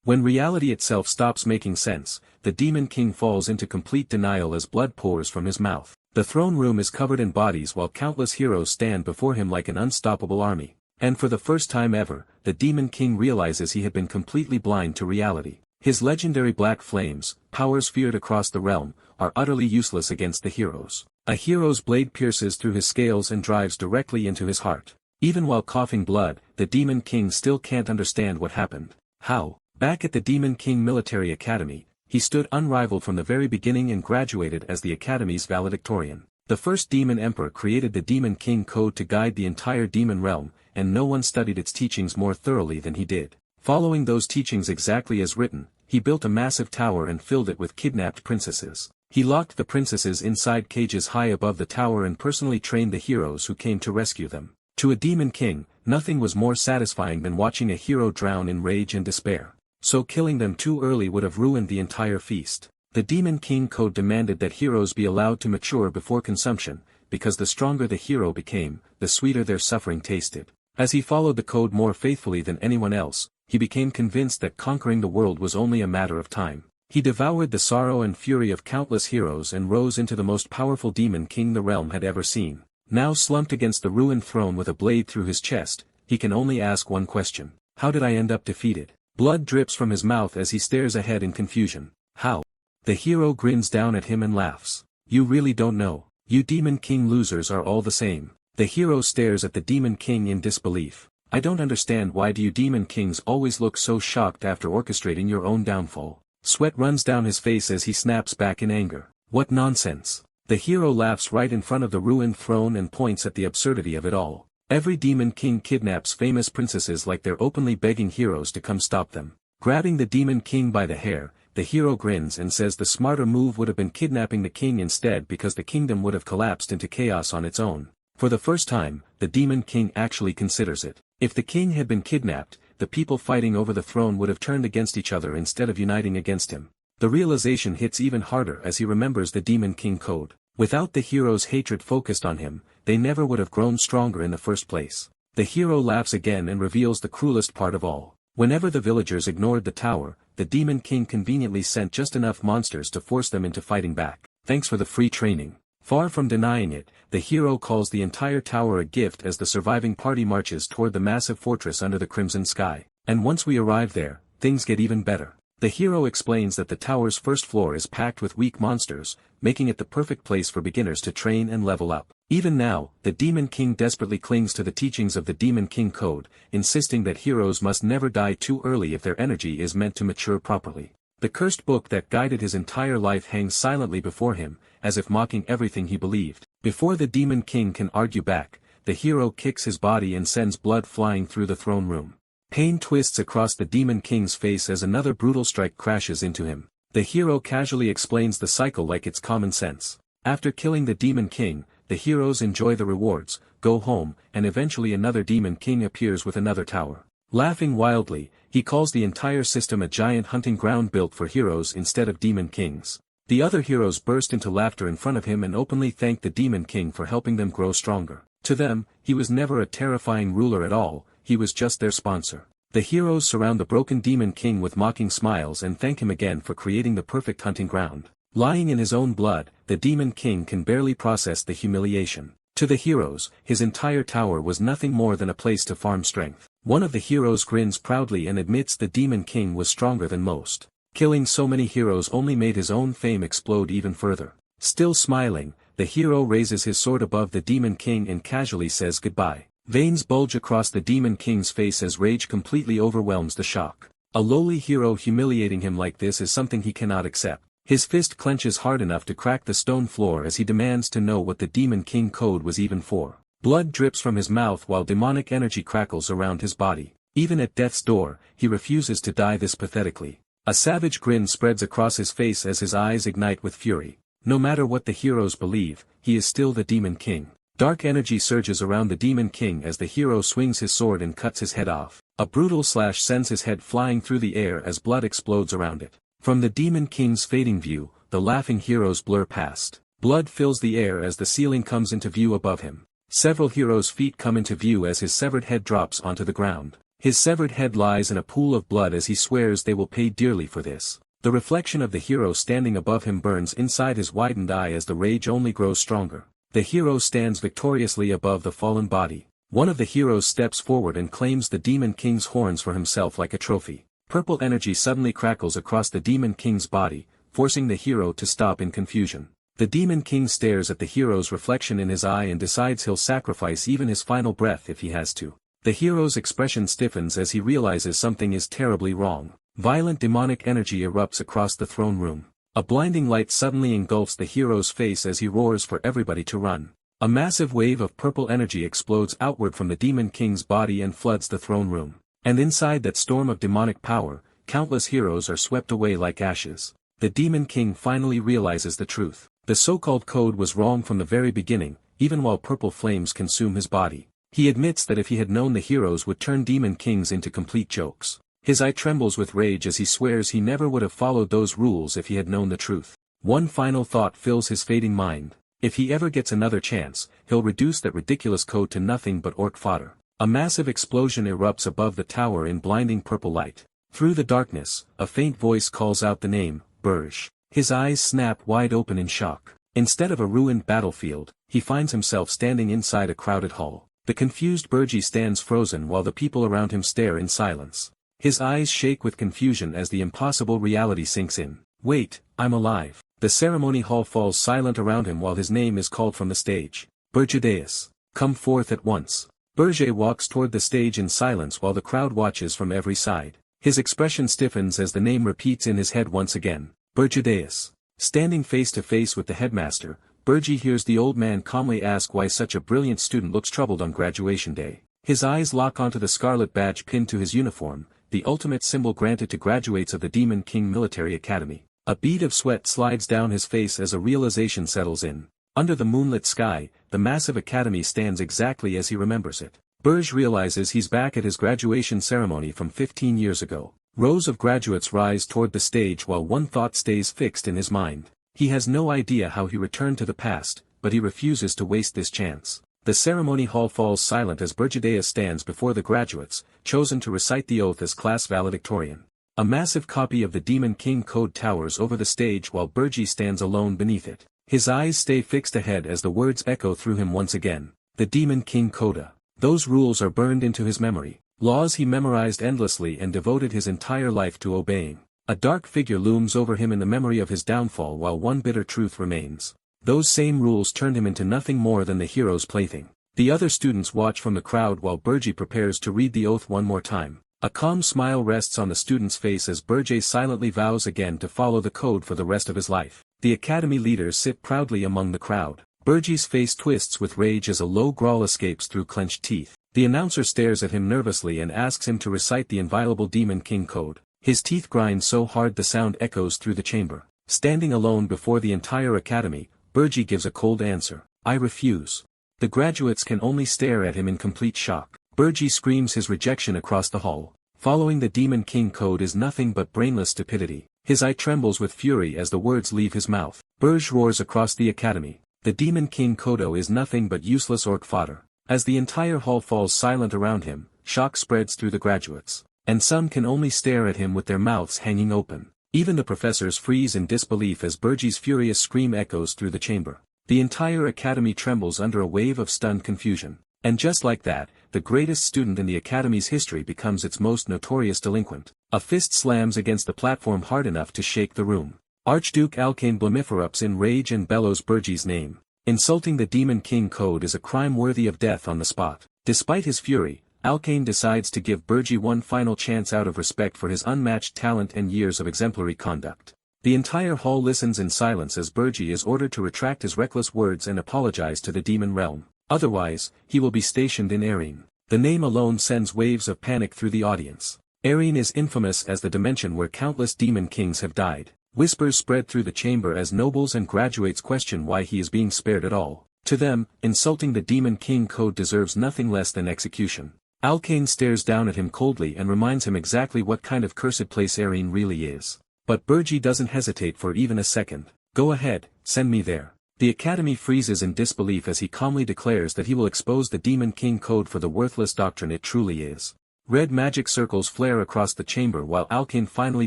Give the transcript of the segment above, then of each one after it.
When reality itself stops making sense, the Demon King falls into complete denial as blood pours from his mouth. The throne room is covered in bodies while countless heroes stand before him like an unstoppable army. And for the first time ever, the Demon King realizes he had been completely blind to reality. His legendary black flames, powers feared across the realm, are utterly useless against the heroes. A hero's blade pierces through his scales and drives directly into his heart. Even while coughing blood, the Demon King still can't understand what happened. How? Back at the Demon King Military Academy, he stood unrivaled from the very beginning and graduated as the Academy's valedictorian. The first Demon Emperor created the Demon King Code to guide the entire demon realm, and no one studied its teachings more thoroughly than he did. Following those teachings exactly as written, he built a massive tower and filled it with kidnapped princesses. He locked the princesses inside cages high above the tower and personally trained the heroes who came to rescue them. To a Demon King, nothing was more satisfying than watching a hero drown in rage and despair. So killing them too early would have ruined the entire feast. The Demon King Code demanded that heroes be allowed to mature before consumption, because the stronger the hero became, the sweeter their suffering tasted. As he followed the code more faithfully than anyone else, he became convinced that conquering the world was only a matter of time. He devoured the sorrow and fury of countless heroes and rose into the most powerful Demon King the realm had ever seen. Now slumped against the ruined throne with a blade through his chest, he can only ask one question. How did I end up defeated? Blood drips from his mouth as he stares ahead in confusion. How? The hero grins down at him and laughs. You really don't know. You Demon King losers are all the same. The hero stares at the Demon King in disbelief. I don't understand why do you Demon Kings always look so shocked after orchestrating your own downfall. Sweat runs down his face as he snaps back in anger. What nonsense. The hero laughs right in front of the ruined throne and points at the absurdity of it all. Every Demon King kidnaps famous princesses like they're openly begging heroes to come stop them. Grabbing the Demon King by the hair, the hero grins and says the smarter move would have been kidnapping the king instead because the kingdom would have collapsed into chaos on its own. For the first time, the Demon King actually considers it. If the king had been kidnapped, the people fighting over the throne would have turned against each other instead of uniting against him. The realization hits even harder as he remembers the Demon King Code. Without the hero's hatred focused on him, they never would have grown stronger in the first place. The hero laughs again and reveals the cruelest part of all. Whenever the villagers ignored the tower, the Demon King conveniently sent just enough monsters to force them into fighting back. Thanks for the free training. Far from denying it, the hero calls the entire tower a gift as the surviving party marches toward the massive fortress under the crimson sky. And once we arrive there, things get even better. The hero explains that the tower's first floor is packed with weak monsters, making it the perfect place for beginners to train and level up. Even now, the Demon King desperately clings to the teachings of the Demon King Code, insisting that heroes must never die too early if their energy is meant to mature properly. The cursed book that guided his entire life hangs silently before him, as if mocking everything he believed. Before the Demon King can argue back, the hero kicks his body and sends blood flying through the throne room. Pain twists across the Demon King's face as another brutal strike crashes into him. The hero casually explains the cycle like it's common sense. After killing the Demon King, the heroes enjoy the rewards, go home, and eventually another Demon King appears with another tower. Laughing wildly, he calls the entire system a giant hunting ground built for heroes instead of Demon Kings. The other heroes burst into laughter in front of him and openly thank the Demon King for helping them grow stronger. To them, he was never a terrifying ruler at all, he was just their sponsor. The heroes surround the broken Demon King with mocking smiles and thank him again for creating the perfect hunting ground. Lying in his own blood, the Demon King can barely process the humiliation. To the heroes, his entire tower was nothing more than a place to farm strength. One of the heroes grins proudly and admits the Demon King was stronger than most. Killing so many heroes only made his own fame explode even further. Still smiling, the hero raises his sword above the Demon King and casually says goodbye. Veins bulge across the Demon King's face as rage completely overwhelms the shock. A lowly hero humiliating him like this is something he cannot accept. His fist clenches hard enough to crack the stone floor as he demands to know what the Demon King Code was even for. Blood drips from his mouth while demonic energy crackles around his body. Even at death's door, he refuses to die this pathetically. A savage grin spreads across his face as his eyes ignite with fury. No matter what the heroes believe, he is still the Demon King. Dark energy surges around the Demon King as the hero swings his sword and cuts his head off. A brutal slash sends his head flying through the air as blood explodes around it. From the Demon King's fading view, the laughing heroes blur past. Blood fills the air as the ceiling comes into view above him. Several heroes' feet come into view as his severed head drops onto the ground. His severed head lies in a pool of blood as he swears they will pay dearly for this. The reflection of the hero standing above him burns inside his widened eye as the rage only grows stronger. The hero stands victoriously above the fallen body. One of the heroes steps forward and claims the Demon King's horns for himself like a trophy. Purple energy suddenly crackles across the Demon King's body, forcing the hero to stop in confusion. The Demon King stares at the hero's reflection in his eye and decides he'll sacrifice even his final breath if he has to. The hero's expression stiffens as he realizes something is terribly wrong. Violent demonic energy erupts across the throne room. A blinding light suddenly engulfs the hero's face as he roars for everybody to run. A massive wave of purple energy explodes outward from the Demon King's body and floods the throne room. And inside that storm of demonic power, countless heroes are swept away like ashes. The Demon King finally realizes the truth. The so-called code was wrong from the very beginning, even while purple flames consume his body. He admits that if he had known the heroes would turn Demon Kings into complete jokes. His eye trembles with rage as he swears he never would have followed those rules if he had known the truth. One final thought fills his fading mind. If he ever gets another chance, he'll reduce that ridiculous code to nothing but orc fodder. A massive explosion erupts above the tower in blinding purple light. Through the darkness, a faint voice calls out the name, Burj. His eyes snap wide open in shock. Instead of a ruined battlefield, he finds himself standing inside a crowded hall. The confused Burji stands frozen while the people around him stare in silence. His eyes shake with confusion as the impossible reality sinks in. Wait, I'm alive. The ceremony hall falls silent around him while his name is called from the stage. Burjadeus, come forth at once. Burje walks toward the stage in silence while the crowd watches from every side. His expression stiffens as the name repeats in his head once again. Burjadeus. Standing face to face with the headmaster, Burji hears the old man calmly ask why such a brilliant student looks troubled on graduation day. His eyes lock onto the scarlet badge pinned to his uniform, the ultimate symbol granted to graduates of the Demon King Military Academy. A bead of sweat slides down his face as a realization settles in. Under the moonlit sky, the massive academy stands exactly as he remembers it. Burj realizes he's back at his graduation ceremony from 15 years ago. Rows of graduates rise toward the stage while one thought stays fixed in his mind. He has no idea how he returned to the past, but he refuses to waste this chance. The ceremony hall falls silent as Burjadeus stands before the graduates, chosen to recite the oath as class valedictorian. A massive copy of the Demon King Code towers over the stage while Burji stands alone beneath it. His eyes stay fixed ahead as the words echo through him once again. The Demon King Coda. Those rules are burned into his memory. Laws he memorized endlessly and devoted his entire life to obeying. A dark figure looms over him in the memory of his downfall while one bitter truth remains. Those same rules turned him into nothing more than the hero's plaything. The other students watch from the crowd while Burji prepares to read the oath one more time. A calm smile rests on the student's face as Burji silently vows again to follow the code for the rest of his life. The academy leaders sit proudly among the crowd. Burji's face twists with rage as a low growl escapes through clenched teeth. The announcer stares at him nervously and asks him to recite the inviolable Demon King Code. His teeth grind so hard the sound echoes through the chamber. Standing alone before the entire academy, Burji gives a cold answer. I refuse. The graduates can only stare at him in complete shock. Burji screams his rejection across the hall. Following the Demon King Code is nothing but brainless stupidity. His eye trembles with fury as the words leave his mouth. Burj roars across the academy. The Demon King Kodo is nothing but useless orc fodder. As the entire hall falls silent around him, shock spreads through the graduates. And some can only stare at him with their mouths hanging open. Even the professors freeze in disbelief as Burji's furious scream echoes through the chamber. The entire academy trembles under a wave of stunned confusion. And just like that, the greatest student in the academy's history becomes its most notorious delinquent. A fist slams against the platform hard enough to shake the room. Archduke Alkane Blamiferups in rage and bellows Burji's name. Insulting the Demon King Code is a crime worthy of death on the spot. Despite his fury, Alkane decides to give Burji one final chance out of respect for his unmatched talent and years of exemplary conduct. The entire hall listens in silence as Burji is ordered to retract his reckless words and apologize to the demon realm. Otherwise, he will be stationed in Erin. The name alone sends waves of panic through the audience. Erin is infamous as the dimension where countless demon kings have died. Whispers spread through the chamber as nobles and graduates question why he is being spared at all. To them, insulting the Demon King Code deserves nothing less than execution. Alkane stares down at him coldly and reminds him exactly what kind of cursed place Erin really is. But Burji doesn't hesitate for even a second. Go ahead, send me there. The academy freezes in disbelief as he calmly declares that he will expose the Demon King Code for the worthless doctrine it truly is. Red magic circles flare across the chamber while Alkane finally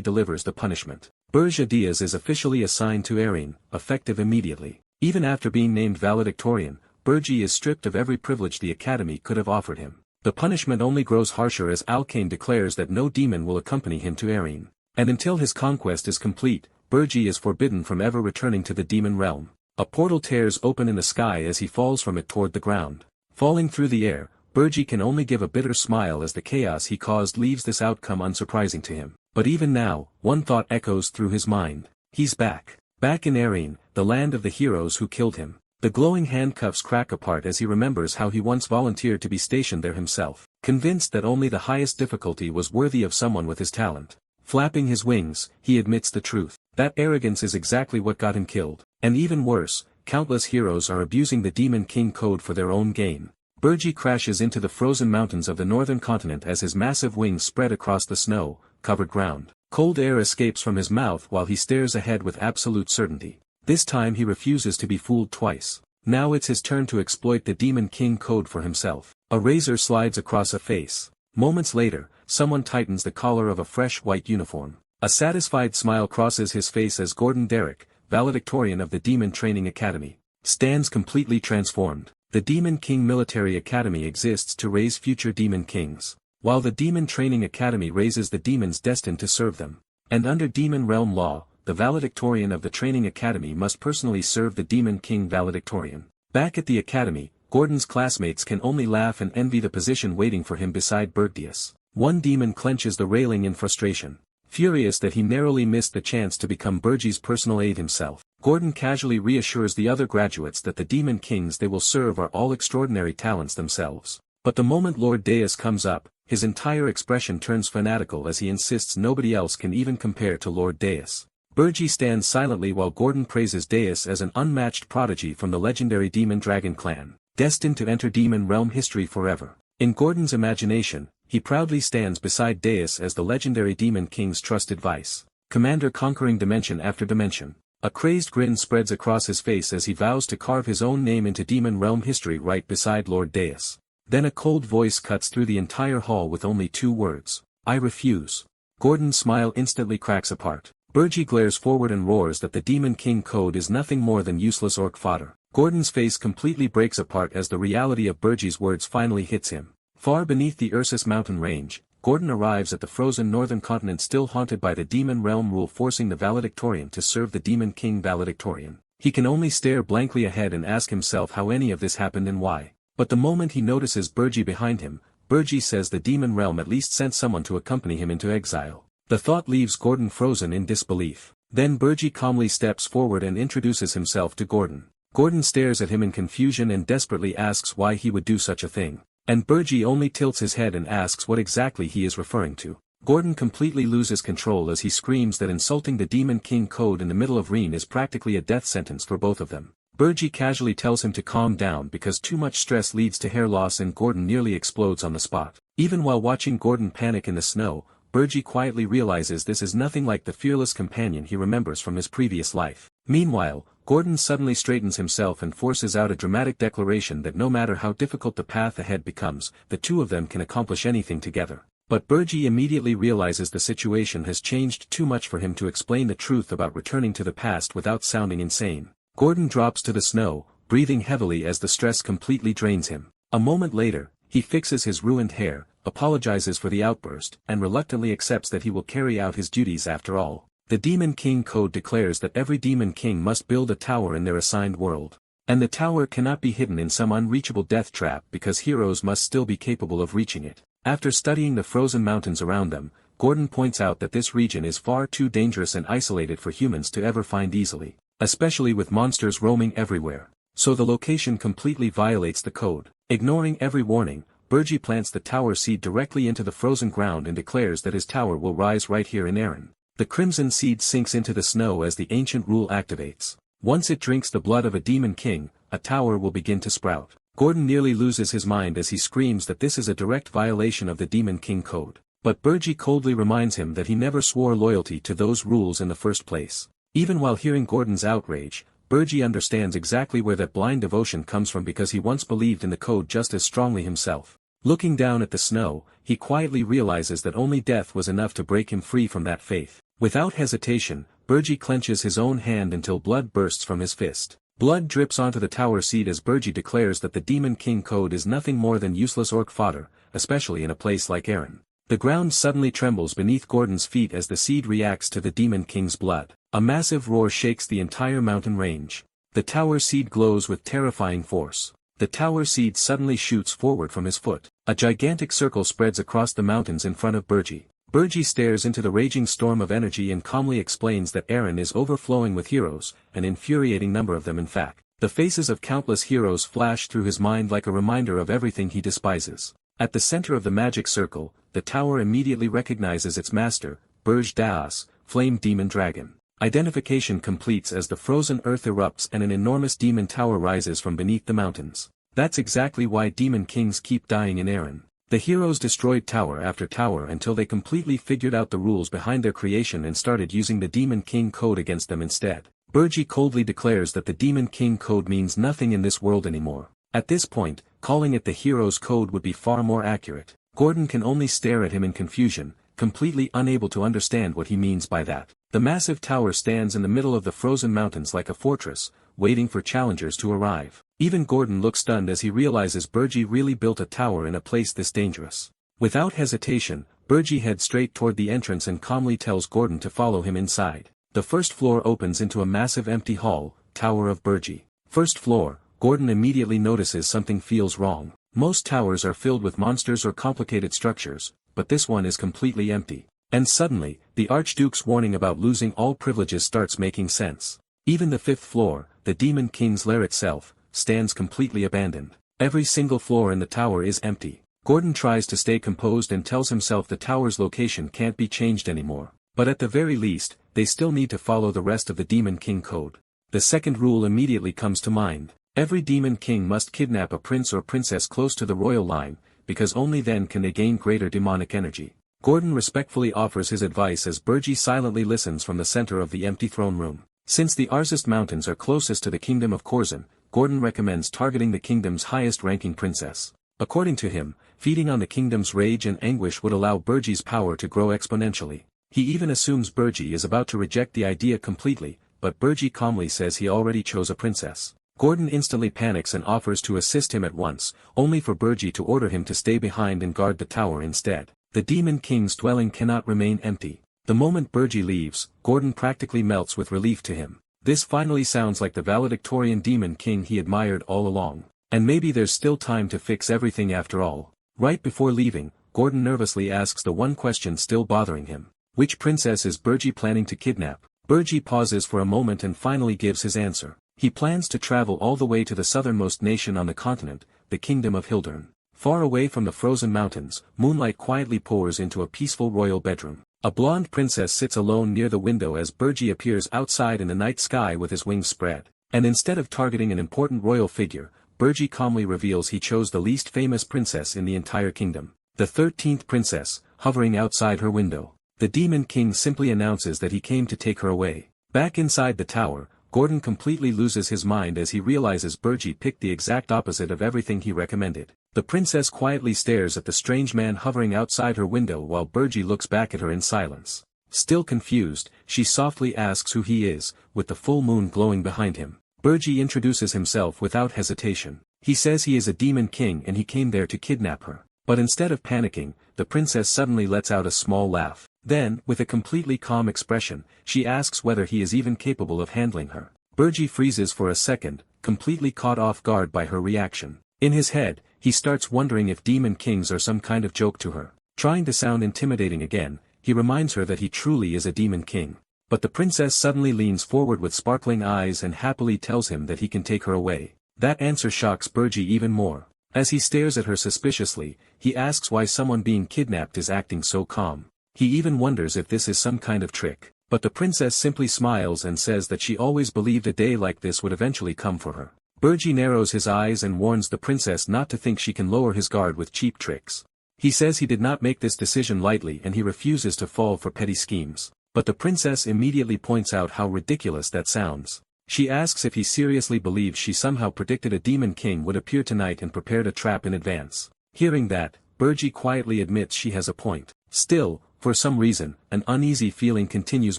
delivers the punishment. Burj Diaz is officially assigned to Erin, effective immediately. Even after being named valedictorian, Burji is stripped of every privilege the Academy could have offered him. The punishment only grows harsher as Alkane declares that no demon will accompany him to Erin. And until his conquest is complete, Burji is forbidden from ever returning to the demon realm. A portal tears open in the sky as he falls from it toward the ground. Falling through the air, Burji can only give a bitter smile as the chaos he caused leaves this outcome unsurprising to him. But even now, one thought echoes through his mind. He's back. Back in Erin, the land of the heroes who killed him. The glowing handcuffs crack apart as he remembers how he once volunteered to be stationed there himself, convinced that only the highest difficulty was worthy of someone with his talent. Flapping his wings, he admits the truth. That arrogance is exactly what got him killed. And even worse, countless heroes are abusing the Demon King code for their own gain. Burji crashes into the frozen mountains of the northern continent as his massive wings spread across the snow-covered ground. Cold air escapes from his mouth while he stares ahead with absolute certainty. This time he refuses to be fooled twice. Now it's his turn to exploit the Demon King code for himself. A razor slides across a face. Moments later, someone tightens the collar of a fresh white uniform. A satisfied smile crosses his face as Gordon Derrick, valedictorian of the Demon Training Academy, stands completely transformed. The Demon King Military Academy exists to raise future Demon Kings, while the Demon Training Academy raises the demons destined to serve them. And under Demon Realm law, the valedictorian of the Training Academy must personally serve the Demon King valedictorian. Back at the Academy, Gordon's classmates can only laugh and envy the position waiting for him beside Bergdius. One demon clenches the railing in frustration. Furious that he narrowly missed the chance to become Burji's personal aide himself, Gordon casually reassures the other graduates that the Demon Kings they will serve are all extraordinary talents themselves. But the moment Lord Deus comes up, his entire expression turns fanatical as he insists nobody else can even compare to Lord Deus. Burji stands silently while Gordon praises Deus as an unmatched prodigy from the legendary Demon Dragon clan, destined to enter Demon Realm history forever. In Gordon's imagination, he proudly stands beside Deus as the legendary Demon King's trusted vice commander conquering dimension after dimension. A crazed grin spreads across his face as he vows to carve his own name into Demon Realm history right beside Lord Deus. Then a cold voice cuts through the entire hall with only 2 words. I refuse. Gordon's smile instantly cracks apart. Burji glares forward and roars that the Demon King code is nothing more than useless orc fodder. Gordon's face completely breaks apart as the reality of Burji's words finally hits him. Far beneath the Ursus mountain range, Gordon arrives at the frozen northern continent still haunted by the Demon Realm rule forcing the valedictorian to serve the Demon King valedictorian. He can only stare blankly ahead and ask himself how any of this happened and why. But the moment he notices Burji behind him, Burji says the Demon Realm at least sent someone to accompany him into exile. The thought leaves Gordon frozen in disbelief. Then Burji calmly steps forward and introduces himself to Gordon. Gordon stares at him in confusion and desperately asks why he would do such a thing. And Burji only tilts his head and asks what exactly he is referring to. Gordon completely loses control as he screams that insulting the Demon King code in the middle of Reen is practically a death sentence for both of them. Burji casually tells him to calm down because too much stress leads to hair loss and Gordon nearly explodes on the spot. Even while watching Gordon panic in the snow, Burji quietly realizes this is nothing like the fearless companion he remembers from his previous life. Meanwhile, Gordon suddenly straightens himself and forces out a dramatic declaration that no matter how difficult the path ahead becomes, the two of them can accomplish anything together. But Burji immediately realizes the situation has changed too much for him to explain the truth about returning to the past without sounding insane. Gordon drops to the snow, breathing heavily as the stress completely drains him. A moment later, he fixes his ruined hair, apologizes for the outburst, and reluctantly accepts that he will carry out his duties after all. The Demon King Code declares that every Demon King must build a tower in their assigned world. And the tower cannot be hidden in some unreachable death trap because heroes must still be capable of reaching it. After studying the frozen mountains around them, Gordon points out that this region is far too dangerous and isolated for humans to ever find easily, especially with monsters roaming everywhere. So the location completely violates the code. Ignoring every warning, Burji plants the tower seed directly into the frozen ground and declares that his tower will rise right here in Erin. The crimson seed sinks into the snow as the ancient rule activates. Once it drinks the blood of a demon king, a tower will begin to sprout. Gordon nearly loses his mind as he screams that this is a direct violation of the Demon King Code. But Burji coldly reminds him that he never swore loyalty to those rules in the first place. Even while hearing Gordon's outrage, Burji understands exactly where that blind devotion comes from because he once believed in the code just as strongly himself. Looking down at the snow, he quietly realizes that only death was enough to break him free from that faith. Without hesitation, Burji clenches his own hand until blood bursts from his fist. Blood drips onto the tower seat as Burji declares that the Demon King code is nothing more than useless orc fodder, especially in a place like Eren. The ground suddenly trembles beneath Gordon's feet as the seed reacts to the Demon King's blood. A massive roar shakes the entire mountain range. The tower seed glows with terrifying force. The tower seed suddenly shoots forward from his foot. A gigantic circle spreads across the mountains in front of Burji. Burji stares into the raging storm of energy and calmly explains that Eren is overflowing with heroes, an infuriating number of them in fact. The faces of countless heroes flash through his mind like a reminder of everything he despises. At the center of the magic circle, the tower immediately recognizes its master, Burj Daas, Flame Demon Dragon. Identification completes as the frozen earth erupts and an enormous demon tower rises from beneath the mountains. That's exactly why demon kings keep dying in Eren. The heroes destroyed tower after tower until they completely figured out the rules behind their creation and started using the Demon King code against them instead. Burji coldly declares that the Demon King code means nothing in this world anymore. At this point, calling it the hero's code would be far more accurate. Gordon can only stare at him in confusion, completely unable to understand what he means by that. The massive tower stands in the middle of the frozen mountains like a fortress, waiting for challengers to arrive. Even Gordon looks stunned as he realizes Burji really built a tower in a place this dangerous. Without hesitation, Burji heads straight toward the entrance and calmly tells Gordon to follow him inside. The first floor opens into a massive empty hall, Tower of Burji. First floor, Gordon immediately notices something feels wrong. Most towers are filled with monsters or complicated structures, but this one is completely empty. And suddenly, the Archduke's warning about losing all privileges starts making sense. Even the fifth floor, the Demon King's lair itself, stands completely abandoned. Every single floor in the tower is empty. Gordon tries to stay composed and tells himself the tower's location can't be changed anymore. But at the very least, they still need to follow the rest of the Demon King code. The second rule immediately comes to mind. Every Demon King must kidnap a prince or princess close to the royal line, because only then can they gain greater demonic energy. Gordon respectfully offers his advice as Burji silently listens from the center of the empty throne room. Since the Arzest Mountains are closest to the kingdom of Corzin, Gordon recommends targeting the kingdom's highest-ranking princess. According to him, feeding on the kingdom's rage and anguish would allow Burji's power to grow exponentially. He even assumes Burji is about to reject the idea completely, but Burji calmly says he already chose a princess. Gordon instantly panics and offers to assist him at once, only for Burji to order him to stay behind and guard the tower instead. The Demon King's dwelling cannot remain empty. The moment Burji leaves, Gordon practically melts with relief to him. This finally sounds like the valedictorian Demon King he admired all along. And maybe there's still time to fix everything after all. Right before leaving, Gordon nervously asks the one question still bothering him. Which princess is Burji planning to kidnap? Burji pauses for a moment and finally gives his answer. He plans to travel all the way to the southernmost nation on the continent, the kingdom of Hildern. Far away from the frozen mountains, moonlight quietly pours into a peaceful royal bedroom. A blonde princess sits alone near the window as Burji appears outside in the night sky with his wings spread. And instead of targeting an important royal figure, Burji calmly reveals he chose the least famous princess in the entire kingdom. The 13th princess, hovering outside her window. The Demon King simply announces that he came to take her away. Back inside the tower, Gordon completely loses his mind as he realizes Burji picked the exact opposite of everything he recommended. The princess quietly stares at the strange man hovering outside her window while Burji looks back at her in silence. Still confused, she softly asks who he is, with the full moon glowing behind him. Burji introduces himself without hesitation. He says he is a demon king and he came there to kidnap her. But instead of panicking, the princess suddenly lets out a small laugh. Then, with a completely calm expression, she asks whether he is even capable of handling her. Burji freezes for a second, completely caught off guard by her reaction. In his head, he starts wondering if demon kings are some kind of joke to her. Trying to sound intimidating again, he reminds her that he truly is a demon king. But the princess suddenly leans forward with sparkling eyes and happily tells him that he can take her away. That answer shocks Burji even more. As he stares at her suspiciously, he asks why someone being kidnapped is acting so calm. He even wonders if this is some kind of trick. But the princess simply smiles and says that she always believed a day like this would eventually come for her. Burji narrows his eyes and warns the princess not to think she can lower his guard with cheap tricks. He says he did not make this decision lightly and he refuses to fall for petty schemes. But the princess immediately points out how ridiculous that sounds. She asks if he seriously believes she somehow predicted a demon king would appear tonight and prepared a trap in advance. Hearing that, Burji quietly admits she has a point. Still, for some reason, an uneasy feeling continues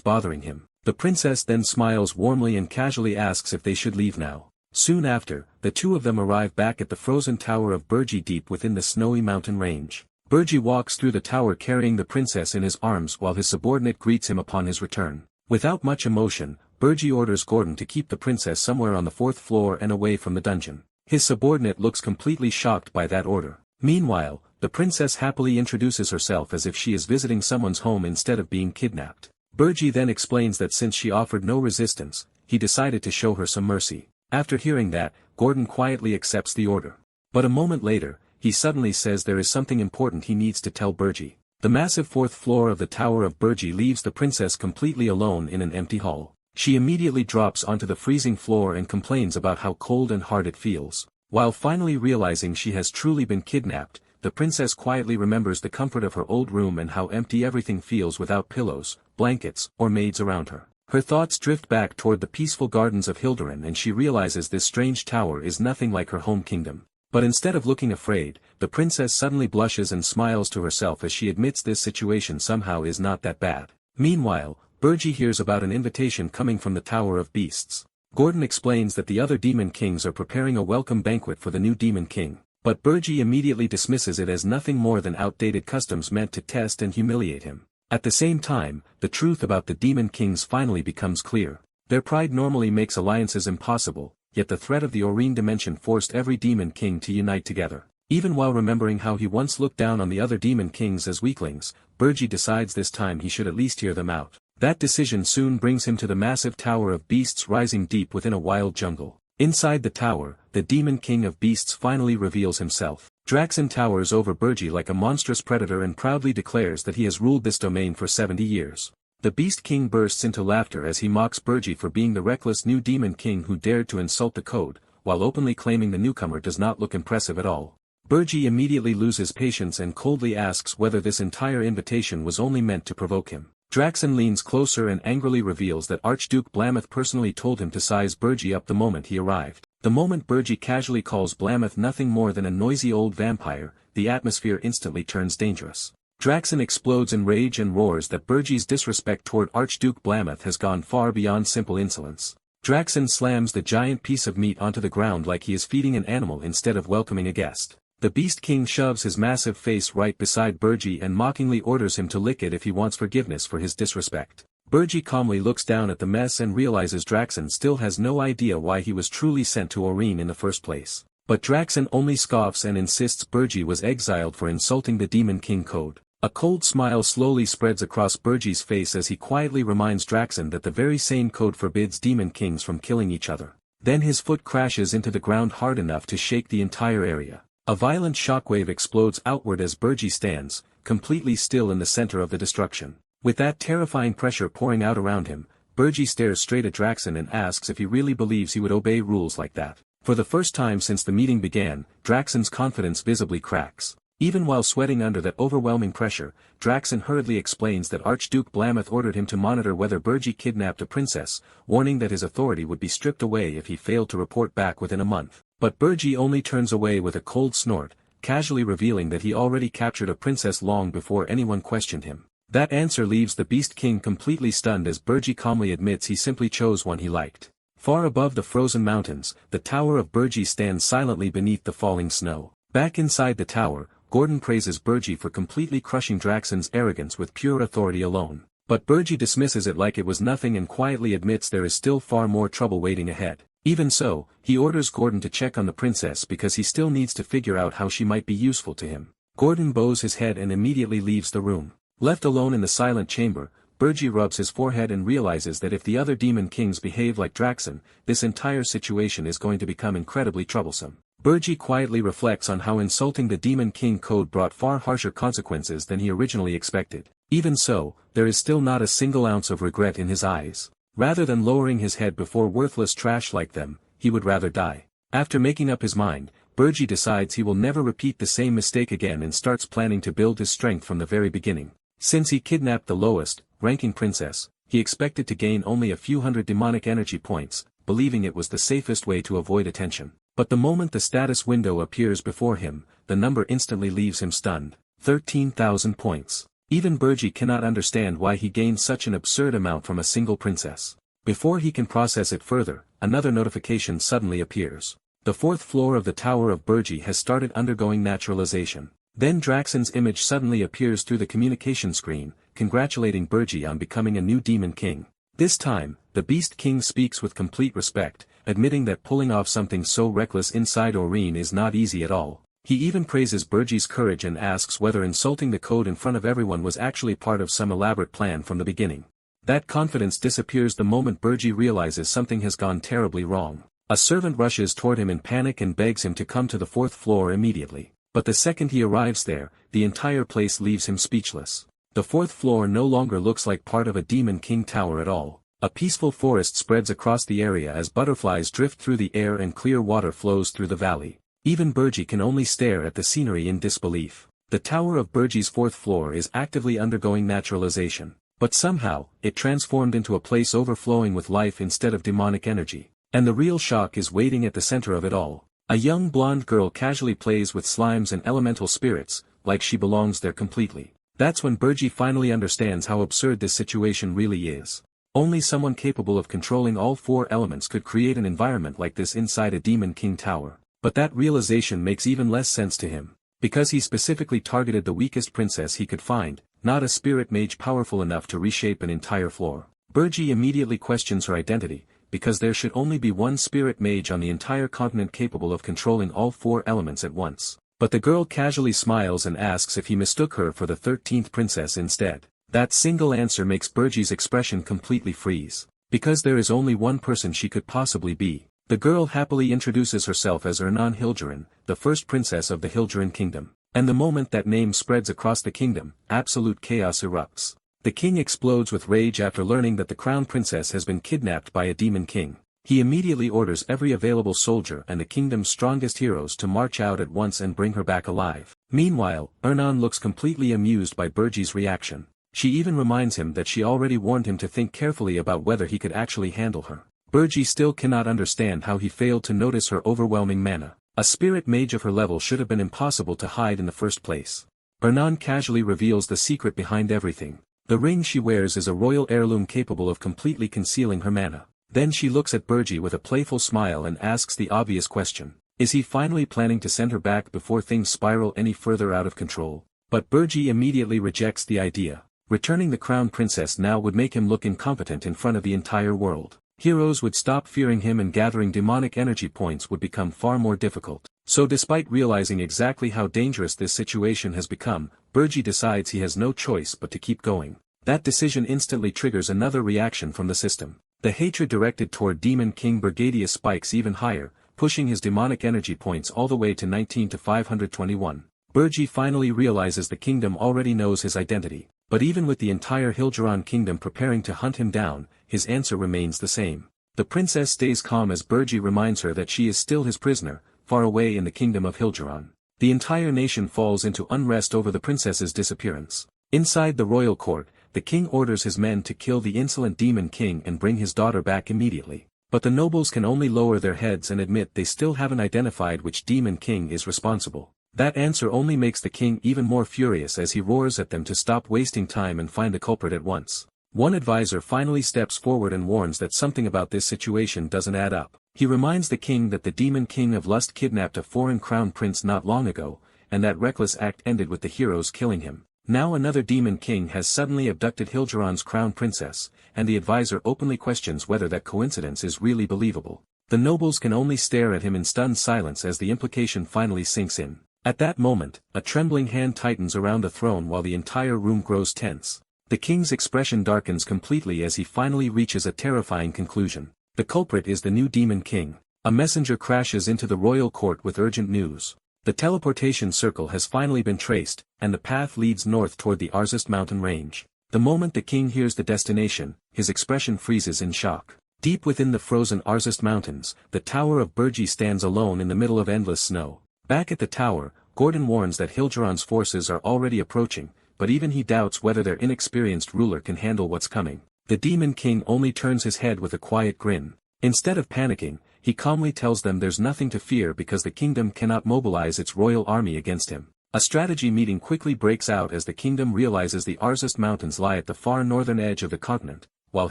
bothering him. The princess then smiles warmly and casually asks if they should leave now. Soon after, the two of them arrive back at the frozen tower of Burji deep within the snowy mountain range. Burji walks through the tower carrying the princess in his arms while his subordinate greets him upon his return. Without much emotion, Burji orders Gordon to keep the princess somewhere on the 4th floor and away from the dungeon. His subordinate looks completely shocked by that order. Meanwhile, the princess happily introduces herself as if she is visiting someone's home instead of being kidnapped. Burji then explains that since she offered no resistance, he decided to show her some mercy. After hearing that, Gordon quietly accepts the order. But a moment later, he suddenly says there is something important he needs to tell Burji. The massive 4th floor of the Tower of Burji leaves the princess completely alone in an empty hall. She immediately drops onto the freezing floor and complains about how cold and hard it feels. While finally realizing she has truly been kidnapped, the princess quietly remembers the comfort of her old room and how empty everything feels without pillows, blankets, or maids around her. Her thoughts drift back toward the peaceful gardens of Hilderin and she realizes this strange tower is nothing like her home kingdom. But instead of looking afraid, the princess suddenly blushes and smiles to herself as she admits this situation somehow is not that bad. Meanwhile, Burji hears about an invitation coming from the Tower of Beasts. Gordon explains that the other demon kings are preparing a welcome banquet for the new demon king. But Burji immediately dismisses it as nothing more than outdated customs meant to test and humiliate him. At the same time, the truth about the demon kings finally becomes clear. Their pride normally makes alliances impossible, yet the threat of the Aurene dimension forced every demon king to unite together. Even while remembering how he once looked down on the other demon kings as weaklings, Burji decides this time he should at least hear them out. That decision soon brings him to the massive Tower of Beasts rising deep within a wild jungle. Inside the tower, the demon king of beasts finally reveals himself. Draxen towers over Burji like a monstrous predator and proudly declares that he has ruled this domain for 70 years. The Beast King bursts into laughter as he mocks Burji for being the reckless new demon king who dared to insult the code, while openly claiming the newcomer does not look impressive at all. Burji immediately loses patience and coldly asks whether this entire invitation was only meant to provoke him. Draxen leans closer and angrily reveals that Archduke Blameth personally told him to size Burji up the moment he arrived. The moment Burji casually calls Blameth nothing more than a noisy old vampire, the atmosphere instantly turns dangerous. Draxen explodes in rage and roars that Burji's disrespect toward Archduke Blameth has gone far beyond simple insolence. Draxen slams the giant piece of meat onto the ground like he is feeding an animal instead of welcoming a guest. The Beast King shoves his massive face right beside Burji and mockingly orders him to lick it if he wants forgiveness for his disrespect. Burji calmly looks down at the mess and realizes Draxen still has no idea why he was truly sent to Aurene in the first place. But Draxen only scoffs and insists Burji was exiled for insulting the Demon King code. A cold smile slowly spreads across Burji's face as he quietly reminds Draxen that the very same code forbids demon kings from killing each other. Then his foot crashes into the ground hard enough to shake the entire area. A violent shockwave explodes outward as Burji stands, completely still in the center of the destruction. With that terrifying pressure pouring out around him, Burji stares straight at Draxen and asks if he really believes he would obey rules like that. For the first time since the meeting began, Draxen's confidence visibly cracks. Even while sweating under that overwhelming pressure, Draxen hurriedly explains that Archduke Blameth ordered him to monitor whether Burji kidnapped a princess, warning that his authority would be stripped away if he failed to report back within a month. But Burji only turns away with a cold snort, casually revealing that he already captured a princess long before anyone questioned him. That answer leaves the Beast King completely stunned as Burji calmly admits he simply chose one he liked. Far above the frozen mountains, the Tower of Burji stands silently beneath the falling snow. Back inside the tower, Gordon praises Burji for completely crushing Draxen's arrogance with pure authority alone. But Burji dismisses it like it was nothing and quietly admits there is still far more trouble waiting ahead. Even so, he orders Gordon to check on the princess because he still needs to figure out how she might be useful to him. Gordon bows his head and immediately leaves the room. Left alone in the silent chamber, Burji rubs his forehead and realizes that if the other demon kings behave like Draxen, this entire situation is going to become incredibly troublesome. Burji quietly reflects on how insulting the Demon King code brought far harsher consequences than he originally expected. Even so, there is still not a single ounce of regret in his eyes. Rather than lowering his head before worthless trash like them, he would rather die. After making up his mind, Burji decides he will never repeat the same mistake again and starts planning to build his strength from the very beginning. Since he kidnapped the lowest ranking princess, he expected to gain only a few hundred demonic energy points, believing it was the safest way to avoid attention. But the moment the status window appears before him, the number instantly leaves him stunned. 13,000 points. Even Burji cannot understand why he gained such an absurd amount from a single princess. Before he can process it further, another notification suddenly appears. The fourth floor of the Tower of Burji has started undergoing naturalization. Then Draxon's image suddenly appears through the communication screen, congratulating Burji on becoming a new Demon King. This time, the Beast King speaks with complete respect, admitting that pulling off something so reckless inside Oreen is not easy at all. He even praises Burji's courage and asks whether insulting the code in front of everyone was actually part of some elaborate plan from the beginning. That confidence disappears the moment Burji realizes something has gone terribly wrong. A servant rushes toward him in panic and begs him to come to the fourth floor immediately. But the second he arrives there, the entire place leaves him speechless. The fourth floor no longer looks like part of a Demon King tower at all. A peaceful forest spreads across the area as butterflies drift through the air and clear water flows through the valley. Even Burji can only stare at the scenery in disbelief. The Tower of Burji's fourth floor is actively undergoing naturalization. But somehow, it transformed into a place overflowing with life instead of demonic energy. And the real shock is waiting at the center of it all. A young blonde girl casually plays with slimes and elemental spirits, like she belongs there completely. That's when Burji finally understands how absurd this situation really is. Only someone capable of controlling all four elements could create an environment like this inside a Demon King tower. But that realization makes even less sense to him. Because he specifically targeted the weakest princess he could find, not a spirit mage powerful enough to reshape an entire floor. Burji immediately questions her identity, because there should only be one spirit mage on the entire continent capable of controlling all four elements at once. But the girl casually smiles and asks if he mistook her for the 13th princess instead. That single answer makes Burji's expression completely freeze. Because there is only one person she could possibly be. The girl happily introduces herself as Ernan Hildurin, the first princess of the Hildurin kingdom. And the moment that name spreads across the kingdom, absolute chaos erupts. The king explodes with rage after learning that the crown princess has been kidnapped by a demon king. He immediately orders every available soldier and the kingdom's strongest heroes to march out at once and bring her back alive. Meanwhile, Ernan looks completely amused by Burji's reaction. She even reminds him that she already warned him to think carefully about whether he could actually handle her. Burji still cannot understand how he failed to notice her overwhelming mana. A spirit mage of her level should have been impossible to hide in the first place. Ernan casually reveals the secret behind everything. The ring she wears is a royal heirloom capable of completely concealing her mana. Then she looks at Burji with a playful smile and asks the obvious question. Is he finally planning to send her back before things spiral any further out of control? But Burji immediately rejects the idea. Returning the crown princess now would make him look incompetent in front of the entire world. Heroes would stop fearing him and gathering demonic energy points would become far more difficult. So despite realizing exactly how dangerous this situation has become, Burji decides he has no choice but to keep going. That decision instantly triggers another reaction from the system. The hatred directed toward Demon King Brigadier spikes even higher, pushing his demonic energy points all the way to 19 to 521. Burji finally realizes the kingdom already knows his identity. But even with the entire Hilduran kingdom preparing to hunt him down, his answer remains the same. The princess stays calm as Burji reminds her that she is still his prisoner, far away in the kingdom of Hilduran. The entire nation falls into unrest over the princess's disappearance. Inside the royal court, the king orders his men to kill the insolent demon king and bring his daughter back immediately. But the nobles can only lower their heads and admit they still haven't identified which demon king is responsible. That answer only makes the king even more furious as he roars at them to stop wasting time and find the culprit at once. One advisor finally steps forward and warns that something about this situation doesn't add up. He reminds the king that the demon king of lust kidnapped a foreign crown prince not long ago, and that reckless act ended with the heroes killing him. Now another demon king has suddenly abducted Hilduran's crown princess, and the advisor openly questions whether that coincidence is really believable. The nobles can only stare at him in stunned silence as the implication finally sinks in. At that moment, a trembling hand tightens around the throne while the entire room grows tense. The king's expression darkens completely as he finally reaches a terrifying conclusion. The culprit is the new demon king. A messenger crashes into the royal court with urgent news. The teleportation circle has finally been traced, and the path leads north toward the Arzest mountain range. The moment the king hears the destination, his expression freezes in shock. Deep within the frozen Arzest mountains, the Tower of Burji stands alone in the middle of endless snow. Back at the tower, Gordon warns that Hilduran's forces are already approaching, but even he doubts whether their inexperienced ruler can handle what's coming. The demon king only turns his head with a quiet grin. Instead of panicking, he calmly tells them there's nothing to fear because the kingdom cannot mobilize its royal army against him. A strategy meeting quickly breaks out as the kingdom realizes the Arzest Mountains lie at the far northern edge of the continent, while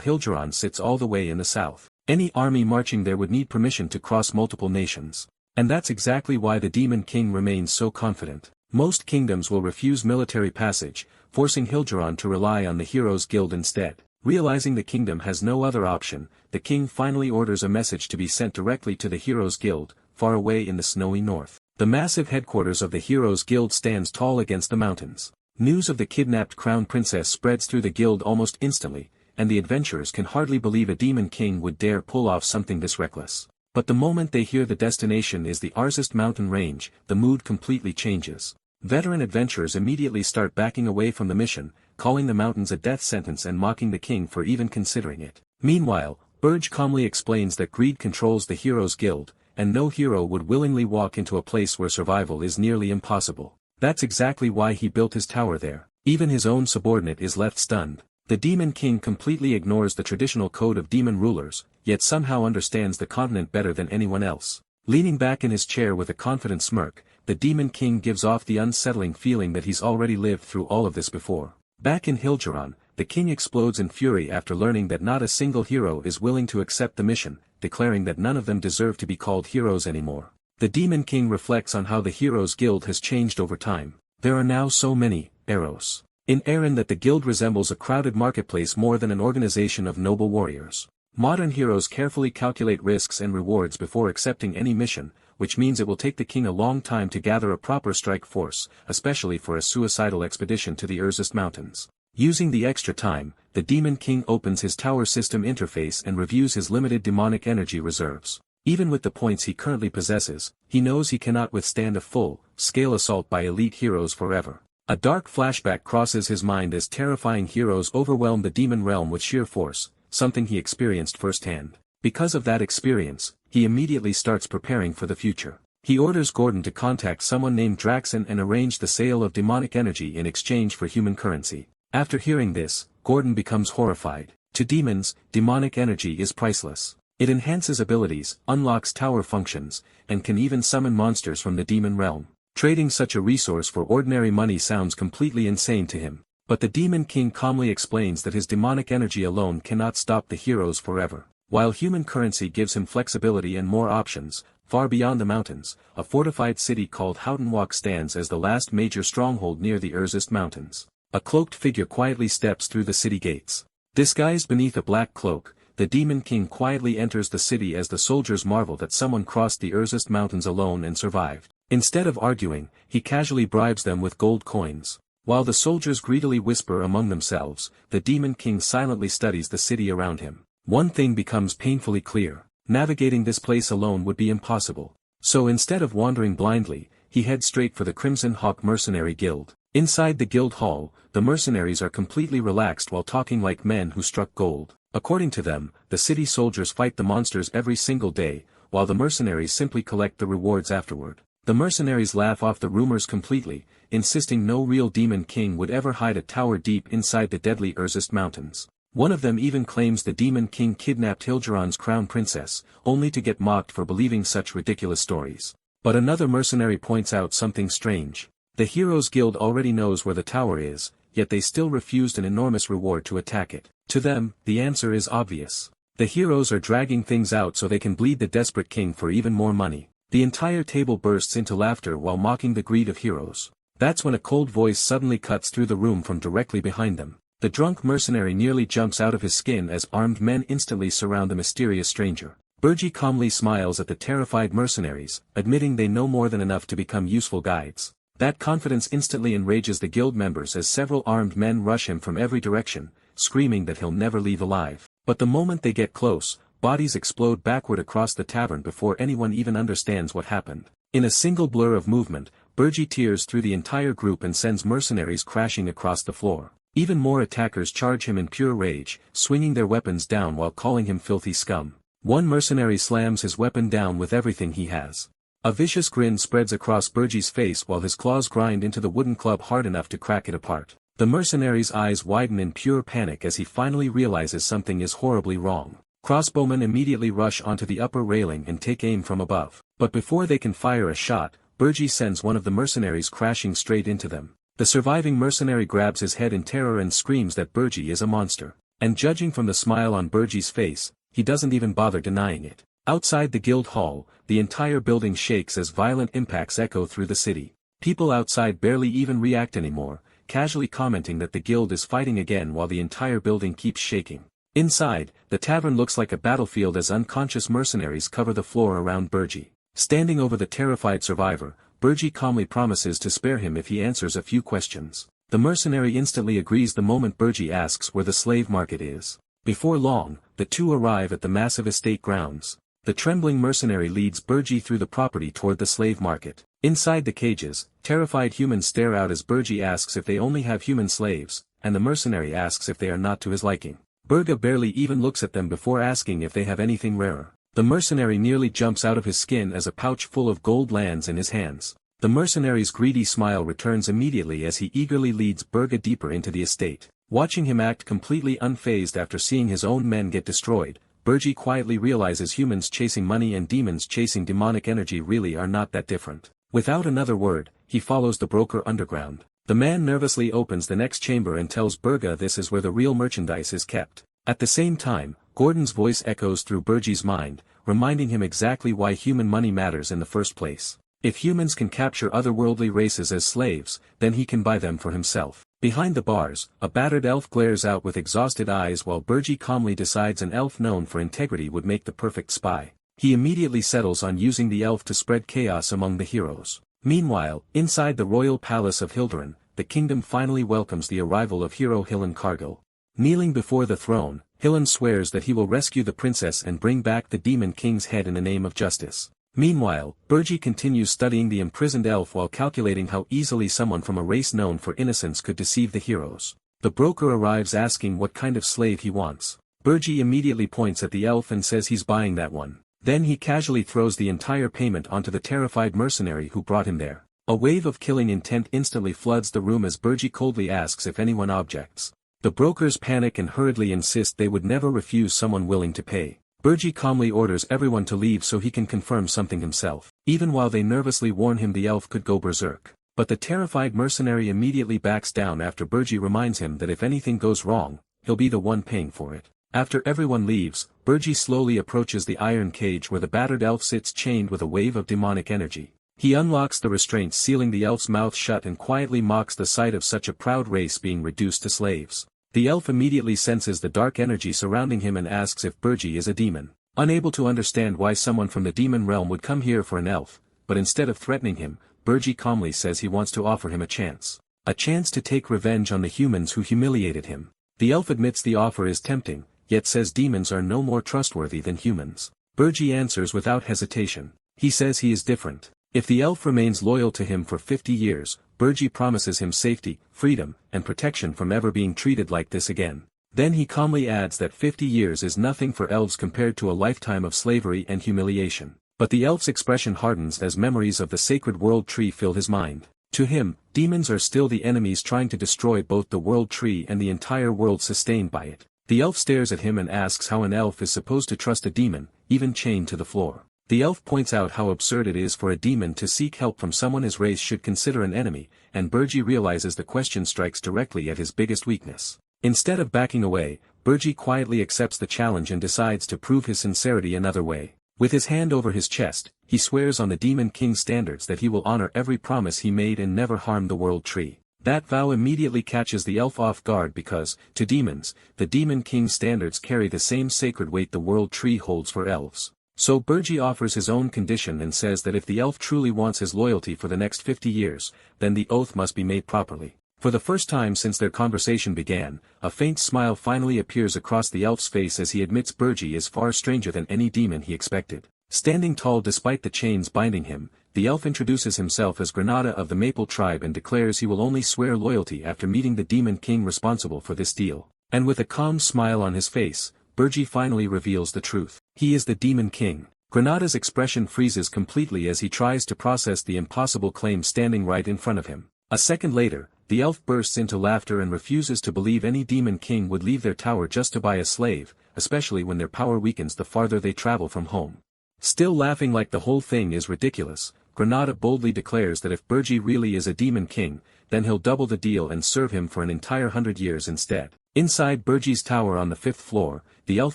Hilgeron sits all the way in the south. Any army marching there would need permission to cross multiple nations. And that's exactly why the Demon King remains so confident. Most kingdoms will refuse military passage, forcing Hilgeron to rely on the Heroes Guild instead. Realizing the kingdom has no other option, the king finally orders a message to be sent directly to the Heroes Guild, far away in the snowy north. The massive headquarters of the Heroes Guild stands tall against the mountains. News of the kidnapped crown princess spreads through the guild almost instantly, and the adventurers can hardly believe a demon king would dare pull off something this reckless. But the moment they hear the destination is the Arzest mountain range, the mood completely changes. Veteran adventurers immediately start backing away from the mission, calling the mountains a death sentence and mocking the king for even considering it. Meanwhile, Burge calmly explains that greed controls the Heroes Guild, and no hero would willingly walk into a place where survival is nearly impossible. That's exactly why he built his tower there. Even his own subordinate is left stunned. The Demon King completely ignores the traditional code of demon rulers, yet somehow understands the continent better than anyone else. Leaning back in his chair with a confident smirk, the Demon King gives off the unsettling feeling that he's already lived through all of this before. Back in Hilgeron, the king explodes in fury after learning that not a single hero is willing to accept the mission, declaring that none of them deserve to be called heroes anymore. The Demon King reflects on how the Heroes Guild has changed over time. There are now so many Eros in Eren that the guild resembles a crowded marketplace more than an organization of noble warriors. Modern heroes carefully calculate risks and rewards before accepting any mission, which means it will take the king a long time to gather a proper strike force, especially for a suicidal expedition to the Arzest Mountains. Using the extra time, the Demon King opens his tower system interface and reviews his limited demonic energy reserves. Even with the points he currently possesses, he knows he cannot withstand a full-scale assault by elite heroes forever. A dark flashback crosses his mind as terrifying heroes overwhelm the demon realm with sheer force, something he experienced firsthand. Because of that experience, he immediately starts preparing for the future. He orders Gordon to contact someone named Draxon and arrange the sale of demonic energy in exchange for human currency. After hearing this, Gordon becomes horrified. To demons, demonic energy is priceless. It enhances abilities, unlocks tower functions, and can even summon monsters from the demon realm. Trading such a resource for ordinary money sounds completely insane to him. But the Demon King calmly explains that his demonic energy alone cannot stop the heroes forever. While human currency gives him flexibility and more options, far beyond the mountains, a fortified city called Houghtonwalk stands as the last major stronghold near the Arzest Mountains. A cloaked figure quietly steps through the city gates. Disguised beneath a black cloak, the Demon King quietly enters the city as the soldiers marvel that someone crossed the Arzest Mountains alone and survived. Instead of arguing, he casually bribes them with gold coins. While the soldiers greedily whisper among themselves, the Demon King silently studies the city around him. One thing becomes painfully clear: navigating this place alone would be impossible. So instead of wandering blindly, he heads straight for the Crimson Hawk Mercenary Guild. Inside the guild hall, the mercenaries are completely relaxed while talking like men who struck gold. According to them, the city soldiers fight the monsters every single day, while the mercenaries simply collect the rewards afterward. The mercenaries laugh off the rumors completely, insisting no real Demon King would ever hide a tower deep inside the deadly Arzest Mountains. One of them even claims the Demon King kidnapped Hilgeron's crown princess, only to get mocked for believing such ridiculous stories. But another mercenary points out something strange. The Heroes Guild already knows where the tower is, yet they still refused an enormous reward to attack it. To them, the answer is obvious. The heroes are dragging things out so they can bleed the desperate king for even more money. The entire table bursts into laughter while mocking the greed of heroes. That's when a cold voice suddenly cuts through the room from directly behind them. The drunk mercenary nearly jumps out of his skin as armed men instantly surround the mysterious stranger. Burge calmly smiles at the terrified mercenaries, admitting they know more than enough to become useful guides. That confidence instantly enrages the guild members as several armed men rush him from every direction, screaming that he'll never leave alive. But the moment they get close, bodies explode backward across the tavern before anyone even understands what happened. In a single blur of movement, Burge tears through the entire group and sends mercenaries crashing across the floor. Even more attackers charge him in pure rage, swinging their weapons down while calling him filthy scum. One mercenary slams his weapon down with everything he has. A vicious grin spreads across Burge's face while his claws grind into the wooden club hard enough to crack it apart. The mercenary's eyes widen in pure panic as he finally realizes something is horribly wrong. Crossbowmen immediately rush onto the upper railing and take aim from above. But before they can fire a shot, Burji sends one of the mercenaries crashing straight into them. The surviving mercenary grabs his head in terror and screams that Burji is a monster. And judging from the smile on Burji's face, he doesn't even bother denying it. Outside the guild hall, the entire building shakes as violent impacts echo through the city. People outside barely even react anymore, casually commenting that the guild is fighting again while the entire building keeps shaking. Inside, the tavern looks like a battlefield as unconscious mercenaries cover the floor around Burji. Standing over the terrified survivor, Burji calmly promises to spare him if he answers a few questions. The mercenary instantly agrees the moment Burji asks where the slave market is. Before long, the two arrive at the massive estate grounds. The trembling mercenary leads Burji through the property toward the slave market. Inside the cages, terrified humans stare out as Burji asks if they only have human slaves, and the mercenary asks if they are not to his liking. Burga barely even looks at them before asking if they have anything rarer. The mercenary nearly jumps out of his skin as a pouch full of gold lands in his hands. The mercenary's greedy smile returns immediately as he eagerly leads Burga deeper into the estate. Watching him act completely unfazed after seeing his own men get destroyed, Burji quietly realizes humans chasing money and demons chasing demonic energy really are not that different. Without another word, he follows the broker underground. The man nervously opens the next chamber and tells Burga this is where the real merchandise is kept. At the same time, Gordon's voice echoes through Burji's mind, reminding him exactly why human money matters in the first place. If humans can capture otherworldly races as slaves, then he can buy them for himself. Behind the bars, a battered elf glares out with exhausted eyes while Burji calmly decides an elf known for integrity would make the perfect spy. He immediately settles on using the elf to spread chaos among the heroes. Meanwhile, inside the royal palace of Hilderan, the kingdom finally welcomes the arrival of hero Hillen Cargill. Kneeling before the throne, Hillen swears that he will rescue the princess and bring back the demon king's head in the name of justice. Meanwhile, Burji continues studying the imprisoned elf while calculating how easily someone from a race known for innocence could deceive the heroes. The broker arrives asking what kind of slave he wants. Burji immediately points at the elf and says he's buying that one. Then he casually throws the entire payment onto the terrified mercenary who brought him there. A wave of killing intent instantly floods the room as Burji coldly asks if anyone objects. The brokers panic and hurriedly insist they would never refuse someone willing to pay. Burji calmly orders everyone to leave so he can confirm something himself. Even while they nervously warn him the elf could go berserk. But the terrified mercenary immediately backs down after Burji reminds him that if anything goes wrong, he'll be the one paying for it. After everyone leaves, Burji slowly approaches the iron cage where the battered elf sits chained with a wave of demonic energy. He unlocks the restraints sealing the elf's mouth shut and quietly mocks the sight of such a proud race being reduced to slaves. The elf immediately senses the dark energy surrounding him and asks if Burji is a demon. Unable to understand why someone from the demon realm would come here for an elf, but instead of threatening him, Burji calmly says he wants to offer him a chance. A chance to take revenge on the humans who humiliated him. The elf admits the offer is tempting, yet says demons are no more trustworthy than humans. Burji answers without hesitation. He says he is different. If the elf remains loyal to him for 50 years, Burji promises him safety, freedom, and protection from ever being treated like this again. Then he calmly adds that 50 years is nothing for elves compared to a lifetime of slavery and humiliation. But the elf's expression hardens as memories of the sacred world tree fill his mind. To him, demons are still the enemies trying to destroy both the world tree and the entire world sustained by it. The elf stares at him and asks how an elf is supposed to trust a demon, even chained to the floor. The elf points out how absurd it is for a demon to seek help from someone his race should consider an enemy, and Burji realizes the question strikes directly at his biggest weakness. Instead of backing away, Burji quietly accepts the challenge and decides to prove his sincerity another way. With his hand over his chest, he swears on the Demon King's standards that he will honor every promise he made and never harm the world tree. That vow immediately catches the elf off guard because, to demons, the Demon King's standards carry the same sacred weight the world tree holds for elves. So Burji offers his own condition and says that if the elf truly wants his loyalty for the next 50 years, then the oath must be made properly. For the first time since their conversation began, a faint smile finally appears across the elf's face as he admits Burji is far stranger than any demon he expected. Standing tall despite the chains binding him, the elf introduces himself as Granada of the Maple tribe and declares he will only swear loyalty after meeting the Demon King responsible for this deal. And with a calm smile on his face, Burji finally reveals the truth. He is the Demon King. Granada's expression freezes completely as he tries to process the impossible claim standing right in front of him. A second later, the elf bursts into laughter and refuses to believe any Demon King would leave their tower just to buy a slave, especially when their power weakens the farther they travel from home. Still laughing like the whole thing is ridiculous, Granada boldly declares that if Burji really is a demon king, then he'll double the deal and serve him for an entire 100 years instead. Inside Burji's tower on the 5th floor, the elf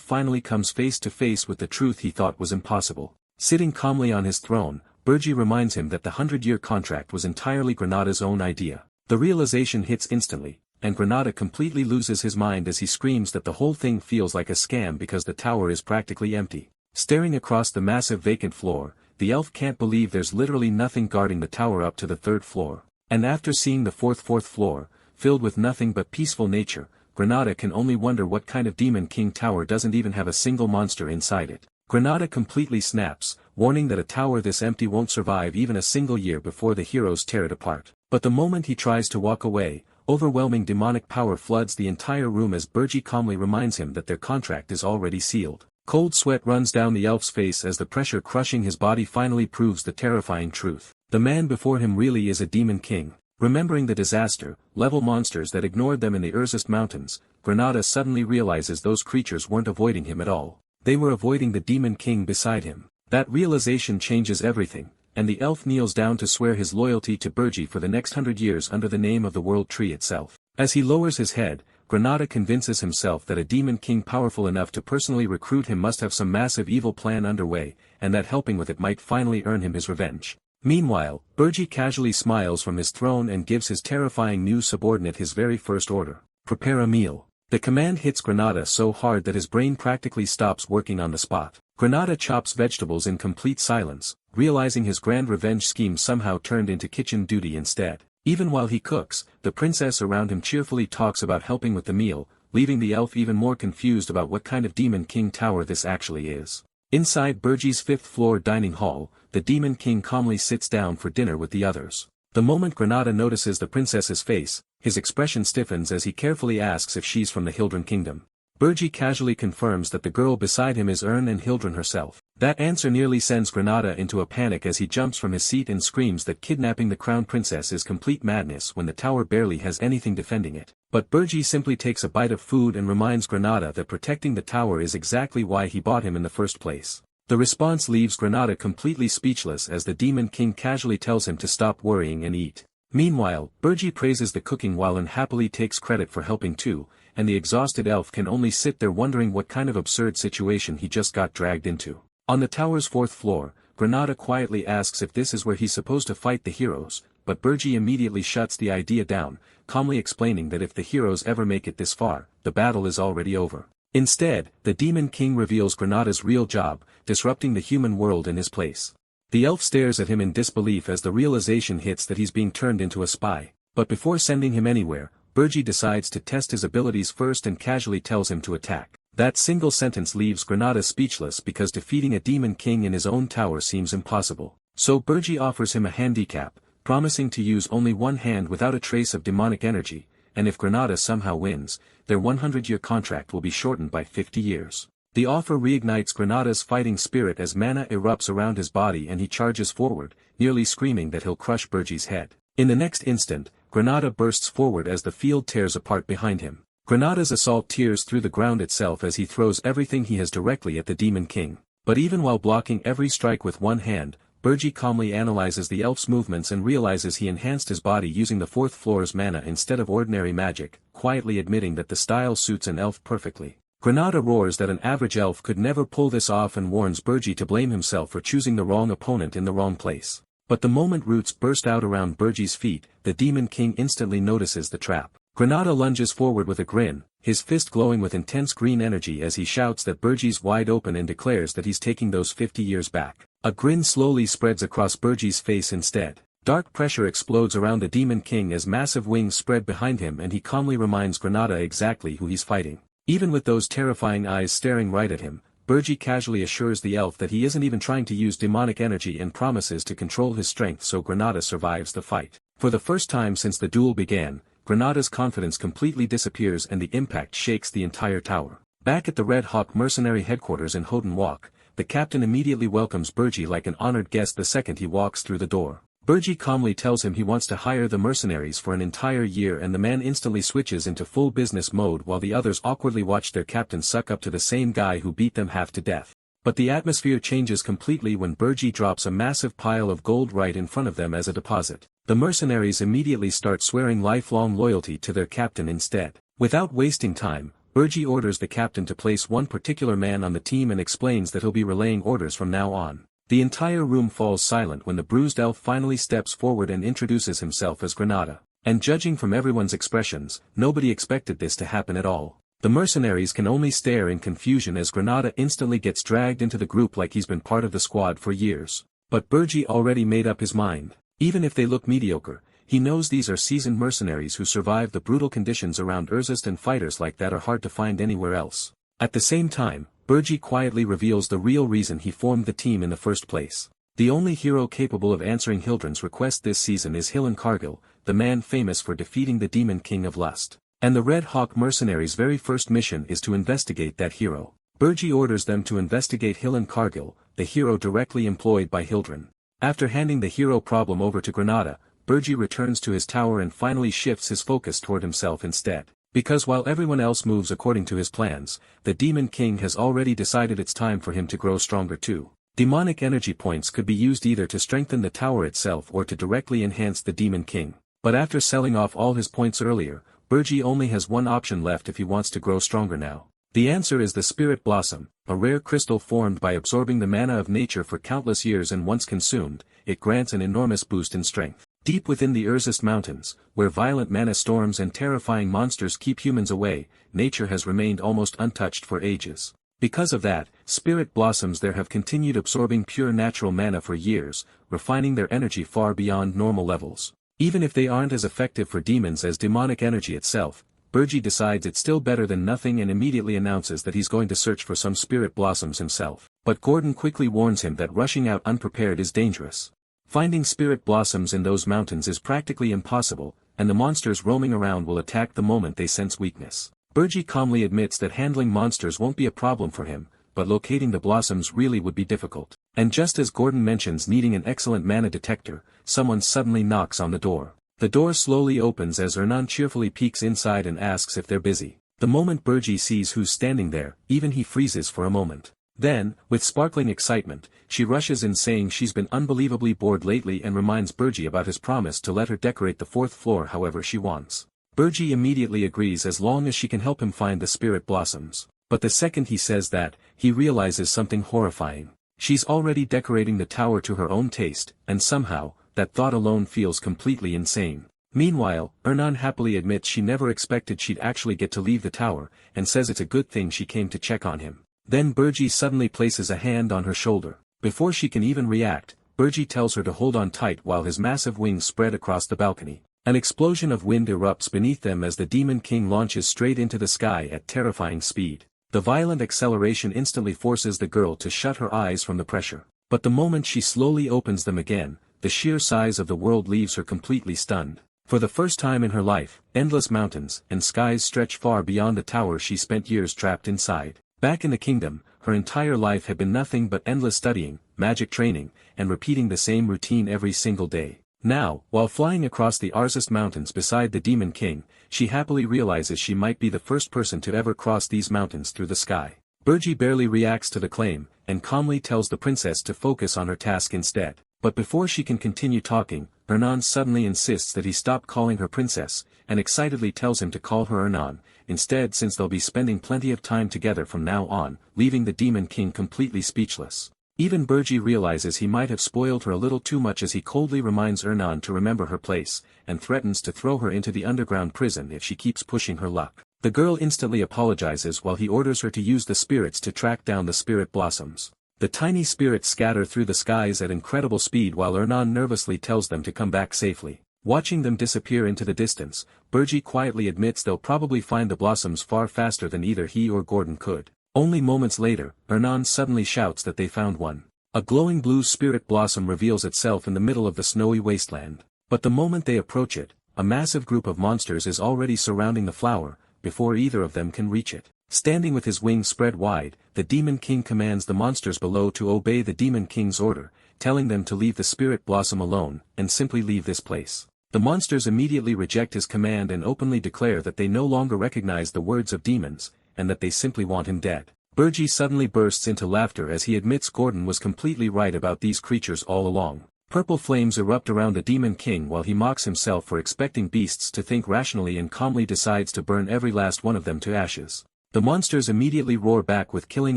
finally comes face to face with the truth he thought was impossible. Sitting calmly on his throne, Burji reminds him that the 100-year contract was entirely Granada's own idea. The realization hits instantly, and Granada completely loses his mind as he screams that the whole thing feels like a scam because the tower is practically empty. Staring across the massive vacant floor, the elf can't believe there's literally nothing guarding the tower up to the 3rd floor. And after seeing the fourth floor, filled with nothing but peaceful nature, Granada can only wonder what kind of demon king tower doesn't even have a single monster inside it. Granada completely snaps, warning that a tower this empty won't survive even a single year before the heroes tear it apart. But the moment he tries to walk away, overwhelming demonic power floods the entire room as Burji calmly reminds him that their contract is already sealed. Cold sweat runs down the elf's face as the pressure crushing his body finally proves the terrifying truth. The man before him really is a demon king. Remembering the disaster-level monsters that ignored them in the Urzest Mountains, Granada suddenly realizes those creatures weren't avoiding him at all. They were avoiding the demon king beside him. That realization changes everything, and the elf kneels down to swear his loyalty to Burji for the next 100 years under the name of the World Tree itself. As he lowers his head, Granada convinces himself that a demon king powerful enough to personally recruit him must have some massive evil plan underway, and that helping with it might finally earn him his revenge. Meanwhile, Burji casually smiles from his throne and gives his terrifying new subordinate his very first order: prepare a meal. The command hits Granada so hard that his brain practically stops working on the spot. Granada chops vegetables in complete silence, realizing his grand revenge scheme somehow turned into kitchen duty instead. Even while he cooks, the princess around him cheerfully talks about helping with the meal, leaving the elf even more confused about what kind of demon king tower this actually is. Inside Burji's 5th floor dining hall, the demon king calmly sits down for dinner with the others. The moment Granada notices the princess's face, his expression stiffens as he carefully asks if she's from the Hildren kingdom. Burji casually confirms that the girl beside him is Ern and Hildren herself. That answer nearly sends Granada into a panic as he jumps from his seat and screams that kidnapping the crown princess is complete madness when the tower barely has anything defending it. But Burji simply takes a bite of food and reminds Granada that protecting the tower is exactly why he bought him in the first place. The response leaves Granada completely speechless as the demon king casually tells him to stop worrying and eat. Meanwhile, Burji praises the cooking while unhappily takes credit for helping too, and the exhausted elf can only sit there wondering what kind of absurd situation he just got dragged into. On the tower's 4th floor, Granada quietly asks if this is where he's supposed to fight the heroes, but Burji immediately shuts the idea down, calmly explaining that if the heroes ever make it this far, the battle is already over. Instead, the demon king reveals Granada's real job, disrupting the human world in his place. The elf stares at him in disbelief as the realization hits that he's being turned into a spy. But before sending him anywhere, Burji decides to test his abilities first and casually tells him to attack. That single sentence leaves Granada speechless because defeating a demon king in his own tower seems impossible. So Burji offers him a handicap, promising to use only one hand without a trace of demonic energy, and if Granada somehow wins, their 100-year contract will be shortened by 50 years. The offer reignites Granada's fighting spirit as mana erupts around his body and he charges forward, nearly screaming that he'll crush Burji's head. In the next instant, Granada bursts forward as the field tears apart behind him. Granada's assault tears through the ground itself as he throws everything he has directly at the demon king. But even while blocking every strike with one hand, Burji calmly analyzes the elf's movements and realizes he enhanced his body using the 4th floor's mana instead of ordinary magic, quietly admitting that the style suits an elf perfectly. Granada roars that an average elf could never pull this off and warns Burji to blame himself for choosing the wrong opponent in the wrong place. But the moment roots burst out around Burji's feet, the demon king instantly notices the trap. Granada lunges forward with a grin, his fist glowing with intense green energy as he shouts that Burji's wide open and declares that he's taking those 50 years back. A grin slowly spreads across Burji's face instead. Dark pressure explodes around the demon king as massive wings spread behind him and he calmly reminds Granada exactly who he's fighting. Even with those terrifying eyes staring right at him, Burji casually assures the elf that he isn't even trying to use demonic energy and promises to control his strength so Granada survives the fight. For the first time since the duel began, Granada's confidence completely disappears and the impact shakes the entire tower. Back at the Red Hawk mercenary headquarters in Hoden Walk, the captain immediately welcomes Burji like an honored guest the second he walks through the door. Burji calmly tells him he wants to hire the mercenaries for an entire year, and the man instantly switches into full business mode while the others awkwardly watch their captain suck up to the same guy who beat them half to death. But the atmosphere changes completely when Burji drops a massive pile of gold right in front of them as a deposit. The mercenaries immediately start swearing lifelong loyalty to their captain instead. Without wasting time, Burji orders the captain to place one particular man on the team and explains that he'll be relaying orders from now on. The entire room falls silent when the bruised elf finally steps forward and introduces himself as Granada. And judging from everyone's expressions, nobody expected this to happen at all. The mercenaries can only stare in confusion as Granada instantly gets dragged into the group like he's been part of the squad for years. But Burji already made up his mind. Even if they look mediocre, he knows these are seasoned mercenaries who survive the brutal conditions around Urzist, and fighters like that are hard to find anywhere else. At the same time, Burji quietly reveals the real reason he formed the team in the first place. The only hero capable of answering Hildren's request this season is Hilan Cargill, the man famous for defeating the Demon King of Lust. And the Red Hawk mercenaries' very first mission is to investigate that hero. Burji orders them to investigate Hilan Cargill, the hero directly employed by Hildren. After handing the hero problem over to Granada, Burji returns to his tower and finally shifts his focus toward himself instead. Because while everyone else moves according to his plans, the Demon King has already decided it's time for him to grow stronger too. Demonic energy points could be used either to strengthen the tower itself or to directly enhance the Demon King. But after selling off all his points earlier, Burji only has one option left if he wants to grow stronger now. The answer is the Spirit Blossom, a rare crystal formed by absorbing the mana of nature for countless years, and once consumed, it grants an enormous boost in strength. Deep within the Urzist Mountains, where violent mana storms and terrifying monsters keep humans away, nature has remained almost untouched for ages. Because of that, spirit blossoms there have continued absorbing pure natural mana for years, refining their energy far beyond normal levels. Even if they aren't as effective for demons as demonic energy itself, Burji decides it's still better than nothing and immediately announces that he's going to search for some spirit blossoms himself. But Gordon quickly warns him that rushing out unprepared is dangerous. Finding spirit blossoms in those mountains is practically impossible, and the monsters roaming around will attack the moment they sense weakness. Burji calmly admits that handling monsters won't be a problem for him, but locating the blossoms really would be difficult. And just as Gordon mentions needing an excellent mana detector, someone suddenly knocks on the door. The door slowly opens as Ernan cheerfully peeks inside and asks if they're busy. The moment Burji sees who's standing there, even he freezes for a moment. Then, with sparkling excitement, she rushes in saying she's been unbelievably bored lately and reminds Burji about his promise to let her decorate the 4th floor however she wants. Burji immediately agrees as long as she can help him find the spirit blossoms. But the second he says that, he realizes something horrifying. She's already decorating the tower to her own taste, and somehow, that thought alone feels completely insane. Meanwhile, Ernan happily admits she never expected she'd actually get to leave the tower, and says it's a good thing she came to check on him. Then Burji suddenly places a hand on her shoulder. Before she can even react, Burji tells her to hold on tight while his massive wings spread across the balcony. An explosion of wind erupts beneath them as the Demon King launches straight into the sky at terrifying speed. The violent acceleration instantly forces the girl to shut her eyes from the pressure. But the moment she slowly opens them again, the sheer size of the world leaves her completely stunned. For the first time in her life, endless mountains and skies stretch far beyond the tower she spent years trapped inside. Back in the kingdom, her entire life had been nothing but endless studying, magic training, and repeating the same routine every single day. Now, while flying across the Urzist Mountains beside the Demon King, she happily realizes she might be the first person to ever cross these mountains through the sky. Burji barely reacts to the claim, and calmly tells the princess to focus on her task instead. But before she can continue talking, Ernan suddenly insists that he stop calling her princess, and excitedly tells him to call her Ernan, instead, since they'll be spending plenty of time together from now on, leaving the Demon King completely speechless. Even Burji realizes he might have spoiled her a little too much as he coldly reminds Ernan to remember her place, and threatens to throw her into the underground prison if she keeps pushing her luck. The girl instantly apologizes while he orders her to use the spirits to track down the spirit blossoms. The tiny spirits scatter through the skies at incredible speed while Ernan nervously tells them to come back safely. Watching them disappear into the distance, Burji quietly admits they'll probably find the blossoms far faster than either he or Gordon could. Only moments later, Ernan suddenly shouts that they found one. A glowing blue spirit blossom reveals itself in the middle of the snowy wasteland. But the moment they approach it, a massive group of monsters is already surrounding the flower, before either of them can reach it. Standing with his wings spread wide, the Demon King commands the monsters below to obey the Demon King's order, telling them to leave the spirit blossom alone, and simply leave this place. The monsters immediately reject his command and openly declare that they no longer recognize the words of demons, and that they simply want him dead. Burji suddenly bursts into laughter as he admits Gordon was completely right about these creatures all along. Purple flames erupt around the Demon King while he mocks himself for expecting beasts to think rationally and calmly decides to burn every last one of them to ashes. The monsters immediately roar back with killing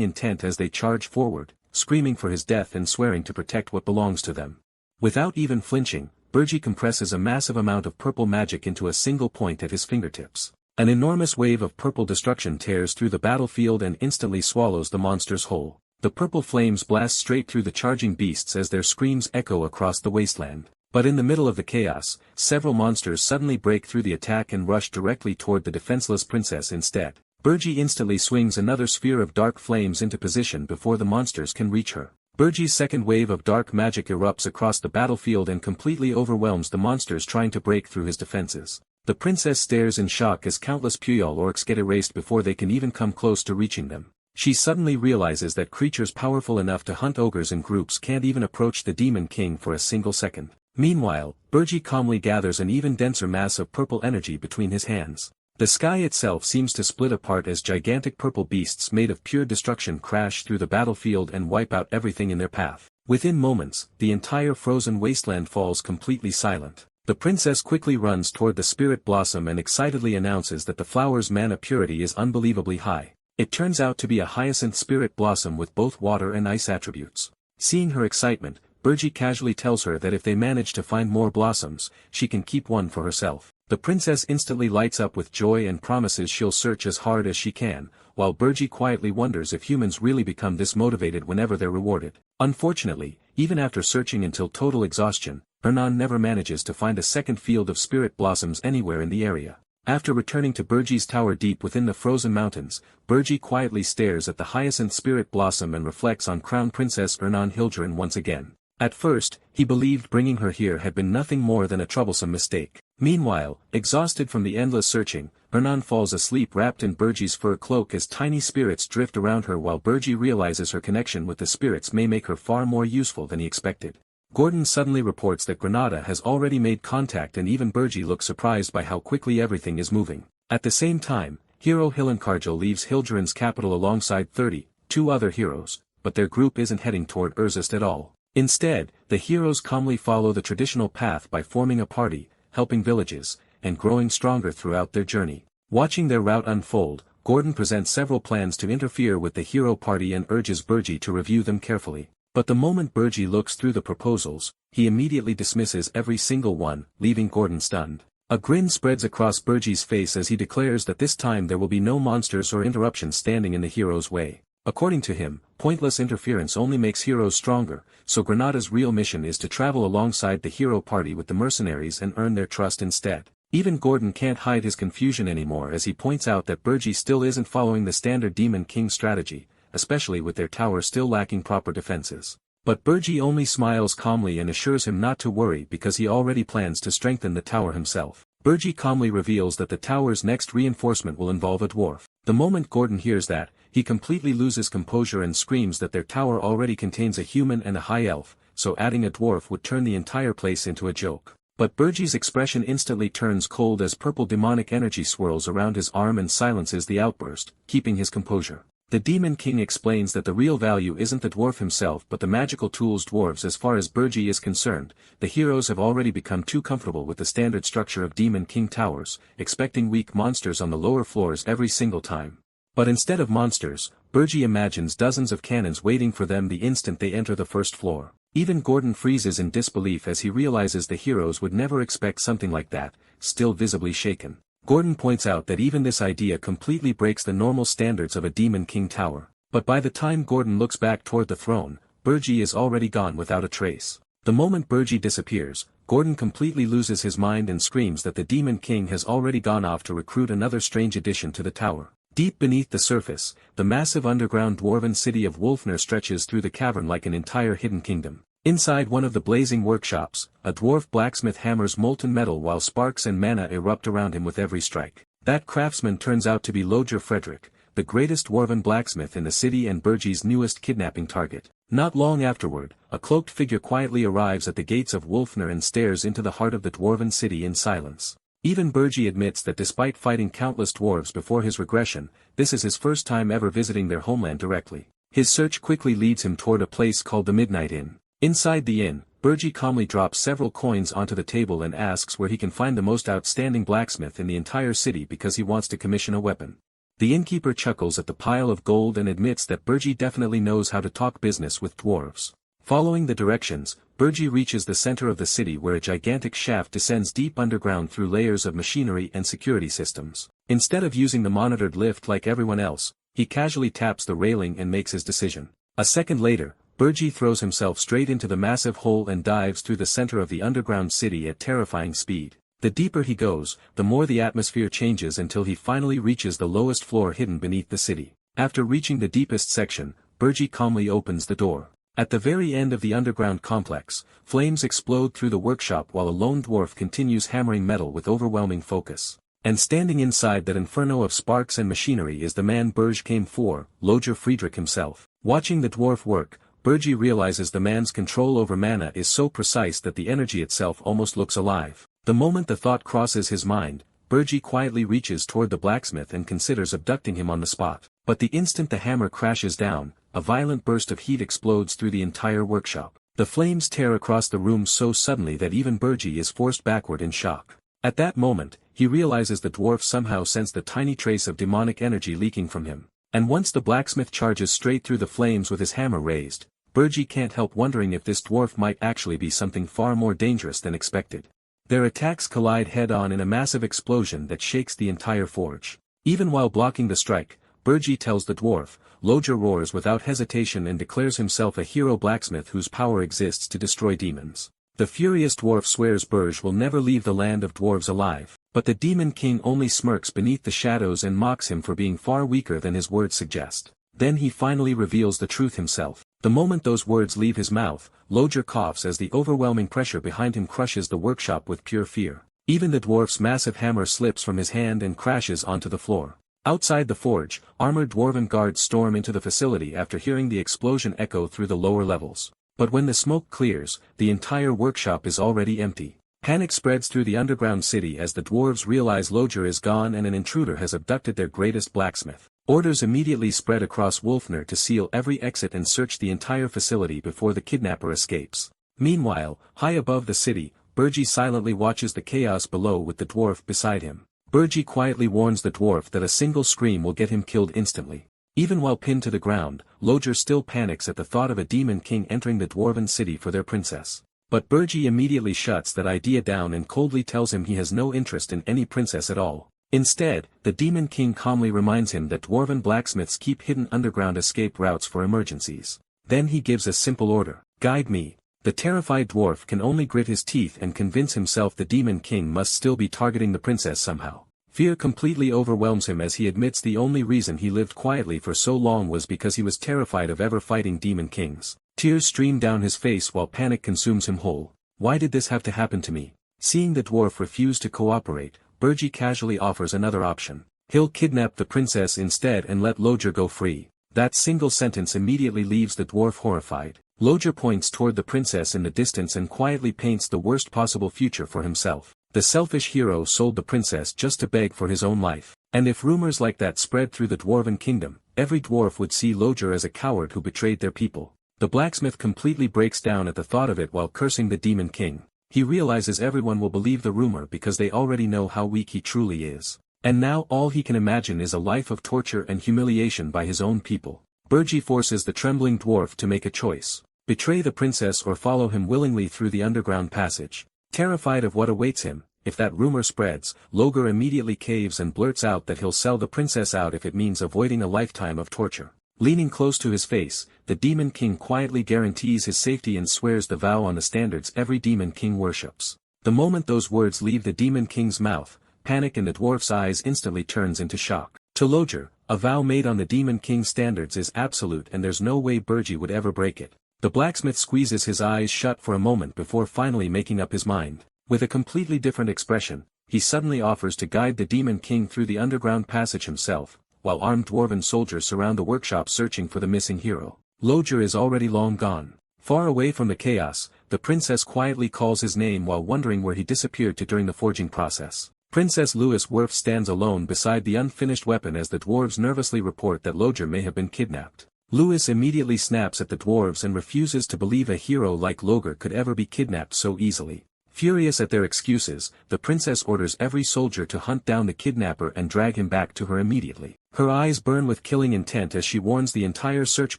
intent as they charge forward, screaming for his death and swearing to protect what belongs to them. Without even flinching, Burji compresses a massive amount of purple magic into a single point at his fingertips. An enormous wave of purple destruction tears through the battlefield and instantly swallows the monsters whole. The purple flames blast straight through the charging beasts as their screams echo across the wasteland. But in the middle of the chaos, several monsters suddenly break through the attack and rush directly toward the defenseless princess instead. Burji instantly swings another sphere of dark flames into position before the monsters can reach her. Burji's second wave of dark magic erupts across the battlefield and completely overwhelms the monsters trying to break through his defenses. The princess stares in shock as countless Puyol orcs get erased before they can even come close to reaching them. She suddenly realizes that creatures powerful enough to hunt ogres in groups can't even approach the Demon King for a single second. Meanwhile, Burji calmly gathers an even denser mass of purple energy between his hands. The sky itself seems to split apart as gigantic purple beasts made of pure destruction crash through the battlefield and wipe out everything in their path. Within moments, the entire frozen wasteland falls completely silent. The princess quickly runs toward the spirit blossom and excitedly announces that the flower's mana purity is unbelievably high. It turns out to be a hyacinth spirit blossom with both water and ice attributes. Seeing her excitement, Burji casually tells her that if they manage to find more blossoms, she can keep one for herself. The princess instantly lights up with joy and promises she'll search as hard as she can, while Burji quietly wonders if humans really become this motivated whenever they're rewarded. Unfortunately, even after searching until total exhaustion, Hernan never manages to find a second field of spirit blossoms anywhere in the area. After returning to Burji's tower deep within the frozen mountains, Burji quietly stares at the hyacinth spirit blossom and reflects on Crown Princess Hernan Hildren once again. At first, he believed bringing her here had been nothing more than a troublesome mistake. Meanwhile, exhausted from the endless searching, Hernan falls asleep wrapped in Burji's fur cloak as tiny spirits drift around her while Burji realizes her connection with the spirits may make her far more useful than he expected. Gordon suddenly reports that Granada has already made contact and even Burji looks surprised by how quickly everything is moving. At the same time, hero Hilankarjo leaves Hildren's capital alongside 32 other heroes, but their group isn't heading toward Urzist at all. Instead, the heroes calmly follow the traditional path by forming a party, helping villages, and growing stronger throughout their journey. Watching their route unfold, Gordon presents several plans to interfere with the hero party and urges Burji to review them carefully. But the moment Burji looks through the proposals, he immediately dismisses every single one, leaving Gordon stunned. A grin spreads across Burji's face as he declares that this time there will be no monsters or interruptions standing in the hero's way. According to him, pointless interference only makes heroes stronger, so Granada's real mission is to travel alongside the hero party with the mercenaries and earn their trust instead. Even Gordon can't hide his confusion anymore as he points out that Burji still isn't following the standard Demon King strategy, especially with their tower still lacking proper defenses. But Burji only smiles calmly and assures him not to worry because he already plans to strengthen the tower himself. Burji calmly reveals that the tower's next reinforcement will involve a dwarf. The moment Gordon hears that, he completely loses composure and screams that their tower already contains a human and a high elf, so adding a dwarf would turn the entire place into a joke. But Burji's expression instantly turns cold as purple demonic energy swirls around his arm and silences the outburst, keeping his composure. The Demon King explains that the real value isn't the dwarf himself but the magical tools dwarves. As far as Burji is concerned, the heroes have already become too comfortable with the standard structure of Demon King towers, expecting weak monsters on the lower floors every single time. But instead of monsters, Burji imagines dozens of cannons waiting for them the instant they enter the first floor. Even Gordon freezes in disbelief as he realizes the heroes would never expect something like that, still visibly shaken. Gordon points out that even this idea completely breaks the normal standards of a Demon King tower. But by the time Gordon looks back toward the throne, Burji is already gone without a trace. The moment Burji disappears, Gordon completely loses his mind and screams that the Demon King has already gone off to recruit another strange addition to the tower. Deep beneath the surface, the massive underground dwarven city of Wolfner stretches through the cavern like an entire hidden kingdom. Inside one of the blazing workshops, a dwarf blacksmith hammers molten metal while sparks and mana erupt around him with every strike. That craftsman turns out to be Lodger Frederick, the greatest dwarven blacksmith in the city and Burji's newest kidnapping target. Not long afterward, a cloaked figure quietly arrives at the gates of Wolfner and stares into the heart of the dwarven city in silence. Even Burji admits that despite fighting countless dwarves before his regression, this is his first time ever visiting their homeland directly. His search quickly leads him toward a place called the Midnight Inn. Inside the inn, Burji calmly drops several coins onto the table and asks where he can find the most outstanding blacksmith in the entire city because he wants to commission a weapon. The innkeeper chuckles at the pile of gold and admits that Burji definitely knows how to talk business with dwarves. Following the directions, Burji reaches the center of the city where a gigantic shaft descends deep underground through layers of machinery and security systems. Instead of using the monitored lift like everyone else, he casually taps the railing and makes his decision. A second later, Burji throws himself straight into the massive hole and dives through the center of the underground city at terrifying speed. The deeper he goes, the more the atmosphere changes until he finally reaches the lowest floor hidden beneath the city. After reaching the deepest section, Burji calmly opens the door. At the very end of the underground complex, flames explode through the workshop while a lone dwarf continues hammering metal with overwhelming focus. And standing inside that inferno of sparks and machinery is the man Burj came for, Loger Friedrich himself. Watching the dwarf work, Burji realizes the man's control over mana is so precise that the energy itself almost looks alive. The moment the thought crosses his mind, Burji quietly reaches toward the blacksmith and considers abducting him on the spot. But the instant the hammer crashes down, a violent burst of heat explodes through the entire workshop. The flames tear across the room so suddenly that even Burji is forced backward in shock. At that moment, he realizes the dwarf somehow sensed the tiny trace of demonic energy leaking from him. And once the blacksmith charges straight through the flames with his hammer raised, Burji can't help wondering if this dwarf might actually be something far more dangerous than expected. Their attacks collide head-on in a massive explosion that shakes the entire forge. Even while blocking the strike, Burji tells the dwarf, Loger roars without hesitation and declares himself a hero blacksmith whose power exists to destroy demons. The furious dwarf swears Burj will never leave the land of dwarves alive, but the demon king only smirks beneath the shadows and mocks him for being far weaker than his words suggest. Then he finally reveals the truth himself. The moment those words leave his mouth, Loger coughs as the overwhelming pressure behind him crushes the workshop with pure fear. Even the dwarf's massive hammer slips from his hand and crashes onto the floor. Outside the forge, armored dwarven guards storm into the facility after hearing the explosion echo through the lower levels. But when the smoke clears, the entire workshop is already empty. Panic spreads through the underground city as the dwarves realize Loger is gone and an intruder has abducted their greatest blacksmith. Orders immediately spread across Wolfner to seal every exit and search the entire facility before the kidnapper escapes. Meanwhile, high above the city, Burji silently watches the chaos below with the dwarf beside him. Burji quietly warns the dwarf that a single scream will get him killed instantly. Even while pinned to the ground, Loger still panics at the thought of a demon king entering the dwarven city for their princess. But Burji immediately shuts that idea down and coldly tells him he has no interest in any princess at all. Instead, the demon king calmly reminds him that dwarven blacksmiths keep hidden underground escape routes for emergencies. Then he gives a simple order, guide me. The terrified dwarf can only grit his teeth and convince himself the demon king must still be targeting the princess somehow. Fear completely overwhelms him as he admits the only reason he lived quietly for so long was because he was terrified of ever fighting demon kings. Tears stream down his face while panic consumes him whole. Why did this have to happen to me? Seeing the dwarf refuse to cooperate, Burji casually offers another option. He'll kidnap the princess instead and let Loger go free. That single sentence immediately leaves the dwarf horrified. Loger points toward the princess in the distance and quietly paints the worst possible future for himself. The selfish hero sold the princess just to beg for his own life. And if rumors like that spread through the dwarven kingdom, every dwarf would see Loger as a coward who betrayed their people. The blacksmith completely breaks down at the thought of it while cursing the demon king. He realizes everyone will believe the rumor because they already know how weak he truly is. And now all he can imagine is a life of torture and humiliation by his own people. Burji forces the trembling dwarf to make a choice. Betray the princess or follow him willingly through the underground passage. Terrified of what awaits him, if that rumor spreads, Loger immediately caves and blurts out that he'll sell the princess out if it means avoiding a lifetime of torture. Leaning close to his face, the demon king quietly guarantees his safety and swears the vow on the standards every demon king worships. The moment those words leave the demon king's mouth, panic in the dwarf's eyes instantly turns into shock. To Loger, a vow made on the demon king's standards is absolute and there's no way Burji would ever break it. The blacksmith squeezes his eyes shut for a moment before finally making up his mind. With a completely different expression, he suddenly offers to guide the demon king through the underground passage himself, while armed dwarven soldiers surround the workshop searching for the missing hero. Lodger is already long gone. Far away from the chaos, the princess quietly calls his name while wondering where he disappeared to during the forging process. Princess Louis Werf stands alone beside the unfinished weapon as the dwarves nervously report that Lodger may have been kidnapped. Louis immediately snaps at the dwarves and refuses to believe a hero like Lodger could ever be kidnapped so easily. Furious at their excuses, the princess orders every soldier to hunt down the kidnapper and drag him back to her immediately. Her eyes burn with killing intent as she warns the entire search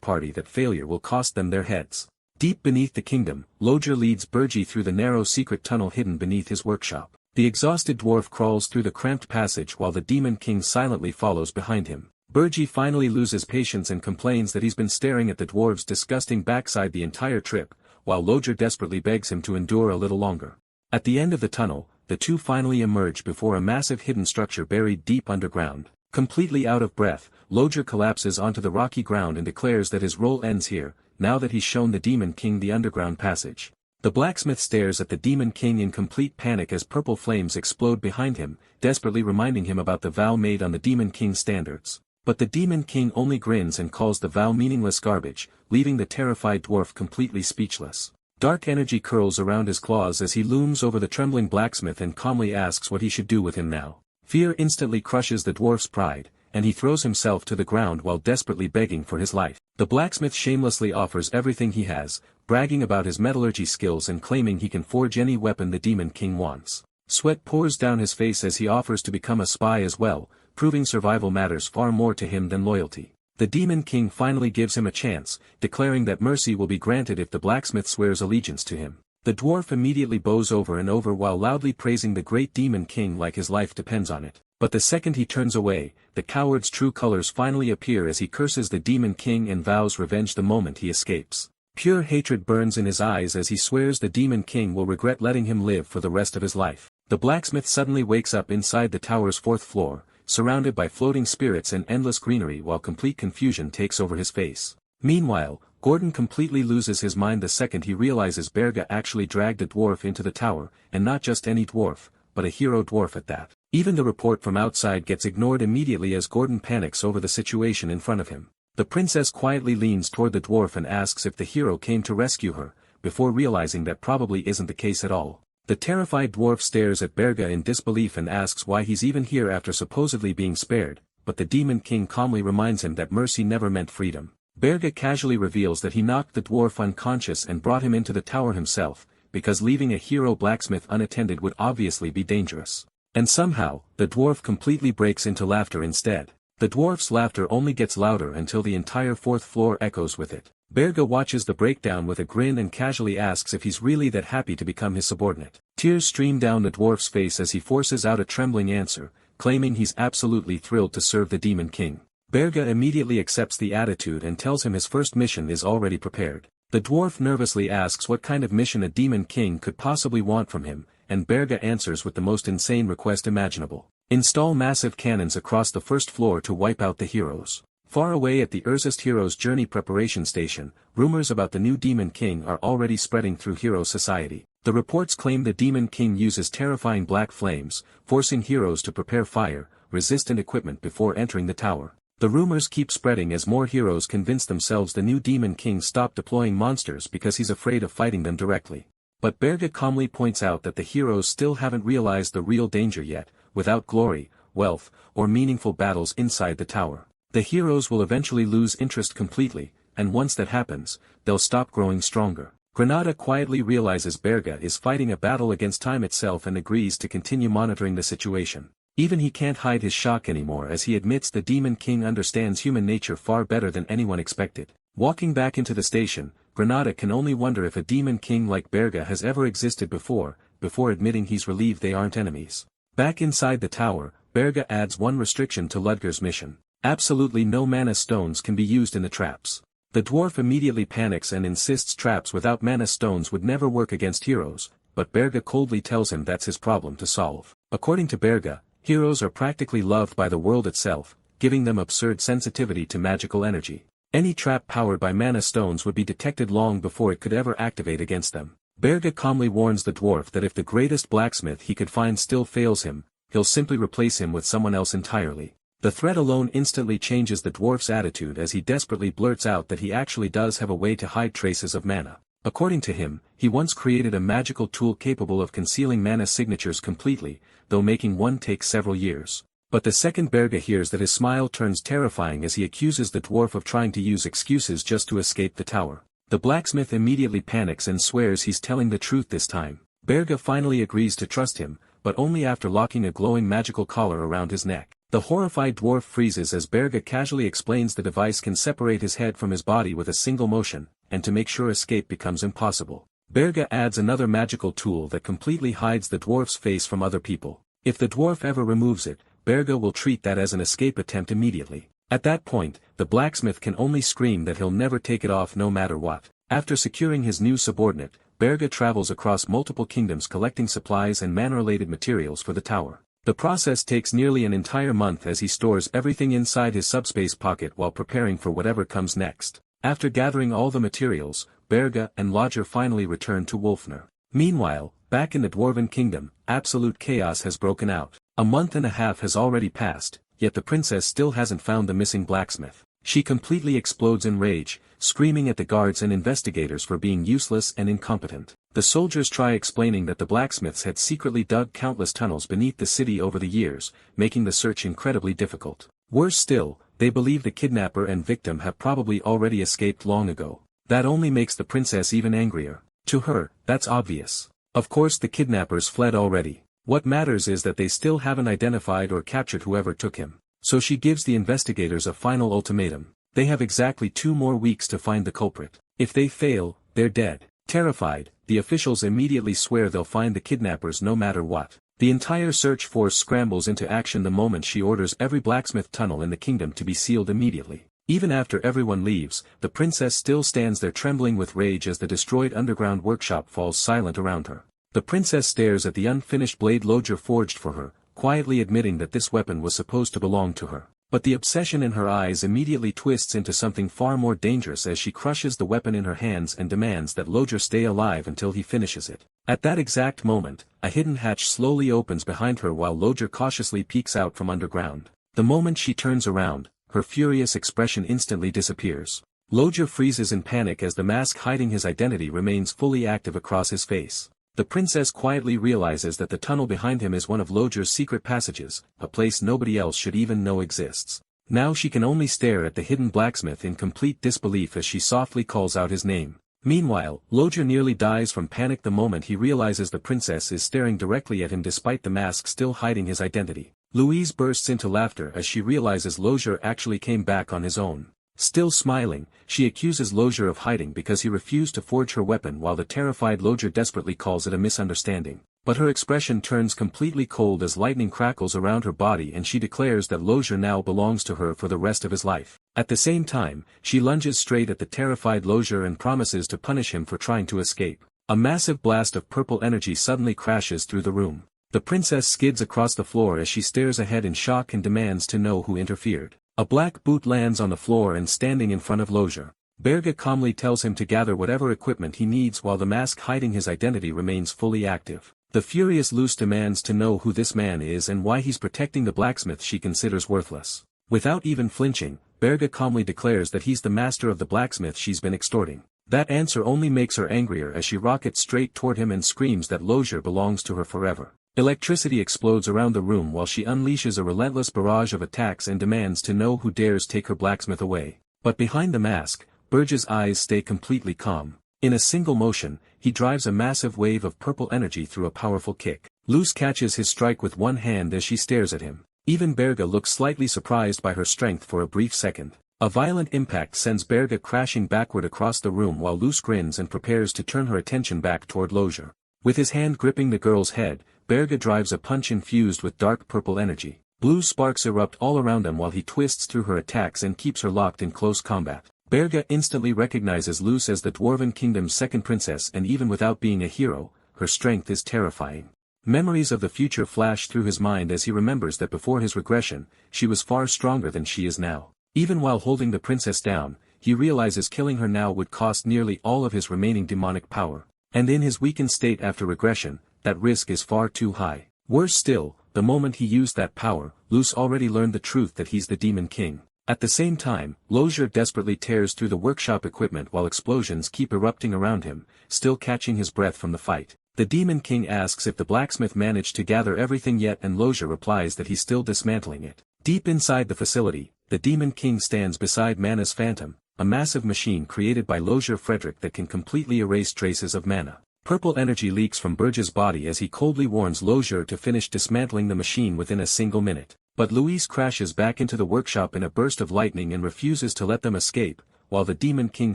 party that failure will cost them their heads. Deep beneath the kingdom, Lodger leads Burgi through the narrow secret tunnel hidden beneath his workshop. The exhausted dwarf crawls through the cramped passage while the Demon King silently follows behind him. Burgi finally loses patience and complains that he's been staring at the dwarf's disgusting backside the entire trip, while Lodger desperately begs him to endure a little longer. At the end of the tunnel, the two finally emerge before a massive hidden structure buried deep underground. Completely out of breath, Lodger collapses onto the rocky ground and declares that his role ends here, now that he's shown the Demon King the underground passage. The blacksmith stares at the Demon King in complete panic as purple flames explode behind him, desperately reminding him about the vow made on the Demon King's standards. But the Demon King only grins and calls the vow meaningless garbage, leaving the terrified dwarf completely speechless. Dark energy curls around his claws as he looms over the trembling blacksmith and calmly asks what he should do with him now. Fear instantly crushes the dwarf's pride, and he throws himself to the ground while desperately begging for his life. The blacksmith shamelessly offers everything he has, bragging about his metallurgy skills and claiming he can forge any weapon the Demon King wants. Sweat pours down his face as he offers to become a spy as well, proving survival matters far more to him than loyalty. The Demon King finally gives him a chance, declaring that mercy will be granted if the blacksmith swears allegiance to him. The dwarf immediately bows over and over while loudly praising the great Demon King like his life depends on it. But the second he turns away, the coward's true colors finally appear as he curses the Demon King and vows revenge the moment he escapes. Pure hatred burns in his eyes as he swears the Demon King will regret letting him live for the rest of his life. The blacksmith suddenly wakes up inside the tower's 4th floor, surrounded by floating spirits and endless greenery while complete confusion takes over his face. Meanwhile, Gordon completely loses his mind the second he realizes Berga actually dragged a dwarf into the tower, and not just any dwarf, but a hero dwarf at that. Even the report from outside gets ignored immediately as Gordon panics over the situation in front of him. The princess quietly leans toward the dwarf and asks if the hero came to rescue her, before realizing that probably isn't the case at all. The terrified dwarf stares at Berga in disbelief and asks why he's even here after supposedly being spared, but the Demon King calmly reminds him that mercy never meant freedom. Berga casually reveals that he knocked the dwarf unconscious and brought him into the tower himself, because leaving a hero blacksmith unattended would obviously be dangerous. And somehow, the dwarf completely breaks into laughter instead. The dwarf's laughter only gets louder until the entire 4th floor echoes with it. Berga watches the breakdown with a grin and casually asks if he's really that happy to become his subordinate. Tears stream down the dwarf's face as he forces out a trembling answer, claiming he's absolutely thrilled to serve the Demon King. Berga immediately accepts the attitude and tells him his first mission is already prepared. The dwarf nervously asks what kind of mission a Demon King could possibly want from him, and Berga answers with the most insane request imaginable. Install massive cannons across the 1st floor to wipe out the heroes. Far away at the Urzist Heroes Journey Preparation Station, rumors about the new Demon King are already spreading through hero society. The reports claim the Demon King uses terrifying black flames, forcing heroes to prepare fire-resistant equipment before entering the tower. The rumors keep spreading as more heroes convince themselves the new Demon King stopped deploying monsters because he's afraid of fighting them directly. But Berga calmly points out that the heroes still haven't realized the real danger yet. Without glory, wealth, or meaningful battles inside the tower, the heroes will eventually lose interest completely, and once that happens, they'll stop growing stronger. Granada quietly realizes Berga is fighting a battle against time itself and agrees to continue monitoring the situation. Even he can't hide his shock anymore as he admits the Demon King understands human nature far better than anyone expected. Walking back into the station, Granada can only wonder if a Demon King like Berga has ever existed before admitting he's relieved they aren't enemies. Back inside the tower, Berga adds one restriction to Ludger's mission. Absolutely no mana stones can be used in the traps. The dwarf immediately panics and insists traps without mana stones would never work against heroes, but Berga coldly tells him that's his problem to solve. According to Berga, heroes are practically loved by the world itself, giving them absurd sensitivity to magical energy. Any trap powered by mana stones would be detected long before it could ever activate against them. Berga calmly warns the dwarf that if the greatest blacksmith he could find still fails him, he'll simply replace him with someone else entirely. The threat alone instantly changes the dwarf's attitude as he desperately blurts out that he actually does have a way to hide traces of mana. According to him, he once created a magical tool capable of concealing mana signatures completely, though making one take several years. But the second Berga hears that his smile turns terrifying as he accuses the dwarf of trying to use excuses just to escape the tower. The blacksmith immediately panics and swears he's telling the truth this time. Berga finally agrees to trust him, but only after locking a glowing magical collar around his neck. The horrified dwarf freezes as Berga casually explains the device can separate his head from his body with a single motion, and to make sure escape becomes impossible. Berga adds another magical tool that completely hides the dwarf's face from other people. If the dwarf ever removes it, Berga will treat that as an escape attempt immediately. At that point, the blacksmith can only scream that he'll never take it off no matter what. After securing his new subordinate, Berga travels across multiple kingdoms collecting supplies and mana-related materials for the tower. The process takes nearly an entire month as he stores everything inside his subspace pocket while preparing for whatever comes next. After gathering all the materials, Berga and Lodger finally return to Wolfner. Meanwhile, back in the Dwarven Kingdom, absolute chaos has broken out. A month and a half has already passed, yet the princess still hasn't found the missing blacksmith. She completely explodes in rage, screaming at the guards and investigators for being useless and incompetent. The soldiers try explaining that the blacksmiths had secretly dug countless tunnels beneath the city over the years, making the search incredibly difficult. Worse still, they believe the kidnapper and victim have probably already escaped long ago. That only makes the princess even angrier. To her, that's obvious. Of course the kidnappers fled already. What matters is that they still haven't identified or captured whoever took him. So she gives the investigators a final ultimatum. They have exactly 2 more weeks to find the culprit. If they fail, they're dead. Terrified, the officials immediately swear they'll find the kidnappers no matter what. The entire search force scrambles into action the moment she orders every blacksmith tunnel in the kingdom to be sealed immediately. Even after everyone leaves, the princess still stands there trembling with rage as the destroyed underground workshop falls silent around her. The princess stares at the unfinished blade Lodger forged for her, quietly admitting that this weapon was supposed to belong to her. But the obsession in her eyes immediately twists into something far more dangerous as she crushes the weapon in her hands and demands that Lodger stay alive until he finishes it. At that exact moment, a hidden hatch slowly opens behind her while Lodger cautiously peeks out from underground. The moment she turns around, her furious expression instantly disappears. Lodger freezes in panic as the mask hiding his identity remains fully active across his face. The princess quietly realizes that the tunnel behind him is one of Lodger's secret passages, a place nobody else should even know exists. Now she can only stare at the hidden blacksmith in complete disbelief as she softly calls out his name. Meanwhile, Lodger nearly dies from panic the moment he realizes the princess is staring directly at him despite the mask still hiding his identity. Louise bursts into laughter as she realizes Lodger actually came back on his own. Still smiling, she accuses Lodger of hiding because he refused to forge her weapon while the terrified Lodger desperately calls it a misunderstanding. But her expression turns completely cold as lightning crackles around her body and she declares that Lodger now belongs to her for the rest of his life. At the same time, she lunges straight at the terrified Lodger and promises to punish him for trying to escape. A massive blast of purple energy suddenly crashes through the room. The princess skids across the floor as she stares ahead in shock and demands to know who interfered. A black boot lands on the floor and standing in front of Lodger. Berga calmly tells him to gather whatever equipment he needs while the mask hiding his identity remains fully active. The furious Luce demands to know who this man is and why he's protecting the blacksmith she considers worthless. Without even flinching, Berga calmly declares that he's the master of the blacksmith she's been extorting. That answer only makes her angrier as she rockets straight toward him and screams that Lodger belongs to her forever. Electricity explodes around the room while she unleashes a relentless barrage of attacks and demands to know who dares take her blacksmith away. But behind the mask, Berga's eyes stay completely calm. In a single motion, he drives a massive wave of purple energy through a powerful kick. Luce catches his strike with one hand as she stares at him. Even Berga looks slightly surprised by her strength for a brief second. A violent impact sends Berga crashing backward across the room while Luce grins and prepares to turn her attention back toward Lodger. With his hand gripping the girl's head, Berga drives a punch infused with dark purple energy. Blue sparks erupt all around him while he twists through her attacks and keeps her locked in close combat. Berga instantly recognizes Luce as the Dwarven Kingdom's second princess and even without being a hero, her strength is terrifying. Memories of the future flash through his mind as he remembers that before his regression, she was far stronger than she is now. Even while holding the princess down, he realizes killing her now would cost nearly all of his remaining demonic power. And in his weakened state after regression, that risk is far too high. Worse still, the moment he used that power, Luce already learned the truth that he's the Demon King. At the same time, Lozier desperately tears through the workshop equipment while explosions keep erupting around him, still catching his breath from the fight. The Demon King asks if the blacksmith managed to gather everything yet, and Lozier replies that he's still dismantling it. Deep inside the facility, the Demon King stands beside Mana's Phantom, a massive machine created by Lozier Frederick that can completely erase traces of mana. Purple energy leaks from Burge's body as he coldly warns Lozier to finish dismantling the machine within a single minute. But Luis crashes back into the workshop in a burst of lightning and refuses to let them escape, while the Demon King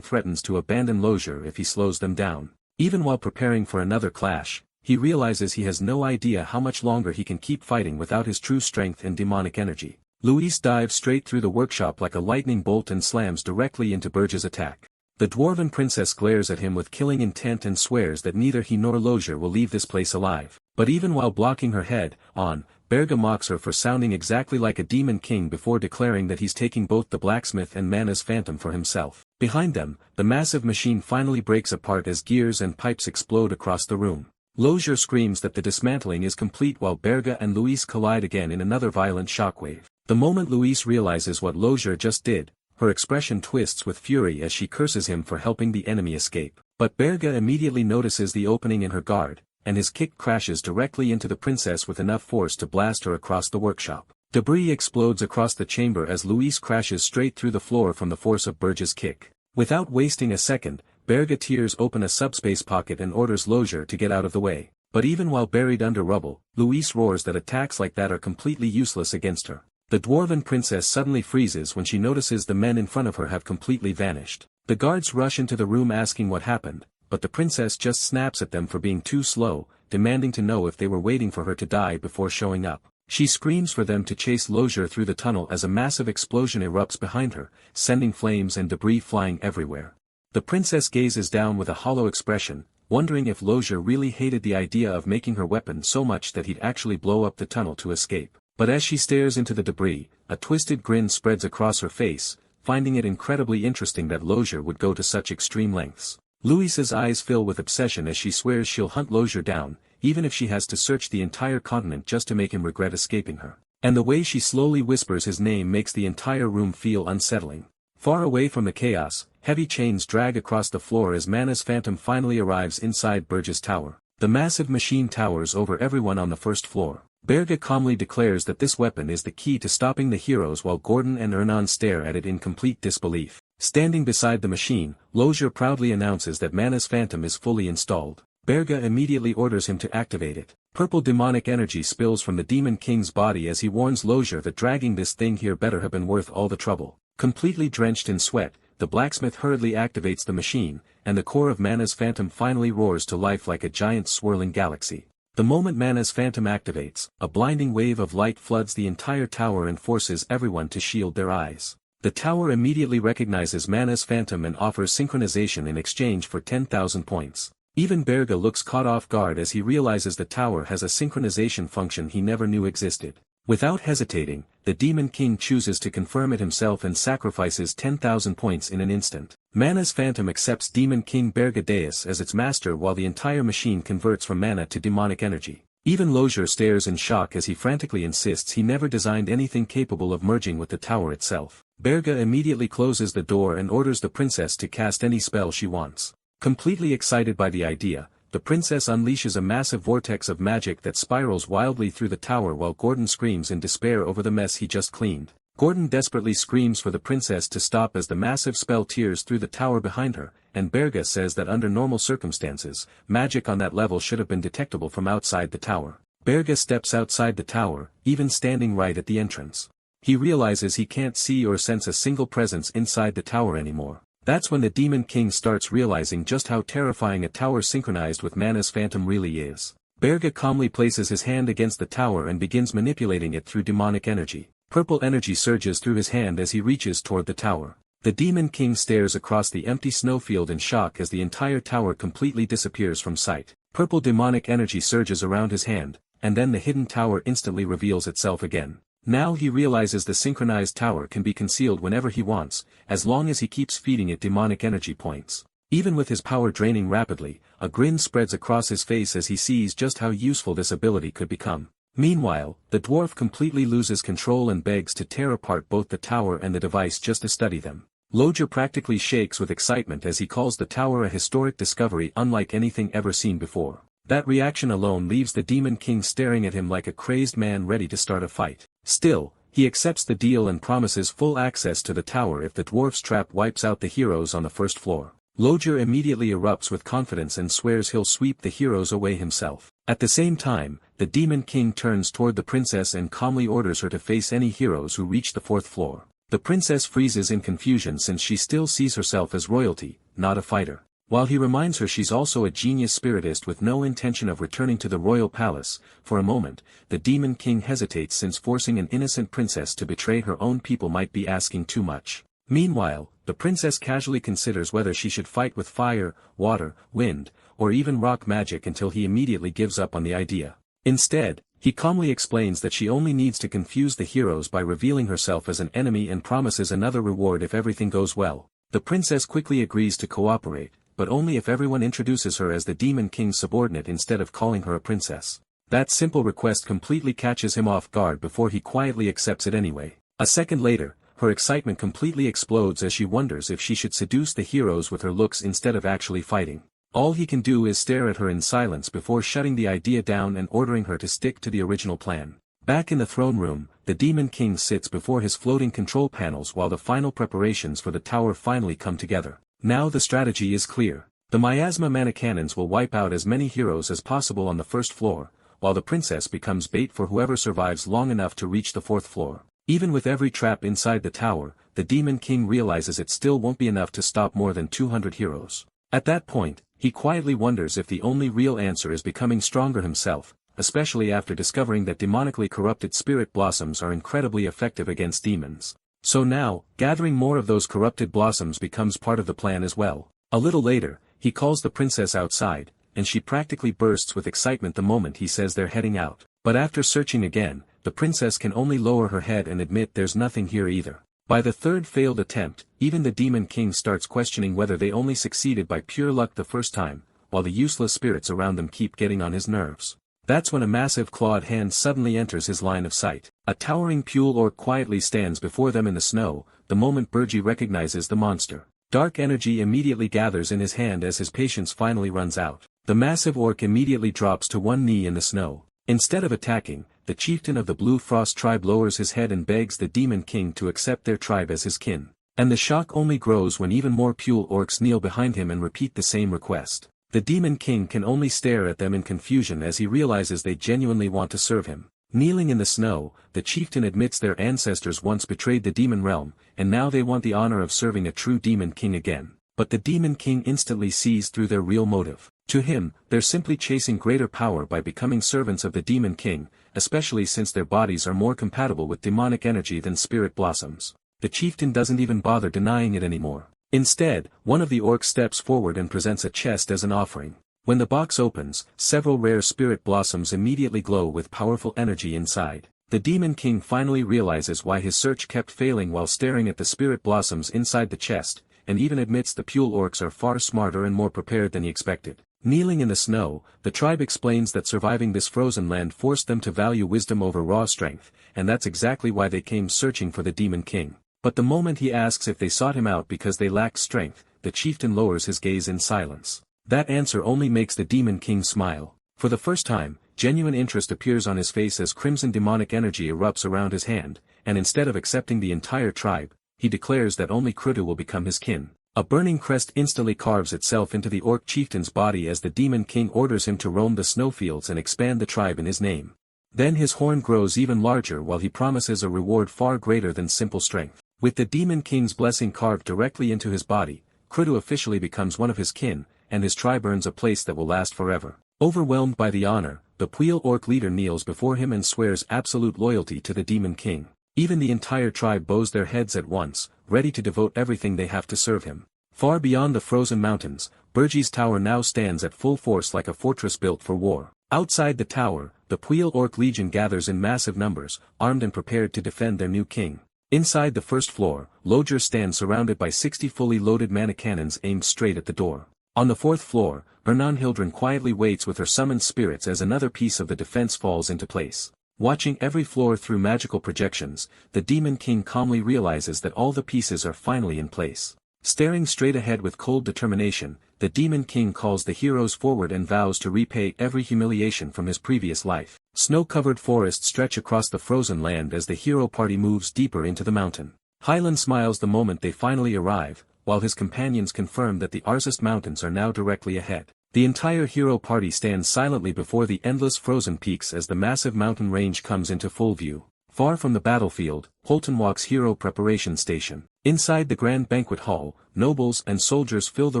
threatens to abandon Lozier if he slows them down. Even while preparing for another clash, he realizes he has no idea how much longer he can keep fighting without his true strength and demonic energy. Luis dives straight through the workshop like a lightning bolt and slams directly into Burge's attack. The Dwarven Princess glares at him with killing intent and swears that neither he nor Lozier will leave this place alive. But even while blocking her head on, Berge mocks her for sounding exactly like a Demon King before declaring that he's taking both the blacksmith and Mana's Phantom for himself. Behind them, the massive machine finally breaks apart as gears and pipes explode across the room. Lozier screams that the dismantling is complete while Berge and Luis collide again in another violent shockwave. The moment Luis realizes what Lozier just did, her expression twists with fury as she curses him for helping the enemy escape. But Berge immediately notices the opening in her guard, and his kick crashes directly into the princess with enough force to blast her across the workshop. Debris explodes across the chamber as Luis crashes straight through the floor from the force of Burge's kick. Without wasting a second, Berge tears open a subspace pocket and orders Lozier to get out of the way. But even while buried under rubble, Luis roars that attacks like that are completely useless against her. The Dwarven Princess suddenly freezes when she notices the men in front of her have completely vanished. The guards rush into the room asking what happened, but the princess just snaps at them for being too slow, demanding to know if they were waiting for her to die before showing up. She screams for them to chase Lozier through the tunnel as a massive explosion erupts behind her, sending flames and debris flying everywhere. The princess gazes down with a hollow expression, wondering if Lozier really hated the idea of making her weapon so much that he'd actually blow up the tunnel to escape. But as she stares into the debris, a twisted grin spreads across her face, finding it incredibly interesting that Lozier would go to such extreme lengths. Luis's eyes fill with obsession as she swears she'll hunt Lozier down, even if she has to search the entire continent just to make him regret escaping her. And the way she slowly whispers his name makes the entire room feel unsettling. Far away from the chaos, heavy chains drag across the floor as Mana's Phantom finally arrives inside Burge's tower. The massive machine towers over everyone on the first floor. Berge calmly declares that this weapon is the key to stopping the heroes while Gordon and Ernan stare at it in complete disbelief. Standing beside the machine, Lozier proudly announces that Mana's Phantom is fully installed. Berge immediately orders him to activate it. Purple demonic energy spills from the Demon King's body as he warns Lozier that dragging this thing here better have been worth all the trouble. Completely drenched in sweat, the blacksmith hurriedly activates the machine, and the core of Mana's Phantom finally roars to life like a giant swirling galaxy. The moment Mana's Phantom activates, a blinding wave of light floods the entire tower and forces everyone to shield their eyes. The tower immediately recognizes Mana's Phantom and offers synchronization in exchange for 10,000 points. Even Berge looks caught off guard as he realizes the tower has a synchronization function he never knew existed. Without hesitating, the Demon King chooses to confirm it himself and sacrifices 10,000 points in an instant. Mana's Phantom accepts Demon King Berge Deus as its master while the entire machine converts from mana to demonic energy. Even Lozier stares in shock as he frantically insists he never designed anything capable of merging with the tower itself. Berge immediately closes the door and orders the princess to cast any spell she wants. Completely excited by the idea, the princess unleashes a massive vortex of magic that spirals wildly through the tower while Gordon screams in despair over the mess he just cleaned. Gordon desperately screams for the princess to stop as the massive spell tears through the tower behind her, and Berge says that under normal circumstances, magic on that level should have been detectable from outside the tower. Berge steps outside the tower, even standing right at the entrance. He realizes he can't see or sense a single presence inside the tower anymore. That's when the Demon King starts realizing just how terrifying a tower synchronized with Mana's Phantom really is. Berge calmly places his hand against the tower and begins manipulating it through demonic energy. Purple energy surges through his hand as he reaches toward the tower. The Demon King stares across the empty snowfield in shock as the entire tower completely disappears from sight. Purple demonic energy surges around his hand, and then the hidden tower instantly reveals itself again. Now he realizes the synchronized tower can be concealed whenever he wants, as long as he keeps feeding it demonic energy points. Even with his power draining rapidly, a grin spreads across his face as he sees just how useful this ability could become. Meanwhile, the dwarf completely loses control and begs to tear apart both the tower and the device just to study them. Lodger practically shakes with excitement as he calls the tower a historic discovery unlike anything ever seen before. That reaction alone leaves the Demon King staring at him like a crazed man ready to start a fight. Still, he accepts the deal and promises full access to the tower if the dwarf's trap wipes out the heroes on the first floor. Lodger immediately erupts with confidence and swears he'll sweep the heroes away himself. At the same time, the Demon King turns toward the princess and calmly orders her to face any heroes who reach the fourth floor. The princess freezes in confusion since she still sees herself as royalty, not a fighter. While he reminds her she's also a genius spiritist with no intention of returning to the royal palace, for a moment, the Demon King hesitates since forcing an innocent princess to betray her own people might be asking too much. Meanwhile, the princess casually considers whether she should fight with fire, water, wind, or even rock magic until he immediately gives up on the idea. Instead, he calmly explains that she only needs to confuse the heroes by revealing herself as an enemy and promises another reward if everything goes well. The princess quickly agrees to cooperate, but only if everyone introduces her as the Demon King's subordinate instead of calling her a princess. That simple request completely catches him off guard before he quietly accepts it anyway. A second later, her excitement completely explodes as she wonders if she should seduce the heroes with her looks instead of actually fighting. All he can do is stare at her in silence before shutting the idea down and ordering her to stick to the original plan. Back in the throne room, the Demon King sits before his floating control panels while the final preparations for the tower finally come together. Now the strategy is clear. The miasma manacannons will wipe out as many heroes as possible on the first floor, while the princess becomes bait for whoever survives long enough to reach the fourth floor. Even with every trap inside the tower, the Demon King realizes it still won't be enough to stop more than 200 heroes. At that point, he quietly wonders if the only real answer is becoming stronger himself, especially after discovering that demonically corrupted spirit blossoms are incredibly effective against demons. So now, gathering more of those corrupted blossoms becomes part of the plan as well. A little later, he calls the princess outside, and she practically bursts with excitement the moment he says they're heading out. But after searching again, the princess can only lower her head and admit there's nothing here either. By the third failed attempt, even the Demon King starts questioning whether they only succeeded by pure luck the first time, while the useless spirits around them keep getting on his nerves. That's when a massive clawed hand suddenly enters his line of sight. A towering Pule Orc quietly stands before them in the snow, the moment Burgi recognizes the monster. Dark energy immediately gathers in his hand as his patience finally runs out. The massive orc immediately drops to one knee in the snow. Instead of attacking, the chieftain of the Blue Frost tribe lowers his head and begs the Demon King to accept their tribe as his kin. And the shock only grows when even more Pule Orcs kneel behind him and repeat the same request. The Demon King can only stare at them in confusion as he realizes they genuinely want to serve him. Kneeling in the snow, the chieftain admits their ancestors once betrayed the demon realm, and now they want the honor of serving a true Demon King again. But the Demon King instantly sees through their real motive. To him, they're simply chasing greater power by becoming servants of the Demon King, especially since their bodies are more compatible with demonic energy than spirit blossoms. The chieftain doesn't even bother denying it anymore. Instead, one of the orcs steps forward and presents a chest as an offering. When the box opens, several rare spirit blossoms immediately glow with powerful energy inside. The Demon King finally realizes why his search kept failing while staring at the spirit blossoms inside the chest, and even admits the Pule Orcs are far smarter and more prepared than he expected. Kneeling in the snow, the tribe explains that surviving this frozen land forced them to value wisdom over raw strength, and that's exactly why they came searching for the Demon King. But the moment he asks if they sought him out because they lacked strength, the chieftain lowers his gaze in silence. That answer only makes the Demon King smile. For the first time, genuine interest appears on his face as crimson demonic energy erupts around his hand, and instead of accepting the entire tribe, he declares that only Krutu will become his kin. A burning crest instantly carves itself into the orc chieftain's body as the Demon King orders him to roam the snowfields and expand the tribe in his name. Then his horn grows even larger while he promises a reward far greater than simple strength. With the Demon King's blessing carved directly into his body, Krutu officially becomes one of his kin, and his tribe earns a place that will last forever. Overwhelmed by the honor, the Pule Orc leader kneels before him and swears absolute loyalty to the Demon King. Even the entire tribe bows their heads at once, ready to devote everything they have to serve him. Far beyond the frozen mountains, Burgi's tower now stands at full force like a fortress built for war. Outside the tower, the Pule Orc Legion gathers in massive numbers, armed and prepared to defend their new king. Inside the first floor, Lodger stands surrounded by 60 fully loaded mana cannons aimed straight at the door. On the fourth floor, Hildren quietly waits with her summoned spirits as another piece of the defense falls into place. Watching every floor through magical projections, the Demon King calmly realizes that all the pieces are finally in place. Staring straight ahead with cold determination, the Demon King calls the heroes forward and vows to repay every humiliation from his previous life. Snow-covered forests stretch across the frozen land as the hero party moves deeper into the mountain. Hyland smiles the moment they finally arrive, while his companions confirm that the Arzest Mountains are now directly ahead. The entire hero party stands silently before the endless frozen peaks as the massive mountain range comes into full view. Far from the battlefield, Holton walks hero preparation station. Inside the grand banquet hall, nobles and soldiers fill the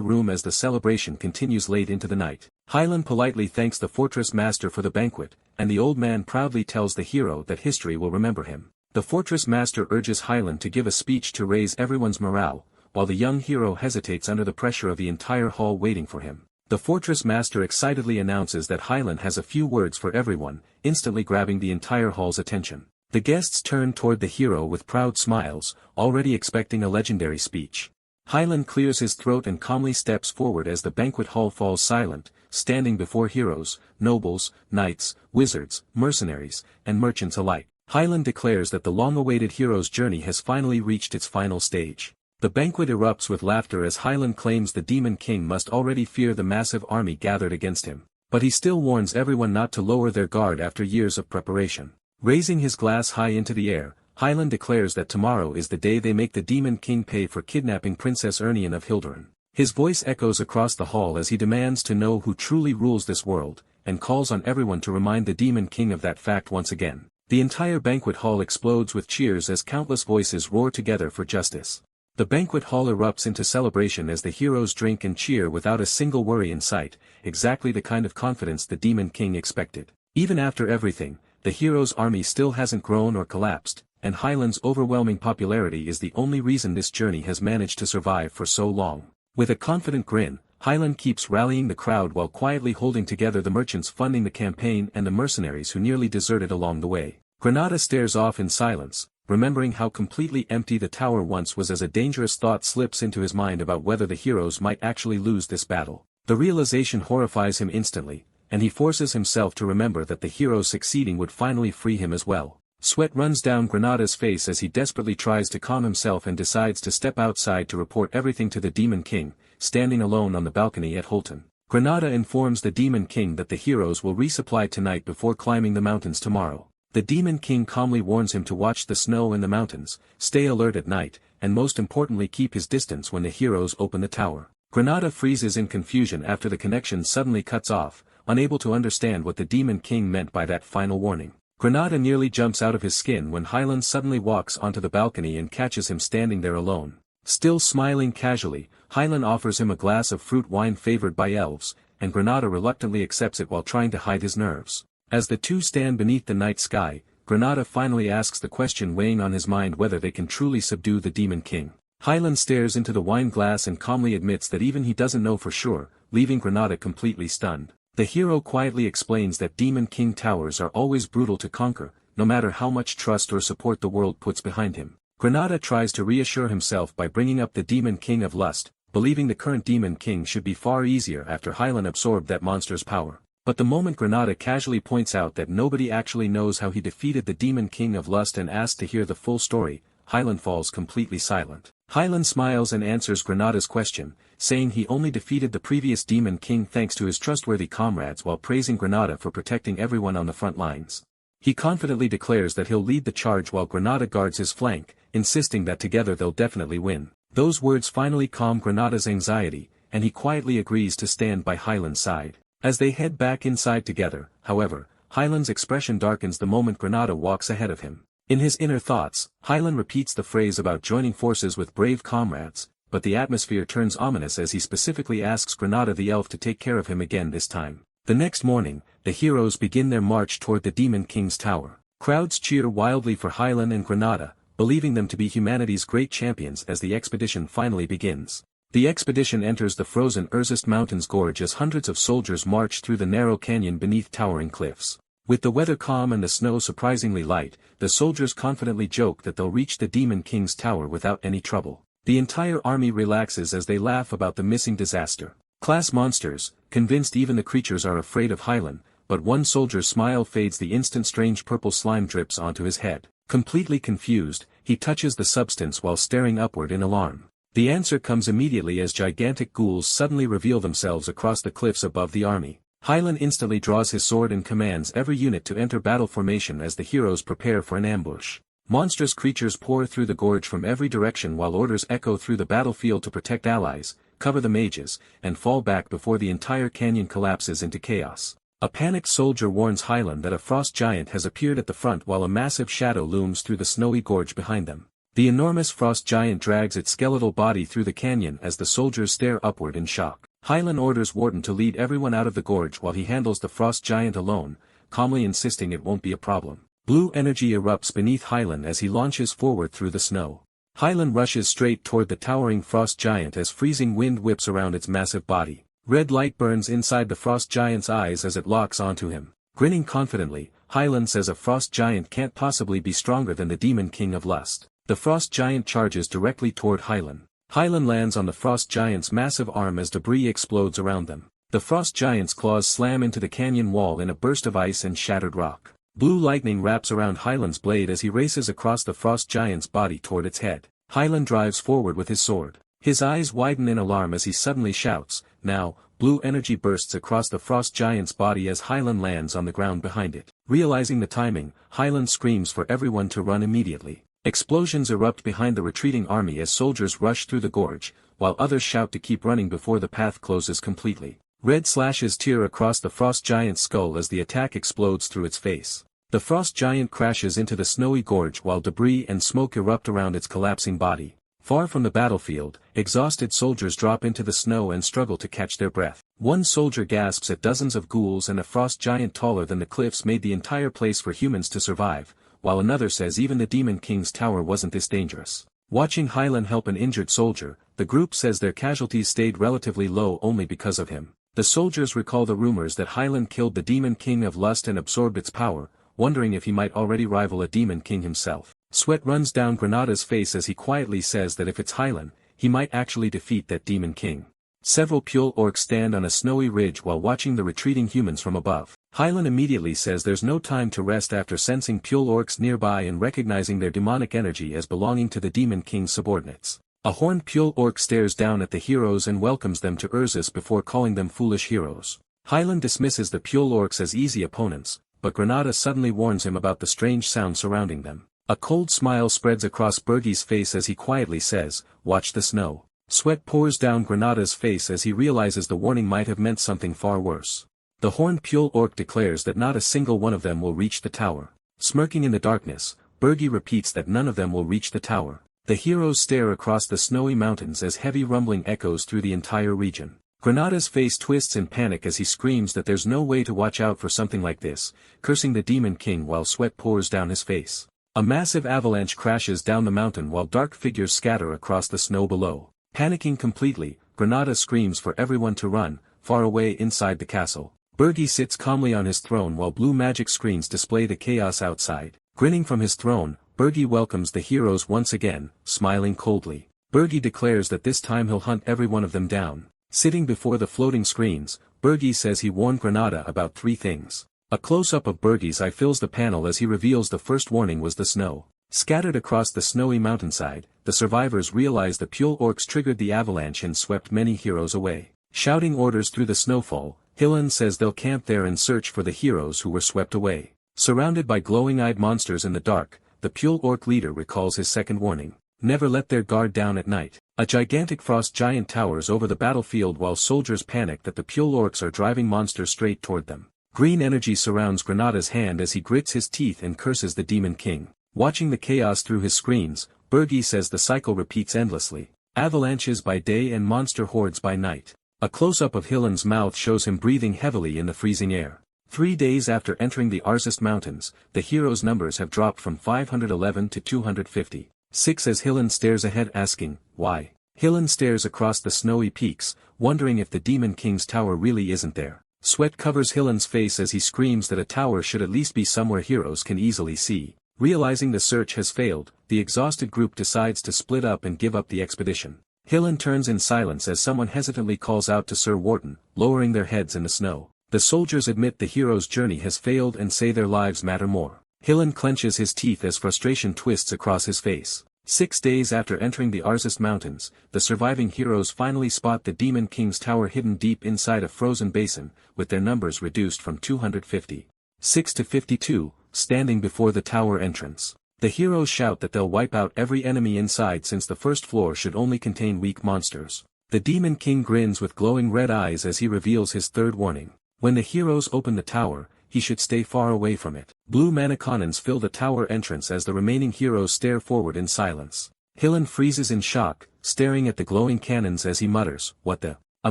room as the celebration continues late into the night. Hyland politely thanks the fortress master for the banquet, and the old man proudly tells the hero that history will remember him. The fortress master urges Hyland to give a speech to raise everyone's morale, while the young hero hesitates under the pressure of the entire hall waiting for him. The fortress master excitedly announces that Hyland has a few words for everyone, instantly grabbing the entire hall's attention. The guests turn toward the hero with proud smiles, already expecting a legendary speech. Hyland clears his throat and calmly steps forward as the banquet hall falls silent, standing before heroes, nobles, knights, wizards, mercenaries, and merchants alike. Hyland declares that the long-awaited hero's journey has finally reached its final stage. The banquet erupts with laughter as Hyland claims the Demon King must already fear the massive army gathered against him. But he still warns everyone not to lower their guard after years of preparation. Raising his glass high into the air, Hyland declares that tomorrow is the day they make the Demon King pay for kidnapping Princess Ernian of Hilderin. His voice echoes across the hall as he demands to know who truly rules this world, and calls on everyone to remind the Demon King of that fact once again. The entire banquet hall explodes with cheers as countless voices roar together for justice. The banquet hall erupts into celebration as the heroes drink and cheer without a single worry in sight, exactly the kind of confidence the Demon King expected. Even after everything, the heroes' army still hasn't grown or collapsed, and Hyland's overwhelming popularity is the only reason this journey has managed to survive for so long. With a confident grin, Hyland keeps rallying the crowd while quietly holding together the merchants funding the campaign and the mercenaries who nearly deserted along the way. Granada stares off in silence, remembering how completely empty the tower once was as a dangerous thought slips into his mind about whether the heroes might actually lose this battle. The realization horrifies him instantly, and he forces himself to remember that the heroes succeeding would finally free him as well. Sweat runs down Granada's face as he desperately tries to calm himself and decides to step outside to report everything to the Demon King, standing alone on the balcony at Holton. Granada informs the Demon King that the heroes will resupply tonight before climbing the mountains tomorrow. The Demon King calmly warns him to watch the snow in the mountains, stay alert at night, and most importantly keep his distance when the heroes open the tower. Granada freezes in confusion after the connection suddenly cuts off, unable to understand what the Demon King meant by that final warning. Granada nearly jumps out of his skin when Hyland suddenly walks onto the balcony and catches him standing there alone. Still smiling casually, Hyland offers him a glass of fruit wine favored by elves, and Granada reluctantly accepts it while trying to hide his nerves. As the two stand beneath the night sky, Granada finally asks the question weighing on his mind whether they can truly subdue the Demon King. Hyland stares into the wine glass and calmly admits that even he doesn't know for sure, leaving Granada completely stunned. The hero quietly explains that Demon King towers are always brutal to conquer, no matter how much trust or support the world puts behind him. Granada tries to reassure himself by bringing up the Demon King of Lust, believing the current Demon King should be far easier after Hyland absorbed that monster's power. But the moment Granada casually points out that nobody actually knows how he defeated the Demon King of Lust and asks to hear the full story, Hyland falls completely silent. Hyland smiles and answers Granada's question, saying he only defeated the previous Demon King thanks to his trustworthy comrades while praising Granada for protecting everyone on the front lines. He confidently declares that he'll lead the charge while Granada guards his flank, insisting that together they'll definitely win. Those words finally calm Granada's anxiety, and he quietly agrees to stand by Hyland's side. As they head back inside together, however, Hyland's expression darkens the moment Granada walks ahead of him. In his inner thoughts, Hyland repeats the phrase about joining forces with brave comrades, but the atmosphere turns ominous as he specifically asks Granada the elf to take care of him again this time. The next morning, the heroes begin their march toward the Demon King's tower. Crowds cheer wildly for Hyland and Granada, believing them to be humanity's great champions as the expedition finally begins. The expedition enters the frozen Arzest Mountains gorge as hundreds of soldiers march through the narrow canyon beneath towering cliffs. With the weather calm and the snow surprisingly light, the soldiers confidently joke that they'll reach the Demon King's tower without any trouble. The entire army relaxes as they laugh about the missing disaster. Class monsters, convinced even the creatures are afraid of Hyland, but one soldier's smile fades the instant strange purple slime drips onto his head. Completely confused, he touches the substance while staring upward in alarm. The answer comes immediately as gigantic ghouls suddenly reveal themselves across the cliffs above the army. Hylan instantly draws his sword and commands every unit to enter battle formation as the heroes prepare for an ambush. Monstrous creatures pour through the gorge from every direction while orders echo through the battlefield to protect allies, cover the mages, and fall back before the entire canyon collapses into chaos. A panicked soldier warns Hylan that a frost giant has appeared at the front while a massive shadow looms through the snowy gorge behind them. The enormous frost giant drags its skeletal body through the canyon as the soldiers stare upward in shock. Hylan orders Warden to lead everyone out of the gorge while he handles the frost giant alone, calmly insisting it won't be a problem. Blue energy erupts beneath Hylan as he launches forward through the snow. Hylan rushes straight toward the towering frost giant as freezing wind whips around its massive body. Red light burns inside the frost giant's eyes as it locks onto him. Grinning confidently, Hylan says a frost giant can't possibly be stronger than the Demon King of Lust. The frost giant charges directly toward Hylan. Hylan lands on the frost giant's massive arm as debris explodes around them. The frost giant's claws slam into the canyon wall in a burst of ice and shattered rock. Blue lightning wraps around Hylan's blade as he races across the frost giant's body toward its head. Hylan drives forward with his sword. His eyes widen in alarm as he suddenly shouts, "Now!" Blue energy bursts across the frost giant's body as Hylan lands on the ground behind it. Realizing the timing, Hylan screams for everyone to run immediately. Explosions erupt behind the retreating army as soldiers rush through the gorge, while others shout to keep running before the path closes completely. Red slashes tear across the frost giant's skull as the attack explodes through its face. The frost giant crashes into the snowy gorge while debris and smoke erupt around its collapsing body. Far from the battlefield, exhausted soldiers drop into the snow and struggle to catch their breath. One soldier gasps at dozens of ghouls and a frost giant taller than the cliffs made the entire place for humans to survive, while another says even the Demon King's tower wasn't this dangerous. Watching Hylan help an injured soldier, the group says their casualties stayed relatively low only because of him. The soldiers recall the rumors that Hylan killed the Demon King of Lust and absorbed its power, wondering if he might already rival a Demon King himself. Sweat runs down Granada's face as he quietly says that if it's Hylan, he might actually defeat that Demon King. Several Pule orcs stand on a snowy ridge while watching the retreating humans from above. Hylan immediately says there's no time to rest after sensing Pule orcs nearby and recognizing their demonic energy as belonging to the Demon King's subordinates. A horned Pule orc stares down at the heroes and welcomes them to Urzus before calling them foolish heroes. Hylan dismisses the Pule orcs as easy opponents, but Granada suddenly warns him about the strange sound surrounding them. A cold smile spreads across Bergie's face as he quietly says, "Watch the snow." Sweat pours down Granada's face as he realizes the warning might have meant something far worse. The horned Pule orc declares that not a single one of them will reach the tower. Smirking in the darkness, Bergie repeats that none of them will reach the tower. The heroes stare across the snowy mountains as heavy rumbling echoes through the entire region. Granada's face twists in panic as he screams that there's no way to watch out for something like this, cursing the Demon King while sweat pours down his face. A massive avalanche crashes down the mountain while dark figures scatter across the snow below. Panicking completely, Granada screams for everyone to run, far away inside the castle. Bergie sits calmly on his throne while blue magic screens display the chaos outside. Grinning from his throne, Bergie welcomes the heroes once again, smiling coldly. Bergie declares that this time he'll hunt every one of them down. Sitting before the floating screens, Bergie says he warned Granada about 3 things. A close-up of Bergie's eye fills the panel as he reveals the first warning was the snow. Scattered across the snowy mountainside, the survivors realize the Pule orcs triggered the avalanche and swept many heroes away. Shouting orders through the snowfall, Hylan says they'll camp there and search for the heroes who were swept away. Surrounded by glowing-eyed monsters in the dark, the Pule orc leader recalls his second warning. Never let their guard down at night. A gigantic frost giant towers over the battlefield while soldiers panic that the Pule orcs are driving monsters straight toward them. Green energy surrounds Granada's hand as he grits his teeth and curses the Demon King. Watching the chaos through his screens, Bergie says the cycle repeats endlessly. Avalanches by day and monster hordes by night. A close-up of Hylan's mouth shows him breathing heavily in the freezing air. 3 days after entering the Arzest Mountains, the heroes' numbers have dropped from 511 to 250. 6 as Hylan stares ahead asking, why? Hylan stares across the snowy peaks, wondering if the Demon King's tower really isn't there. Sweat covers Hylan's face as he screams that a tower should at least be somewhere heroes can easily see. Realizing the search has failed, the exhausted group decides to split up and give up the expedition. Hylan turns in silence as someone hesitantly calls out to Sir Wharton, lowering their heads in the snow. The soldiers admit the hero's journey has failed and say their lives matter more. Hillen clenches his teeth as frustration twists across his face. 6 days after entering the Arzest Mountains, the surviving heroes finally spot the Demon King's tower hidden deep inside a frozen basin, with their numbers reduced from 256 to 52, standing before the tower entrance. The heroes shout that they'll wipe out every enemy inside since the first floor should only contain weak monsters. The Demon King grins with glowing red eyes as he reveals his third warning. When the heroes open the tower, he should stay far away from it. Blue mana cannons fill the tower entrance as the remaining heroes stare forward in silence. Hillen freezes in shock, staring at the glowing cannons as he mutters, "What the?" A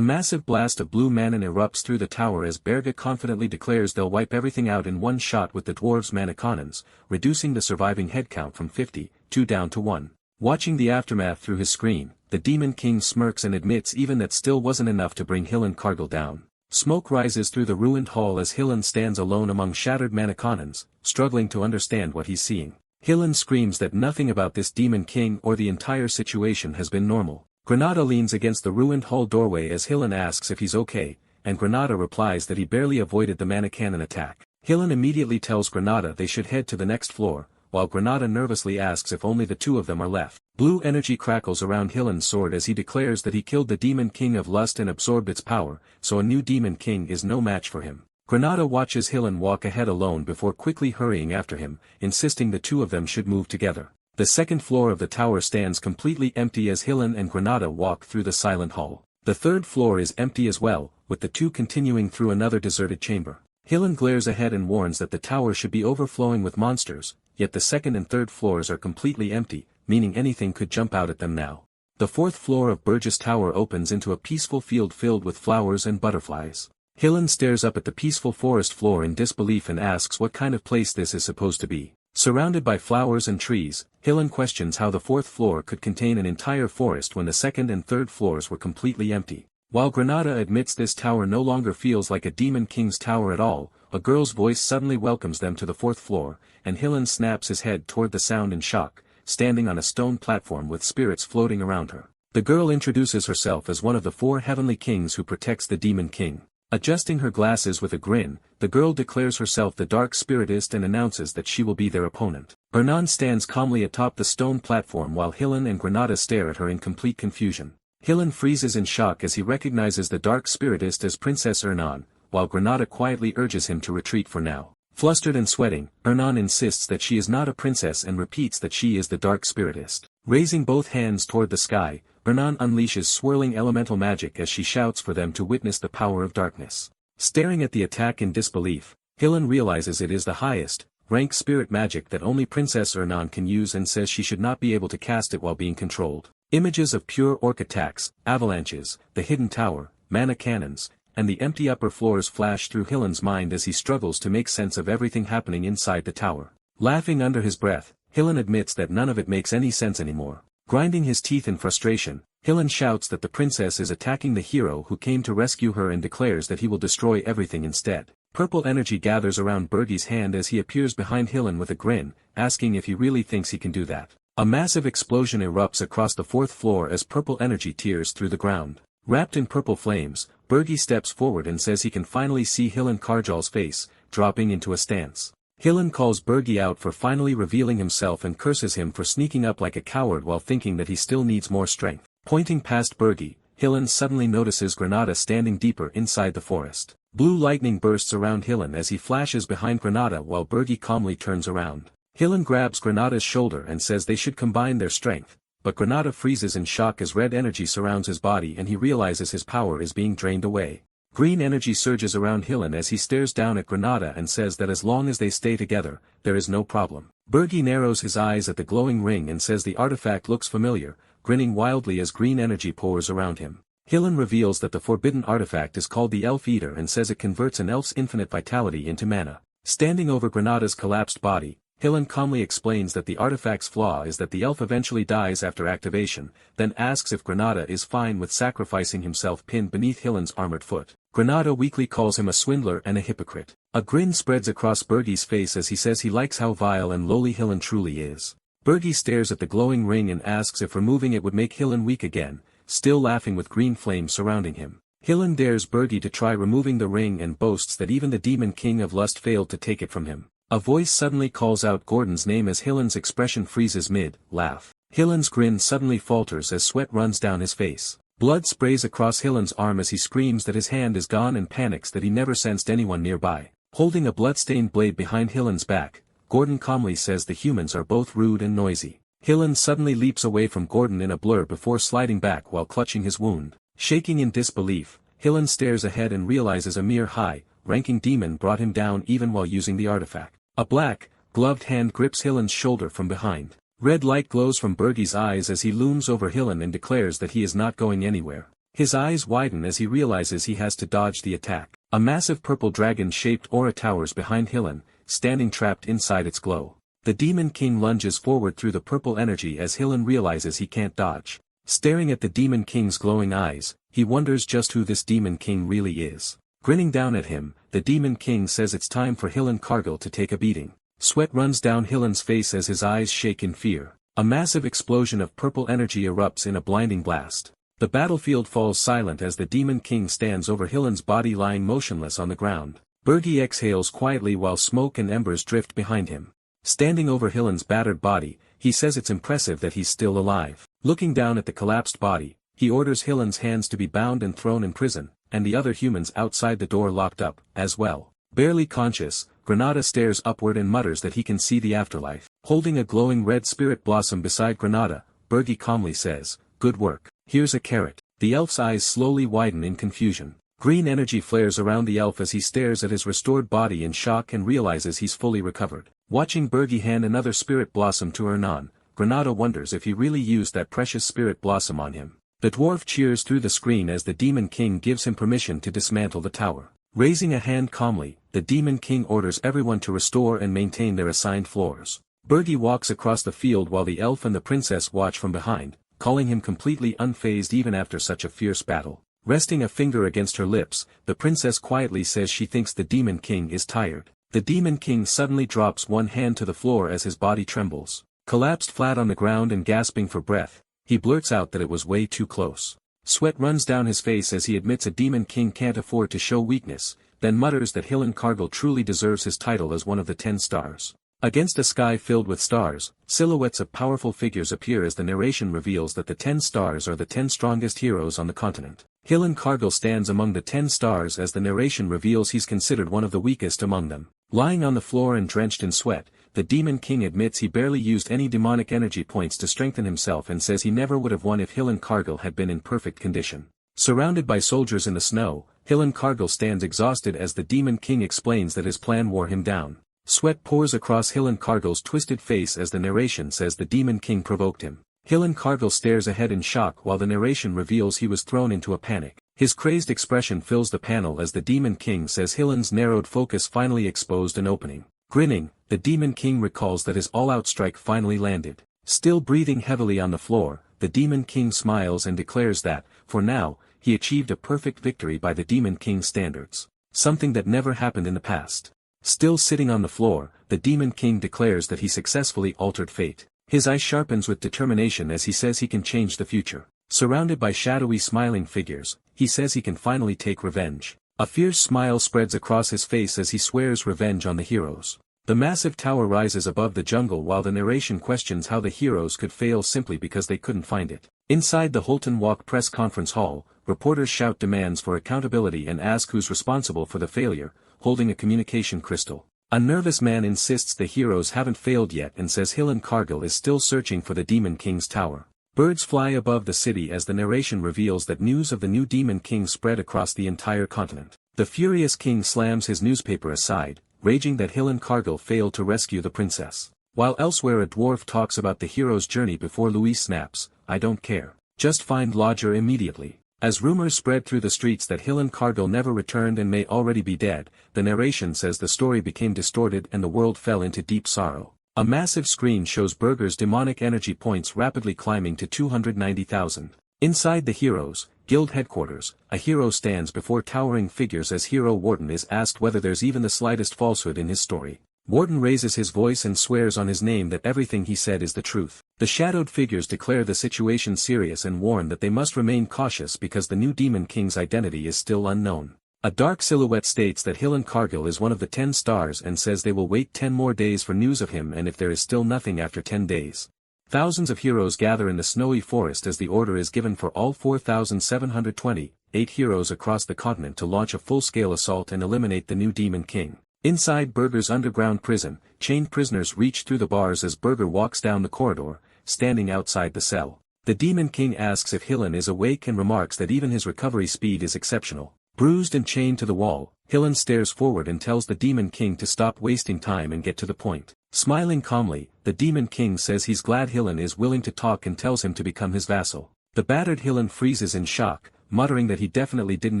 massive blast of blue mana erupts through the tower as Berga confidently declares they'll wipe everything out in one shot with the dwarves' mana cannons, reducing the surviving headcount from 52 down to 1. Watching the aftermath through his screen, the Demon King smirks and admits even that still wasn't enough to bring Hillen Cargill down. Smoke rises through the ruined hall as Hillen stands alone among shattered mana cannons, struggling to understand what he's seeing. Hillen screams that nothing about this Demon King or the entire situation has been normal. Granada leans against the ruined hall doorway as Hillen asks if he's okay, and Granada replies that he barely avoided the mana cannon attack. Hillen immediately tells Granada they should head to the next floor, while Granada nervously asks if only the two of them are left. Blue energy crackles around Hillen's sword as he declares that he killed the Demon King of Lust and absorbed its power, so a new Demon King is no match for him. Granada watches Hillen walk ahead alone before quickly hurrying after him, insisting the two of them should move together. The second floor of the tower stands completely empty as Hillen and Granada walk through the silent hall. The third floor is empty as well, with the two continuing through another deserted chamber. Hillen glares ahead and warns that the tower should be overflowing with monsters, yet the second and third floors are completely empty, meaning anything could jump out at them now. The fourth floor of Burgess Tower opens into a peaceful field filled with flowers and butterflies. Hillen stares up at the peaceful forest floor in disbelief and asks what kind of place this is supposed to be. Surrounded by flowers and trees, Hillen questions how the fourth floor could contain an entire forest when the second and third floors were completely empty. While Granada admits this tower no longer feels like a Demon King's tower at all, a girl's voice suddenly welcomes them to the fourth floor, and Hillen snaps his head toward the sound in shock, standing on a stone platform with spirits floating around her. The girl introduces herself as one of the 4 heavenly kings who protects the Demon King. Adjusting her glasses with a grin, the girl declares herself the Dark Spiritist and announces that she will be their opponent. Hernan stands calmly atop the stone platform while Hillen and Granada stare at her in complete confusion. Hillen freezes in shock as he recognizes the Dark Spiritist as Princess Hernan, while Granada quietly urges him to retreat for now. Flustered and sweating, Hernan insists that she is not a princess and repeats that she is the Dark Spiritist. Raising both hands toward the sky, Hernan unleashes swirling elemental magic as she shouts for them to witness the power of darkness. Staring at the attack in disbelief, Hillen realizes it is the highest rank spirit magic that only Princess Hernan can use and says she should not be able to cast it while being controlled. Images of pure orc attacks, avalanches, the hidden tower, mana cannons, and the empty upper floors flash through Hillen's mind as he struggles to make sense of everything happening inside the tower. Laughing under his breath, Hillen admits that none of it makes any sense anymore. Grinding his teeth in frustration, Hillen shouts that the princess is attacking the hero who came to rescue her and declares that he will destroy everything instead. Purple energy gathers around Bergie's hand as he appears behind Hillen with a grin, asking if he really thinks he can do that. A massive explosion erupts across the fourth floor as purple energy tears through the ground. Wrapped in purple flames, Bergie steps forward and says he can finally see Hillen Cargill's face, dropping into a stance. Hillen calls Bergie out for finally revealing himself and curses him for sneaking up like a coward while thinking that he still needs more strength. Pointing past Bergie, Hillen suddenly notices Granada standing deeper inside the forest. Blue lightning bursts around Hillen as he flashes behind Granada while Bergie calmly turns around. Hillen grabs Granada's shoulder and says they should combine their strength, but Granada freezes in shock as red energy surrounds his body and he realizes his power is being drained away. Green energy surges around Hillen as he stares down at Granada and says that as long as they stay together, there is no problem. Bergie narrows his eyes at the glowing ring and says the artifact looks familiar, grinning wildly as green energy pours around him. Hillen reveals that the forbidden artifact is called the Elf Eater and says it converts an elf's infinite vitality into mana. Standing over Granada's collapsed body, Hillen calmly explains that the artifact's flaw is that the elf eventually dies after activation, then asks if Granada is fine with sacrificing himself pinned beneath Hillen's armored foot. Granada weakly calls him a swindler and a hypocrite. A grin spreads across Bergie's face as he says he likes how vile and lowly Hillen truly is. Bergie stares at the glowing ring and asks if removing it would make Hillen weak again, still laughing with green flames surrounding him. Hillen dares Bergi to try removing the ring and boasts that even the Demon King of Lust failed to take it from him. A voice suddenly calls out Gordon's name as Hillen's expression freezes mid-laugh. Hillen's grin suddenly falters as sweat runs down his face. Blood sprays across Hillen's arm as he screams that his hand is gone and panics that he never sensed anyone nearby. Holding a blood-stained blade behind Hillen's back, Gordon calmly says the humans are both rude and noisy. Hillen suddenly leaps away from Gordon in a blur before sliding back while clutching his wound. Shaking in disbelief, Hillen stares ahead and realizes a mere high-ranking demon brought him down even while using the artifact. A black, gloved hand grips Hillen's shoulder from behind. Red light glows from Bergi's eyes as he looms over Hillen and declares that he is not going anywhere. His eyes widen as he realizes he has to dodge the attack. A massive purple dragon-shaped aura towers behind Hillen, standing trapped inside its glow. The Demon King lunges forward through the purple energy as Hillen realizes he can't dodge. Staring at the Demon King's glowing eyes, he wonders just who this Demon King really is. Grinning down at him, the Demon King says it's time for Hillen Cargill to take a beating. Sweat runs down Hillen's face as his eyes shake in fear. A massive explosion of purple energy erupts in a blinding blast. The battlefield falls silent as the Demon King stands over Hillen's body lying motionless on the ground. Bergi exhales quietly while smoke and embers drift behind him. Standing over Hillen's battered body, he says it's impressive that he's still alive. Looking down at the collapsed body, he orders Hillen's hands to be bound and thrown in prison, and the other humans outside the door locked up, as well. Barely conscious, Granada stares upward and mutters that he can see the afterlife. Holding a glowing red spirit blossom beside Granada, Bergi calmly says, "Good work. Here's a carrot." The elf's eyes slowly widen in confusion. Green energy flares around the elf as he stares at his restored body in shock and realizes he's fully recovered. Watching Bergi hand another spirit blossom to Hernan, Granada wonders if he really used that precious spirit blossom on him. The dwarf cheers through the screen as the Demon King gives him permission to dismantle the tower. Raising a hand calmly, the Demon King orders everyone to restore and maintain their assigned floors. Bergi walks across the field while the elf and the princess watch from behind, calling him completely unfazed even after such a fierce battle. Resting a finger against her lips, the princess quietly says she thinks the Demon King is tired. The Demon King suddenly drops one hand to the floor as his body trembles. Collapsed flat on the ground and gasping for breath, he blurts out that it was way too close. Sweat runs down his face as he admits a Demon King can't afford to show weakness, then mutters that Hillen Cargill truly deserves his title as one of the 10 stars. Against a sky filled with stars, silhouettes of powerful figures appear as the narration reveals that the 10 stars are the 10 strongest heroes on the continent. Hillen Cargill stands among the 10 stars as the narration reveals he's considered one of the weakest among them. Lying on the floor and drenched in sweat, the Demon King admits he barely used any demonic energy points to strengthen himself and says he never would have won if Hillen Cargill had been in perfect condition. Surrounded by soldiers in the snow, Hillen Cargill stands exhausted as the Demon King explains that his plan wore him down. Sweat pours across Hillen Cargill's twisted face as the narration says the Demon King provoked him. Hillen Cargill stares ahead in shock while the narration reveals he was thrown into a panic. His crazed expression fills the panel as the Demon King says Hillen's narrowed focus finally exposed an opening. Grinning, the Demon King recalls that his all-out strike finally landed. Still breathing heavily on the floor, the Demon King smiles and declares that, for now, he achieved a perfect victory by the Demon King's standards. Something that never happened in the past. Still sitting on the floor, the Demon King declares that he successfully altered fate. His eye sharpens with determination as he says he can change the future. Surrounded by shadowy smiling figures, he says he can finally take revenge. A fierce smile spreads across his face as he swears revenge on the heroes. The massive tower rises above the jungle while the narration questions how the heroes could fail simply because they couldn't find it. Inside the Holton Walk press conference hall, reporters shout demands for accountability and ask who's responsible for the failure, holding a communication crystal. A nervous man insists the heroes haven't failed yet and says Hillen Cargill is still searching for the Demon King's tower. Birds fly above the city as the narration reveals that news of the new Demon King spread across the entire continent. The furious king slams his newspaper aside, raging that Hillen Cargill failed to rescue the princess. While elsewhere a dwarf talks about the hero's journey before Louise snaps, "I don't care. Just find Lodger immediately." As rumors spread through the streets that Hillen Cargill never returned and may already be dead, the narration says the story became distorted and the world fell into deep sorrow. A massive screen shows Berger's demonic energy points rapidly climbing to 290,000. Inside the Heroes Guild headquarters, a hero stands before towering figures as Hero Warden is asked whether there's even the slightest falsehood in his story. Warden raises his voice and swears on his name that everything he said is the truth. The shadowed figures declare the situation serious and warn that they must remain cautious because the new Demon King's identity is still unknown. A dark silhouette states that Hilan Kargil is one of the 10 stars and says they will wait 10 more days for news of him, and if there is still nothing after 10 days. Thousands of heroes gather in the snowy forest as the order is given for all 4,728 heroes across the continent to launch a full-scale assault and eliminate the new Demon King. Inside Burger's underground prison, chained prisoners reach through the bars as Burger walks down the corridor, standing outside the cell. The Demon King asks if Hilan is awake and remarks that even his recovery speed is exceptional. Bruised and chained to the wall, Hilan stares forward and tells the Demon King to stop wasting time and get to the point. Smiling calmly, the Demon King says he's glad Hilan is willing to talk and tells him to become his vassal. The battered Hilan freezes in shock, muttering that he definitely didn't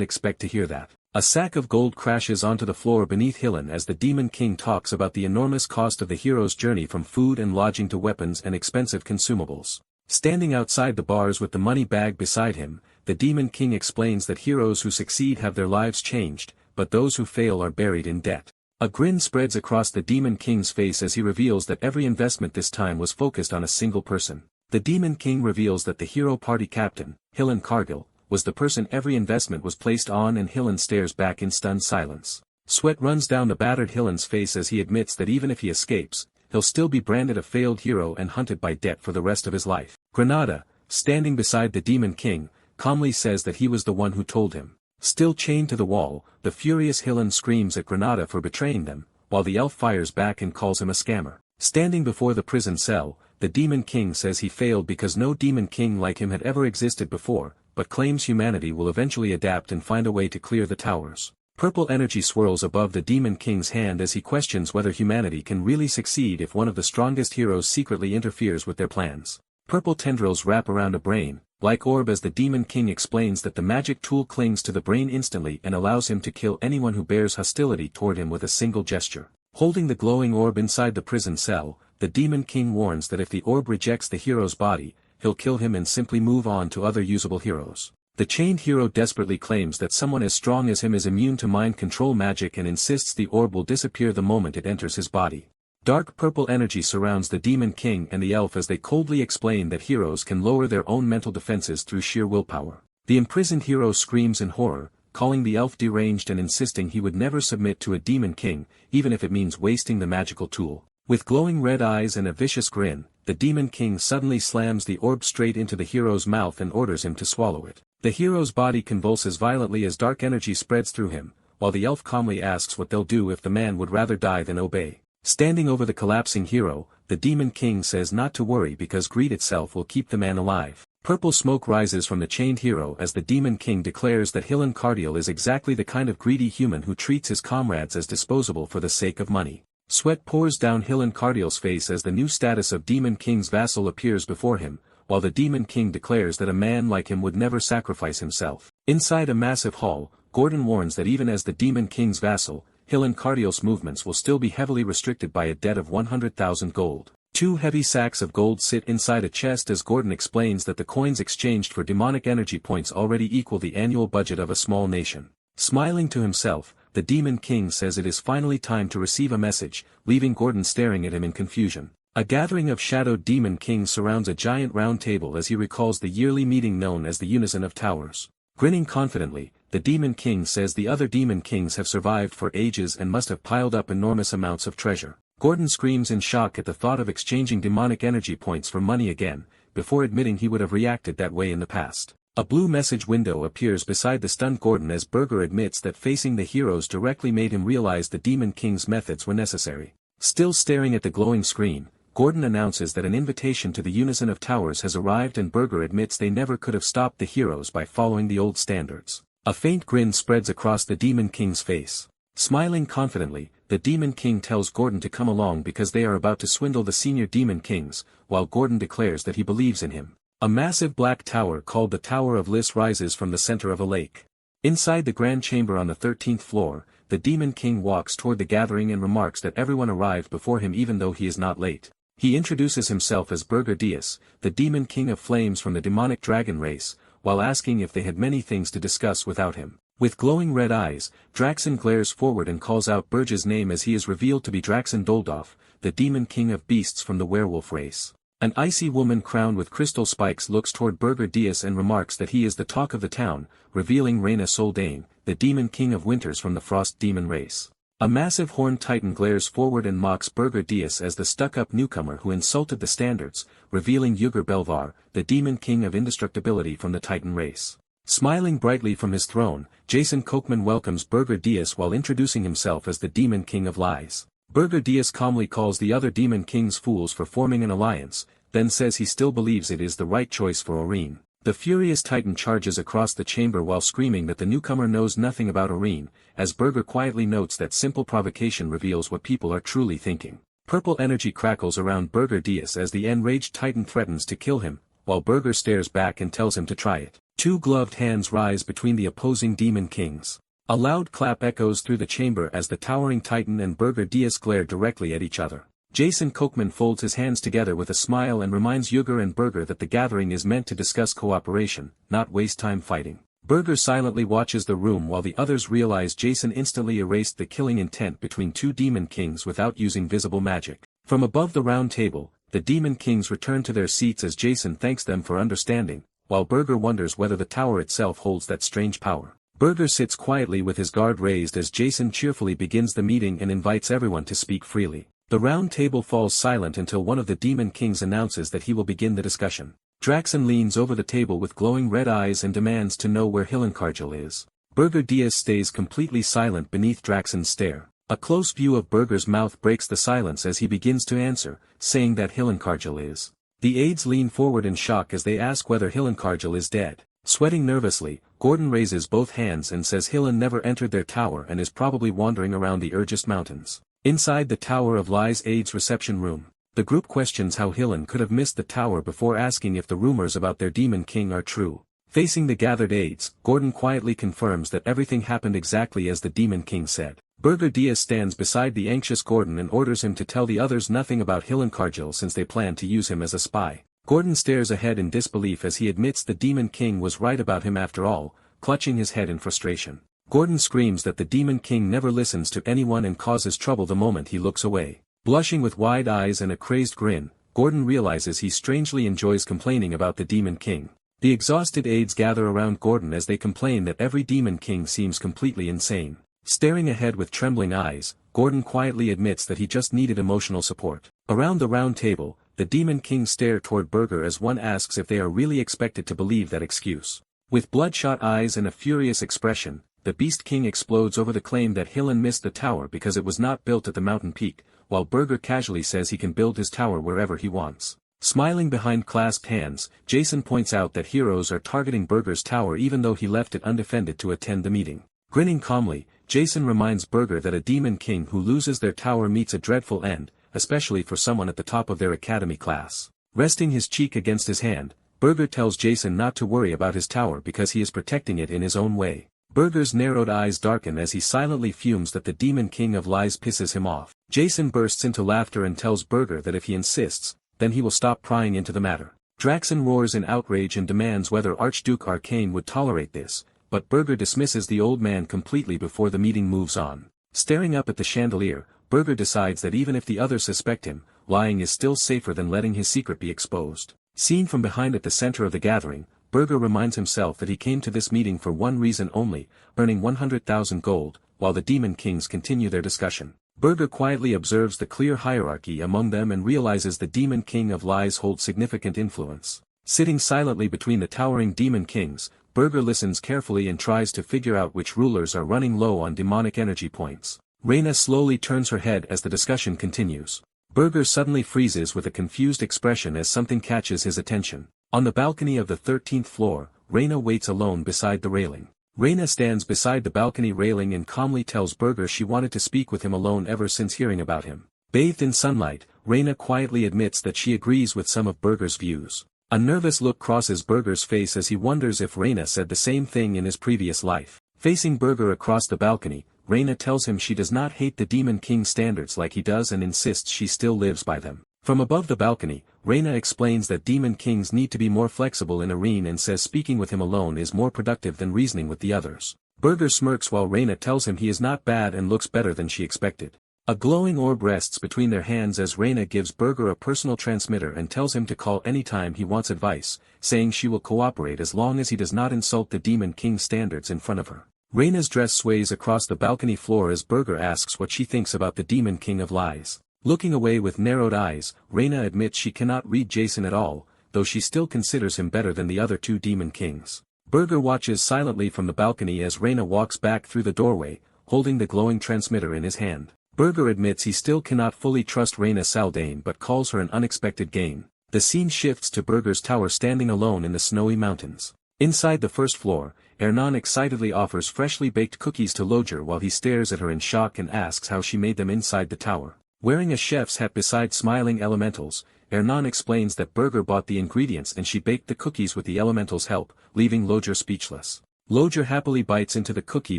expect to hear that. A sack of gold crashes onto the floor beneath Hilan as the Demon King talks about the enormous cost of the hero's journey from food and lodging to weapons and expensive consumables. Standing outside the bars with the money bag beside him, the Demon King explains that heroes who succeed have their lives changed, but those who fail are buried in debt. A grin spreads across the Demon King's face as he reveals that every investment this time was focused on a single person. The Demon King reveals that the hero party captain, Hilan Kargil, was the person every investment was placed on, and Hilan stares back in stunned silence. Sweat runs down the battered Hilan's face as he admits that even if he escapes, he'll still be branded a failed hero and hunted by debt for the rest of his life. Granada, standing beside the Demon King, calmly says that he was the one who told him. Still chained to the wall, the furious Hilan screams at Granada for betraying them, while the elf fires back and calls him a scammer. Standing before the prison cell, the Demon King says he failed because no Demon King like him had ever existed before, but claims humanity will eventually adapt and find a way to clear the towers. Purple energy swirls above the Demon King's hand as he questions whether humanity can really succeed if one of the strongest heroes secretly interferes with their plans. Purple tendrils wrap around a brain, like orb, as the Demon King explains that the magic tool clings to the brain instantly and allows him to kill anyone who bears hostility toward him with a single gesture. Holding the glowing orb inside the prison cell, the Demon King warns that if the orb rejects the hero's body, he'll kill him and simply move on to other usable heroes. The chained hero desperately claims that someone as strong as him is immune to mind control magic and insists the orb will disappear the moment it enters his body. Dark purple energy surrounds the Demon King and the elf as they coldly explain that heroes can lower their own mental defenses through sheer willpower. The imprisoned hero screams in horror, calling the elf deranged and insisting he would never submit to a Demon King, even if it means wasting the magical tool. With glowing red eyes and a vicious grin, the Demon King suddenly slams the orb straight into the hero's mouth and orders him to swallow it. The hero's body convulses violently as dark energy spreads through him, while the elf calmly asks what they'll do if the man would rather die than obey. Standing over the collapsing hero, the Demon King says not to worry because greed itself will keep the man alive. Purple smoke rises from the chained hero as the Demon King declares that Hilan Kargil is exactly the kind of greedy human who treats his comrades as disposable for the sake of money. Sweat pours down Hilan Kargil's face as the new status of Demon King's vassal appears before him, while the Demon King declares that a man like him would never sacrifice himself. Inside a massive hall, Gordon warns that even as the Demon King's vassal, Hilan Kargil's movements will still be heavily restricted by a debt of 100,000 gold. 2 heavy sacks of gold sit inside a chest as Gordon explains that the coins exchanged for demonic energy points already equal the annual budget of a small nation. Smiling to himself, the Demon King says it is finally time to receive a message, leaving Gordon staring at him in confusion. A gathering of shadowed Demon Kings surrounds a giant round table as he recalls the yearly meeting known as the Unison of Towers. Grinning confidently, the Demon King says the other Demon Kings have survived for ages and must have piled up enormous amounts of treasure. Gordon screams in shock at the thought of exchanging demonic energy points for money again, before admitting he would have reacted that way in the past. A blue message window appears beside the stunned Gordon as Burger admits that facing the heroes directly made him realize the Demon King's methods were necessary. Still staring at the glowing screen, Gordon announces that an invitation to the Unison of Towers has arrived and Burger admits they never could have stopped the heroes by following the old standards. A faint grin spreads across the Demon King's face. Smiling confidently, the Demon King tells Gordon to come along because they are about to swindle the senior Demon Kings, while Gordon declares that he believes in him. A massive black tower called the Tower of Lys rises from the center of a lake. Inside the grand chamber on the 13th floor, the Demon King walks toward the gathering and remarks that everyone arrived before him even though he is not late. He introduces himself as Burger Dias, the Demon King of Flames from the demonic dragon race, while asking if they had many things to discuss without him. With glowing red eyes, Draxen glares forward and calls out Burge's name as he is revealed to be Draxen Doldorf, the Demon King of Beasts from the werewolf race. An icy woman crowned with crystal spikes looks toward Burger Diaz and remarks that he is the talk of the town, revealing Reina Soldane, the demon king of winters from the frost demon race. A massive horned titan glares forward and mocks Burger Diaz as the stuck-up newcomer who insulted the standards, revealing Yugur Belvar, the demon king of indestructibility from the titan race. Smiling brightly from his throne, Jason Kochman welcomes Burger Diaz while introducing himself as the demon king of lies. Burger Diaz calmly calls the other demon kings fools for forming an alliance, then says he still believes it is the right choice for Oreen. The furious titan charges across the chamber while screaming that the newcomer knows nothing about Oreen, as Burger quietly notes that simple provocation reveals what people are truly thinking. Purple energy crackles around Burger Diaz as the enraged titan threatens to kill him, while Burger stares back and tells him to try it. Two gloved hands rise between the opposing demon kings. A loud clap echoes through the chamber as the towering titan and Burger Diaz glare directly at each other. Jason Kochman folds his hands together with a smile and reminds Yugur and Burger that the gathering is meant to discuss cooperation, not waste time fighting. Burger silently watches the room while the others realize Jason instantly erased the killing intent between two demon kings without using visible magic. From above the round table, the demon kings return to their seats as Jason thanks them for understanding, while Burger wonders whether the tower itself holds that strange power. Burger sits quietly with his guard raised as Jason cheerfully begins the meeting and invites everyone to speak freely. The round table falls silent until one of the demon kings announces that he will begin the discussion. Draxon leans over the table with glowing red eyes and demands to know where Hillenkargel is. Burger Diaz stays completely silent beneath Draxon's stare. A close view of Burger's mouth breaks the silence as he begins to answer, saying that Hillenkargel is. The aides lean forward in shock as they ask whether Hillenkargel is dead. Sweating nervously, Gordon raises both hands and says Hillen never entered their tower and is probably wandering around the Urgest Mountains. Inside the Tower of Lies aides reception room, the group questions how Hillen could have missed the tower before asking if the rumors about their demon king are true. Facing the gathered aides, Gordon quietly confirms that everything happened exactly as the demon king said. Burger Diaz stands beside the anxious Gordon and orders him to tell the others nothing about Hillenkargel since they plan to use him as a spy. Gordon stares ahead in disbelief as he admits the demon king was right about him after all, clutching his head in frustration. Gordon screams that the demon king never listens to anyone and causes trouble the moment he looks away. Blushing with wide eyes and a crazed grin, Gordon realizes he strangely enjoys complaining about the demon king. The exhausted aides gather around Gordon as they complain that every demon king seems completely insane. Staring ahead with trembling eyes, Gordon quietly admits that he just needed emotional support. Around the round table, the demon kings stare toward Burger as one asks if they are really expected to believe that excuse. With bloodshot eyes and a furious expression, the Beast King explodes over the claim that Hillen missed the tower because it was not built at the mountain peak, while Burger casually says he can build his tower wherever he wants. Smiling behind clasped hands, Jason points out that heroes are targeting Burger's tower even though he left it undefended to attend the meeting. Grinning calmly, Jason reminds Burger that a demon king who loses their tower meets a dreadful end, especially for someone at the top of their academy class. Resting his cheek against his hand, Burger tells Jason not to worry about his tower because he is protecting it in his own way. Burger's narrowed eyes darken as he silently fumes that the demon king of lies pisses him off. Jason bursts into laughter and tells Burger that if he insists, then he will stop prying into the matter. Draxon roars in outrage and demands whether Archduke Arcane would tolerate this, but Burger dismisses the old man completely before the meeting moves on. Staring up at the chandelier, Burger decides that even if the others suspect him, lying is still safer than letting his secret be exposed. Seen from behind at the center of the gathering, Burger reminds himself that he came to this meeting for one reason only, earning 100,000 gold, while the demon kings continue their discussion. Burger quietly observes the clear hierarchy among them and realizes the demon king of lies holds significant influence. Sitting silently between the towering demon kings, Burger listens carefully and tries to figure out which rulers are running low on demonic energy points. Reina slowly turns her head as the discussion continues. Burger suddenly freezes with a confused expression as something catches his attention. On the balcony of the 13th floor, Reina waits alone beside the railing. Reina stands beside the balcony railing and calmly tells Burger she wanted to speak with him alone ever since hearing about him. Bathed in sunlight, Reina quietly admits that she agrees with some of Burger's views. A nervous look crosses Burger's face as he wonders if Reina said the same thing in his previous life. Facing Burger across the balcony, Reina tells him she does not hate the Demon King standards like he does and insists she still lives by them. From above the balcony, Reina explains that Demon Kings need to be more flexible in Arene and says speaking with him alone is more productive than reasoning with the others. Burger smirks while Reina tells him he is not bad and looks better than she expected. A glowing orb rests between their hands as Reina gives Burger a personal transmitter and tells him to call anytime he wants advice, saying she will cooperate as long as he does not insult the Demon King's standards in front of her. Reina's dress sways across the balcony floor as Burger asks what she thinks about the Demon King of Lies. Looking away with narrowed eyes, Reina admits she cannot read Jason at all, though she still considers him better than the other two Demon Kings. Burger watches silently from the balcony as Reina walks back through the doorway, holding the glowing transmitter in his hand. Burger admits he still cannot fully trust Reina Saldane but calls her an unexpected gain. The scene shifts to Burger's tower standing alone in the snowy mountains. Inside the first floor, Hernan excitedly offers freshly baked cookies to Lodger while he stares at her in shock and asks how she made them inside the tower. Wearing a chef's hat beside smiling elementals, Hernan explains that Burger bought the ingredients and she baked the cookies with the elementals' help, leaving Lodger speechless. Lodger happily bites into the cookie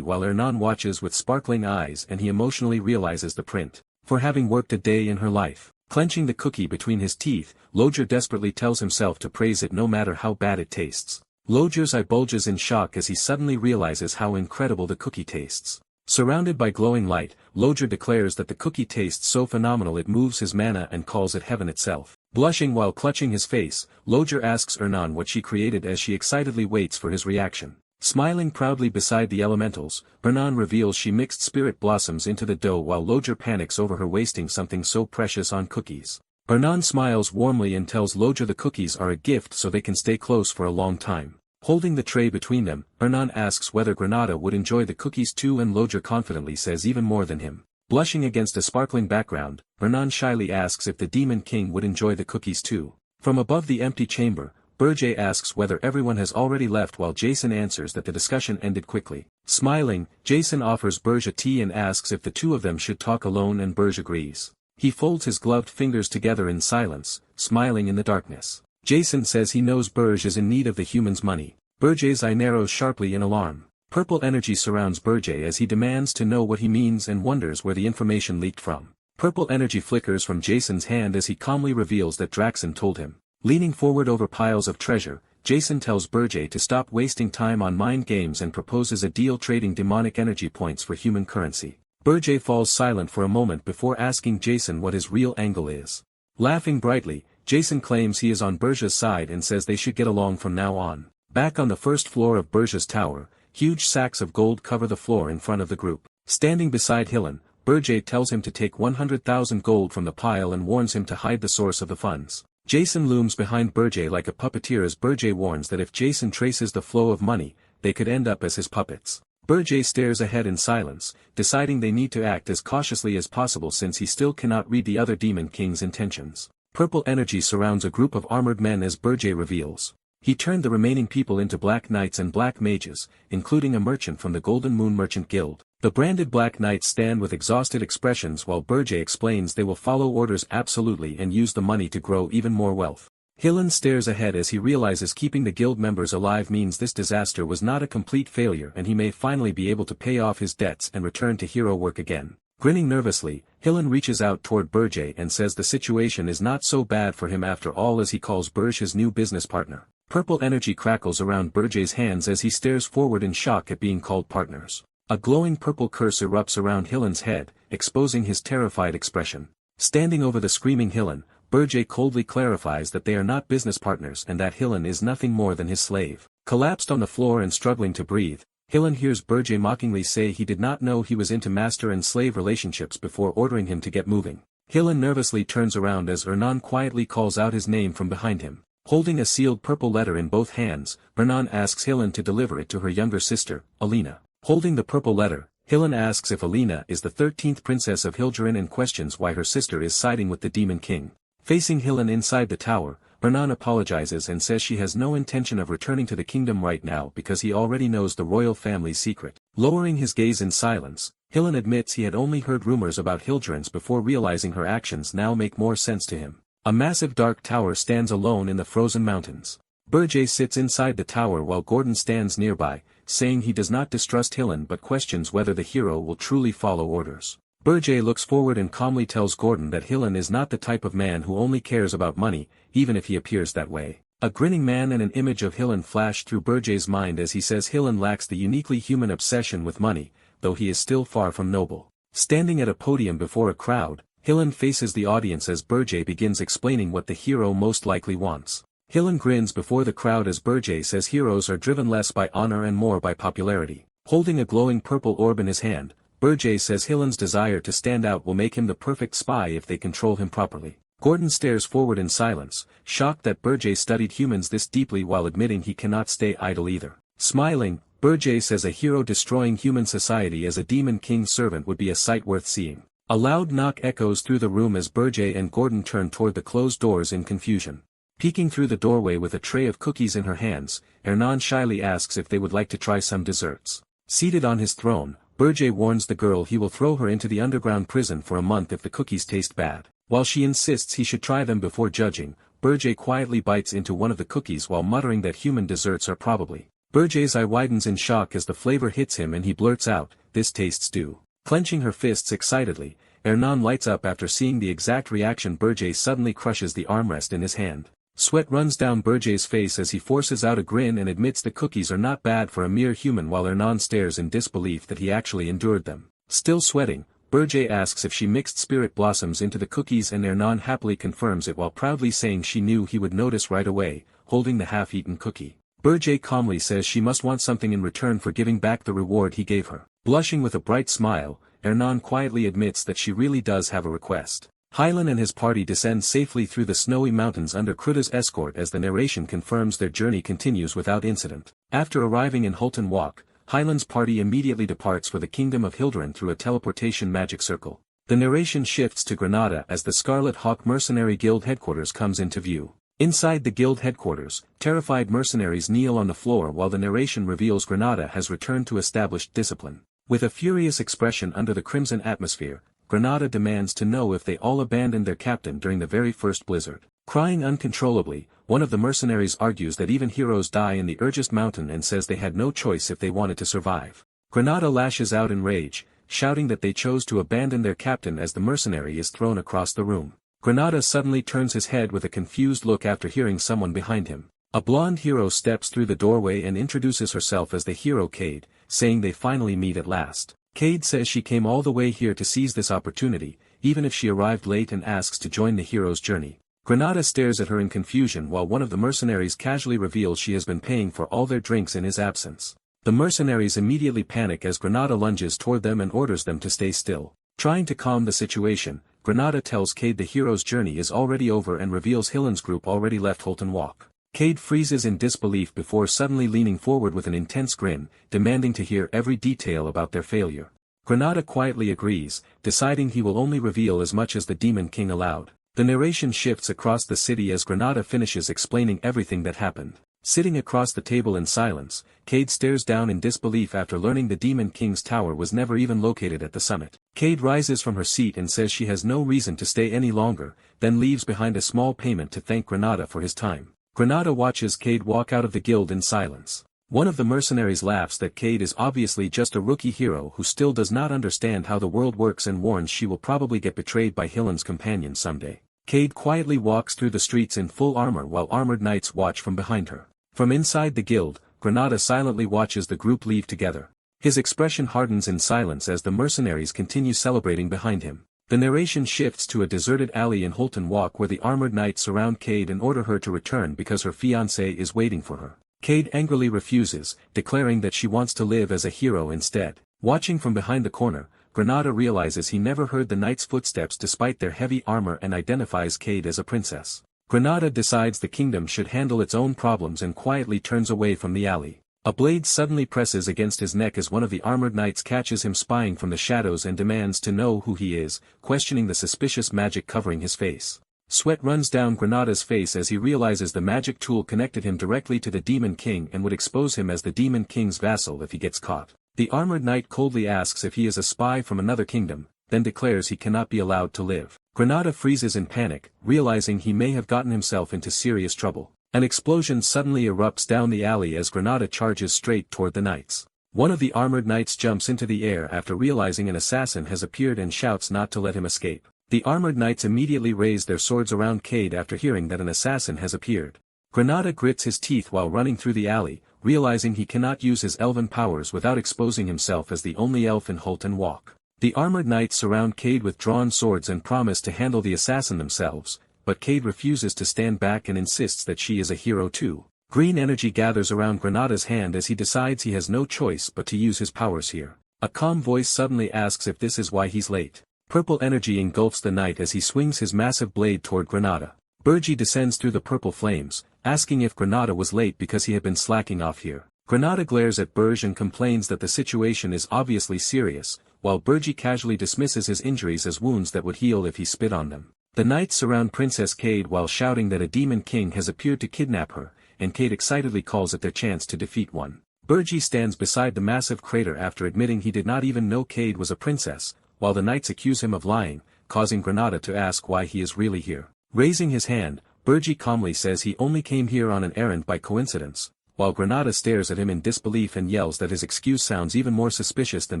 while Hernan watches with sparkling eyes and he emotionally realizes the print. For having worked a day in her life. Clenching the cookie between his teeth, Lodger desperately tells himself to praise it no matter how bad it tastes. Lodger's eye bulges in shock as he suddenly realizes how incredible the cookie tastes. Surrounded by glowing light, Lodger declares that the cookie tastes so phenomenal it moves his mana and calls it heaven itself. Blushing while clutching his face, Lodger asks Hernan what she created as she excitedly waits for his reaction. Smiling proudly beside the elementals, Hernan reveals she mixed spirit blossoms into the dough while Lodger panics over her wasting something so precious on cookies. Hernan smiles warmly and tells Lodger the cookies are a gift so they can stay close for a long time. Holding the tray between them, Hernan asks whether Granada would enjoy the cookies too and Lodger confidently says even more than him. Blushing against a sparkling background, Hernan shyly asks if the Demon King would enjoy the cookies too. From above the empty chamber, Burge asks whether everyone has already left while Jason answers that the discussion ended quickly. Smiling, Jason offers Burge a tea and asks if the two of them should talk alone and Burge agrees. He folds his gloved fingers together in silence, smiling in the darkness. Jason says he knows Burge is in need of the human's money. Burge's eye narrows sharply in alarm. Purple energy surrounds Burge as he demands to know what he means and wonders where the information leaked from. Purple energy flickers from Jason's hand as he calmly reveals that Draxon told him. Leaning forward over piles of treasure, Jason tells Burge to stop wasting time on mind games and proposes a deal trading demonic energy points for human currency. Burge falls silent for a moment before asking Jason what his real angle is. Laughing brightly, Jason claims he is on Burge's side and says they should get along from now on. Back on the first floor of Burge's tower, huge sacks of gold cover the floor in front of the group. Standing beside Hillen, Burge tells him to take 100,000 gold from the pile and warns him to hide the source of the funds. Jason looms behind Burge like a puppeteer as Burge warns that if Jason traces the flow of money, they could end up as his puppets. Burge stares ahead in silence, deciding they need to act as cautiously as possible since he still cannot read the other Demon King's intentions. Purple energy surrounds a group of armored men as Burge reveals. He turned the remaining people into black knights and black mages, including a merchant from the Golden Moon Merchant Guild. The branded black knights stand with exhausted expressions while Burge explains they will follow orders absolutely and use the money to grow even more wealth. Hillen stares ahead as he realizes keeping the guild members alive means this disaster was not a complete failure and he may finally be able to pay off his debts and return to hero work again. Grinning nervously, Hillen reaches out toward Burge and says the situation is not so bad for him after all as he calls Burge his new business partner. Purple energy crackles around Burge's hands as he stares forward in shock at being called partners. A glowing purple curse erupts around Hillen's head, exposing his terrified expression. Standing over the screaming Hillen, Burge coldly clarifies that they are not business partners and that Hillen is nothing more than his slave. Collapsed on the floor and struggling to breathe, Hillen hears Burge mockingly say he did not know he was into master and slave relationships before ordering him to get moving. Hillen nervously turns around as Hernan quietly calls out his name from behind him. Holding a sealed purple letter in both hands, Hernan asks Hillen to deliver it to her younger sister, Alina. Holding the purple letter, Hillen asks if Alina is the 13th princess of Hildurin and questions why her sister is siding with the Demon King. Facing Hillen inside the tower, Hernan apologizes and says she has no intention of returning to the kingdom right now because he already knows the royal family's secret. Lowering his gaze in silence, Hillen admits he had only heard rumors about Hildurins before realizing her actions now make more sense to him. A massive dark tower stands alone in the frozen mountains. Burge sits inside the tower while Gordon stands nearby, saying he does not distrust Hillen but questions whether the hero will truly follow orders. Burge looks forward and calmly tells Gordon that Hillen is not the type of man who only cares about money, even if he appears that way. A grinning man and an image of Hillen flash through Burge's mind as he says Hillen lacks the uniquely human obsession with money, though he is still far from noble. Standing at a podium before a crowd, Hillen faces the audience as Burjay begins explaining what the hero most likely wants. Hillen grins before the crowd as Burjay says heroes are driven less by honor and more by popularity. Holding a glowing purple orb in his hand, Burjay says Hillen's desire to stand out will make him the perfect spy if they control him properly. Gordon stares forward in silence, shocked that Burjay studied humans this deeply while admitting he cannot stay idle either. Smiling, Burjay says a hero destroying human society as a demon king's servant would be a sight worth seeing. A loud knock echoes through the room as Burjay and Gordon turn toward the closed doors in confusion. Peeking through the doorway with a tray of cookies in her hands, Hernan shyly asks if they would like to try some desserts. Seated on his throne, Burjay warns the girl he will throw her into the underground prison for a month if the cookies taste bad. While she insists he should try them before judging, Burjay quietly bites into one of the cookies while muttering that human desserts are probably. Burjay's eye widens in shock as the flavor hits him and he blurts out, "This tastes stew." Clenching her fists excitedly, Hernan lights up after seeing the exact reaction. Burjay suddenly crushes the armrest in his hand. Sweat runs down Burjay's face as he forces out a grin and admits the cookies are not bad for a mere human while Hernan stares in disbelief that he actually endured them. Still sweating, Burjay asks if she mixed spirit blossoms into the cookies and Hernan happily confirms it while proudly saying she knew he would notice right away, holding the half-eaten cookie. Burjay calmly says she must want something in return for giving back the reward he gave her. Blushing with a bright smile, Hernan quietly admits that she really does have a request. Hylan and his party descend safely through the snowy mountains under Kruda's escort as the narration confirms their journey continues without incident. After arriving in Hulton Walk, Hylan's party immediately departs for the kingdom of Hilderin through a teleportation magic circle. The narration shifts to Granada as the Scarlet Hawk Mercenary Guild headquarters comes into view. Inside the guild headquarters, terrified mercenaries kneel on the floor while the narration reveals Granada has returned to established discipline. With a furious expression under the crimson atmosphere, Granada demands to know if they all abandoned their captain during the very first blizzard. Crying uncontrollably, one of the mercenaries argues that even heroes die in the Urgest Mountain and says they had no choice if they wanted to survive. Granada lashes out in rage, shouting that they chose to abandon their captain as the mercenary is thrown across the room. Granada suddenly turns his head with a confused look after hearing someone behind him. A blonde hero steps through the doorway and introduces herself as the hero Cade, saying they finally meet at last. Cade says she came all the way here to seize this opportunity, even if she arrived late, and asks to join the hero's journey. Granada stares at her in confusion while one of the mercenaries casually reveals she has been paying for all their drinks in his absence. The mercenaries immediately panic as Granada lunges toward them and orders them to stay still. Trying to calm the situation, Granada tells Cade the hero's journey is already over and reveals Hillen's group already left Hulton Walk. Cade freezes in disbelief before suddenly leaning forward with an intense grin, demanding to hear every detail about their failure. Granada quietly agrees, deciding he will only reveal as much as the Demon King allowed. The narration shifts across the city as Granada finishes explaining everything that happened. Sitting across the table in silence, Cade stares down in disbelief after learning the Demon King's tower was never even located at the summit. Cade rises from her seat and says she has no reason to stay any longer, then leaves behind a small payment to thank Granada for his time. Granada watches Cade walk out of the guild in silence. One of the mercenaries laughs that Cade is obviously just a rookie hero who still does not understand how the world works and warns she will probably get betrayed by Hillen's companion someday. Cade quietly walks through the streets in full armor while armored knights watch from behind her. From inside the guild, Granada silently watches the group leave together. His expression hardens in silence as the mercenaries continue celebrating behind him. The narration shifts to a deserted alley in Hulton Walk where the armored knights surround Cade and order her to return because her fiancé is waiting for her. Cade angrily refuses, declaring that she wants to live as a hero instead. Watching from behind the corner, Granada realizes he never heard the knights' footsteps despite their heavy armor and identifies Cade as a princess. Granada decides the kingdom should handle its own problems and quietly turns away from the alley. A blade suddenly presses against his neck as one of the armored knights catches him spying from the shadows and demands to know who he is, questioning the suspicious magic covering his face. Sweat runs down Granada's face as he realizes the magic tool connected him directly to the Demon King and would expose him as the Demon King's vassal if he gets caught. The armored knight coldly asks if he is a spy from another kingdom, then declares he cannot be allowed to live. Granada freezes in panic, realizing he may have gotten himself into serious trouble. An explosion suddenly erupts down the alley as Granada charges straight toward the knights. One of the armored knights jumps into the air after realizing an assassin has appeared and shouts not to let him escape. The armored knights immediately raise their swords around Cade after hearing that an assassin has appeared. Granada grits his teeth while running through the alley, realizing he cannot use his elven powers without exposing himself as the only elf in Hulton Walk. The armored knights surround Cade with drawn swords and promise to handle the assassin themselves, but Cade refuses to stand back and insists that she is a hero too. Green energy gathers around Granada's hand as he decides he has no choice but to use his powers here. A calm voice suddenly asks if this is why he's late. Purple energy engulfs the knight as he swings his massive blade toward Granada. Burji descends through the purple flames, asking if Granada was late because he had been slacking off here. Granada glares at Burj and complains that the situation is obviously serious, while Burji casually dismisses his injuries as wounds that would heal if he spit on them. The knights surround Princess Cade while shouting that a demon king has appeared to kidnap her, and Cade excitedly calls it their chance to defeat one. Burji stands beside the massive crater after admitting he did not even know Cade was a princess, while the knights accuse him of lying, causing Granada to ask why he is really here. Raising his hand, Burji calmly says he only came here on an errand by coincidence, while Granada stares at him in disbelief and yells that his excuse sounds even more suspicious than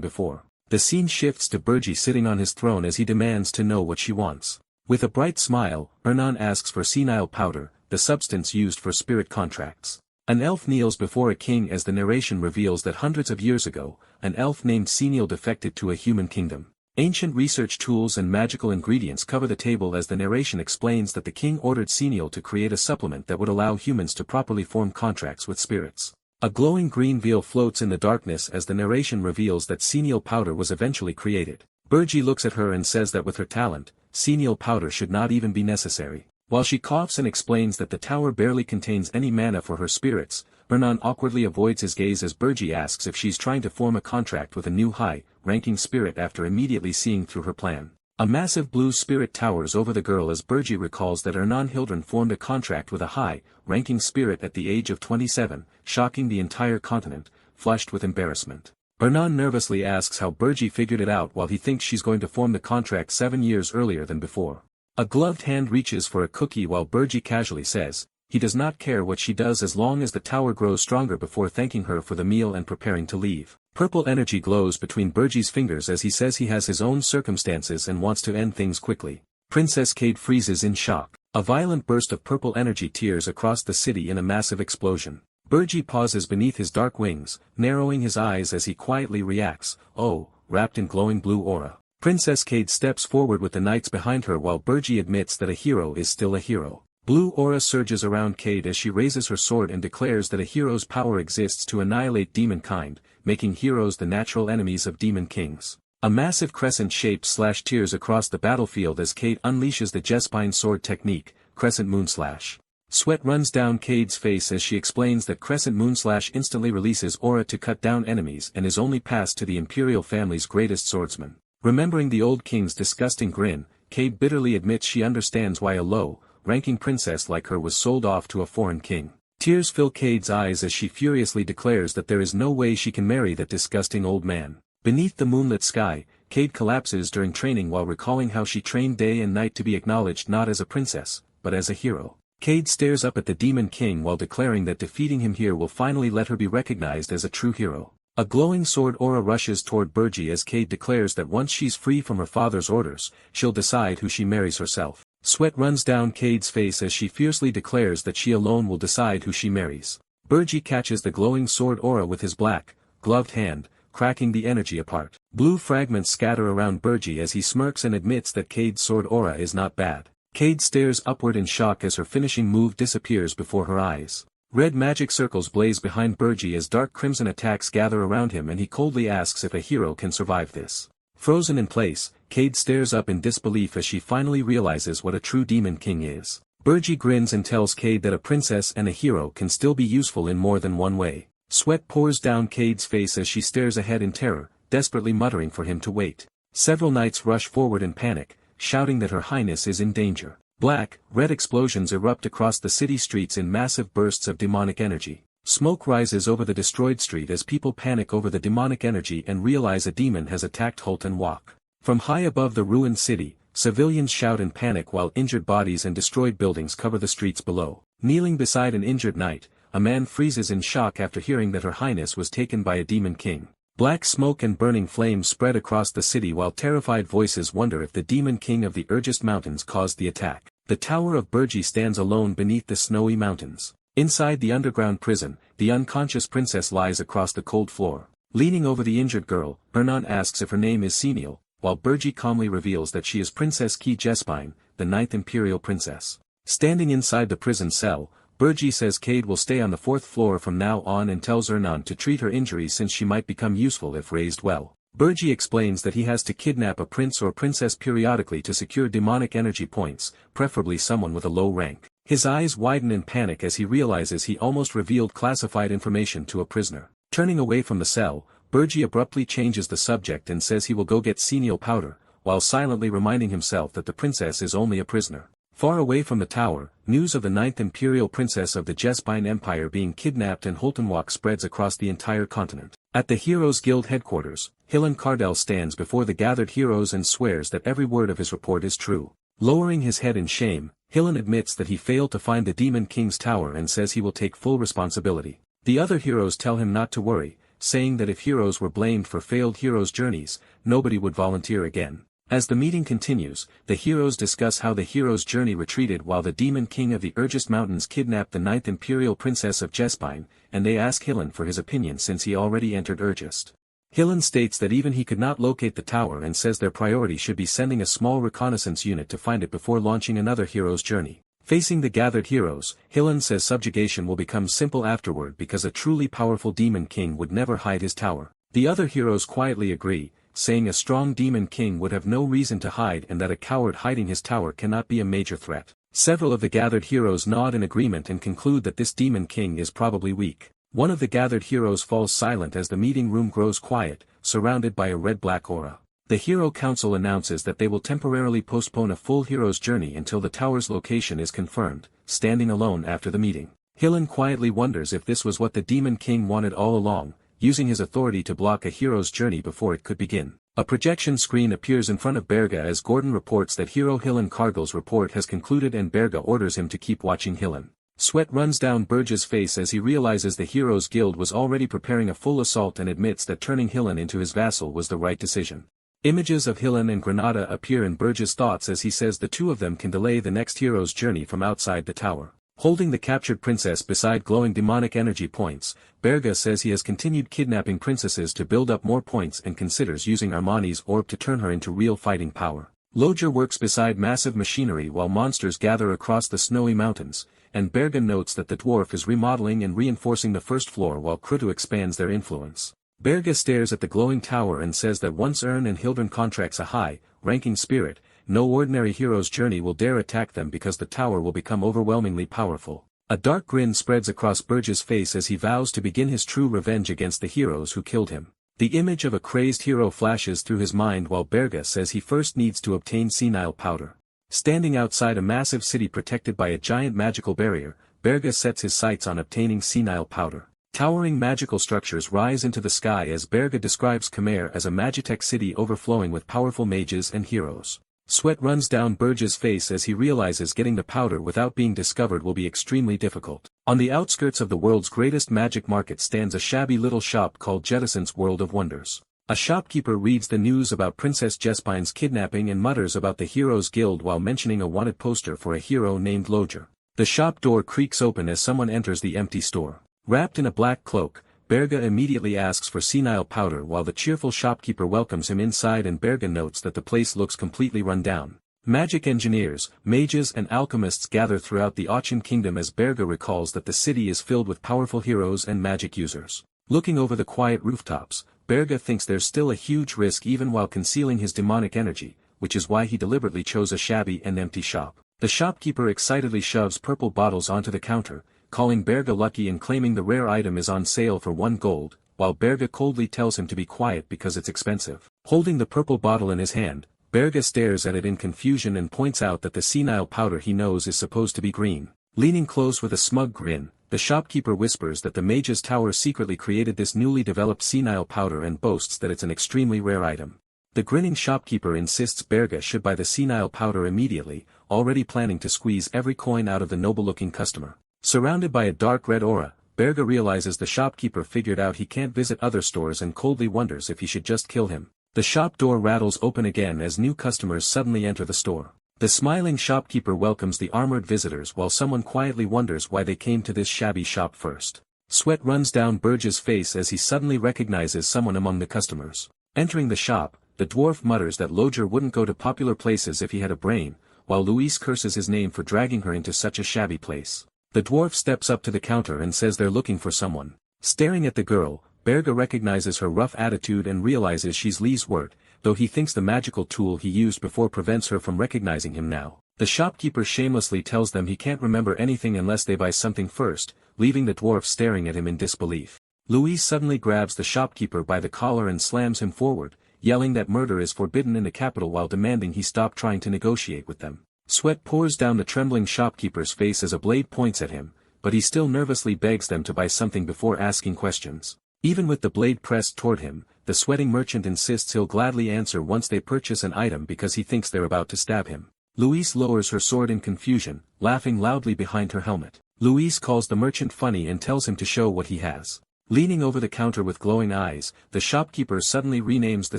before. The scene shifts to Burji sitting on his throne as he demands to know what she wants. With a bright smile, Ernan asks for senile powder, the substance used for spirit contracts. An elf kneels before a king as the narration reveals that hundreds of years ago, an elf named Senil defected to a human kingdom. Ancient research tools and magical ingredients cover the table as the narration explains that the king ordered Senil to create a supplement that would allow humans to properly form contracts with spirits. A glowing green veil floats in the darkness as the narration reveals that Senil powder was eventually created. Burji looks at her and says that with her talent, Senil powder should not even be necessary. While she coughs and explains that the tower barely contains any mana for her spirits, Ernan awkwardly avoids his gaze as Burji asks if she's trying to form a contract with a new high-ranking spirit after immediately seeing through her plan. A massive blue spirit towers over the girl as Burji recalls that Ernan Hildren formed a contract with a high-ranking spirit at the age of 27, shocking the entire continent, flushed with embarrassment. Ernan nervously asks how Burji figured it out while he thinks she's going to form the contract 7 years earlier than before. A gloved hand reaches for a cookie while Burji casually says, he does not care what she does as long as the tower grows stronger before thanking her for the meal and preparing to leave. Purple energy glows between Burji's fingers as he says he has his own circumstances and wants to end things quickly. Princess Cade freezes in shock. A violent burst of purple energy tears across the city in a massive explosion. Burji pauses beneath his dark wings, narrowing his eyes as he quietly reacts, oh, wrapped in glowing blue aura. Princess Cade steps forward with the knights behind her while Burji admits that a hero is still a hero. Blue aura surges around Cade as she raises her sword and declares that a hero's power exists to annihilate demon kind, making heroes the natural enemies of demon kings. A massive crescent-shaped slash tears across the battlefield as Cade unleashes the Jespine sword technique, Crescent Moonslash. Sweat runs down Cade's face as she explains that Crescent Moonslash instantly releases aura to cut down enemies and is only passed to the imperial family's greatest swordsman. Remembering the old king's disgusting grin, Cade bitterly admits she understands why a low-ranking princess like her was sold off to a foreign king. Tears fill Cade's eyes as she furiously declares that there is no way she can marry that disgusting old man. Beneath the moonlit sky, Cade collapses during training while recalling how she trained day and night to be acknowledged not as a princess, but as a hero. Cade stares up at the demon king while declaring that defeating him here will finally let her be recognized as a true hero. A glowing sword aura rushes toward Burji as Cade declares that once she's free from her father's orders, she'll decide who she marries herself. Sweat runs down Cade's face as she fiercely declares that she alone will decide who she marries. Burji catches the glowing sword aura with his black, gloved hand, cracking the energy apart. Blue fragments scatter around Burji as he smirks and admits that Cade's sword aura is not bad. Cade stares upward in shock as her finishing move disappears before her eyes. Red magic circles blaze behind Burji as dark crimson attacks gather around him and he coldly asks if a hero can survive this. Frozen in place, Cade stares up in disbelief as she finally realizes what a true demon king is. Burji grins and tells Cade that a princess and a hero can still be useful in more than one way. Sweat pours down Cade's face as she stares ahead in terror, desperately muttering for him to wait. Several knights rush forward in panic, shouting that her highness is in danger. Black, red explosions erupt across the city streets in massive bursts of demonic energy. Smoke rises over the destroyed street as people panic over the demonic energy and realize a demon has attacked Holt and Wok. From high above the ruined city, civilians shout in panic while injured bodies and destroyed buildings cover the streets below. Kneeling beside an injured knight, a man freezes in shock after hearing that her highness was taken by a demon king. Black smoke and burning flames spread across the city while terrified voices wonder if the demon king of the Urgest Mountains caused the attack. The Tower of Burji stands alone beneath the snowy mountains. Inside the underground prison, the unconscious princess lies across the cold floor. Leaning over the injured girl, Ernan asks if her name is Senil, while Burji calmly reveals that she is Princess Ki Jespine, the 9th Imperial Princess. Standing inside the prison cell, Burji says Cade will stay on the 4th floor from now on and tells Ernan to treat her injury since she might become useful if raised well. Burji explains that he has to kidnap a prince or princess periodically to secure demonic energy points, preferably someone with a low rank. His eyes widen in panic as he realizes he almost revealed classified information to a prisoner. Turning away from the cell, Burji abruptly changes the subject and says he will go get senile powder, while silently reminding himself that the princess is only a prisoner. Far away from the tower, news of the 9th Imperial Princess of the Jespine Empire being kidnapped in Holtenwalk spreads across the entire continent. At the Heroes Guild headquarters, Hillen Cardell stands before the gathered heroes and swears that every word of his report is true. Lowering his head in shame, Hillen admits that he failed to find the Demon King's tower and says he will take full responsibility. The other heroes tell him not to worry, saying that if heroes were blamed for failed heroes' journeys, nobody would volunteer again. As the meeting continues, the heroes discuss how the hero's journey retreated while the Demon King of the Urgest Mountains kidnapped the 9th Imperial Princess of Jespine, and they ask Hillen for his opinion since he already entered Urgest. Hillen states that even he could not locate the tower and says their priority should be sending a small reconnaissance unit to find it before launching another hero's journey. Facing the gathered heroes, Hillen says subjugation will become simple afterward because a truly powerful Demon King would never hide his tower. The other heroes quietly agree, saying a strong Demon King would have no reason to hide and that a coward hiding his tower cannot be a major threat. Several of the gathered heroes nod in agreement and conclude that this Demon King is probably weak. One of the gathered heroes falls silent as the meeting room grows quiet, surrounded by a red-black aura. The Hero Council announces that they will temporarily postpone a full hero's journey until the tower's location is confirmed, standing alone after the meeting. Hillen quietly wonders if this was what the Demon King wanted all along, using his authority to block a hero's journey before it could begin. A projection screen appears in front of Berga as Gordon reports that hero Hillen Cargill's report has concluded and Berga orders him to keep watching Hillen. Sweat runs down Burge's face as he realizes the Heroes Guild was already preparing a full assault and admits that turning Hillen into his vassal was the right decision. Images of Hillen and Granada appear in Burge's thoughts as he says the two of them can delay the next hero's journey from outside the tower. Holding the captured princess beside glowing demonic energy points, Berga says he has continued kidnapping princesses to build up more points and considers using Armani's orb to turn her into real fighting power. Lodger works beside massive machinery while monsters gather across the snowy mountains, and Berga notes that the dwarf is remodeling and reinforcing the first floor while Krutu expands their influence. Berga stares at the glowing tower and says that once Ern and Hildern contracts a high-ranking spirit, no ordinary hero's journey will dare attack them because the tower will become overwhelmingly powerful. A dark grin spreads across Burge's face as he vows to begin his true revenge against the heroes who killed him. The image of a crazed hero flashes through his mind while Berga says he first needs to obtain senile powder. Standing outside a massive city protected by a giant magical barrier, Berga sets his sights on obtaining senile powder. Towering magical structures rise into the sky as Berga describes Khmer as a magitech city overflowing with powerful mages and heroes. Sweat runs down Burge's face as he realizes getting the powder without being discovered will be extremely difficult. On the outskirts of the world's greatest magic market stands a shabby little shop called Jettison's World of Wonders. A shopkeeper reads the news about Princess Jespine's kidnapping and mutters about the Heroes Guild while mentioning a wanted poster for a hero named Lodger. The shop door creaks open as someone enters the empty store. Wrapped in a black cloak, Berga immediately asks for senile powder while the cheerful shopkeeper welcomes him inside and Berga notes that the place looks completely run down. Magic engineers, mages and alchemists gather throughout the Auchen Kingdom as Berga recalls that the city is filled with powerful heroes and magic users. Looking over the quiet rooftops, Berga thinks there's still a huge risk even while concealing his demonic energy, which is why he deliberately chose a shabby and empty shop. The shopkeeper excitedly shoves purple bottles onto the counter, calling Berga lucky and claiming the rare item is on sale for 1 gold, while Berga coldly tells him to be quiet because it's expensive. Holding the purple bottle in his hand, Berga stares at it in confusion and points out that the senile powder he knows is supposed to be green. Leaning close with a smug grin, the shopkeeper whispers that the Mage's Tower secretly created this newly developed senile powder and boasts that it's an extremely rare item. The grinning shopkeeper insists Berga should buy the senile powder immediately, already planning to squeeze every coin out of the noble-looking customer. Surrounded by a dark red aura, Berga realizes the shopkeeper figured out he can't visit other stores and coldly wonders if he should just kill him. The shop door rattles open again as new customers suddenly enter the store. The smiling shopkeeper welcomes the armored visitors while someone quietly wonders why they came to this shabby shop first. Sweat runs down Burge's face as he suddenly recognizes someone among the customers. Entering the shop, the dwarf mutters that Loger wouldn't go to popular places if he had a brain, while Louise curses his name for dragging her into such a shabby place. The dwarf steps up to the counter and says they're looking for someone. Staring at the girl, Berga recognizes her rough attitude and realizes she's Lee's Wirt, though he thinks the magical tool he used before prevents her from recognizing him now. The shopkeeper shamelessly tells them he can't remember anything unless they buy something first, leaving the dwarf staring at him in disbelief. Louise suddenly grabs the shopkeeper by the collar and slams him forward, yelling that murder is forbidden in the capital while demanding he stop trying to negotiate with them. Sweat pours down the trembling shopkeeper's face as a blade points at him, but he still nervously begs them to buy something before asking questions. Even with the blade pressed toward him, the sweating merchant insists he'll gladly answer once they purchase an item because he thinks they're about to stab him. Louise lowers her sword in confusion, laughing loudly behind her helmet. Louise calls the merchant funny and tells him to show what he has. Leaning over the counter with glowing eyes, the shopkeeper suddenly renames the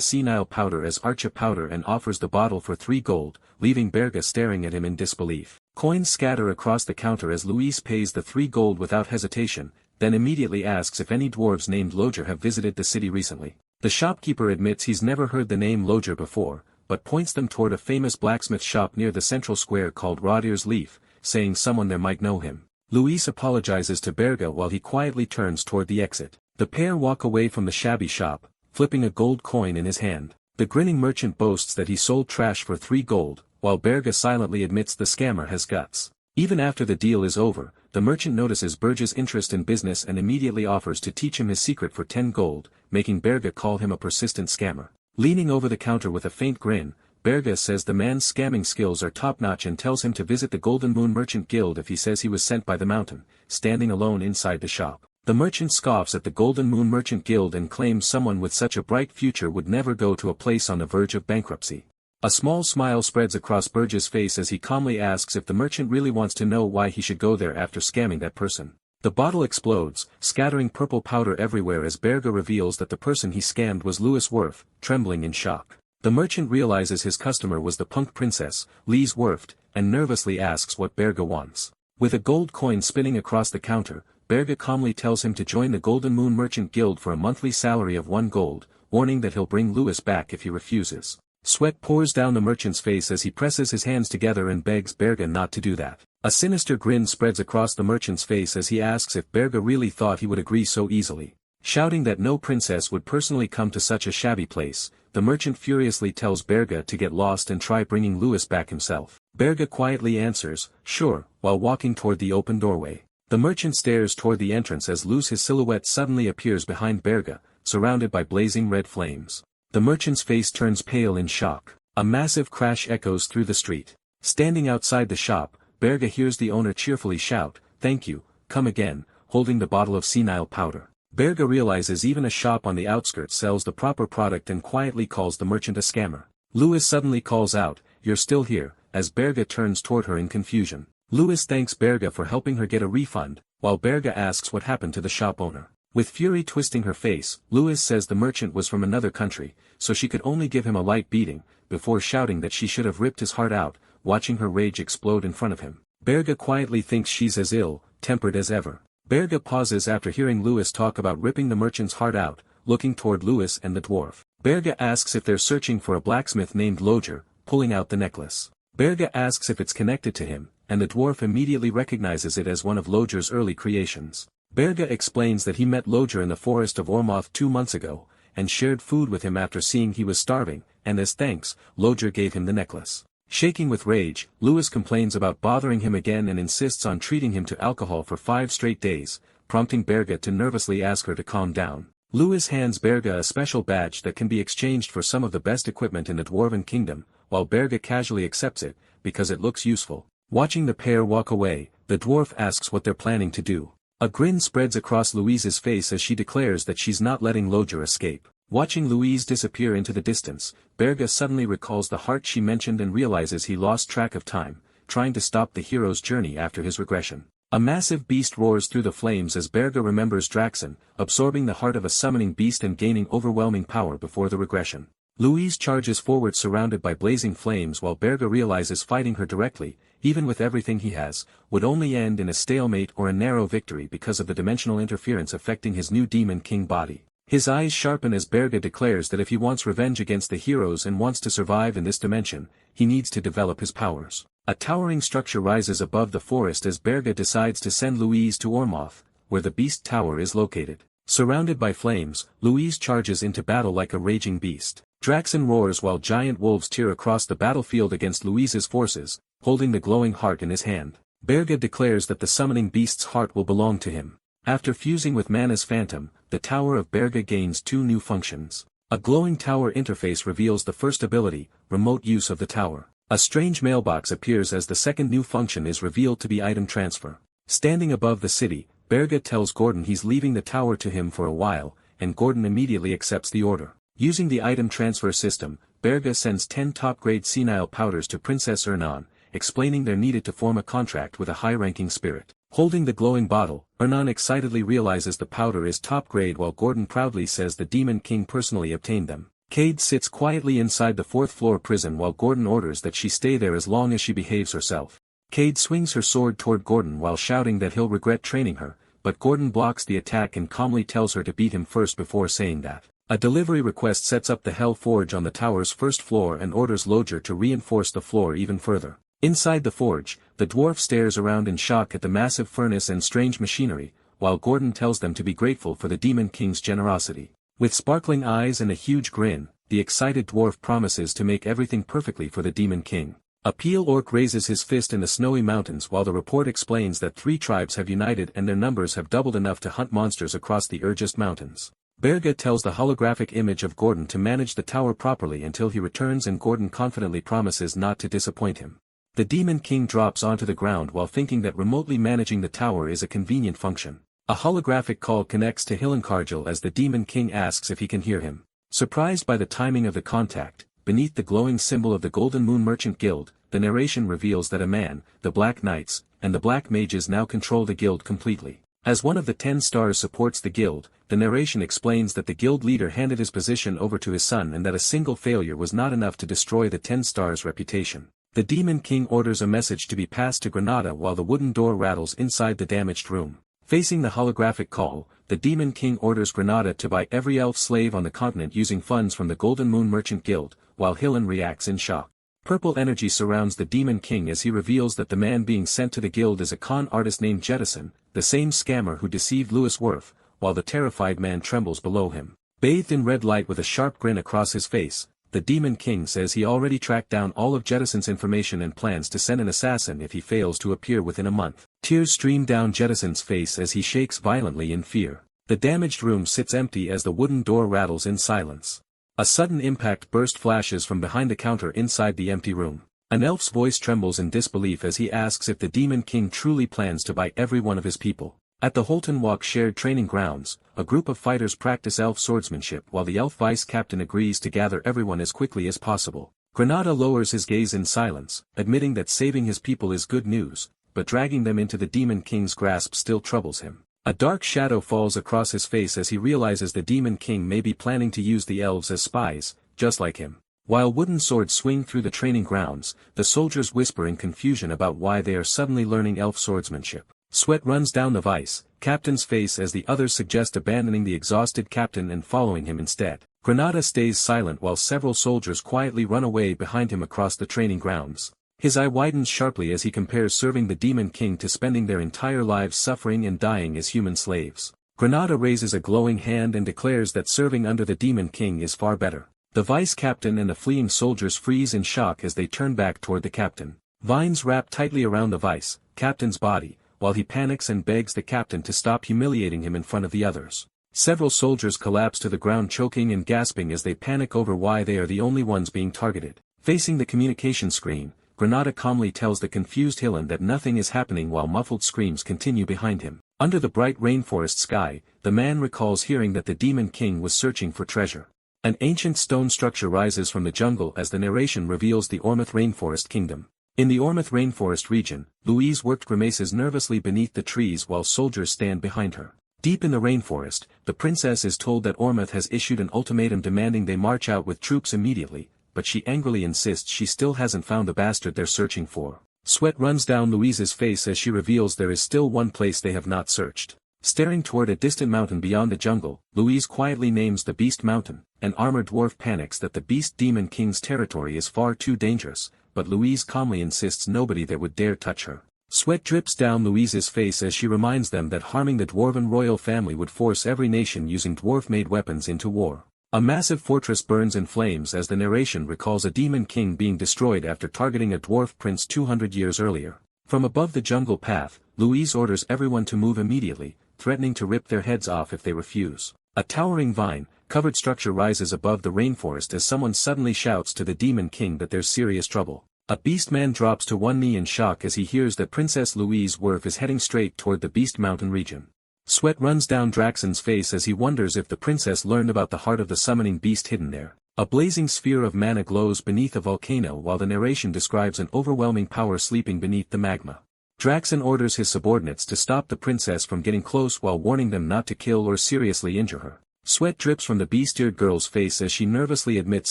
senile powder as Archa powder and offers the bottle for 3 gold, leaving Berga staring at him in disbelief. Coins scatter across the counter as Louise pays the 3 gold without hesitation, then immediately asks if any dwarves named Loger have visited the city recently. The shopkeeper admits he's never heard the name Loger before, but points them toward a famous blacksmith shop near the central square called Rodier's Leaf, saying someone there might know him. Louise apologizes to Berga while he quietly turns toward the exit. The pair walk away from the shabby shop, flipping a gold coin in his hand. The grinning merchant boasts that he sold trash for 3 gold, while Berga silently admits the scammer has guts. Even after the deal is over, the merchant notices Berga's interest in business and immediately offers to teach him his secret for 10 gold, making Berga call him a persistent scammer. Leaning over the counter with a faint grin, Berga says the man's scamming skills are top-notch and tells him to visit the Golden Moon Merchant Guild if he says he was sent by the mountain, standing alone inside the shop. The merchant scoffs at the Golden Moon Merchant Guild and claims someone with such a bright future would never go to a place on the verge of bankruptcy. A small smile spreads across Berga's face as he calmly asks if the merchant really wants to know why he should go there after scamming that person. The bottle explodes, scattering purple powder everywhere as Berga reveals that the person he scammed was Louis Werft, trembling in shock. The merchant realizes his customer was the punk princess, Lise Werft, and nervously asks what Berga wants. With a gold coin spinning across the counter, Berga calmly tells him to join the Golden Moon Merchant Guild for a monthly salary of 1 gold, warning that he'll bring Louis back if he refuses. Sweat pours down the merchant's face as he presses his hands together and begs Berga not to do that. A sinister grin spreads across the merchant's face as he asks if Berga really thought he would agree so easily. Shouting that no princess would personally come to such a shabby place, the merchant furiously tells Berga to get lost and try bringing Louis back himself. Berga quietly answers, sure, while walking toward the open doorway. The merchant stares toward the entrance as Louis' silhouette suddenly appears behind Berga, surrounded by blazing red flames. The merchant's face turns pale in shock. A massive crash echoes through the street. Standing outside the shop, Berga hears the owner cheerfully shout, "Thank you, come again," holding the bottle of senile powder. Berga realizes even a shop on the outskirts sells the proper product and quietly calls the merchant a scammer. Louis suddenly calls out, "You're still here," as Berga turns toward her in confusion. Louis thanks Berga for helping her get a refund, while Berga asks what happened to the shop owner. With fury twisting her face, Louis says the merchant was from another country, so she could only give him a light beating, before shouting that she should have ripped his heart out, watching her rage explode in front of him. Berga quietly thinks she's as ill-tempered as ever. Berga pauses after hearing Louis talk about ripping the merchant's heart out, looking toward Louis and the dwarf. Berga asks if they're searching for a blacksmith named Loger, pulling out the necklace. Berga asks if it's connected to him, and the dwarf immediately recognizes it as one of Loger's early creations. Berga explains that he met Loger in the forest of Ormoth 2 months ago, and shared food with him after seeing he was starving, and as thanks, Loger gave him the necklace. Shaking with rage, Louis complains about bothering him again and insists on treating him to alcohol for 5 straight days, prompting Berga to nervously ask her to calm down. Louis hands Berga a special badge that can be exchanged for some of the best equipment in the Dwarven Kingdom, while Berga casually accepts it, because it looks useful. Watching the pair walk away, the dwarf asks what they're planning to do. A grin spreads across Louise's face as she declares that she's not letting Loger escape. Watching Louise disappear into the distance, Berga suddenly recalls the heart she mentioned and realizes he lost track of time, trying to stop the hero's journey after his regression. A massive beast roars through the flames as Berga remembers Draxon, absorbing the heart of a summoning beast and gaining overwhelming power before the regression. Louise charges forward surrounded by blazing flames while Berga realizes fighting her directly, even with everything he has, would only end in a stalemate or a narrow victory because of the dimensional interference affecting his new Demon King body. His eyes sharpen as Berga declares that if he wants revenge against the heroes and wants to survive in this dimension, he needs to develop his powers. A towering structure rises above the forest as Berga decides to send Louise to Ormoth, where the beast tower is located. Surrounded by flames, Louise charges into battle like a raging beast. Draxon roars while giant wolves tear across the battlefield against Louise's forces, holding the glowing heart in his hand. Berga declares that the summoning beast's heart will belong to him. After fusing with Mana's phantom, the Tower of Berga gains 2 new functions. A glowing tower interface reveals the first ability, remote use of the tower. A strange mailbox appears as the second new function is revealed to be item transfer. Standing above the city, Berga tells Gordon he's leaving the tower to him for a while, and Gordon immediately accepts the order. Using the item transfer system, Berga sends 10 top-grade senile powders to Princess Ernan, explaining they're needed to form a contract with a high-ranking spirit. Holding the glowing bottle, Ernan excitedly realizes the powder is top grade while Gordon proudly says the Demon King personally obtained them. Cade sits quietly inside the 4th-floor prison while Gordon orders that she stay there as long as she behaves herself. Cade swings her sword toward Gordon while shouting that he'll regret training her, but Gordon blocks the attack and calmly tells her to beat him first before saying that. A delivery request sets up the Hell Forge on the tower's 1st floor and orders Lodger to reinforce the floor even further. Inside the forge, the dwarf stares around in shock at the massive furnace and strange machinery, while Gordon tells them to be grateful for the Demon King's generosity. With sparkling eyes and a huge grin, the excited dwarf promises to make everything perfectly for the Demon King. A Peel Orc raises his fist in the snowy mountains while the report explains that 3 tribes have united and their numbers have doubled enough to hunt monsters across the Urgest Mountains. Berga tells the holographic image of Gordon to manage the tower properly until he returns and Gordon confidently promises not to disappoint him. The Demon King drops onto the ground while thinking that remotely managing the tower is a convenient function. A holographic call connects to Hillenkargel as the Demon King asks if he can hear him. Surprised by the timing of the contact, beneath the glowing symbol of the Golden Moon Merchant Guild, the narration reveals that a man, the Black Knights, and the Black Mages now control the guild completely. As one of the 10 stars supports the guild, the narration explains that the guild leader handed his position over to his son and that a single failure was not enough to destroy the 10 stars' reputation. The Demon King orders a message to be passed to Granada while the wooden door rattles inside the damaged room. Facing the holographic call, the Demon King orders Granada to buy every elf slave on the continent using funds from the Golden Moon Merchant Guild, while Hillen reacts in shock. Purple energy surrounds the Demon King as he reveals that the man being sent to the guild is a con artist named Jettison, the same scammer who deceived Lewis Worth, while the terrified man trembles below him. Bathed in red light with a sharp grin across his face, the Demon King says he already tracked down all of Jettison's information and plans to send an assassin if he fails to appear within a month. Tears stream down Jettison's face as he shakes violently in fear. The damaged room sits empty as the wooden door rattles in silence. A sudden impact burst flashes from behind a counter inside the empty room. An elf's voice trembles in disbelief as he asks if the Demon King truly plans to buy every one of his people. At the Holton Walk shared training grounds, a group of fighters practice elf swordsmanship while the elf vice-captain agrees to gather everyone as quickly as possible. Granada lowers his gaze in silence, admitting that saving his people is good news, but dragging them into the Demon King's grasp still troubles him. A dark shadow falls across his face as he realizes the Demon King may be planning to use the elves as spies, just like him. While wooden swords swing through the training grounds, the soldiers whisper in confusion about why they are suddenly learning elf swordsmanship. Sweat runs down the vice-captain's face as the others suggest abandoning the exhausted captain and following him instead. Granada stays silent while several soldiers quietly run away behind him across the training grounds. His eye widens sharply as he compares serving the Demon King to spending their entire lives suffering and dying as human slaves. Granada raises a glowing hand and declares that serving under the Demon King is far better. The vice-captain and the fleeing soldiers freeze in shock as they turn back toward the captain. Vines wrap tightly around the vice-captain's body, while he panics and begs the captain to stop humiliating him in front of the others. Several soldiers collapse to the ground choking and gasping as they panic over why they are the only ones being targeted. Facing the communication screen, Granada calmly tells the confused Hillen that nothing is happening while muffled screams continue behind him. Under the bright rainforest sky, the man recalls hearing that the Demon King was searching for treasure. An ancient stone structure rises from the jungle as the narration reveals the Ormoth Rainforest Kingdom. In the Ormoth Rainforest region, Louise worked grimaces nervously beneath the trees while soldiers stand behind her. Deep in the rainforest, the princess is told that Ormoth has issued an ultimatum demanding they march out with troops immediately, but she angrily insists she still hasn't found the bastard they're searching for. Sweat runs down Louise's face as she reveals there is still one place they have not searched. Staring toward a distant mountain beyond the jungle, Louise quietly names the Beast Mountain. An armored dwarf panics that the Beast Demon King's territory is far too dangerous, but Louise calmly insists nobody there would dare touch her. Sweat drips down Louise's face as she reminds them that harming the dwarven royal family would force every nation using dwarf-made weapons into war. A massive fortress burns in flames as the narration recalls a demon king being destroyed after targeting a dwarf prince 200 years earlier. From above the jungle path, Louise orders everyone to move immediately, threatening to rip their heads off if they refuse. A towering vine-covered structure rises above the rainforest as someone suddenly shouts to the demon king that there's serious trouble. A beast man drops to one knee in shock as he hears that Princess Louise Werf is heading straight toward the Beast Mountain region. Sweat runs down Draxon's face as he wonders if the princess learned about the heart of the summoning beast hidden there. A blazing sphere of mana glows beneath a volcano while the narration describes an overwhelming power sleeping beneath the magma. Draxon orders his subordinates to stop the princess from getting close while warning them not to kill or seriously injure her. Sweat drips from the beast-eared girl's face as she nervously admits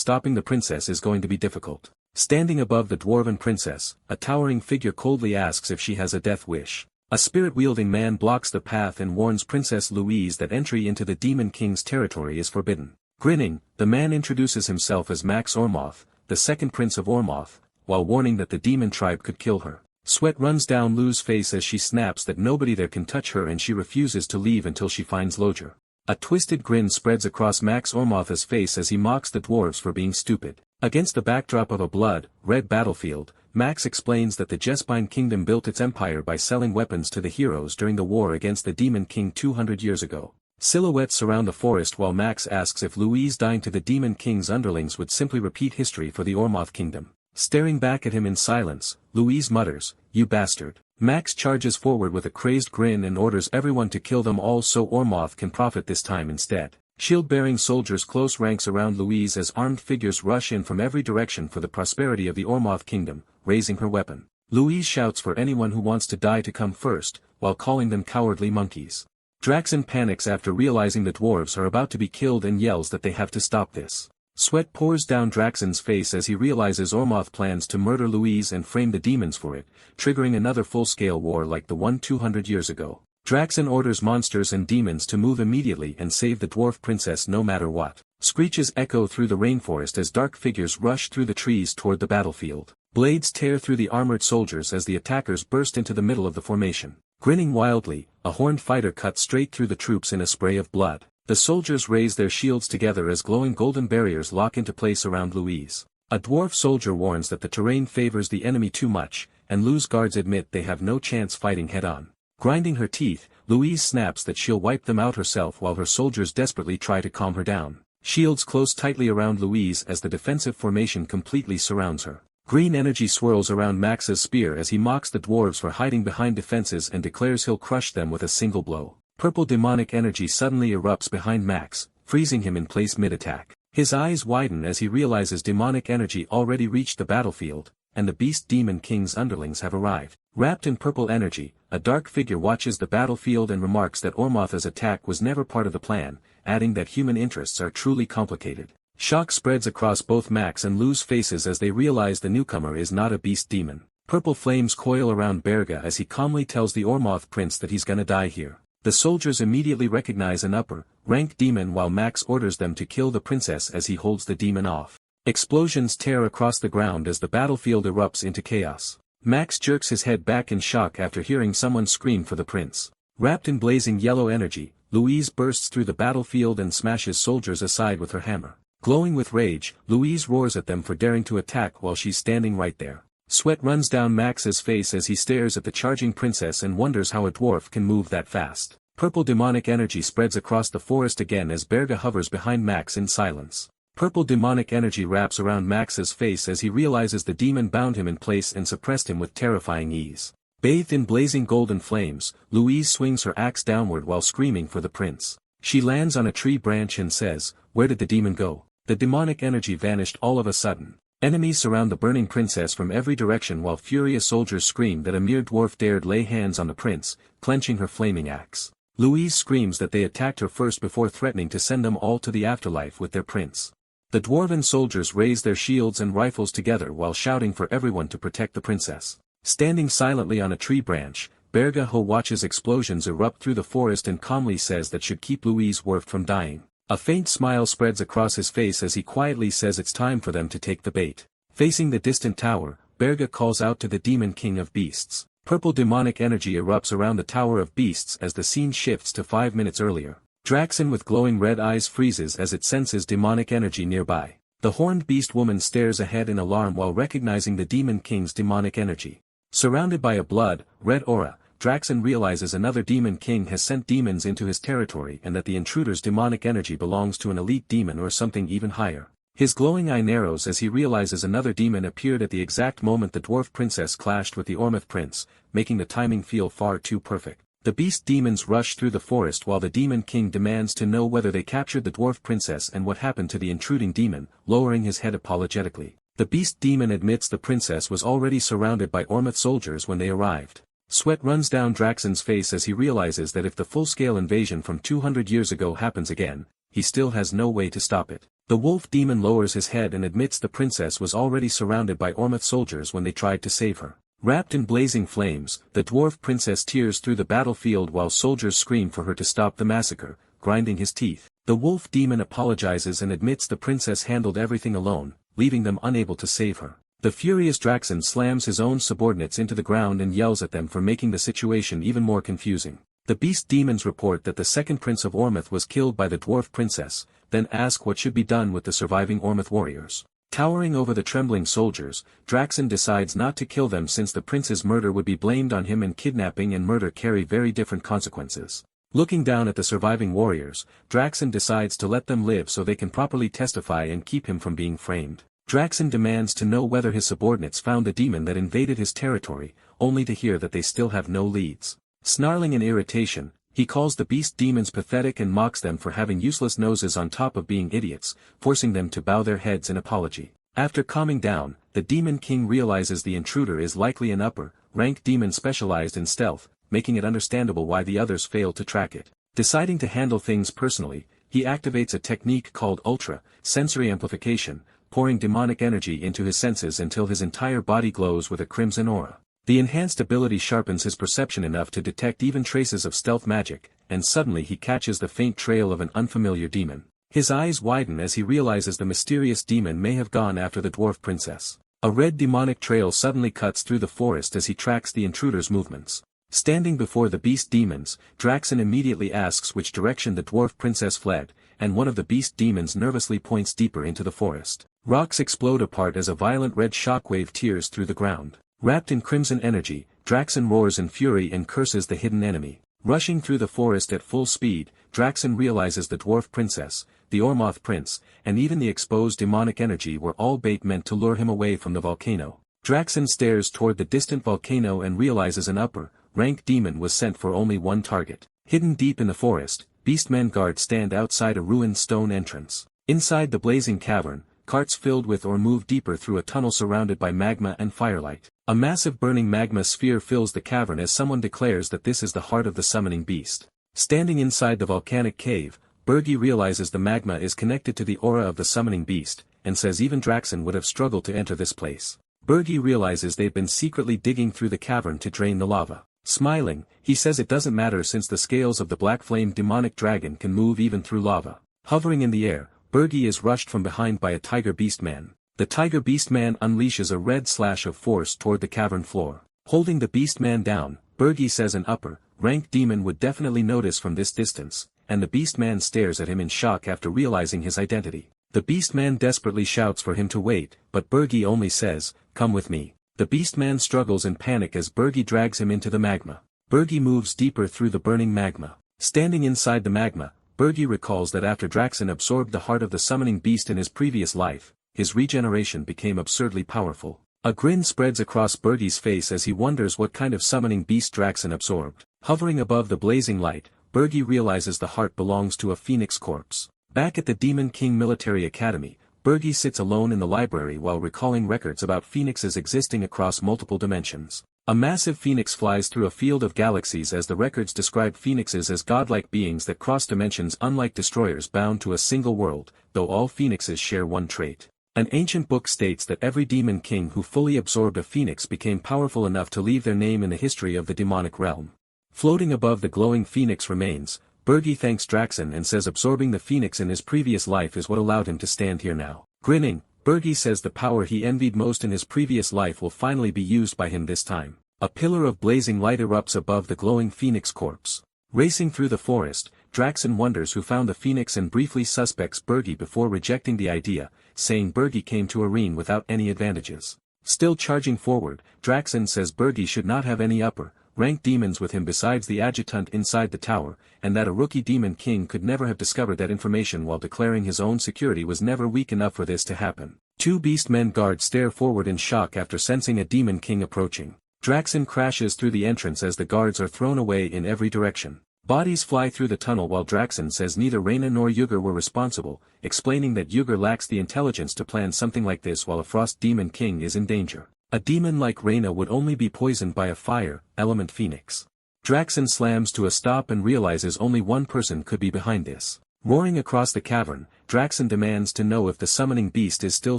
stopping the princess is going to be difficult. Standing above the dwarven princess, a towering figure coldly asks if she has a death wish. A spirit-wielding man blocks the path and warns Princess Louise that entry into the Demon King's territory is forbidden. Grinning, the man introduces himself as Max Ormoth, the second prince of Ormoth, while warning that the demon tribe could kill her. Sweat runs down Lou's face as she snaps that nobody there can touch her and she refuses to leave until she finds Lojer. A twisted grin spreads across Max Ormoth's face as he mocks the dwarves for being stupid. Against the backdrop of a blood-red battlefield, Max explains that the Jespine Kingdom built its empire by selling weapons to the heroes during the war against the Demon King 200 years ago. Silhouettes surround the forest while Max asks if Louise dying to the Demon King's underlings would simply repeat history for the Ormoth Kingdom. Staring back at him in silence, Louise mutters, "You bastard." Max charges forward with a crazed grin and orders everyone to kill them all so Ormoth can profit this time instead. Shield-bearing soldiers close ranks around Louise as armed figures rush in from every direction for the prosperity of the Ormoth Kingdom, raising her weapon. Louise shouts for anyone who wants to die to come first, while calling them cowardly monkeys. Draxon panics after realizing the dwarves are about to be killed and yells that they have to stop this. Sweat pours down Draxon's face as he realizes Ormoth plans to murder Louise and frame the demons for it, triggering another full-scale war like the one 200 years ago. Draxon orders monsters and demons to move immediately and save the dwarf princess no matter what. Screeches echo through the rainforest as dark figures rush through the trees toward the battlefield. Blades tear through the armored soldiers as the attackers burst into the middle of the formation. Grinning wildly, a horned fighter cuts straight through the troops in a spray of blood. The soldiers raise their shields together as glowing golden barriers lock into place around Louise. A dwarf soldier warns that the terrain favors the enemy too much, and Lou's guards admit they have no chance fighting head-on. Grinding her teeth, Louise snaps that she'll wipe them out herself while her soldiers desperately try to calm her down. Shields close tightly around Louise as the defensive formation completely surrounds her. Green energy swirls around Max's spear as he mocks the dwarves for hiding behind defenses and declares he'll crush them with a single blow. Purple demonic energy suddenly erupts behind Max, freezing him in place mid-attack. His eyes widen as he realizes demonic energy already reached the battlefield, and the Beast Demon King's underlings have arrived. Wrapped in purple energy, a dark figure watches the battlefield and remarks that Ormoth's attack was never part of the plan, adding that human interests are truly complicated. Shock spreads across both Max and Lou's faces as they realize the newcomer is not a beast demon. Purple flames coil around Berga as he calmly tells the Ormoth prince that he's gonna die here. The soldiers immediately recognize an upper-ranked demon while Max orders them to kill the princess as he holds the demon off. Explosions tear across the ground as the battlefield erupts into chaos. Max jerks his head back in shock after hearing someone scream for the prince. Wrapped in blazing yellow energy, Louise bursts through the battlefield and smashes soldiers aside with her hammer. Glowing with rage, Louise roars at them for daring to attack while she's standing right there. Sweat runs down Max's face as he stares at the charging princess and wonders how a dwarf can move that fast. Purple demonic energy spreads across the forest again as Berga hovers behind Max in silence. Purple demonic energy wraps around Max's face as he realizes the demon bound him in place and suppressed him with terrifying ease. Bathed in blazing golden flames, Louise swings her axe downward while screaming for the prince. She lands on a tree branch and says, "Where did the demon go?" The demonic energy vanished all of a sudden. Enemies surround the burning princess from every direction while furious soldiers scream that a mere dwarf dared lay hands on the prince, clenching her flaming axe. Louise screams that they attacked her first before threatening to send them all to the afterlife with their prince. The dwarven soldiers raise their shields and rifles together while shouting for everyone to protect the princess. Standing silently on a tree branch, Berge Ho watches explosions erupt through the forest and calmly says that should keep Louise Werft from dying. A faint smile spreads across his face as he quietly says it's time for them to take the bait. Facing the distant tower, Berge calls out to the Demon King of Beasts. Purple demonic energy erupts around the Tower of Beasts as the scene shifts to 5 minutes earlier. Draxen with glowing red eyes freezes as it senses demonic energy nearby. The horned beast woman stares ahead in alarm while recognizing the Demon King's demonic energy. Surrounded by a blood-red aura, Draxen realizes another Demon King has sent demons into his territory and that the intruder's demonic energy belongs to an elite demon or something even higher. His glowing eye narrows as he realizes another demon appeared at the exact moment the dwarf princess clashed with the Ormeth prince, making the timing feel far too perfect. The beast demons rush through the forest while the Demon King demands to know whether they captured the dwarf princess and what happened to the intruding demon, lowering his head apologetically. The beast demon admits the princess was already surrounded by Ormeth soldiers when they arrived. Sweat runs down Draxen's face as he realizes that if the full-scale invasion from 200 years ago happens again, he still has no way to stop it. The wolf demon lowers his head and admits the princess was already surrounded by Ormeth soldiers when they tried to save her. Wrapped in blazing flames, the dwarf princess tears through the battlefield while soldiers scream for her to stop the massacre, grinding his teeth. The wolf demon apologizes and admits the princess handled everything alone, leaving them unable to save her. The furious Draxen slams his own subordinates into the ground and yells at them for making the situation even more confusing. The beast demons report that the second prince of Ormeth was killed by the dwarf princess, then ask what should be done with the surviving Ormeth warriors. Towering over the trembling soldiers, Draxen decides not to kill them since the prince's murder would be blamed on him and kidnapping and murder carry very different consequences. Looking down at the surviving warriors, Draxen decides to let them live so they can properly testify and keep him from being framed. Draxen demands to know whether his subordinates found the demon that invaded his territory, only to hear that they still have no leads. Snarling in irritation, he calls the beast demons pathetic and mocks them for having useless noses on top of being idiots, forcing them to bow their heads in apology. After calming down, the Demon King realizes the intruder is likely an upper-rank demon specialized in stealth, making it understandable why the others failed to track it. Deciding to handle things personally, he activates a technique called ultra-sensory amplification, pouring demonic energy into his senses until his entire body glows with a crimson aura. The enhanced ability sharpens his perception enough to detect even traces of stealth magic, and suddenly he catches the faint trail of an unfamiliar demon. His eyes widen as he realizes the mysterious demon may have gone after the dwarf princess. A red demonic trail suddenly cuts through the forest as he tracks the intruder's movements. Standing before the beast demons, Draxen immediately asks which direction the dwarf princess fled, and one of the beast demons nervously points deeper into the forest. Rocks explode apart as a violent red shockwave tears through the ground. Wrapped in crimson energy, Draxen roars in fury and curses the hidden enemy. Rushing through the forest at full speed, Draxen realizes the dwarf princess, the Ormoth prince, and even the exposed demonic energy were all bait meant to lure him away from the volcano. Draxen stares toward the distant volcano and realizes an upper-rank demon was sent for only one target. Hidden deep in the forest, beastmen guards stand outside a ruined stone entrance. Inside the blazing cavern, carts filled with or move deeper through a tunnel surrounded by magma and firelight. A massive burning magma sphere fills the cavern as someone declares that this is the heart of the summoning beast. Standing inside the volcanic cave, Berge realizes the magma is connected to the aura of the summoning beast, and says even Draxen would have struggled to enter this place. Berge realizes they've been secretly digging through the cavern to drain the lava. Smiling, he says it doesn't matter since the scales of the black-flamed demonic dragon can move even through lava. Hovering in the air, Berge is rushed from behind by a tiger beastman. The tiger beastman unleashes a red slash of force toward the cavern floor. Holding the beastman down, Berge says an upper-rank demon would definitely notice from this distance, and the beastman stares at him in shock after realizing his identity. The beastman desperately shouts for him to wait, but Berge only says, "Come with me." The beastman struggles in panic as Berge drags him into the magma. Berge moves deeper through the burning magma. Standing inside the magma, Berge recalls that after Draxen absorbed the heart of the summoning beast in his previous life, his regeneration became absurdly powerful. A grin spreads across Berge's face as he wonders what kind of summoning beast Draxen absorbed. Hovering above the blazing light, Berge realizes the heart belongs to a phoenix corpse. Back at the Demon King Military Academy, Berge sits alone in the library while recalling records about phoenixes existing across multiple dimensions. A massive phoenix flies through a field of galaxies as the records describe phoenixes as godlike beings that cross dimensions unlike destroyers bound to a single world, though all phoenixes share one trait. An ancient book states that every demon king who fully absorbed a phoenix became powerful enough to leave their name in the history of the demonic realm. Floating above the glowing phoenix remains, Bergi thanks Draxen and says absorbing the phoenix in his previous life is what allowed him to stand here now. Grinning, Bergi says the power he envied most in his previous life will finally be used by him this time. A pillar of blazing light erupts above the glowing phoenix corpse. Racing through the forest, Draxen wonders who found the phoenix and briefly suspects Bergi before rejecting the idea, saying Bergi came to Arene without any advantages. Still charging forward, Draxen says Bergi should not have any upper-ranked demons with him besides the adjutant inside the tower, and that a rookie demon king could never have discovered that information while declaring his own security was never weak enough for this to happen. Two beastmen guards stare forward in shock after sensing a demon king approaching. Draxen crashes through the entrance as the guards are thrown away in every direction. Bodies fly through the tunnel while Draxen says neither Reyna nor Ygr were responsible, explaining that Ygr lacks the intelligence to plan something like this while a frost demon king is in danger. A demon like Reyna would only be poisoned by a fire element phoenix. Draxen slams to a stop and realizes only one person could be behind this. Roaring across the cavern, Draxen demands to know if the summoning beast is still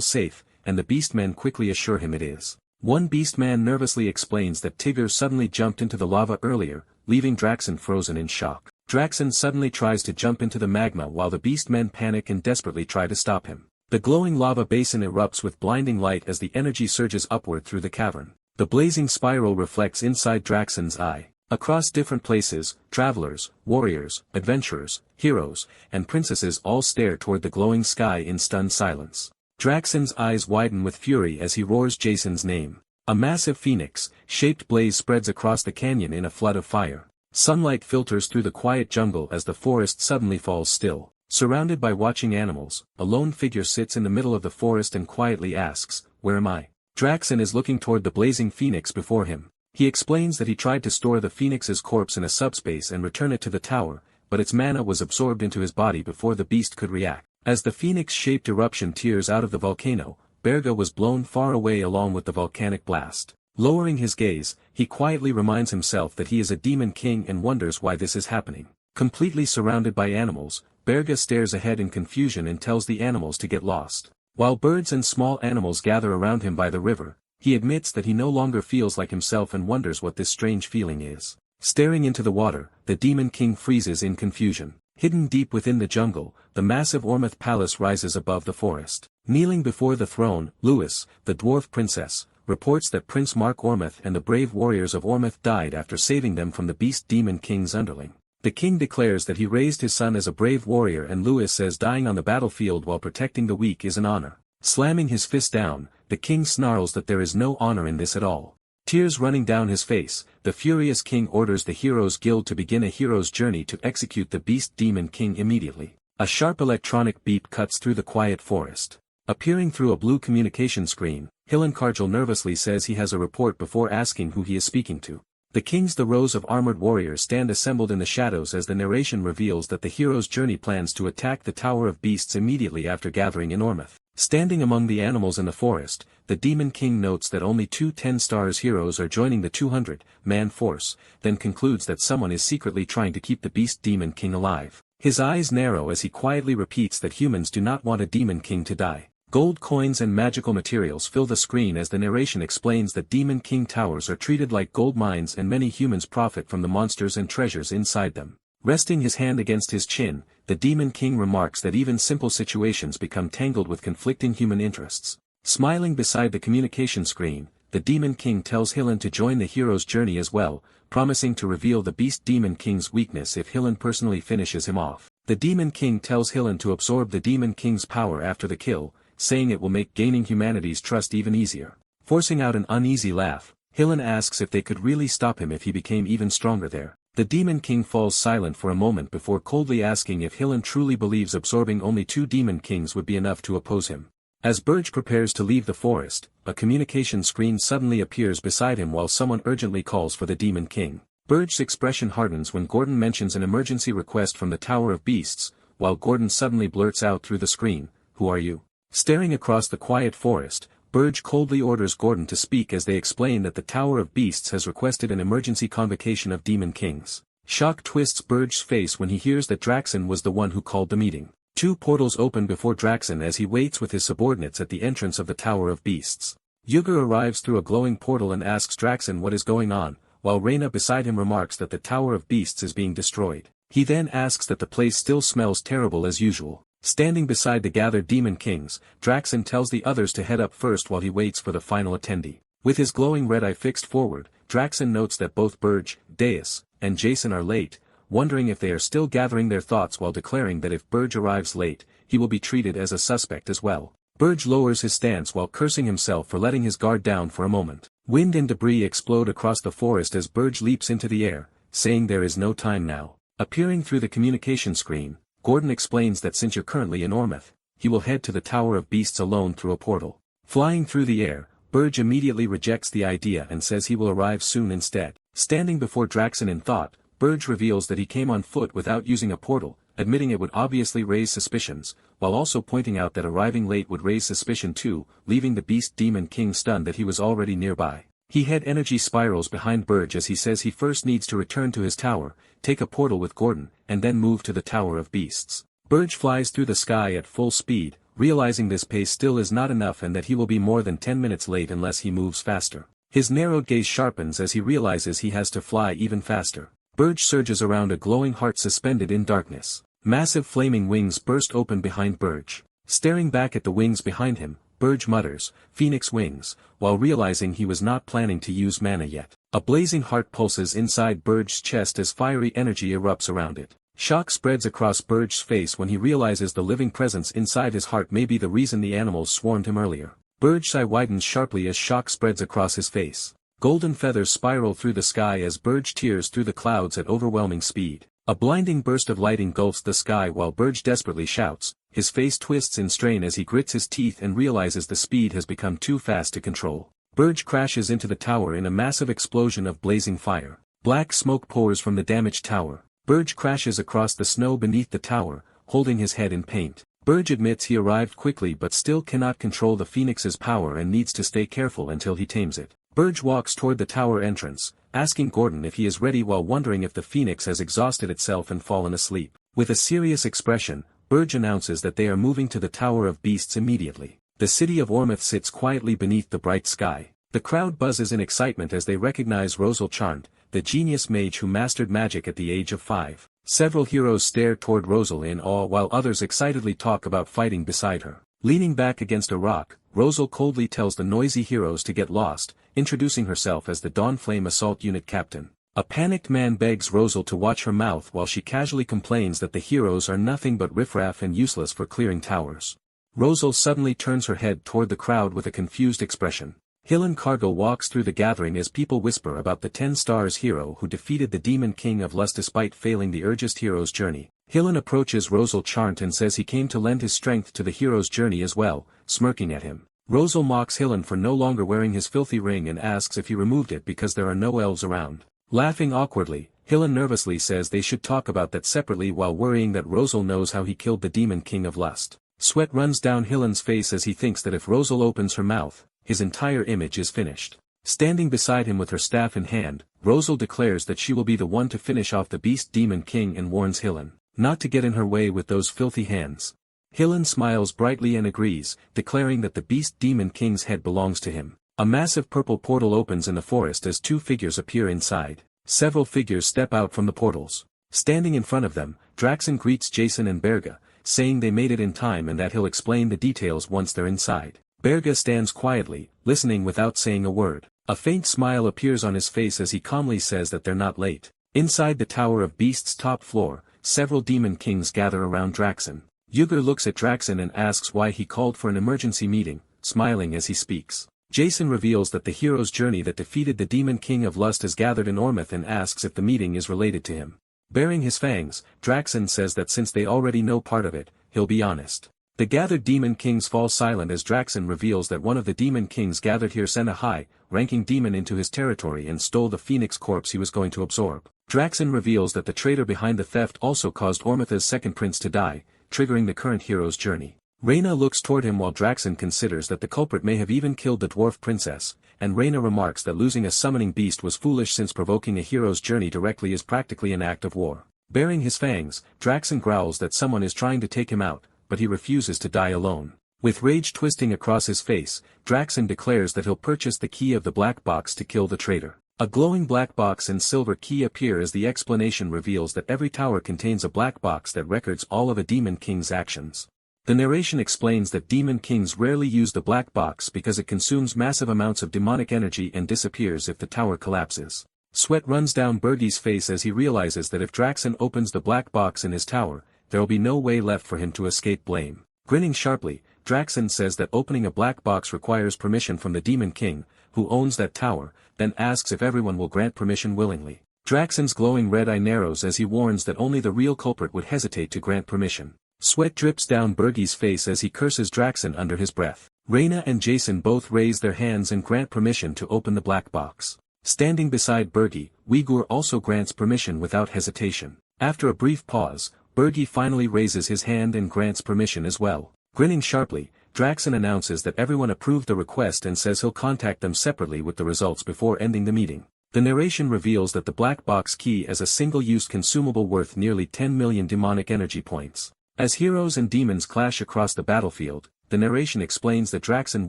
safe, and the beastmen quickly assure him it is. One beastman nervously explains that Tigger suddenly jumped into the lava earlier, leaving Draxen frozen in shock. Draxen suddenly tries to jump into the magma while the beastmen panic and desperately try to stop him. The glowing lava basin erupts with blinding light as the energy surges upward through the cavern. The blazing spiral reflects inside Draxen's eye. Across different places, travelers, warriors, adventurers, heroes, and princesses all stare toward the glowing sky in stunned silence. Draxen's eyes widen with fury as he roars Jason's name. A massive phoenix-shaped blaze spreads across the canyon in a flood of fire. Sunlight filters through the quiet jungle as the forest suddenly falls still. Surrounded by watching animals, a lone figure sits in the middle of the forest and quietly asks, "Where am I?" Draxen is looking toward the blazing phoenix before him. He explains that he tried to store the phoenix's corpse in a subspace and return it to the tower, but its mana was absorbed into his body before the beast could react. As the phoenix-shaped eruption tears out of the volcano, Berga was blown far away along with the volcanic blast. Lowering his gaze, he quietly reminds himself that he is a demon king and wonders why this is happening. Completely surrounded by animals, Berga stares ahead in confusion and tells the animals to get lost. While birds and small animals gather around him by the river, he admits that he no longer feels like himself and wonders what this strange feeling is. Staring into the water, the demon king freezes in confusion. Hidden deep within the jungle, the massive Ormeth palace rises above the forest. Kneeling before the throne, Lewis, the dwarf princess, reports that Prince Mark Ormeth and the brave warriors of Ormeth died after saving them from the beast demon king's underling. The king declares that he raised his son as a brave warrior and Lewis says dying on the battlefield while protecting the weak is an honor. Slamming his fist down, the king snarls that there is no honor in this at all. Tears running down his face, the furious king orders the Heroes Guild to begin a hero's journey to execute the beast demon king immediately. A sharp electronic beep cuts through the quiet forest. Appearing through a blue communication screen, Hillenkargel nervously says he has a report before asking who he is speaking to. The rows of armored warriors stand assembled in the shadows as the narration reveals that the hero's journey plans to attack the Tower of Beasts immediately after gathering in Ormeth. Standing among the animals in the forest, the Demon King notes that only 2 10-stars heroes are joining the 200-man force, then concludes that someone is secretly trying to keep the Beast Demon King alive. His eyes narrow as he quietly repeats that humans do not want a Demon King to die. Gold coins and magical materials fill the screen as the narration explains that Demon King towers are treated like gold mines and many humans profit from the monsters and treasures inside them. Resting his hand against his chin, the Demon King remarks that even simple situations become tangled with conflicting human interests. Smiling beside the communication screen, the Demon King tells Hillen to join the hero's journey as well, promising to reveal the Beast Demon King's weakness if Hillen personally finishes him off. The Demon King tells Hillen to absorb the Demon King's power after the kill, saying it will make gaining humanity's trust even easier. Forcing out an uneasy laugh, Hillen asks if they could really stop him if he became even stronger there. The Demon King falls silent for a moment before coldly asking if Hillen truly believes absorbing only 2 Demon Kings would be enough to oppose him. As Burge prepares to leave the forest, a communication screen suddenly appears beside him while someone urgently calls for the Demon King. Burge's expression hardens when Gordon mentions an emergency request from the Tower of Beasts, while Gordon suddenly blurts out through the screen, "Who are you?" Staring across the quiet forest, Burge coldly orders Gordon to speak as they explain that the Tower of Beasts has requested an emergency convocation of Demon Kings. Shock twists Burge's face when he hears that Draxen was the one who called the meeting. Two portals open before Draxen as he waits with his subordinates at the entrance of the Tower of Beasts. Yuger arrives through a glowing portal and asks Draxen what is going on, while Reyna beside him remarks that the Tower of Beasts is being destroyed. He then asks that the place still smells terrible as usual. Standing beside the gathered demon kings, Draxen tells the others to head up first while he waits for the final attendee. With his glowing red eye fixed forward, Draxen notes that both Burge, Deus, and Jason are late, wondering if they are still gathering their thoughts while declaring that if Burge arrives late, he will be treated as a suspect as well. Burge lowers his stance while cursing himself for letting his guard down for a moment. Wind and debris explode across the forest as Burge leaps into the air, saying there is no time now. Appearing through the communication screen, Gordon explains that since you're currently in Ormeth, he will head to the Tower of Beasts alone through a portal. Flying through the air, Burge immediately rejects the idea and says he will arrive soon instead. Standing before Draxen in thought, Burge reveals that he came on foot without using a portal, admitting it would obviously raise suspicions, while also pointing out that arriving late would raise suspicion too, leaving the Beast Demon King stunned that he was already nearby. He head energy spirals behind Burge as he says he first needs to return to his tower, take a portal with Gordon, and then move to the Tower of Beasts. Burge flies through the sky at full speed, realizing this pace still is not enough and that he will be more than 10 minutes late unless he moves faster. His narrowed gaze sharpens as he realizes he has to fly even faster. Burge surges around a glowing heart suspended in darkness. Massive flaming wings burst open behind Burge. Staring back at the wings behind him, Burge mutters, "Phoenix wings," while realizing he was not planning to use mana yet. A blazing heart pulses inside Burge's chest as fiery energy erupts around it. Shock spreads across Burge's face when he realizes the living presence inside his heart may be the reason the animals swarmed him earlier. Burge's eye widens sharply as shock spreads across his face. Golden feathers spiral through the sky as Burge tears through the clouds at overwhelming speed. A blinding burst of light engulfs the sky while Burge desperately shouts. His face twists in strain as he grits his teeth and realizes the speed has become too fast to control. Burge crashes into the tower in a massive explosion of blazing fire. Black smoke pours from the damaged tower. Burge crashes across the snow beneath the tower, holding his head in paint. Burge admits he arrived quickly but still cannot control the Phoenix's power and needs to stay careful until he tames it. Burge walks toward the tower entrance, asking Gordon if he is ready while wondering if the Phoenix has exhausted itself and fallen asleep. With a serious expression, Burge announces that they are moving to the Tower of Beasts immediately. The city of Ormeth sits quietly beneath the bright sky. The crowd buzzes in excitement as they recognize Rosal Charnt, the genius mage who mastered magic at the age of 5. Several heroes stare toward Rosal in awe while others excitedly talk about fighting beside her. Leaning back against a rock, Rosal coldly tells the noisy heroes to get lost, introducing herself as the Dawnflame Assault Unit Captain. A panicked man begs Rosal to watch her mouth while she casually complains that the heroes are nothing but riffraff and useless for clearing towers. Rosal suddenly turns her head toward the crowd with a confused expression. Hillen Cargill walks through the gathering as people whisper about the 10 Stars hero who defeated the Demon King of Lust despite failing the Urgest hero's journey. Hillen approaches Rosal Charnt and says he came to lend his strength to the hero's journey as well, smirking at him. Rosal mocks Hillen for no longer wearing his filthy ring and asks if he removed it because there are no elves around. Laughing awkwardly, Hillen nervously says they should talk about that separately while worrying that Rosal knows how he killed the Demon King of Lust. Sweat runs down Hillen's face as he thinks that if Rosal opens her mouth, his entire image is finished. Standing beside him with her staff in hand, Rosal declares that she will be the one to finish off the Beast Demon King and warns Hillen not to get in her way with those filthy hands. Hillen smiles brightly and agrees, declaring that the Beast Demon King's head belongs to him. A massive purple portal opens in the forest as 2 figures appear inside. Several figures step out from the portals. Standing in front of them, Draxen greets Jason and Berga, saying they made it in time and that he'll explain the details once they're inside. Berga stands quietly, listening without saying a word. A faint smile appears on his face as he calmly says that they're not late. Inside the Tower of Beasts' top floor, several demon kings gather around Draxen. Yuger looks at Draxen and asks why he called for an emergency meeting, smiling as he speaks. Jason reveals that the hero's journey that defeated the Demon King of Lust has gathered in Ormeth and asks if the meeting is related to him. Baring his fangs, Draxen says that since they already know part of it, he'll be honest. The gathered demon kings fall silent as Draxen reveals that one of the demon kings gathered here sent a high-ranking demon into his territory and stole the phoenix corpse he was going to absorb. Draxen reveals that the traitor behind the theft also caused Ormeth's second prince to die, triggering the current hero's journey. Reyna looks toward him while Draxen considers that the culprit may have even killed the dwarf princess, and Reyna remarks that losing a summoning beast was foolish since provoking a hero's journey directly is practically an act of war. Baring his fangs, Draxen growls that someone is trying to take him out, but he refuses to die alone. With rage twisting across his face, Draxen declares that he'll purchase the key of the black box to kill the traitor. A glowing black box and silver key appear as the explanation reveals that every tower contains a black box that records all of a Demon King's actions. The narration explains that Demon Kings rarely use the black box because it consumes massive amounts of demonic energy and disappears if the tower collapses. Sweat runs down Bergie's face as he realizes that if Draxen opens the black box in his tower, there'll be no way left for him to escape blame. Grinning sharply, Draxen says that opening a black box requires permission from the Demon King, who owns that tower, then asks if everyone will grant permission willingly. Draxen's glowing red eye narrows as he warns that only the real culprit would hesitate to grant permission. Sweat drips down Bergie's face as he curses Draxen under his breath. Reyna and Jason both raise their hands and grant permission to open the black box. Standing beside Bergie, Uyghur also grants permission without hesitation. After a brief pause, Bergie finally raises his hand and grants permission as well. Grinning sharply, Draxen announces that everyone approved the request and says he'll contact them separately with the results before ending the meeting. The narration reveals that the black box key is a single-use consumable worth nearly 10 million demonic energy points. As heroes and demons clash across the battlefield, the narration explains that Draxen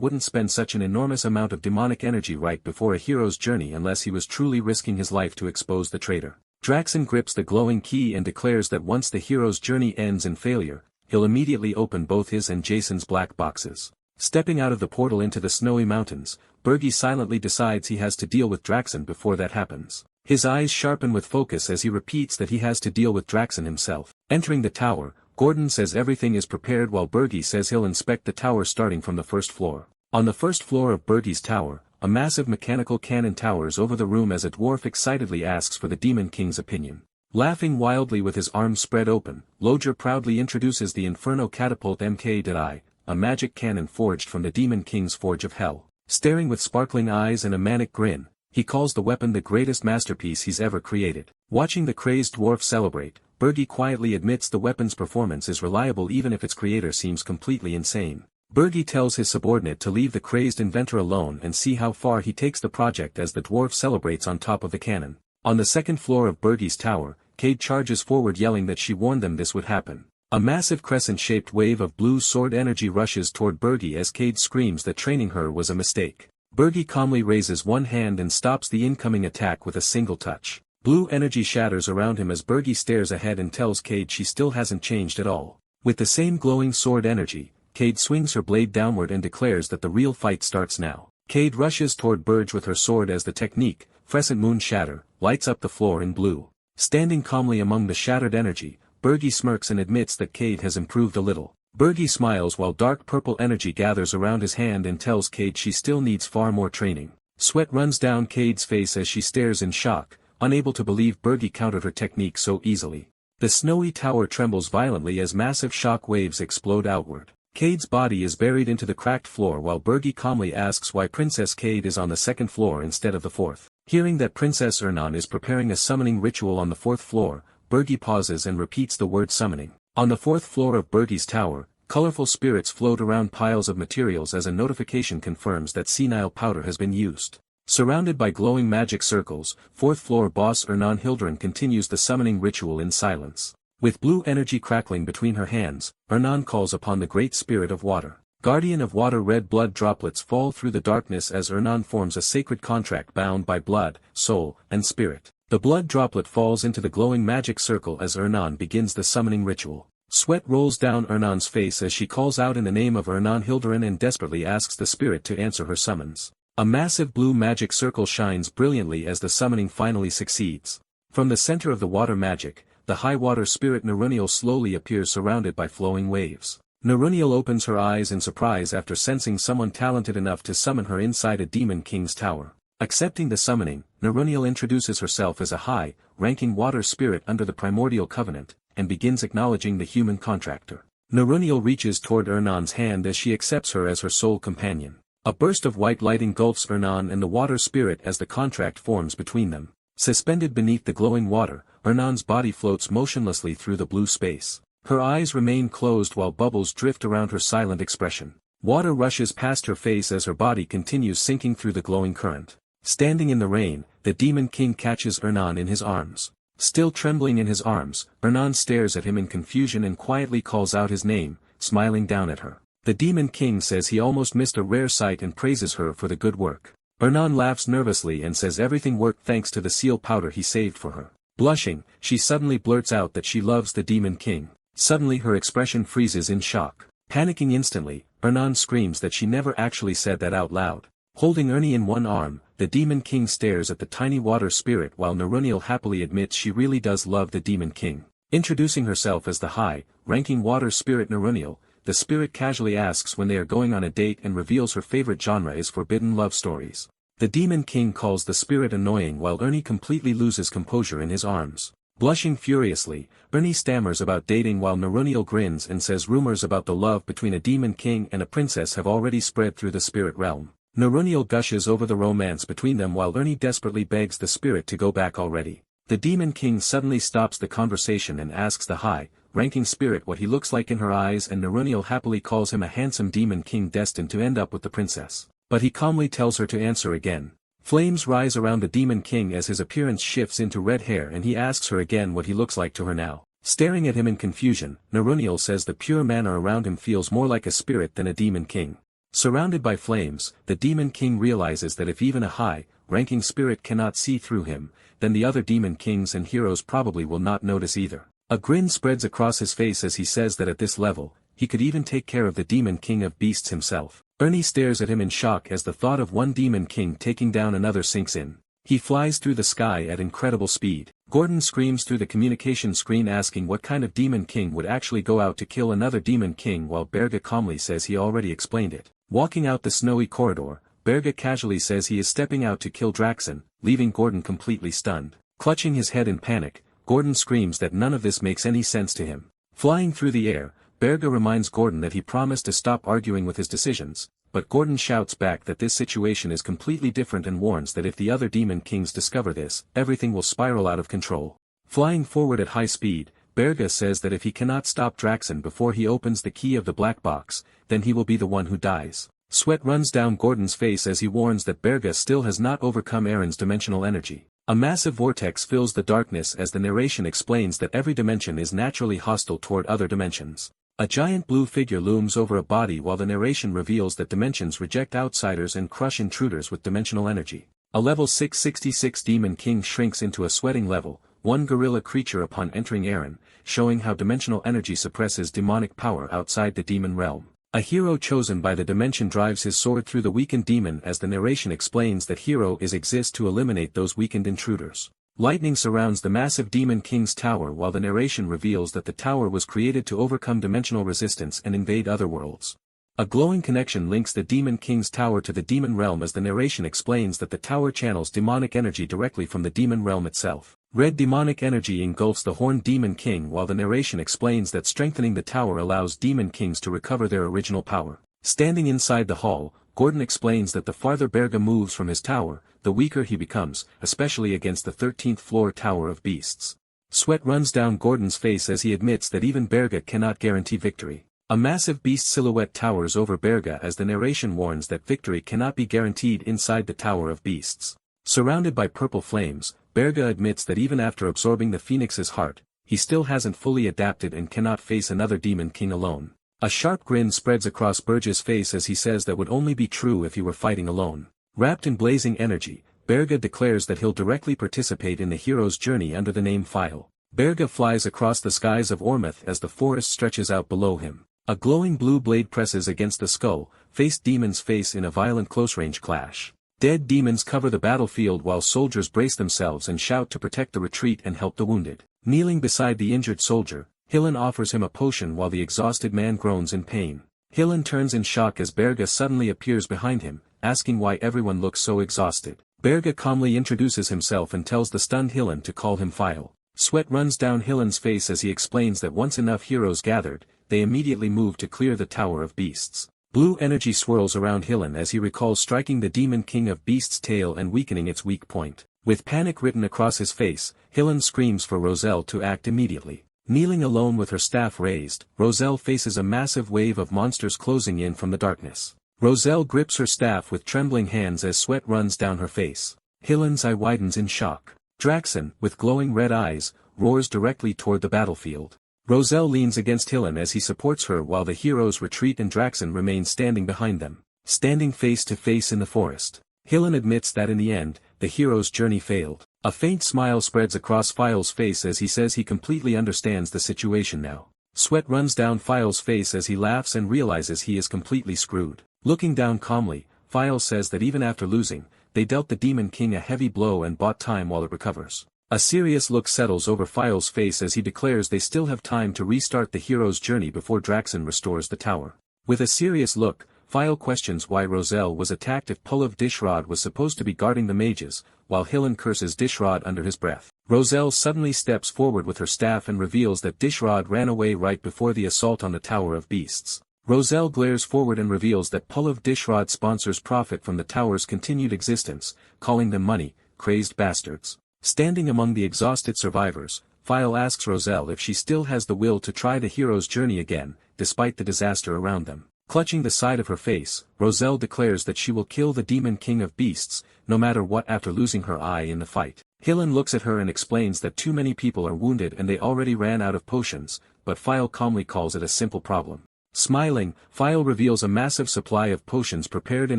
wouldn't spend such an enormous amount of demonic energy right before a hero's journey unless he was truly risking his life to expose the traitor. Draxen grips the glowing key and declares that once the hero's journey ends in failure, he'll immediately open both his and Jason's black boxes. Stepping out of the portal into the snowy mountains, Bergie silently decides he has to deal with Draxen before that happens. His eyes sharpen with focus as he repeats that he has to deal with Draxen himself. Entering the tower, Gordon says everything is prepared while Bergie says he'll inspect the tower starting from the first floor. On the first floor of Bergie's tower, a massive mechanical cannon towers over the room as a dwarf excitedly asks for the Demon King's opinion. Laughing wildly with his arms spread open, Lodger proudly introduces the Inferno Catapult Mk.I, a magic cannon forged from the Demon King's Forge of Hell. Staring with sparkling eyes and a manic grin, he calls the weapon the greatest masterpiece he's ever created. Watching the crazed dwarf celebrate, Bergie quietly admits the weapon's performance is reliable even if its creator seems completely insane. Bergie tells his subordinate to leave the crazed inventor alone and see how far he takes the project as the dwarf celebrates on top of the cannon. On the second floor of Bergie's tower, Cade charges forward yelling that she warned them this would happen. A massive crescent-shaped wave of blue sword energy rushes toward Bergie as Cade screams that training her was a mistake. Bergie calmly raises one hand and stops the incoming attack with a single touch. Blue energy shatters around him as Bergie stares ahead and tells Cade she still hasn't changed at all. With the same glowing sword energy, Cade swings her blade downward and declares that the real fight starts now. Cade rushes toward Berge with her sword as the technique, Crescent Moon Shatter, lights up the floor in blue. Standing calmly among the shattered energy, Bergie smirks and admits that Cade has improved a little. Bergie smiles while dark purple energy gathers around his hand and tells Cade she still needs far more training. Sweat runs down Cade's face as she stares in shock, unable to believe Bergie countered her technique so easily. The snowy tower trembles violently as massive shock waves explode outward. Cade's body is buried into the cracked floor while Bergie calmly asks why Princess Cade is on the second floor instead of the fourth. Hearing that Princess Ernan is preparing a summoning ritual on the fourth floor, Bergie pauses and repeats the word summoning. On the fourth floor of Bergie's tower, colorful spirits float around piles of materials as a notification confirms that senile powder has been used. Surrounded by glowing magic circles, fourth floor boss Ernan Hildren continues the summoning ritual in silence. With blue energy crackling between her hands, Ernan calls upon the Great Spirit of Water. Guardian of Water red blood droplets fall through the darkness as Ernan forms a sacred contract bound by blood, soul, and spirit. The blood droplet falls into the glowing magic circle as Ernan begins the summoning ritual. Sweat rolls down Ernan's face as she calls out in the name of Ernan Hildren and desperately asks the spirit to answer her summons. A massive blue magic circle shines brilliantly as the summoning finally succeeds. From the center of the water magic, the high water spirit Neruniel slowly appears surrounded by flowing waves. Neruniel opens her eyes in surprise after sensing someone talented enough to summon her inside a Demon King's tower. Accepting the summoning, Neruniel introduces herself as a high-ranking water spirit under the Primordial Covenant, and begins acknowledging the human contractor. Neruniel reaches toward Ernan's hand as she accepts her as her sole companion. A burst of white light engulfs Ernan and the water spirit as the contract forms between them. Suspended beneath the glowing water, Ernan's body floats motionlessly through the blue space. Her eyes remain closed while bubbles drift around her silent expression. Water rushes past her face as her body continues sinking through the glowing current. Standing in the rain, the Demon King catches Ernan in his arms. Still trembling in his arms, Ernan stares at him in confusion and quietly calls out his name, smiling down at her. The Demon King says he almost missed a rare sight and praises her for the good work. Ernan laughs nervously and says everything worked thanks to the seal powder he saved for her. Blushing, she suddenly blurts out that she loves the Demon King. Suddenly her expression freezes in shock. Panicking instantly, Ernan screams that she never actually said that out loud. Holding Ernie in one arm, the Demon King stares at the tiny water spirit while Neruniel happily admits she really does love the Demon King. Introducing herself as the high-ranking water spirit Neruniel, the spirit casually asks when they are going on a date and reveals her favorite genre is forbidden love stories. The Demon King calls the spirit annoying while Ernie completely loses composure in his arms. Blushing furiously, Ernie stammers about dating while Neruniel grins and says rumors about the love between a Demon King and a princess have already spread through the spirit realm. Neruniel gushes over the romance between them while Ernie desperately begs the spirit to go back already. The Demon King suddenly stops the conversation and asks the high-ranking spirit what he looks like in her eyes, and Neruniel happily calls him a handsome Demon King destined to end up with the princess. But he calmly tells her to answer again. Flames rise around the Demon King as his appearance shifts into red hair and he asks her again what he looks like to her now. Staring at him in confusion, Neruniel says the pure manner around him feels more like a spirit than a Demon King. Surrounded by flames, the Demon King realizes that if even a high-ranking spirit cannot see through him, then the other Demon Kings and heroes probably will not notice either. A grin spreads across his face as he says that at this level, he could even take care of the Demon King of Beasts himself. Ernie stares at him in shock as the thought of one Demon King taking down another sinks in. He flies through the sky at incredible speed. Gordon screams through the communication screen asking what kind of Demon King would actually go out to kill another Demon King while Berga calmly says he already explained it. Walking out the snowy corridor, Berga casually says he is stepping out to kill Draxon, leaving Gordon completely stunned. Clutching his head in panic, Gordon screams that none of this makes any sense to him. Flying through the air, Berga reminds Gordon that he promised to stop arguing with his decisions, but Gordon shouts back that this situation is completely different and warns that if the other Demon Kings discover this, everything will spiral out of control. Flying forward at high speed, Berga says that if he cannot stop Draxon before he opens the key of the black box, then he will be the one who dies. Sweat runs down Gordon's face as he warns that Berga still has not overcome Aaron's dimensional energy. A massive vortex fills the darkness as the narration explains that every dimension is naturally hostile toward other dimensions. A giant blue figure looms over a body while the narration reveals that dimensions reject outsiders and crush intruders with dimensional energy. A level 666 Demon King shrinks into a sweating level 1 gorilla creature upon entering Aaron, showing how dimensional energy suppresses demonic power outside the demon realm. A hero chosen by the dimension drives his sword through the weakened demon as the narration explains that hero exists to eliminate those weakened intruders. Lightning surrounds the massive Demon King's tower while the narration reveals that the tower was created to overcome dimensional resistance and invade other worlds. A glowing connection links the Demon King's tower to the demon realm as the narration explains that the tower channels demonic energy directly from the demon realm itself. Red demonic energy engulfs the Horned Demon King while the narration explains that strengthening the tower allows Demon Kings to recover their original power. Standing inside the hall, Gordon explains that the farther Berga moves from his tower, the weaker he becomes, especially against the 13th floor Tower of Beasts. Sweat runs down Gordon's face as he admits that even Berga cannot guarantee victory. A massive beast silhouette towers over Berga as the narration warns that victory cannot be guaranteed inside the Tower of Beasts. Surrounded by purple flames, Berga admits that even after absorbing the Phoenix's heart, he still hasn't fully adapted and cannot face another Demon King alone. A sharp grin spreads across Berga's face as he says that would only be true if he were fighting alone. Wrapped in blazing energy, Berga declares that he'll directly participate in the hero's journey under the name File. Berga flies across the skies of Ormuth as the forest stretches out below him. A glowing blue blade presses against the skull-faced demon's face in a violent close-range clash. Dead demons cover the battlefield while soldiers brace themselves and shout to protect the retreat and help the wounded. Kneeling beside the injured soldier, Hillen offers him a potion while the exhausted man groans in pain. Hillen turns in shock as Berga suddenly appears behind him, asking why everyone looks so exhausted. Berga calmly introduces himself and tells the stunned Hillen to call him File. Sweat runs down Hillen's face as he explains that once enough heroes gathered, they immediately move to clear the Tower of Beasts. Blue energy swirls around Hillen as he recalls striking the Demon King of Beasts' tail and weakening its weak point. With panic written across his face, Hillen screams for Roselle to act immediately. Kneeling alone with her staff raised, Roselle faces a massive wave of monsters closing in from the darkness. Roselle grips her staff with trembling hands as sweat runs down her face. Hillen's eye widens in shock. Draxen, with glowing red eyes, roars directly toward the battlefield. Roselle leans against Hillen as he supports her while the heroes retreat and Draxen remains standing behind them, standing face to face in the forest. Hillen admits that in the end, the hero's journey failed. A faint smile spreads across File's face as he says he completely understands the situation now. Sweat runs down File's face as he laughs and realizes he is completely screwed. Looking down calmly, File says that even after losing, they dealt the Demon King a heavy blow and bought time while it recovers. A serious look settles over File's face as he declares they still have time to restart the hero's journey before Draxen restores the tower. With a serious look, File questions why Roselle was attacked if Pull of Dishrod was supposed to be guarding the mages, while Hillen curses Dishrod under his breath. Roselle suddenly steps forward with her staff and reveals that Dishrod ran away right before the assault on the Tower of Beasts. Roselle glares forward and reveals that Pull of Dishrod sponsors profit from the tower's continued existence, calling them money, crazed bastards. Standing among the exhausted survivors, File asks Roselle if she still has the will to try the hero's journey again, despite the disaster around them. Clutching the side of her face, Roselle declares that she will kill the Demon King of Beasts, no matter what after losing her eye in the fight. Hillen looks at her and explains that too many people are wounded and they already ran out of potions, but File calmly calls it a simple problem. Smiling, File reveals a massive supply of potions prepared in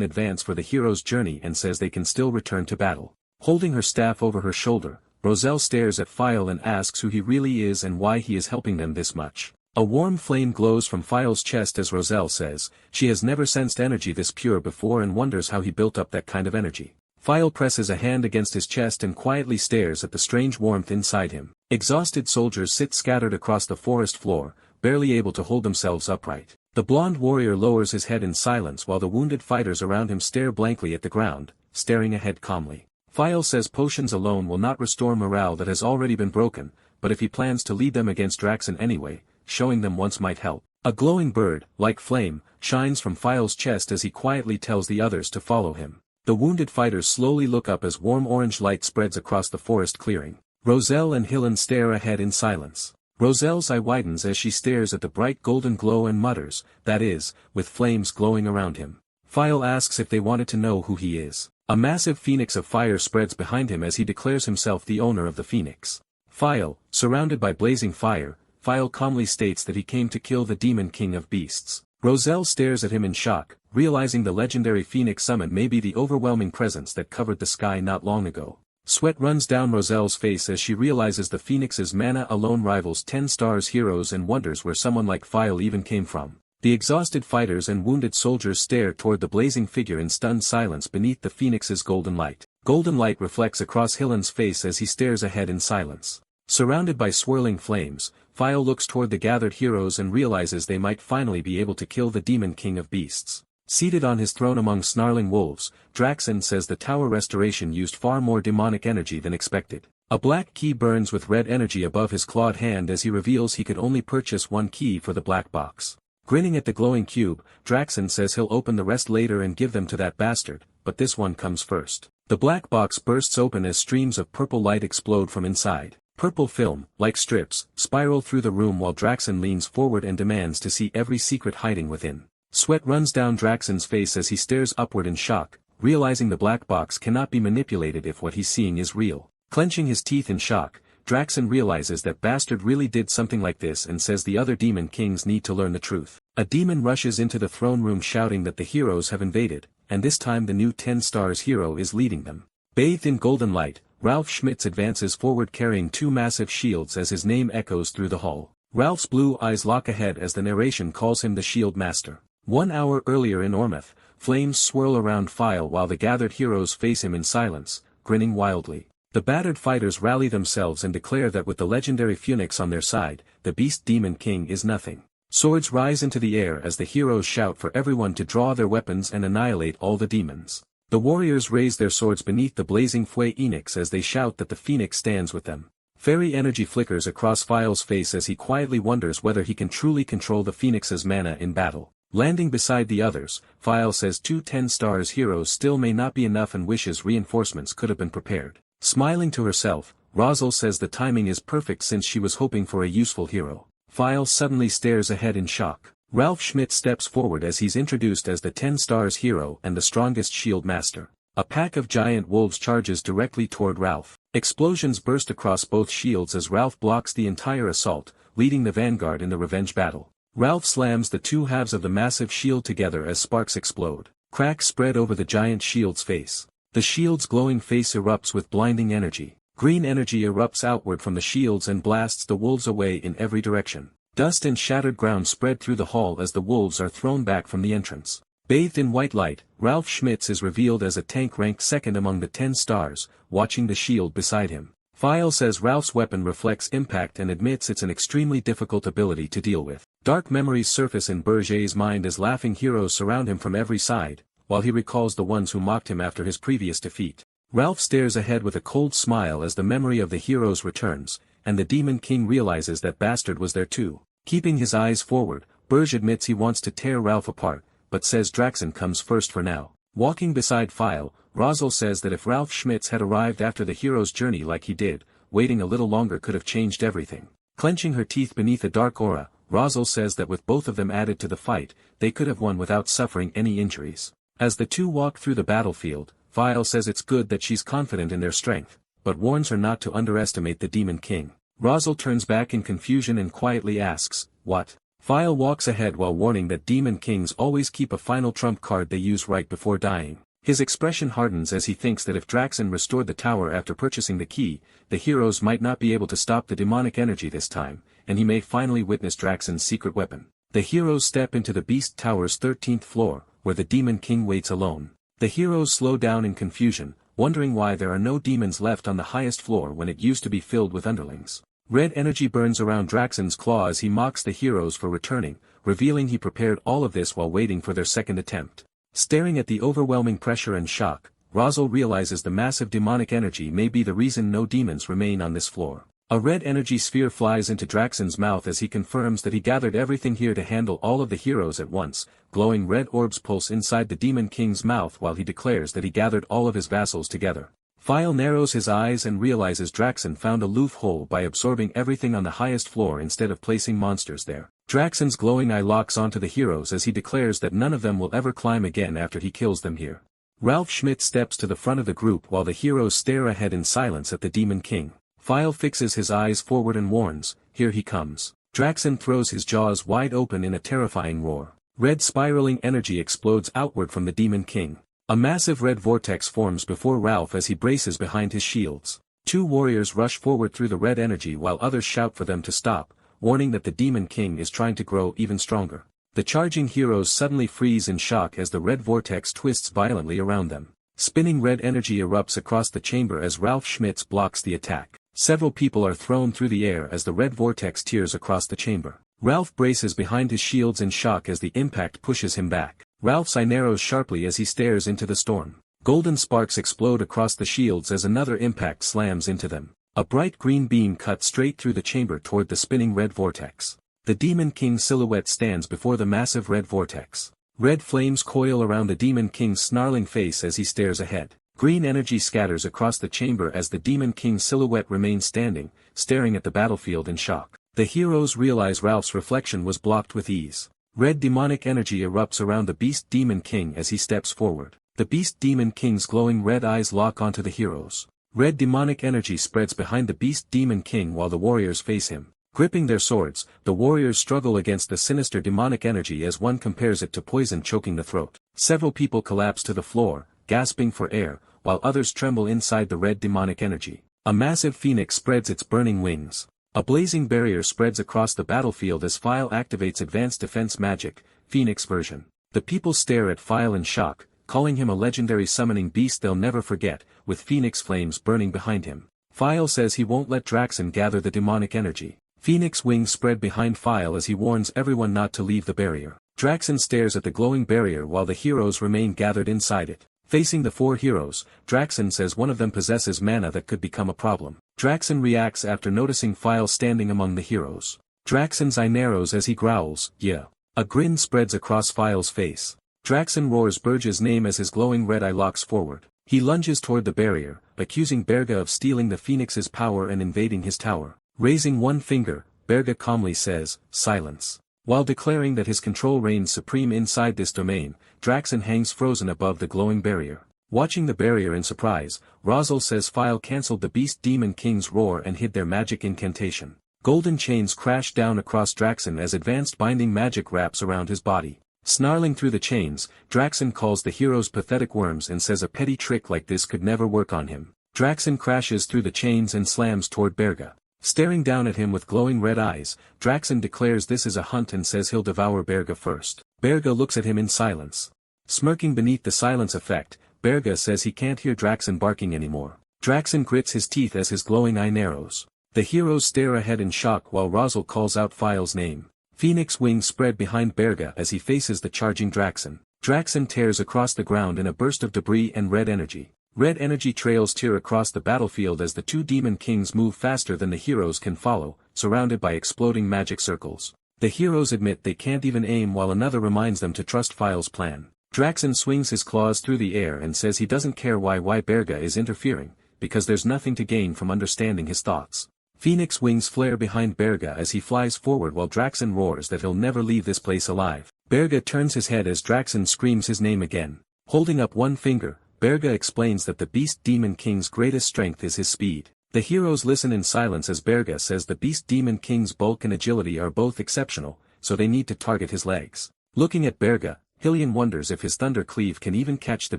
advance for the hero's journey and says they can still return to battle. Holding her staff over her shoulder, Roselle stares at File and asks who he really is and why he is helping them this much. A warm flame glows from File's chest as Roselle says, she has never sensed energy this pure before and wonders how he built up that kind of energy. File presses a hand against his chest and quietly stares at the strange warmth inside him. Exhausted soldiers sit scattered across the forest floor, barely able to hold themselves upright. The blonde warrior lowers his head in silence while the wounded fighters around him stare blankly at the ground, staring ahead calmly. File says potions alone will not restore morale that has already been broken, but if he plans to lead them against Draxen anyway, showing them once might help. A glowing bird, like flame, shines from File's chest as he quietly tells the others to follow him. The wounded fighters slowly look up as warm orange light spreads across the forest clearing. Roselle and Hillen stare ahead in silence. Roselle's eye widens as she stares at the bright golden glow and mutters, that is, with flames glowing around him. File asks if they wanted to know who he is. A massive phoenix of fire spreads behind him as he declares himself the owner of the phoenix. File, surrounded by blazing fire, File calmly states that he came to kill the Demon King of Beasts. Roselle stares at him in shock, realizing the legendary Phoenix summon may be the overwhelming presence that covered the sky not long ago. Sweat runs down Roselle's face as she realizes the Phoenix's mana alone rivals 10 stars heroes and wonders where someone like File even came from. The exhausted fighters and wounded soldiers stare toward the blazing figure in stunned silence beneath the Phoenix's golden light. Golden light reflects across Hillen's face as he stares ahead in silence. Surrounded by swirling flames, File looks toward the gathered heroes and realizes they might finally be able to kill the Demon King of Beasts. Seated on his throne among snarling wolves, Draxen says the tower restoration used far more demonic energy than expected. A black key burns with red energy above his clawed hand as he reveals he could only purchase one key for the black box. Grinning at the glowing cube, Draxen says he'll open the rest later and give them to that bastard, but this one comes first. The black box bursts open as streams of purple light explode from inside. Purple film, like strips, spiral through the room while Draxen leans forward and demands to see every secret hiding within. Sweat runs down Draxen's face as he stares upward in shock, realizing the black box cannot be manipulated if what he's seeing is real. Clenching his teeth in shock, Draxen realizes that bastard really did something like this and says the other demon kings need to learn the truth. A demon rushes into the throne room shouting that the heroes have invaded, and this time the new 10 stars hero is leading them. Bathed in golden light, Ralph Schmitz advances forward carrying 2 massive shields as his name echoes through the hall. Ralph's blue eyes lock ahead as the narration calls him the Shield Master. 1 hour earlier in Ormeth, flames swirl around File while the gathered heroes face him in silence, grinning wildly. The battered fighters rally themselves and declare that with the legendary Phoenix on their side, the Beast Demon King is nothing. Swords rise into the air as the heroes shout for everyone to draw their weapons and annihilate all the demons. The warriors raise their swords beneath the blazing Fue Enix as they shout that the Phoenix stands with them. Fairy energy flickers across File's face as he quietly wonders whether he can truly control the Phoenix's mana in battle. Landing beside the others, File says 2 10 stars heroes still may not be enough and wishes reinforcements could have been prepared. Smiling to herself, Rosal says the timing is perfect since she was hoping for a useful hero. File suddenly stares ahead in shock. Ralph Schmidt steps forward as he's introduced as the 10 stars hero and the strongest shield master. A pack of giant wolves charges directly toward Ralph. Explosions burst across both shields as Ralph blocks the entire assault, leading the vanguard in the revenge battle. Ralph slams the two halves of the massive shield together as sparks explode. Cracks spread over the giant shield's face. The shield's glowing face erupts with blinding energy. Green energy erupts outward from the shields and blasts the wolves away in every direction. Dust and shattered ground spread through the hall as the wolves are thrown back from the entrance. Bathed in white light, Ralph Schmitz is revealed as a tank ranked second among the 10 stars, watching the shield beside him. File says Ralph's weapon reflects impact and admits it's an extremely difficult ability to deal with. Dark memories surface in Berger's mind as laughing heroes surround him from every side, while he recalls the ones who mocked him after his previous defeat. Ralph stares ahead with a cold smile as the memory of the heroes returns, and the Demon King realizes that Bastard was there too. Keeping his eyes forward, Berge admits he wants to tear Ralph apart, but says Draxen comes first for now. Walking beside File, Rosal says that if Ralph Schmitz had arrived after the hero's journey like he did, waiting a little longer could have changed everything. Clenching her teeth beneath a dark aura, Rosal says that with both of them added to the fight, they could have won without suffering any injuries. As the two walk through the battlefield, File says it's good that she's confident in their strength, but warns her not to underestimate the Demon King. Rosal turns back in confusion and quietly asks, "What?" File walks ahead while warning that Demon Kings always keep a final trump card they use right before dying. His expression hardens as he thinks that if Draxen restored the tower after purchasing the key, the heroes might not be able to stop the demonic energy this time, and he may finally witness Draxen's secret weapon. The heroes step into the Beast Tower's 13th floor, where the Demon King waits alone. The heroes slow down in confusion, wondering why there are no demons left on the highest floor when it used to be filled with underlings. Red energy burns around Draxen's claw as he mocks the heroes for returning, revealing he prepared all of this while waiting for their second attempt. Staring at the overwhelming pressure and shock, Rosal realizes the massive demonic energy may be the reason no demons remain on this floor. A red energy sphere flies into Draxen's mouth as he confirms that he gathered everything here to handle all of the heroes at once. Glowing red orbs pulse inside the Demon King's mouth while he declares that he gathered all of his vassals together. File narrows his eyes and realizes Draxen found a loophole by absorbing everything on the highest floor instead of placing monsters there. Draxen's glowing eye locks onto the heroes as he declares that none of them will ever climb again after he kills them here. Ralph Schmitz steps to the front of the group while the heroes stare ahead in silence at the Demon King. File fixes his eyes forward and warns, "Here he comes." Draxen throws his jaws wide open in a terrifying roar. Red spiraling energy explodes outward from the Demon King. A massive red vortex forms before Ralph as he braces behind his shields. Two warriors rush forward through the red energy while others shout for them to stop, warning that the Demon King is trying to grow even stronger. The charging heroes suddenly freeze in shock as the red vortex twists violently around them. Spinning red energy erupts across the chamber as Ralph Schmitz blocks the attack. Several people are thrown through the air as the red vortex tears across the chamber. Ralph braces behind his shields in shock as the impact pushes him back. Ralph's eye narrows sharply as he stares into the storm. Golden sparks explode across the shields as another impact slams into them. A bright green beam cuts straight through the chamber toward the spinning red vortex. The Demon King's silhouette stands before the massive red vortex. Red flames coil around the Demon King's snarling face as he stares ahead. Green energy scatters across the chamber as the Demon King's silhouette remains standing, staring at the battlefield in shock. The heroes realize Ralph's reflection was blocked with ease. Red demonic energy erupts around the Beast Demon King as he steps forward. The Beast Demon King's glowing red eyes lock onto the heroes. Red demonic energy spreads behind the Beast Demon King while the warriors face him. Gripping their swords, the warriors struggle against the sinister demonic energy as one compares it to poison choking the throat. Several people collapse to the floor, gasping for air, while others tremble inside the red demonic energy. A massive phoenix spreads its burning wings. A blazing barrier spreads across the battlefield as File activates advanced defense magic, Phoenix version. The people stare at File in shock, calling him a legendary summoning beast they'll never forget, with Phoenix flames burning behind him. File says he won't let Draxen gather the demonic energy. Phoenix wings spread behind File as he warns everyone not to leave the barrier. Draxen stares at the glowing barrier while the heroes remain gathered inside it. Facing the four heroes, Draxen says one of them possesses mana that could become a problem. Draxen reacts after noticing File standing among the heroes. Draxen's eye narrows as he growls, "Yeah." A grin spreads across File's face. Draxen roars Berge's name as his glowing red eye locks forward. He lunges toward the barrier, accusing Berge of stealing the Phoenix's power and invading his tower. Raising one finger, Berge calmly says, "Silence." While declaring that his control reigns supreme inside this domain, Draxen hangs frozen above the glowing barrier. Watching the barrier in surprise, Rosal says File cancelled the Beast Demon King's roar and hid their magic incantation. Golden chains crash down across Draxen as advanced binding magic wraps around his body. Snarling through the chains, Draxen calls the heroes pathetic worms and says a petty trick like this could never work on him. Draxen crashes through the chains and slams toward Berga. Staring down at him with glowing red eyes, Draxen declares this is a hunt and says he'll devour Berga first. Berga looks at him in silence. Smirking beneath the silence effect, Berga says he can't hear Draxen barking anymore. Draxen grits his teeth as his glowing eye narrows. The heroes stare ahead in shock while Rosal calls out File's name. Phoenix wings spread behind Berga as he faces the charging Draxen. Draxen tears across the ground in a burst of debris and red energy. Red energy trails tear across the battlefield as the two demon kings move faster than the heroes can follow, surrounded by exploding magic circles. The heroes admit they can't even aim while another reminds them to trust File's plan. Draxen swings his claws through the air and says he doesn't care why Berga is interfering, because there's nothing to gain from understanding his thoughts. Phoenix wings flare behind Berga as he flies forward while Draxen roars that he'll never leave this place alive. Berga turns his head as Draxen screams his name again. Holding up one finger, Berga explains that the Beast Demon King's greatest strength is his speed. The heroes listen in silence as Berga says the Beast Demon King's bulk and agility are both exceptional, so they need to target his legs. Looking at Berga, Hylian wonders if his Thunder Cleave can even catch the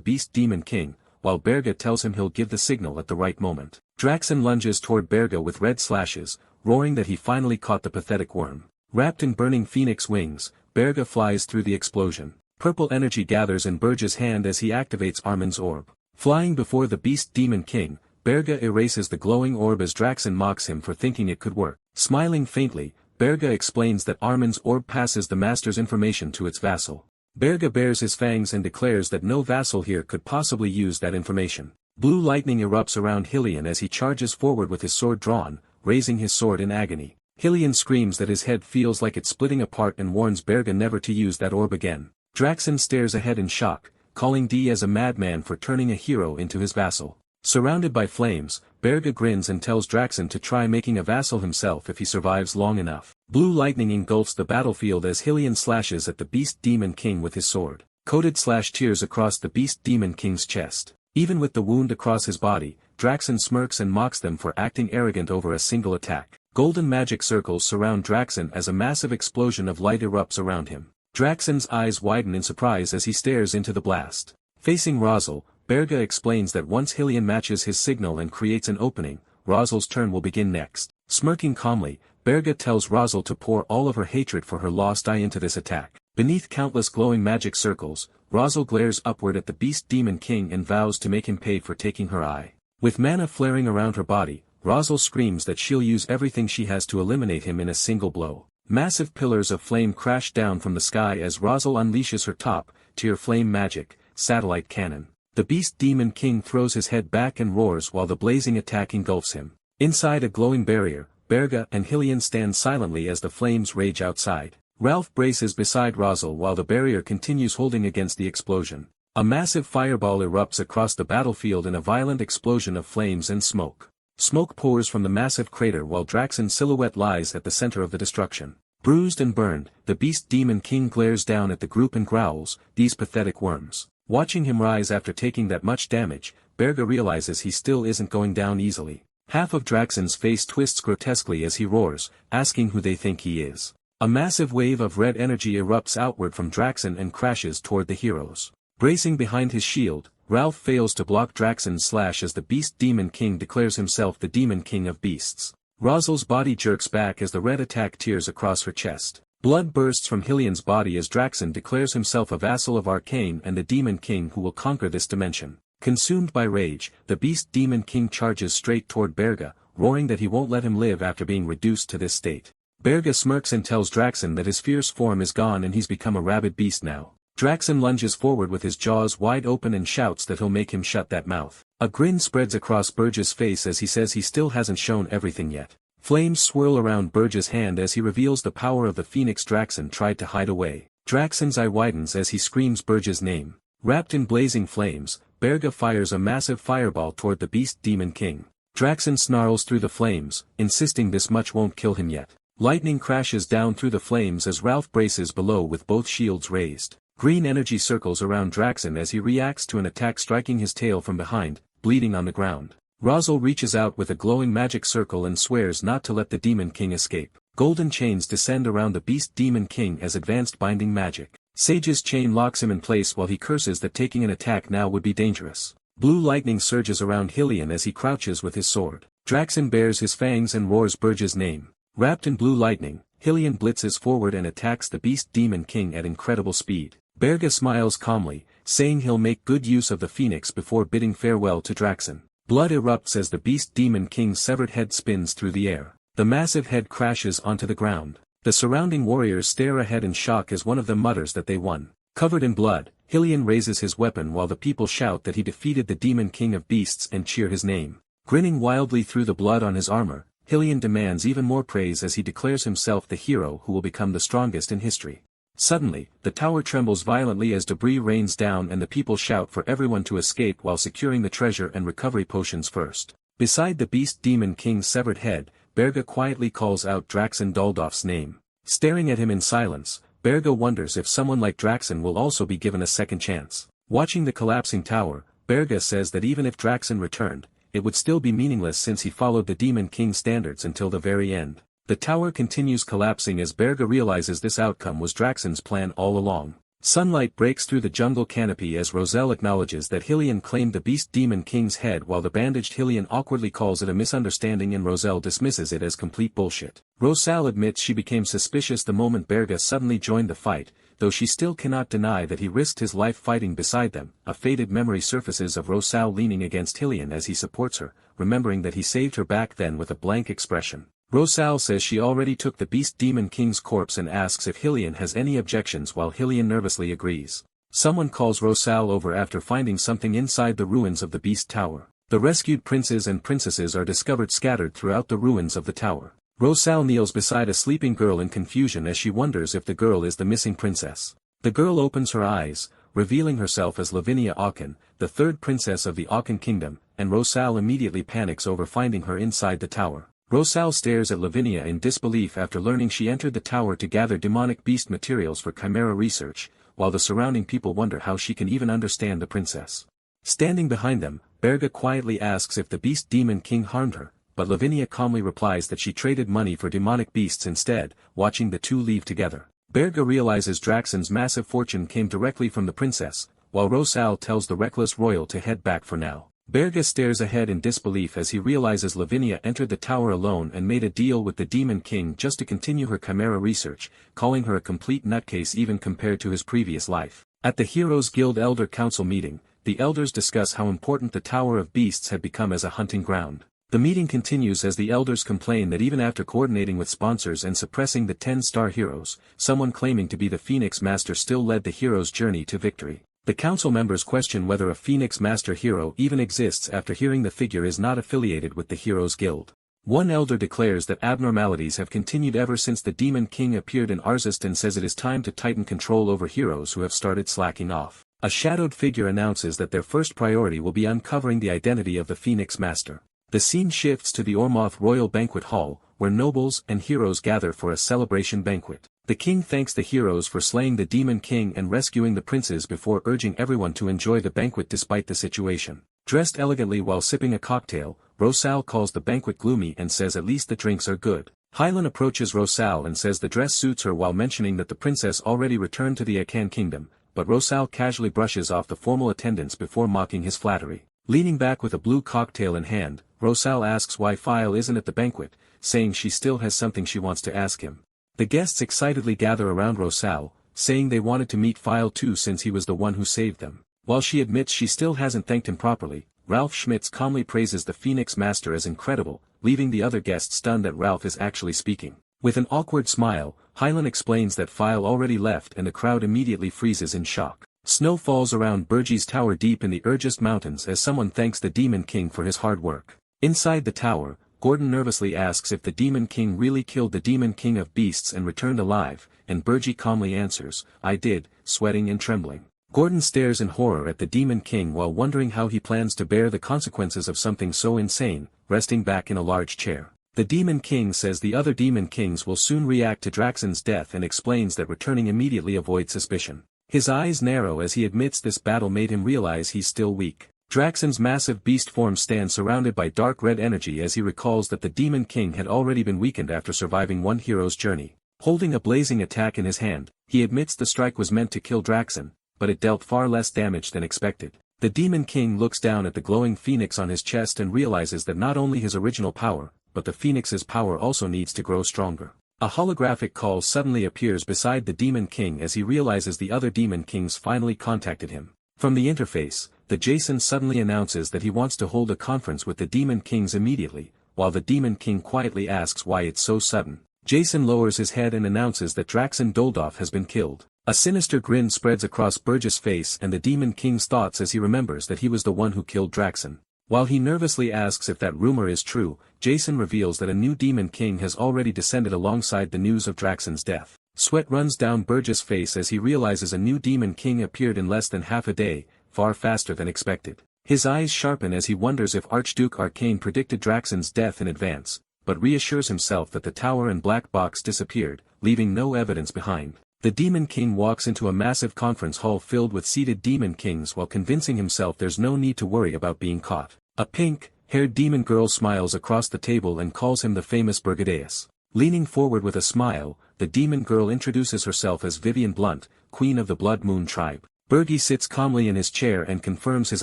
Beast Demon King, while Berga tells him he'll give the signal at the right moment. Draxen lunges toward Berga with red slashes, roaring that he finally caught the pathetic worm. Wrapped in burning phoenix wings, Berga flies through the explosion. Purple energy gathers in Berga's hand as he activates Armin's orb. Flying before the Beast Demon King, Berga erases the glowing orb as Draxen mocks him for thinking it could work. Smiling faintly, Berga explains that Armin's orb passes the master's information to its vassal. Berga bares his fangs and declares that no vassal here could possibly use that information. Blue lightning erupts around Hylian as he charges forward with his sword drawn, raising his sword in agony. Hylian screams that his head feels like it's splitting apart and warns Berga never to use that orb again. Draxen stares ahead in shock, calling D as a madman for turning a hero into his vassal. Surrounded by flames, Berga grins and tells Draxen to try making a vassal himself if he survives long enough. Blue lightning engulfs the battlefield as Hylian slashes at the Beast Demon King with his sword. Coated slash tears across the Beast Demon King's chest. Even with the wound across his body, Draxen smirks and mocks them for acting arrogant over a single attack. Golden magic circles surround Draxen as a massive explosion of light erupts around him. Draxen's eyes widen in surprise as he stares into the blast. Facing Rosal, Berga explains that once Hylian matches his signal and creates an opening, Rosal's turn will begin next. Smirking calmly, Berga tells Rosal to pour all of her hatred for her lost eye into this attack. Beneath countless glowing magic circles, Rosal glares upward at the Beast Demon King and vows to make him pay for taking her eye. With mana flaring around her body, Rosal screams that she'll use everything she has to eliminate him in a single blow. Massive pillars of flame crash down from the sky as Rosal unleashes her top-tier flame magic, satellite cannon. The Beast Demon King throws his head back and roars while the blazing attack engulfs him. Inside a glowing barrier, Berga and Hylian stand silently as the flames rage outside. Ralph braces beside Rosal while the barrier continues holding against the explosion. A massive fireball erupts across the battlefield in a violent explosion of flames and smoke. Smoke pours from the massive crater while Draxen's silhouette lies at the center of the destruction. Bruised and burned, the Beast Demon King glares down at the group and growls, "These pathetic worms." Watching him rise after taking that much damage, Berga realizes he still isn't going down easily. Half of Draxen's face twists grotesquely as he roars, asking who they think he is. A massive wave of red energy erupts outward from Draxen and crashes toward the heroes. Bracing behind his shield, Ralph fails to block Draxen's slash as the Beast Demon King declares himself the Demon King of Beasts. Rosal's body jerks back as the red attack tears across her chest. Blood bursts from Hylian's body as Draxen declares himself a vassal of Arcane and the Demon King who will conquer this dimension. Consumed by rage, the Beast Demon King charges straight toward Berga, roaring that he won't let him live after being reduced to this state. Berga smirks and tells Draxen that his fierce form is gone and he's become a rabid beast now. Draxen lunges forward with his jaws wide open and shouts that he'll make him shut that mouth. A grin spreads across Berga's face as he says he still hasn't shown everything yet. Flames swirl around Berga's hand as he reveals the power of the phoenix Draxen tried to hide away. Draxen's eye widens as he screams Berga's name. Wrapped in blazing flames, Berga fires a massive fireball toward the Beast Demon King. Draxen snarls through the flames, insisting this much won't kill him yet. Lightning crashes down through the flames as Ralph braces below with both shields raised. Green energy circles around Draxen as he reacts to an attack, striking his tail from behind, bleeding on the ground. Razel reaches out with a glowing magic circle and swears not to let the Demon King escape. Golden chains descend around the Beast Demon King as advanced binding magic. Sage's chain locks him in place while he curses that taking an attack now would be dangerous. Blue lightning surges around Hylian as he crouches with his sword. Draxen bares his fangs and roars Burge's name. Wrapped in blue lightning, Hylian blitzes forward and attacks the Beast Demon King at incredible speed. Berga smiles calmly, saying he'll make good use of the Phoenix before bidding farewell to Draxen. Blood erupts as the Beast Demon King's severed head spins through the air. The massive head crashes onto the ground. The surrounding warriors stare ahead in shock as one of them mutters that they won. Covered in blood, Hylian raises his weapon while the people shout that he defeated the Demon King of Beasts and cheer his name. Grinning wildly through the blood on his armor, Hylian demands even more praise as he declares himself the hero who will become the strongest in history. Suddenly, the tower trembles violently as debris rains down and the people shout for everyone to escape while securing the treasure and recovery potions first. Beside the Beast Demon King's severed head, Berga quietly calls out Draxen Doldof's name. Staring at him in silence, Berga wonders if someone like Draxen will also be given a second chance. Watching the collapsing tower, Berga says that even if Draxen returned, it would still be meaningless since he followed the Demon King's standards until the very end. The tower continues collapsing as Berga realizes this outcome was Draxen's plan all along. Sunlight breaks through the jungle canopy as Roselle acknowledges that Hylian claimed the Beast Demon King's head while the bandaged Hylian awkwardly calls it a misunderstanding and Roselle dismisses it as complete bullshit. Roselle admits she became suspicious the moment Berga suddenly joined the fight, though she still cannot deny that he risked his life fighting beside them. A faded memory surfaces of Roselle leaning against Hylian as he supports her, remembering that he saved her back then with a blank expression. Roselle says she already took the Beast Demon King's corpse and asks if Hylian has any objections while Hylian nervously agrees. Someone calls Roselle over after finding something inside the ruins of the Beast Tower. The rescued princes and princesses are discovered scattered throughout the ruins of the tower. Roselle kneels beside a sleeping girl in confusion as she wonders if the girl is the missing princess. The girl opens her eyes, revealing herself as Lavinia Aachen, the third princess of the Aachen kingdom, and Roselle immediately panics over finding her inside the tower. Roselle stares at Lavinia in disbelief after learning she entered the tower to gather demonic beast materials for chimera research, while the surrounding people wonder how she can even understand the princess. Standing behind them, Berga quietly asks if the Beast Demon King harmed her, but Lavinia calmly replies that she traded money for demonic beasts instead, watching the two leave together. Berga realizes Draxen's massive fortune came directly from the princess, while Roselle tells the reckless royal to head back for now. Berga stares ahead in disbelief as he realizes Lavinia entered the tower alone and made a deal with the Demon King just to continue her chimera research, calling her a complete nutcase even compared to his previous life. At the Heroes Guild Elder Council meeting, the elders discuss how important the Tower of Beasts had become as a hunting ground. The meeting continues as the elders complain that even after coordinating with sponsors and suppressing the 10-star heroes, someone claiming to be the Phoenix Master still led the hero's journey to victory. The council members question whether a Phoenix Master hero even exists after hearing the figure is not affiliated with the Heroes Guild. One elder declares that abnormalities have continued ever since the Demon King appeared in Arzest and says it is time to tighten control over heroes who have started slacking off. A shadowed figure announces that their first priority will be uncovering the identity of the Phoenix Master. The scene shifts to the Ormoth Royal Banquet Hall, where nobles and heroes gather for a celebration banquet. The king thanks the heroes for slaying the Demon King and rescuing the princes before urging everyone to enjoy the banquet despite the situation. Dressed elegantly while sipping a cocktail, Roselle calls the banquet gloomy and says at least the drinks are good. Hylan approaches Roselle and says the dress suits her while mentioning that the princess already returned to the Akan kingdom, but Roselle casually brushes off the formal attendants before mocking his flattery. Leaning back with a blue cocktail in hand, Roselle asks why Phile isn't at the banquet, saying she still has something she wants to ask him. The guests excitedly gather around Roselle, saying they wanted to meet Phile too since he was the one who saved them. While she admits she still hasn't thanked him properly, Ralph Schmitz calmly praises the Phoenix Master as incredible, leaving the other guests stunned that Ralph is actually speaking. With an awkward smile, Hylan explains that Phile already left and the crowd immediately freezes in shock. Snow falls around Burgie's tower deep in the Urgest Mountains as someone thanks the Demon King for his hard work. Inside the tower, Gordon nervously asks if the Demon King really killed the Demon King of Beasts and returned alive, and Burgie calmly answers, "I did," sweating and trembling. Gordon stares in horror at the Demon King while wondering how he plans to bear the consequences of something so insane, resting back in a large chair. The Demon King says the other Demon Kings will soon react to Draxen's death and explains that returning immediately avoids suspicion. His eyes narrow as he admits this battle made him realize he's still weak. Draxon's massive beast form stands surrounded by dark red energy as he recalls that the Demon King had already been weakened after surviving one hero's journey. Holding a blazing attack in his hand, he admits the strike was meant to kill Draxon, but it dealt far less damage than expected. The Demon King looks down at the glowing phoenix on his chest and realizes that not only his original power, but the phoenix's power also needs to grow stronger. A holographic call suddenly appears beside the Demon King as he realizes the other Demon Kings finally contacted him. From the interface, the Jason suddenly announces that he wants to hold a conference with the Demon Kings immediately, while the Demon King quietly asks why it's so sudden. Jason lowers his head and announces that Draxon Doldov has been killed. A sinister grin spreads across Burgess' face and the Demon King's thoughts as he remembers that he was the one who killed Draxon. While he nervously asks if that rumor is true, Jason reveals that a new Demon King has already descended alongside the news of Draxon's death. Sweat runs down Burgess' face as he realizes a new Demon King appeared in less than half a day, far faster than expected. His eyes sharpen as he wonders if Archduke Arcane predicted Draxon's death in advance, but reassures himself that the tower and black box disappeared, leaving no evidence behind. The Demon King walks into a massive conference hall filled with seated Demon Kings while convincing himself there's no need to worry about being caught. A pink-haired demon girl smiles across the table and calls him the famous Burgadeus. Leaning forward with a smile, the demon girl introduces herself as Vivian Blunt, Queen of the Blood Moon tribe. Burgi sits calmly in his chair and confirms his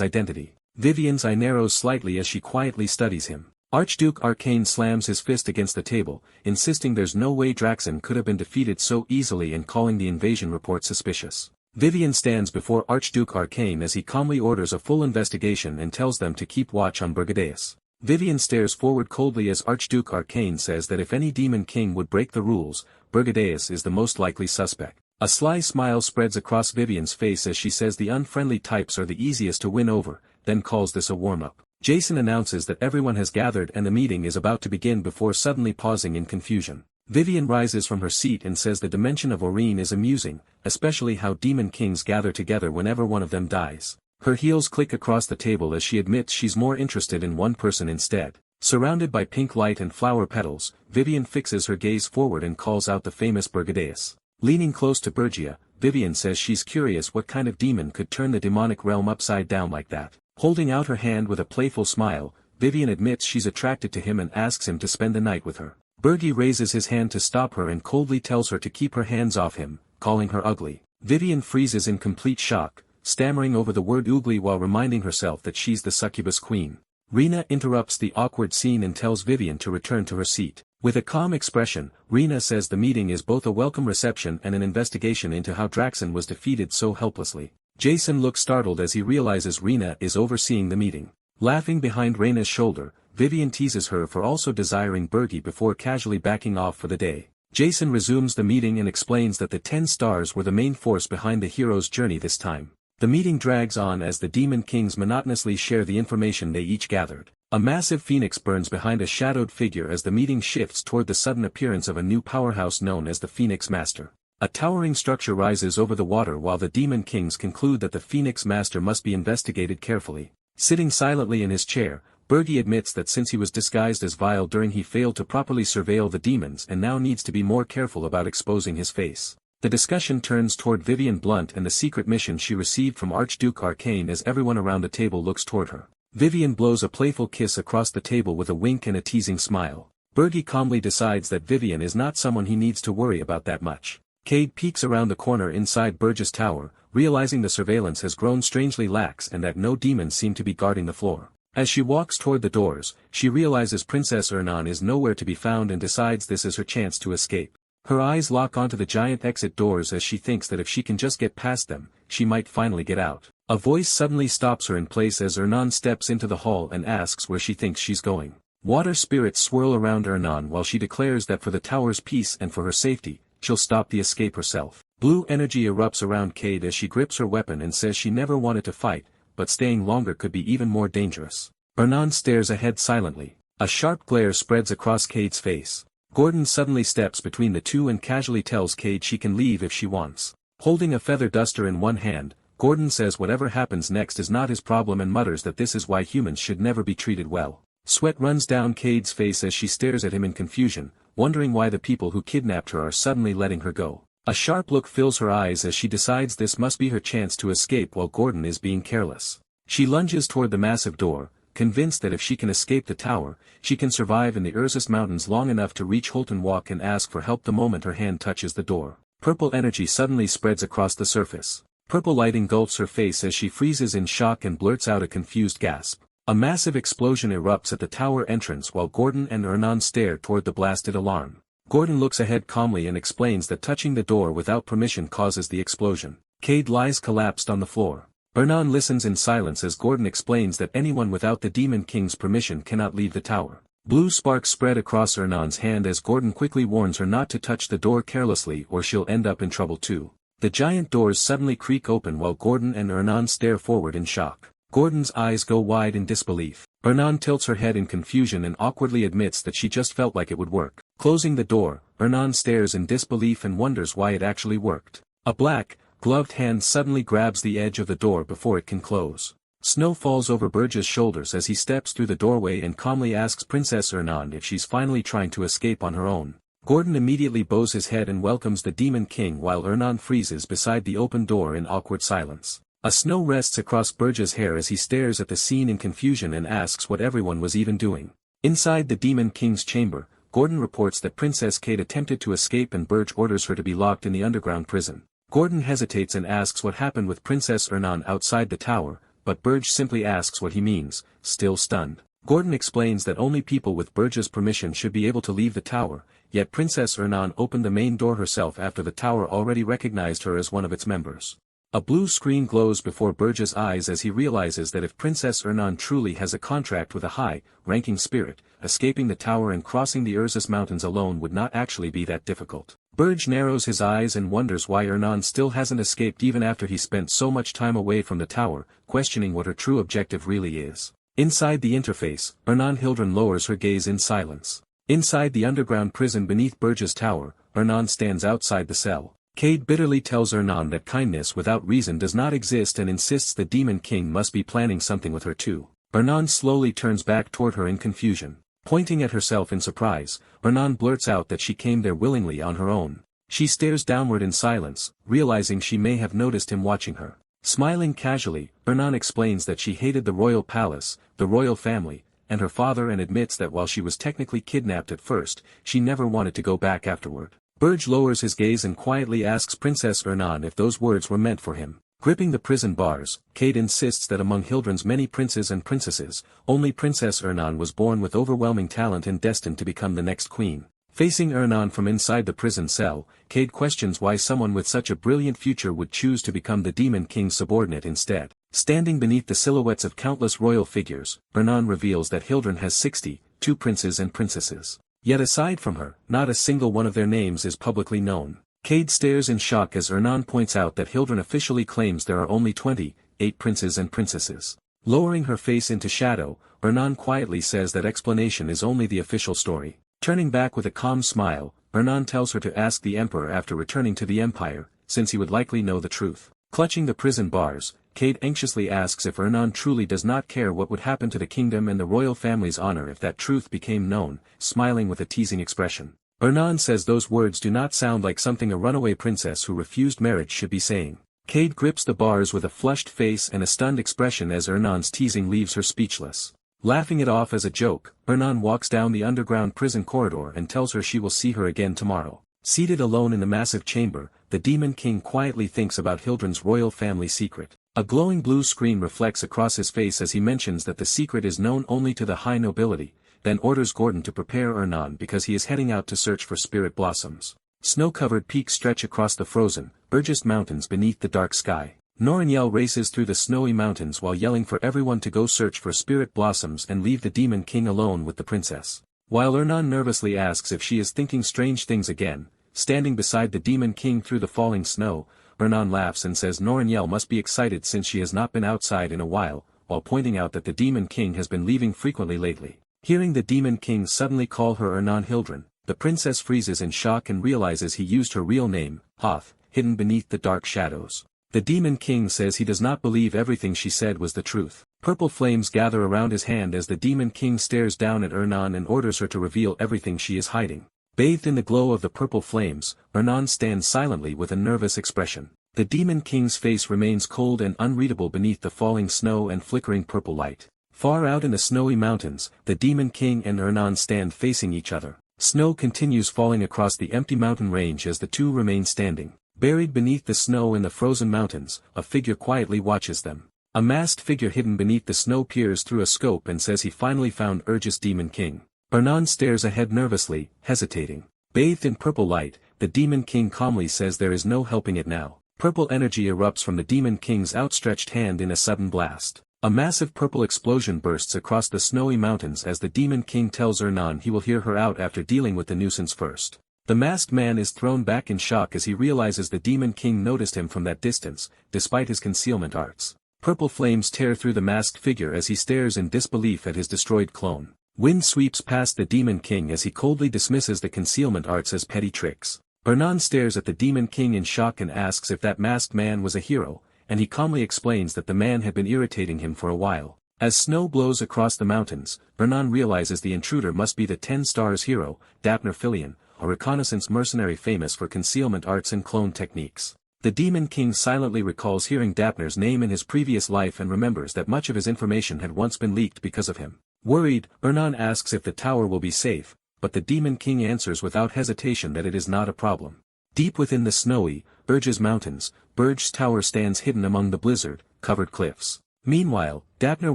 identity. Vivian's eye narrows slightly as she quietly studies him. Archduke Arcane slams his fist against the table, insisting there's no way Draxon could have been defeated so easily and calling the invasion report suspicious. Vivian stands before Archduke Arcane as he calmly orders a full investigation and tells them to keep watch on Burgadeus. Vivian stares forward coldly as Archduke Arcane says that if any Demon King would break the rules, Burgadeus is the most likely suspect. A sly smile spreads across Vivian's face as she says the unfriendly types are the easiest to win over, then calls this a warm-up. Jason announces that everyone has gathered and the meeting is about to begin before suddenly pausing in confusion. Vivian rises from her seat and says the dimension of Aurene is amusing, especially how Demon Kings gather together whenever one of them dies. Her heels click across the table as she admits she's more interested in one person instead. Surrounded by pink light and flower petals, Vivian fixes her gaze forward and calls out the famous Burgadeus. Leaning close to Bergia, Vivian says she's curious what kind of demon could turn the demonic realm upside down like that. Holding out her hand with a playful smile, Vivian admits she's attracted to him and asks him to spend the night with her. Bergie raises his hand to stop her and coldly tells her to keep her hands off him, calling her ugly. Vivian freezes in complete shock, stammering over the word ugly while reminding herself that she's the succubus queen. Rena interrupts the awkward scene and tells Vivian to return to her seat. With a calm expression, Rena says the meeting is both a welcome reception and an investigation into how Draxon was defeated so helplessly. Jason looks startled as he realizes Rena is overseeing the meeting. Laughing behind Rena's shoulder, Vivian teases her for also desiring Bergie before casually backing off for the day. Jason resumes the meeting and explains that the 10 stars were the main force behind the hero's journey this time. The meeting drags on as the Demon Kings monotonously share the information they each gathered. A massive phoenix burns behind a shadowed figure as the meeting shifts toward the sudden appearance of a new powerhouse known as the Phoenix Master. A towering structure rises over the water while the Demon Kings conclude that the Phoenix Master must be investigated carefully. Sitting silently in his chair, Bergie admits that since he was disguised as Vile during he failed to properly surveil the demons and now needs to be more careful about exposing his face. The discussion turns toward Vivian Blunt and the secret mission she received from Archduke Arcane as everyone around the table looks toward her. Vivian blows a playful kiss across the table with a wink and a teasing smile. Bergie calmly decides that Vivian is not someone he needs to worry about that much. Cade peeks around the corner inside Burgess Tower, realizing the surveillance has grown strangely lax and that no demons seem to be guarding the floor. As she walks toward the doors, she realizes Princess Ernan is nowhere to be found and decides this is her chance to escape. Her eyes lock onto the giant exit doors as she thinks that if she can just get past them, she might finally get out. A voice suddenly stops her in place as Ernan steps into the hall and asks where she thinks she's going. Water spirits swirl around Ernan while she declares that for the tower's peace and for her safety, she'll stop the escape herself. Blue energy erupts around Cade as she grips her weapon and says she never wanted to fight, but staying longer could be even more dangerous. Ernan stares ahead silently. A sharp glare spreads across Cade's face. Gordon suddenly steps between the two and casually tells Cade she can leave if she wants. Holding a feather duster in one hand, Gordon says whatever happens next is not his problem and mutters that this is why humans should never be treated well. Sweat runs down Cade's face as she stares at him in confusion, wondering why the people who kidnapped her are suddenly letting her go. A sharp look fills her eyes as she decides this must be her chance to escape while Gordon is being careless. She lunges toward the massive door, convinced that if she can escape the tower, she can survive in the Ursus Mountains long enough to reach Holton Walk and ask for help the moment her hand touches the door. Purple energy suddenly spreads across the surface. Purple light engulfs her face as she freezes in shock and blurts out a confused gasp. A massive explosion erupts at the tower entrance while Gordon and Ernan stare toward the blasted alarm. Gordon looks ahead calmly and explains that touching the door without permission causes the explosion. Cade lies collapsed on the floor. Ernan listens in silence as Gordon explains that anyone without the Demon King's permission cannot leave the tower. Blue sparks spread across Ernan's hand as Gordon quickly warns her not to touch the door carelessly or she'll end up in trouble too. The giant doors suddenly creak open while Gordon and Ernan stare forward in shock. Gordon's eyes go wide in disbelief. Ernan tilts her head in confusion and awkwardly admits that she just felt like it would work. Closing the door, Ernan stares in disbelief and wonders why it actually worked. A black, gloved hand suddenly grabs the edge of the door before it can close. Snow falls over Burge's shoulders as he steps through the doorway and calmly asks Princess Ernan if she's finally trying to escape on her own. Gordon immediately bows his head and welcomes the Demon King while Ernan freezes beside the open door in awkward silence. A snow rests across Burge's hair as he stares at the scene in confusion and asks what everyone was even doing. Inside the Demon King's chamber, Gordon reports that Princess Kate attempted to escape and Burge orders her to be locked in the underground prison. Gordon hesitates and asks what happened with Princess Ernan outside the tower, but Burge simply asks what he means, still stunned. Gordon explains that only people with Burge's permission should be able to leave the tower, yet Princess Ernan opened the main door herself after the tower already recognized her as one of its members. A blue screen glows before Burge's eyes as he realizes that if Princess Ernan truly has a contract with a high-ranking spirit, escaping the tower and crossing the Ursus Mountains alone would not actually be that difficult. Burge narrows his eyes and wonders why Ernan still hasn't escaped even after he spent so much time away from the tower, questioning what her true objective really is. Inside the interface, Ernan Hildren lowers her gaze in silence. Inside the underground prison beneath Burge's tower, Ernan stands outside the cell. Cade bitterly tells Ernan that kindness without reason does not exist and insists the Demon King must be planning something with her too. Ernan slowly turns back toward her in confusion. Pointing at herself in surprise, Ernan blurts out that she came there willingly on her own. She stares downward in silence, realizing she may have noticed him watching her. Smiling casually, Ernan explains that she hated the royal palace, the royal family, and her father and admits that while she was technically kidnapped at first, she never wanted to go back afterward. Burge lowers his gaze and quietly asks Princess Ernan if those words were meant for him. Gripping the prison bars, Cade insists that among Hildren's many princes and princesses, only Princess Ernan was born with overwhelming talent and destined to become the next queen. Facing Ernan from inside the prison cell, Cade questions why someone with such a brilliant future would choose to become the Demon King's subordinate instead. Standing beneath the silhouettes of countless royal figures, Ernan reveals that Hildren has 62 princes and princesses. Yet aside from her, not a single one of their names is publicly known. Cade stares in shock as Ernan points out that Hildren officially claims there are only 28 princes and princesses. Lowering her face into shadow, Ernan quietly says that explanation is only the official story. Turning back with a calm smile, Ernan tells her to ask the Emperor after returning to the Empire, since he would likely know the truth. Clutching the prison bars, Cade anxiously asks if Ernan truly does not care what would happen to the kingdom and the royal family's honor if that truth became known, smiling with a teasing expression. Ernan says those words do not sound like something a runaway princess who refused marriage should be saying. Cade grips the bars with a flushed face and a stunned expression as Ernan's teasing leaves her speechless. Laughing it off as a joke, Ernan walks down the underground prison corridor and tells her she will see her again tomorrow. Seated alone in the massive chamber, the Demon King quietly thinks about Hildren's royal family secret. A glowing blue screen reflects across his face as he mentions that the secret is known only to the high nobility, then orders Gordon to prepare Ernan because he is heading out to search for spirit blossoms. Snow-covered peaks stretch across the frozen, Ursus Mountains beneath the dark sky. Noranyel races through the snowy mountains while yelling for everyone to go search for spirit blossoms and leave the Demon King alone with the princess. While Ernan nervously asks if she is thinking strange things again, standing beside the Demon King through the falling snow, Ernan laughs and says Noranyel must be excited since she has not been outside in a while pointing out that the Demon King has been leaving frequently lately. Hearing the Demon King suddenly call her Ernan Hildren, the princess freezes in shock and realizes he used her real name, Hoth, hidden beneath the dark shadows. The Demon King says he does not believe everything she said was the truth. Purple flames gather around his hand as the Demon King stares down at Ernan and orders her to reveal everything she is hiding. Bathed in the glow of the purple flames, Ernan stands silently with a nervous expression. The Demon King's face remains cold and unreadable beneath the falling snow and flickering purple light. Far out in the snowy mountains, the Demon King and Ernan stand facing each other. Snow continues falling across the empty mountain range as the two remain standing. Buried beneath the snow in the frozen mountains, a figure quietly watches them. A masked figure hidden beneath the snow peers through a scope and says he finally found Urge's Demon King. Ernan stares ahead nervously, hesitating. Bathed in purple light, the Demon King calmly says there is no helping it now. Purple energy erupts from the Demon King's outstretched hand in a sudden blast. A massive purple explosion bursts across the snowy mountains as the Demon King tells Ernan he will hear her out after dealing with the nuisance first. The masked man is thrown back in shock as he realizes the Demon King noticed him from that distance, despite his concealment arts. Purple flames tear through the masked figure as he stares in disbelief at his destroyed clone. Wind sweeps past the Demon King as he coldly dismisses the concealment arts as petty tricks. Ernan stares at the Demon King in shock and asks if that masked man was a hero, and he calmly explains that the man had been irritating him for a while. As snow blows across the mountains, Ernan realizes the intruder must be the 10 Stars hero, Dapner Filion, a reconnaissance mercenary famous for concealment arts and clone techniques. The Demon King silently recalls hearing Dapner's name in his previous life and remembers that much of his information had once been leaked because of him. Worried, Ernan asks if the tower will be safe, but the Demon King answers without hesitation that it is not a problem. Deep within the snowy, Urge's mountains, Burge's tower stands hidden among the blizzard-covered cliffs. Meanwhile, Dapner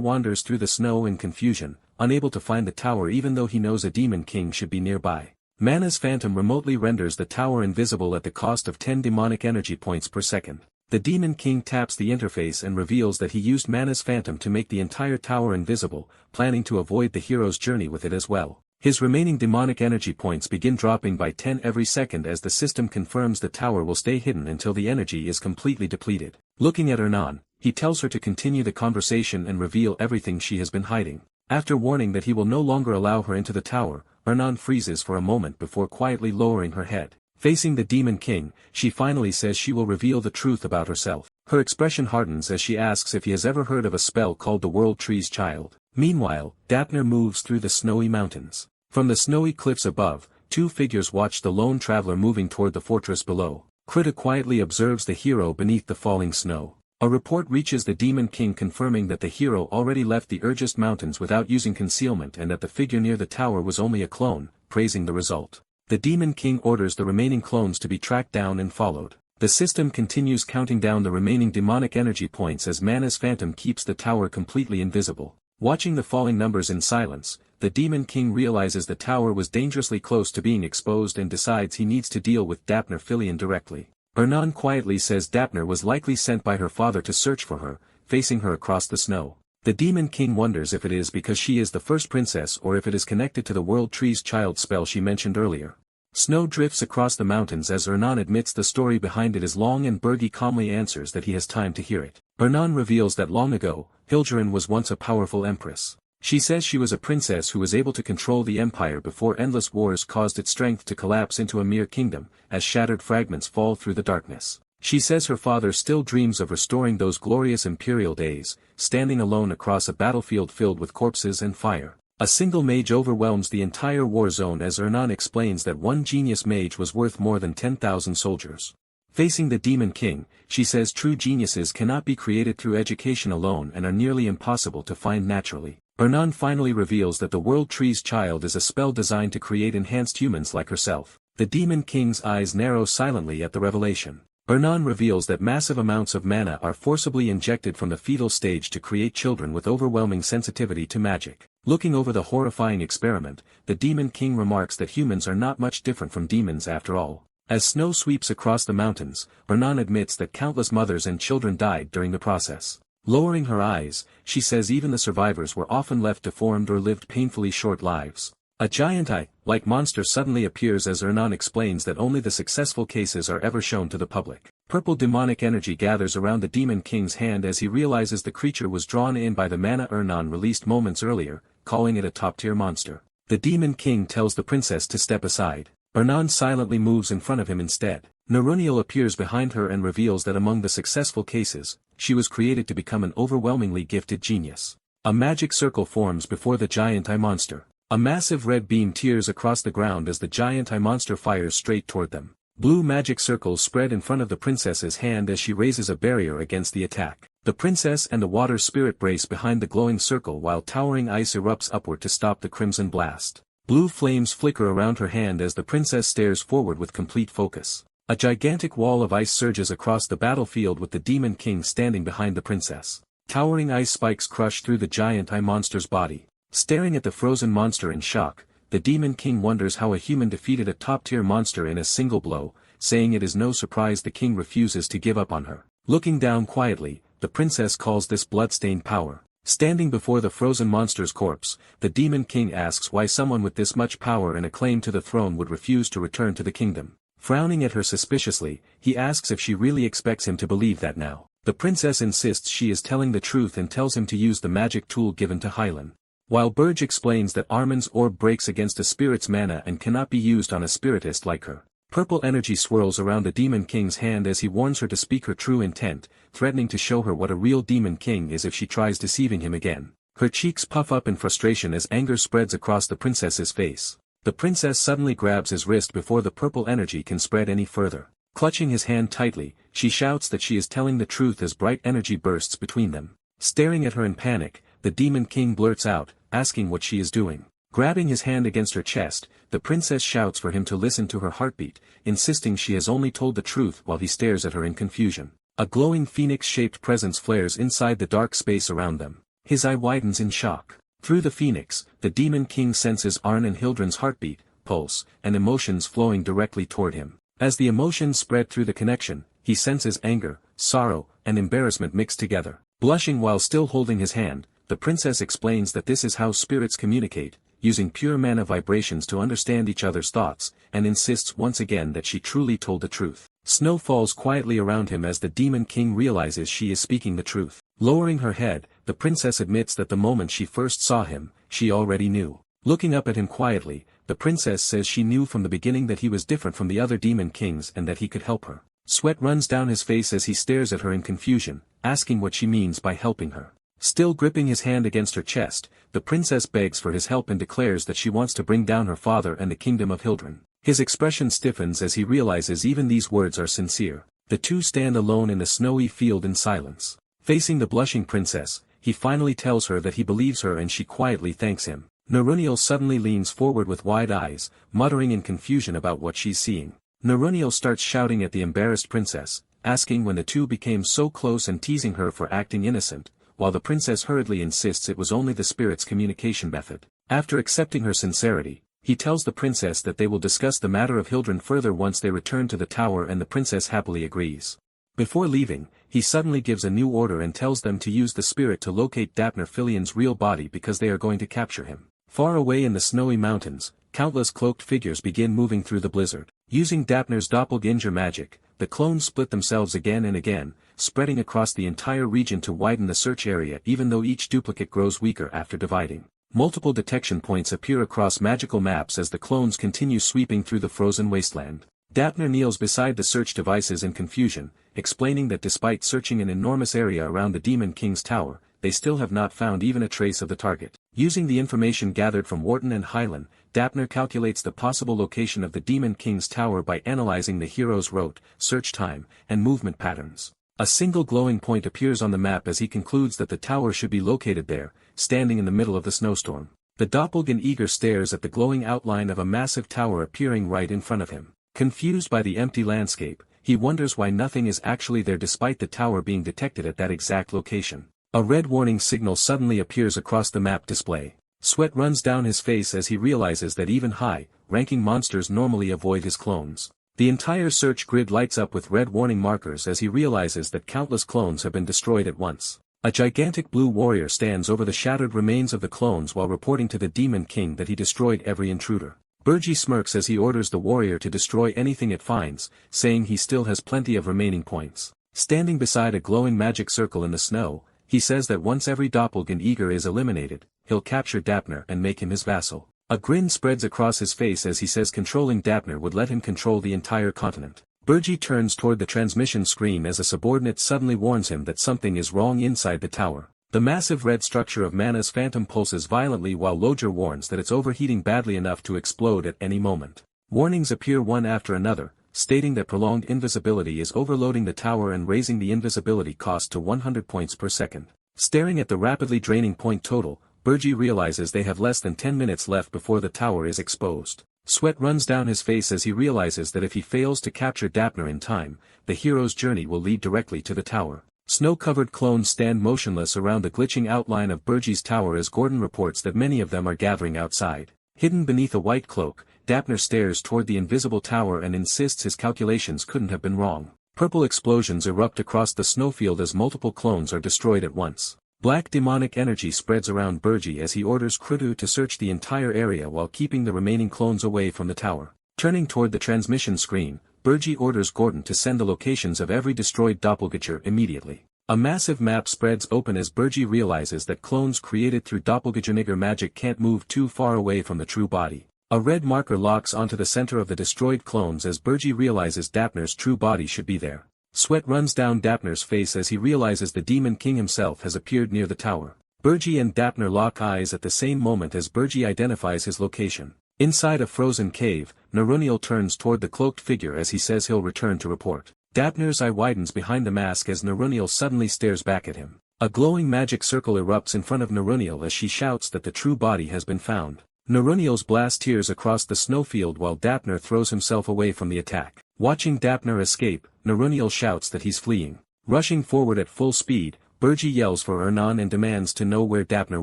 wanders through the snow in confusion, unable to find the tower even though he knows a Demon King should be nearby. Mana's phantom remotely renders the tower invisible at the cost of 10 demonic energy points per second. The Demon King taps the interface and reveals that he used Mana's phantom to make the entire tower invisible, planning to avoid the hero's journey with it as well. His remaining demonic energy points begin dropping by 10 every second as the system confirms the tower will stay hidden until the energy is completely depleted. Looking at Ernan, he tells her to continue the conversation and reveal everything she has been hiding. After warning that he will no longer allow her into the tower, Ernan freezes for a moment before quietly lowering her head. Facing the Demon King, she finally says she will reveal the truth about herself. Her expression hardens as she asks if he has ever heard of a spell called the World Tree's Child. Meanwhile, Dapner moves through the snowy mountains. From the snowy cliffs above, two figures watch the lone traveler moving toward the fortress below. Krita quietly observes the hero beneath the falling snow. A report reaches the Demon King confirming that the hero already left the Urgest Mountains without using concealment and that the figure near the tower was only a clone, praising the result. The Demon King orders the remaining clones to be tracked down and followed. The system continues counting down the remaining demonic energy points as Mana's phantom keeps the tower completely invisible. Watching the falling numbers in silence, the Demon King realizes the tower was dangerously close to being exposed and decides he needs to deal with Dapner Filion directly. Ernan quietly says Dapner was likely sent by her father to search for her, facing her across the snow. The Demon King wonders if it is because she is the first princess or if it is connected to the World Tree's Child spell she mentioned earlier. Snow drifts across the mountains as Ernan admits the story behind it is long and Bergi calmly answers that he has time to hear it. Ernan reveals that long ago, Hilgerin was once a powerful empress. She says she was a princess who was able to control the empire before endless wars caused its strength to collapse into a mere kingdom, as shattered fragments fall through the darkness. She says her father still dreams of restoring those glorious imperial days, standing alone across a battlefield filled with corpses and fire. A single mage overwhelms the entire war zone as Ernan explains that one genius mage was worth more than 10,000 soldiers. Facing the Demon King, she says true geniuses cannot be created through education alone and are nearly impossible to find naturally. Ernan finally reveals that the World Tree's Child is a spell designed to create enhanced humans like herself. The Demon King's eyes narrow silently at the revelation. Ernan reveals that massive amounts of mana are forcibly injected from the fetal stage to create children with overwhelming sensitivity to magic. Looking over the horrifying experiment, the Demon King remarks that humans are not much different from demons after all. As snow sweeps across the mountains, Ernan admits that countless mothers and children died during the process. Lowering her eyes, she says even the survivors were often left deformed or lived painfully short lives. A giant eye-like monster suddenly appears as Ernan explains that only the successful cases are ever shown to the public. Purple demonic energy gathers around the Demon King's hand as he realizes the creature was drawn in by the mana Ernan released moments earlier, calling it a top-tier monster. The Demon King tells the princess to step aside. Ernan silently moves in front of him instead. Neruniel appears behind her and reveals that among the successful cases, she was created to become an overwhelmingly gifted genius. A magic circle forms before the giant eye monster. A massive red beam tears across the ground as the giant eye monster fires straight toward them. Blue magic circles spread in front of the princess's hand as she raises a barrier against the attack. The princess and the water spirit brace behind the glowing circle while towering ice erupts upward to stop the crimson blast. Blue flames flicker around her hand as the princess stares forward with complete focus. A gigantic wall of ice surges across the battlefield with the Demon King standing behind the princess. Towering ice spikes crush through the giant eye monster's body. Staring at the frozen monster in shock, the Demon King wonders how a human defeated a top-tier monster in a single blow, saying it is no surprise the king refuses to give up on her. Looking down quietly, the princess calls this bloodstained power. Standing before the frozen monster's corpse, the Demon King asks why someone with this much power and a claim to the throne would refuse to return to the kingdom. Frowning at her suspiciously, he asks if she really expects him to believe that now. The princess insists she is telling the truth and tells him to use the magic tool given to Hylan. While Burge explains that Armin's orb breaks against a spirit's mana and cannot be used on a spiritist like her. Purple energy swirls around the Demon King's hand as he warns her to speak her true intent, threatening to show her what a real Demon King is if she tries deceiving him again. Her cheeks puff up in frustration as anger spreads across the princess's face. The princess suddenly grabs his wrist before the purple energy can spread any further. Clutching his hand tightly, she shouts that she is telling the truth as bright energy bursts between them. Staring at her in panic, the Demon King blurts out, asking what she is doing. Grabbing his hand against her chest, the princess shouts for him to listen to her heartbeat, insisting she has only told the truth while he stares at her in confusion. A glowing phoenix-shaped presence flares inside the dark space around them. His eye widens in shock. Through the phoenix, the Demon King senses Arn and Hildren's heartbeat, pulse, and emotions flowing directly toward him. As the emotions spread through the connection, he senses anger, sorrow, and embarrassment mixed together. Blushing while still holding his hand, the princess explains that this is how spirits communicate, using pure mana vibrations to understand each other's thoughts, and insists once again that she truly told the truth. Snow falls quietly around him as the Demon King realizes she is speaking the truth. Lowering her head, the princess admits that the moment she first saw him, she already knew. Looking up at him quietly, the princess says she knew from the beginning that he was different from the other Demon Kings and that he could help her. Sweat runs down his face as he stares at her in confusion, asking what she means by helping her. Still gripping his hand against her chest, the princess begs for his help and declares that she wants to bring down her father and the kingdom of Hildren. His expression stiffens as he realizes even these words are sincere. The two stand alone in the snowy field in silence. Facing the blushing princess, he finally tells her that he believes her and she quietly thanks him. Neruniel suddenly leans forward with wide eyes, muttering in confusion about what she's seeing. Neruniel starts shouting at the embarrassed princess, asking when the two became so close and teasing her for acting innocent, while the princess hurriedly insists it was only the spirit's communication method. After accepting her sincerity, he tells the princess that they will discuss the matter of Hildren further once they return to the tower and the princess happily agrees. Before leaving, he suddenly gives a new order and tells them to use the spirit to locate Dapner Filian's real body because they are going to capture him. Far away in the snowy mountains, countless cloaked figures begin moving through the blizzard. Using Dapner's doppelganger magic, the clones split themselves again and again, spreading across the entire region to widen the search area even though each duplicate grows weaker after dividing. Multiple detection points appear across magical maps as the clones continue sweeping through the frozen wasteland. Dapner kneels beside the search devices in confusion, explaining that despite searching an enormous area around the Demon King's tower, they still have not found even a trace of the target. Using the information gathered from Wharton and Hylan, Dapner calculates the possible location of the Demon King's tower by analyzing the hero's route, search time, and movement patterns. A single glowing point appears on the map as he concludes that the tower should be located there, standing in the middle of the snowstorm. The doppelganger stares at the glowing outline of a massive tower appearing right in front of him. Confused by the empty landscape, he wonders why nothing is actually there despite the tower being detected at that exact location. A red warning signal suddenly appears across the map display. Sweat runs down his face as he realizes that even high-ranking monsters normally avoid his clones. The entire search grid lights up with red warning markers as he realizes that countless clones have been destroyed at once. A gigantic blue warrior stands over the shattered remains of the clones while reporting to the Demon King that he destroyed every intruder. Burge smirks as he orders the warrior to destroy anything it finds, saying he still has plenty of remaining points. Standing beside a glowing magic circle in the snow, he says that once every doppelganger is eliminated, he'll capture Dapner and make him his vassal. A grin spreads across his face as he says controlling Dapner would let him control the entire continent. Burge turns toward the transmission screen as a subordinate suddenly warns him that something is wrong inside the tower. The massive red structure of Mana's phantom pulses violently while Lojer warns that it's overheating badly enough to explode at any moment. Warnings appear one after another, stating that prolonged invisibility is overloading the tower and raising the invisibility cost to 100 points per second. Staring at the rapidly draining point total, Burji realizes they have less than 10 minutes left before the tower is exposed. Sweat runs down his face as he realizes that if he fails to capture Dapner in time, the hero's journey will lead directly to the tower. Snow-covered clones stand motionless around the glitching outline of Burji's tower as Gordon reports that many of them are gathering outside. Hidden beneath a white cloak, Dapner stares toward the invisible tower and insists his calculations couldn't have been wrong. Purple explosions erupt across the snowfield as multiple clones are destroyed at once. Black demonic energy spreads around Burji as he orders Krudu to search the entire area while keeping the remaining clones away from the tower. Turning toward the transmission screen, Burji orders Gordon to send the locations of every destroyed doppelganger immediately. A massive map spreads open as Burji realizes that clones created through doppelganger magic can't move too far away from the true body. A red marker locks onto the center of the destroyed clones as Burji realizes Dapner's true body should be there. Sweat runs down Dapner's face as he realizes the Demon King himself has appeared near the tower. Burji and Dapner lock eyes at the same moment as Burji identifies his location. Inside a frozen cave, Neruniel turns toward the cloaked figure as he says he'll return to report. Dapner's eye widens behind the mask as Neruniel suddenly stares back at him. A glowing magic circle erupts in front of Neruniel as she shouts that the true body has been found. Neruniel's blast tears across the snowfield while Dapner throws himself away from the attack. Watching Dapner escape, Neruniel shouts that he's fleeing. Rushing forward at full speed, Burji yells for Ernan and demands to know where Dapner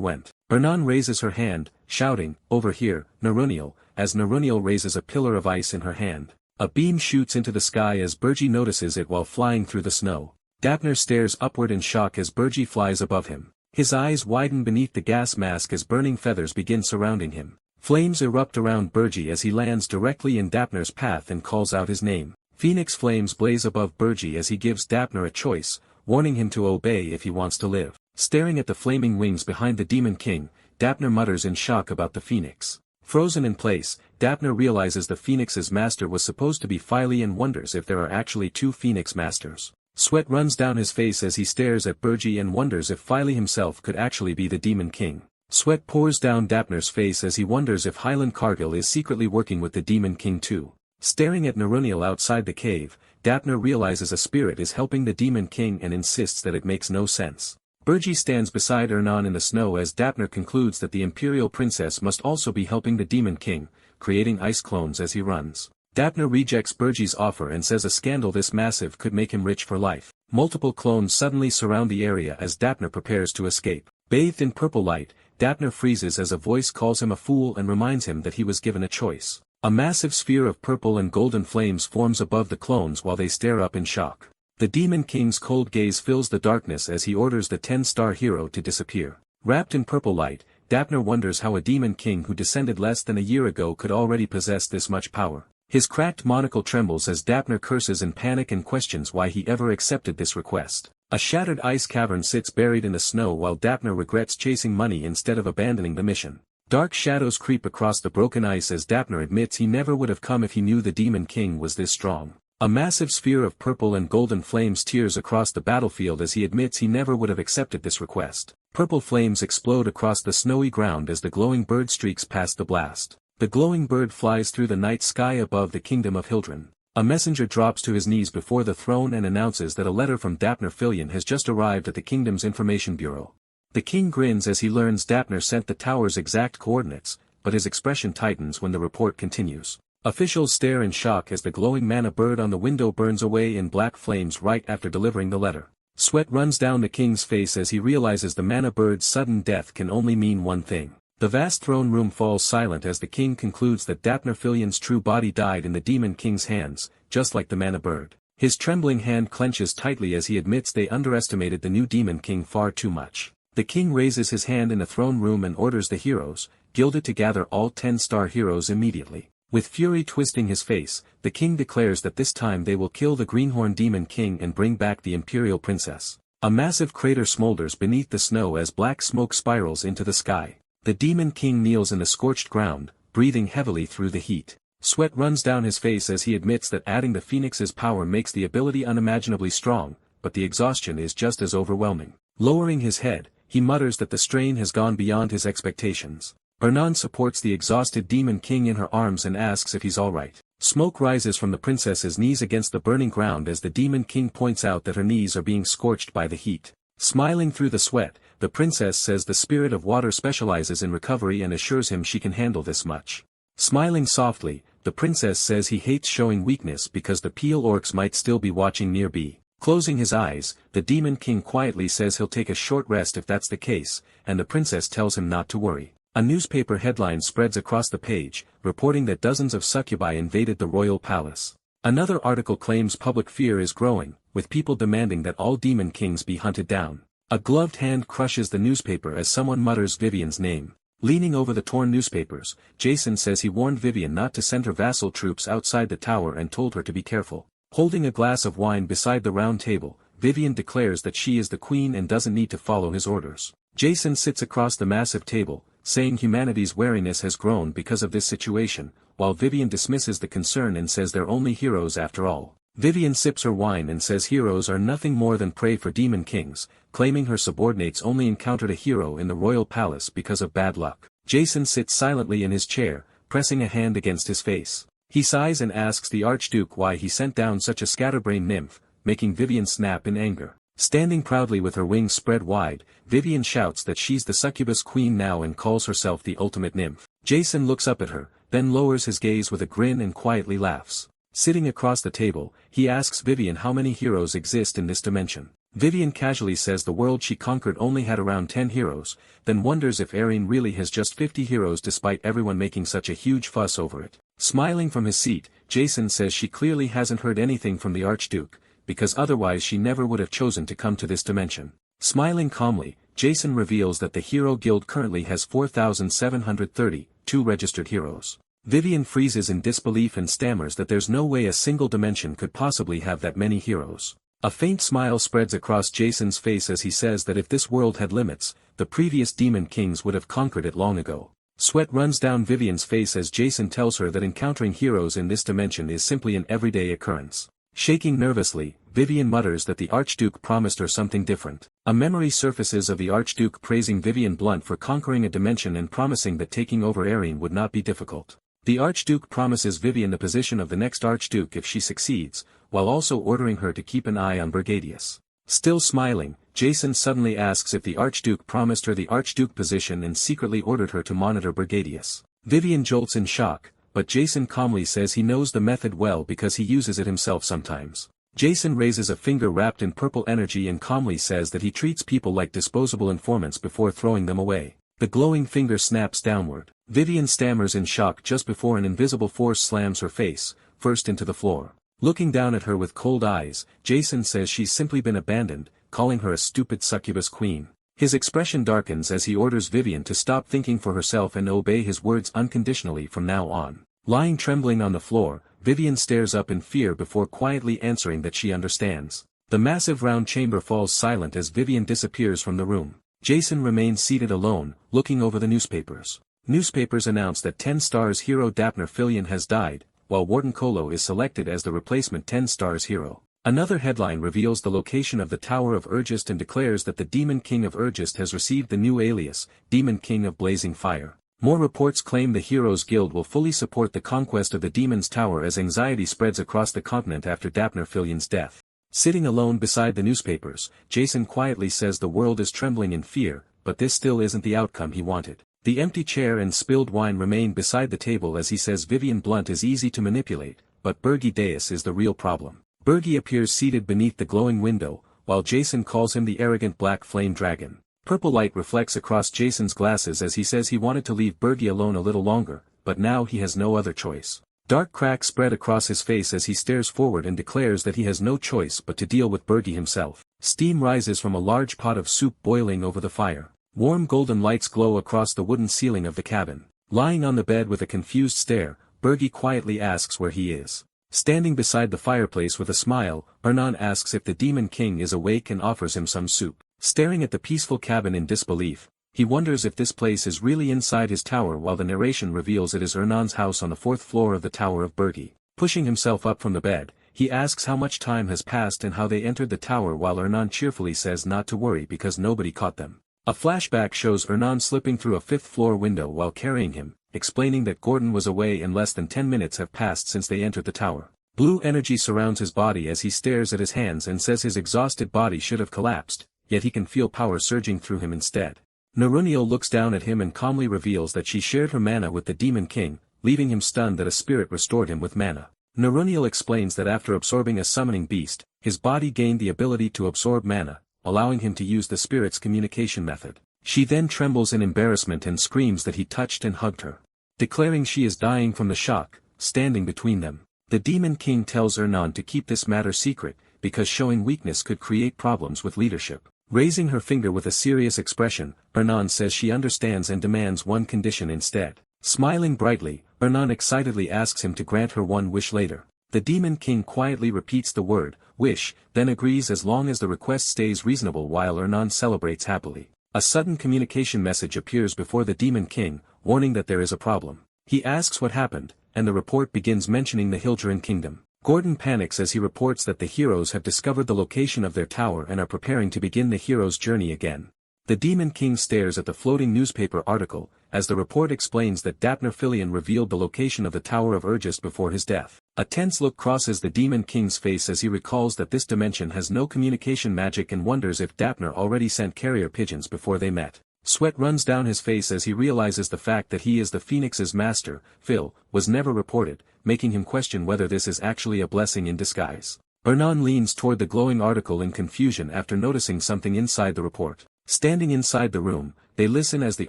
went. Ernan raises her hand, shouting, "Over here, Neruniel," as Neruniel raises a pillar of ice in her hand. A beam shoots into the sky as Burji notices it while flying through the snow. Dapner stares upward in shock as Burji flies above him. His eyes widen beneath the gas mask as burning feathers begin surrounding him. Flames erupt around Burji as he lands directly in Dapner's path and calls out his name. Phoenix flames blaze above Burji as he gives Dapner a choice, warning him to obey if he wants to live. Staring at the flaming wings behind the Demon King, Dapner mutters in shock about the Phoenix. Frozen in place, Dapner realizes the Phoenix's master was supposed to be Phily and wonders if there are actually two Phoenix masters. Sweat runs down his face as he stares at Burji and wonders if Phily himself could actually be the Demon King. Sweat pours down Dapner's face as he wonders if Highland Cargill is secretly working with the Demon King too. Staring at Neruniel outside the cave, Dapner realizes a spirit is helping the Demon King and insists that it makes no sense. Burji stands beside Ernan in the snow as Dapner concludes that the Imperial Princess must also be helping the Demon King, creating ice clones as he runs. Dapner rejects Burji's offer and says a scandal this massive could make him rich for life. Multiple clones suddenly surround the area as Dapner prepares to escape. Bathed in purple light, Dapner freezes as a voice calls him a fool and reminds him that he was given a choice. A massive sphere of purple and golden flames forms above the clones while they stare up in shock. The Demon King's cold gaze fills the darkness as he orders the 10-star hero to disappear. Wrapped in purple light, Dapner wonders how a Demon King who descended less than a year ago could already possess this much power. His cracked monocle trembles as Dapner curses in panic and questions why he ever accepted this request. A shattered ice cavern sits buried in the snow while Dapner regrets chasing money instead of abandoning the mission. Dark shadows creep across the broken ice as Dapner admits he never would have come if he knew the Demon King was this strong. A massive sphere of purple and golden flames tears across the battlefield as he admits he never would have accepted this request. Purple flames explode across the snowy ground as the glowing bird streaks past the blast. The glowing bird flies through the night sky above the kingdom of Hildren. A messenger drops to his knees before the throne and announces that a letter from Dapner Filion has just arrived at the kingdom's information bureau. The king grins as he learns Dapner sent the tower's exact coordinates, but his expression tightens when the report continues. Officials stare in shock as the glowing mana bird on the window burns away in black flames right after delivering the letter. Sweat runs down the king's face as he realizes the mana bird's sudden death can only mean one thing. The vast throne room falls silent as the king concludes that Dapner Filion's true body died in the Demon King's hands, just like the mana bird. His trembling hand clenches tightly as he admits they underestimated the new Demon King far too much. The king raises his hand in the throne room and orders the heroes, gilded to gather all 10-star heroes immediately. With fury twisting his face, the king declares that this time they will kill the Greenhorn Demon King and bring back the Imperial Princess. A massive crater smolders beneath the snow as black smoke spirals into the sky. The Demon King kneels in the scorched ground, breathing heavily through the heat. Sweat runs down his face as he admits that adding the Phoenix's power makes the ability unimaginably strong, but the exhaustion is just as overwhelming. Lowering his head, he mutters that the strain has gone beyond his expectations. Ernan supports the exhausted Demon King in her arms and asks if he's alright. Smoke rises from the princess's knees against the burning ground as the Demon King points out that her knees are being scorched by the heat. Smiling through the sweat, the princess says the spirit of water specializes in recovery and assures him she can handle this much. Smiling softly, the princess says he hates showing weakness because the Peel orcs might still be watching nearby. Closing his eyes, the Demon King quietly says he'll take a short rest if that's the case, and the princess tells him not to worry. A newspaper headline spreads across the page, reporting that dozens of succubi invaded the royal palace. Another article claims public fear is growing, with people demanding that all demon kings be hunted down. A gloved hand crushes the newspaper as someone mutters Vivian's name. Leaning over the torn newspapers, Jason says he warned Vivian not to send her vassal troops outside the tower and told her to be careful. Holding a glass of wine beside the round table, Vivian declares that she is the queen and doesn't need to follow his orders. Jason sits across the massive table, saying humanity's wariness has grown because of this situation, while Vivian dismisses the concern and says they're only heroes after all. Vivian sips her wine and says heroes are nothing more than prey for demon kings, claiming her subordinates only encountered a hero in the royal palace because of bad luck. Jason sits silently in his chair, pressing a hand against his face. He sighs and asks the Archduke why he sent down such a scatterbrain nymph, making Vivian snap in anger. Standing proudly with her wings spread wide, Vivian shouts that she's the succubus queen now and calls herself the ultimate nymph. Jason looks up at her, then lowers his gaze with a grin and quietly laughs. Sitting across the table, he asks Vivian how many heroes exist in this dimension. Vivian casually says the world she conquered only had around 10 heroes, then wonders if Erin really has just 50 heroes despite everyone making such a huge fuss over it. Smiling from his seat, Jason says she clearly hasn't heard anything from the Archduke, because otherwise she never would have chosen to come to this dimension. Smiling calmly, Jason reveals that the Hero Guild currently has 4,732 registered heroes. Vivian freezes in disbelief and stammers that there's no way a single dimension could possibly have that many heroes. A faint smile spreads across Jason's face as he says that if this world had limits, the previous demon kings would have conquered it long ago. Sweat runs down Vivian's face as Jason tells her that encountering heroes in this dimension is simply an everyday occurrence. Shaking nervously, Vivian mutters that the Archduke promised her something different. A memory surfaces of the Archduke praising Vivian Blunt for conquering a dimension and promising that taking over Erin would not be difficult. The Archduke promises Vivian the position of the next Archduke if she succeeds, while also ordering her to keep an eye on Brigadius. Still smiling, Jason suddenly asks if the Archduke promised her the Archduke position and secretly ordered her to monitor Brigadius. Vivian jolts in shock, but Jason calmly says he knows the method well because he uses it himself sometimes. Jason raises a finger wrapped in purple energy and calmly says that he treats people like disposable informants before throwing them away. The glowing finger snaps downward. Vivian stammers in shock just before an invisible force slams her face, first into the floor. Looking down at her with cold eyes, Jason says she's simply been abandoned, calling her a stupid succubus queen. His expression darkens as he orders Vivian to stop thinking for herself and obey his words unconditionally from now on. Lying trembling on the floor, Vivian stares up in fear before quietly answering that she understands. The massive round chamber falls silent as Vivian disappears from the room. Jason remains seated alone, looking over the newspapers. Newspapers announce that 10 Stars hero Dapner Fillion has died, while Warden Kolo is selected as the replacement 10 Stars hero. Another headline reveals the location of the Tower of Urgist and declares that the Demon King of Urgist has received the new alias, Demon King of Blazing Fire. More reports claim the Heroes Guild will fully support the conquest of the Demon's Tower as anxiety spreads across the continent after Dapner Fillion's death. Sitting alone beside the newspapers, Jason quietly says the world is trembling in fear, but this still isn't the outcome he wanted. The empty chair and spilled wine remain beside the table as he says Vivian Blunt is easy to manipulate, but Bergie Deus is the real problem. Bergie appears seated beneath the glowing window, while Jason calls him the arrogant black flame dragon. Purple light reflects across Jason's glasses as he says he wanted to leave Bergie alone a little longer, but now he has no other choice. Dark cracks spread across his face as he stares forward and declares that he has no choice but to deal with Bergie himself. Steam rises from a large pot of soup boiling over the fire. Warm golden lights glow across the wooden ceiling of the cabin. Lying on the bed with a confused stare, Bergie quietly asks where he is. Standing beside the fireplace with a smile, Ernan asks if the Demon King is awake and offers him some soup. Staring at the peaceful cabin in disbelief, he wonders if this place is really inside his tower while the narration reveals it is Ernan's house on the 4th floor of the Tower of Bergie. Pushing himself up from the bed, he asks how much time has passed and how they entered the tower while Ernan cheerfully says not to worry because nobody caught them. A flashback shows Ernan slipping through a fifth-floor window while carrying him, explaining that Gordon was away and less than 10 minutes have passed since they entered the tower. Blue energy surrounds his body as he stares at his hands and says his exhausted body should have collapsed, yet he can feel power surging through him instead. Nerunio looks down at him and calmly reveals that she shared her mana with the Demon King, leaving him stunned that a spirit restored him with mana. Nerunio explains that after absorbing a summoning beast, his body gained the ability to absorb mana, allowing him to use the spirit's communication method. She then trembles in embarrassment and screams that he touched and hugged her. Declaring she is dying from the shock, standing between them. The Demon King tells Ernan to keep this matter secret, because showing weakness could create problems with leadership. Raising her finger with a serious expression, Ernan says she understands and demands one condition instead. Smiling brightly, Ernan excitedly asks him to grant her one wish later. The Demon King quietly repeats the word, wish, then agrees as long as the request stays reasonable while Ernan celebrates happily. A sudden communication message appears before the Demon King, warning that there is a problem. He asks what happened, and the report begins mentioning the Hilduran kingdom. Gordon panics as he reports that the heroes have discovered the location of their tower and are preparing to begin the hero's journey again. The Demon King stares at the floating newspaper article, as the report explains that Dapner Filion revealed the location of the Tower of Urgist before his death. A tense look crosses the Demon King's face as he recalls that this dimension has no communication magic and wonders if Dapner already sent carrier pigeons before they met. Sweat runs down his face as he realizes the fact that he is the Phoenix's master, Phil, was never reported, making him question whether this is actually a blessing in disguise. Ernan leans toward the glowing article in confusion after noticing something inside the report. Standing inside the room, they listen as the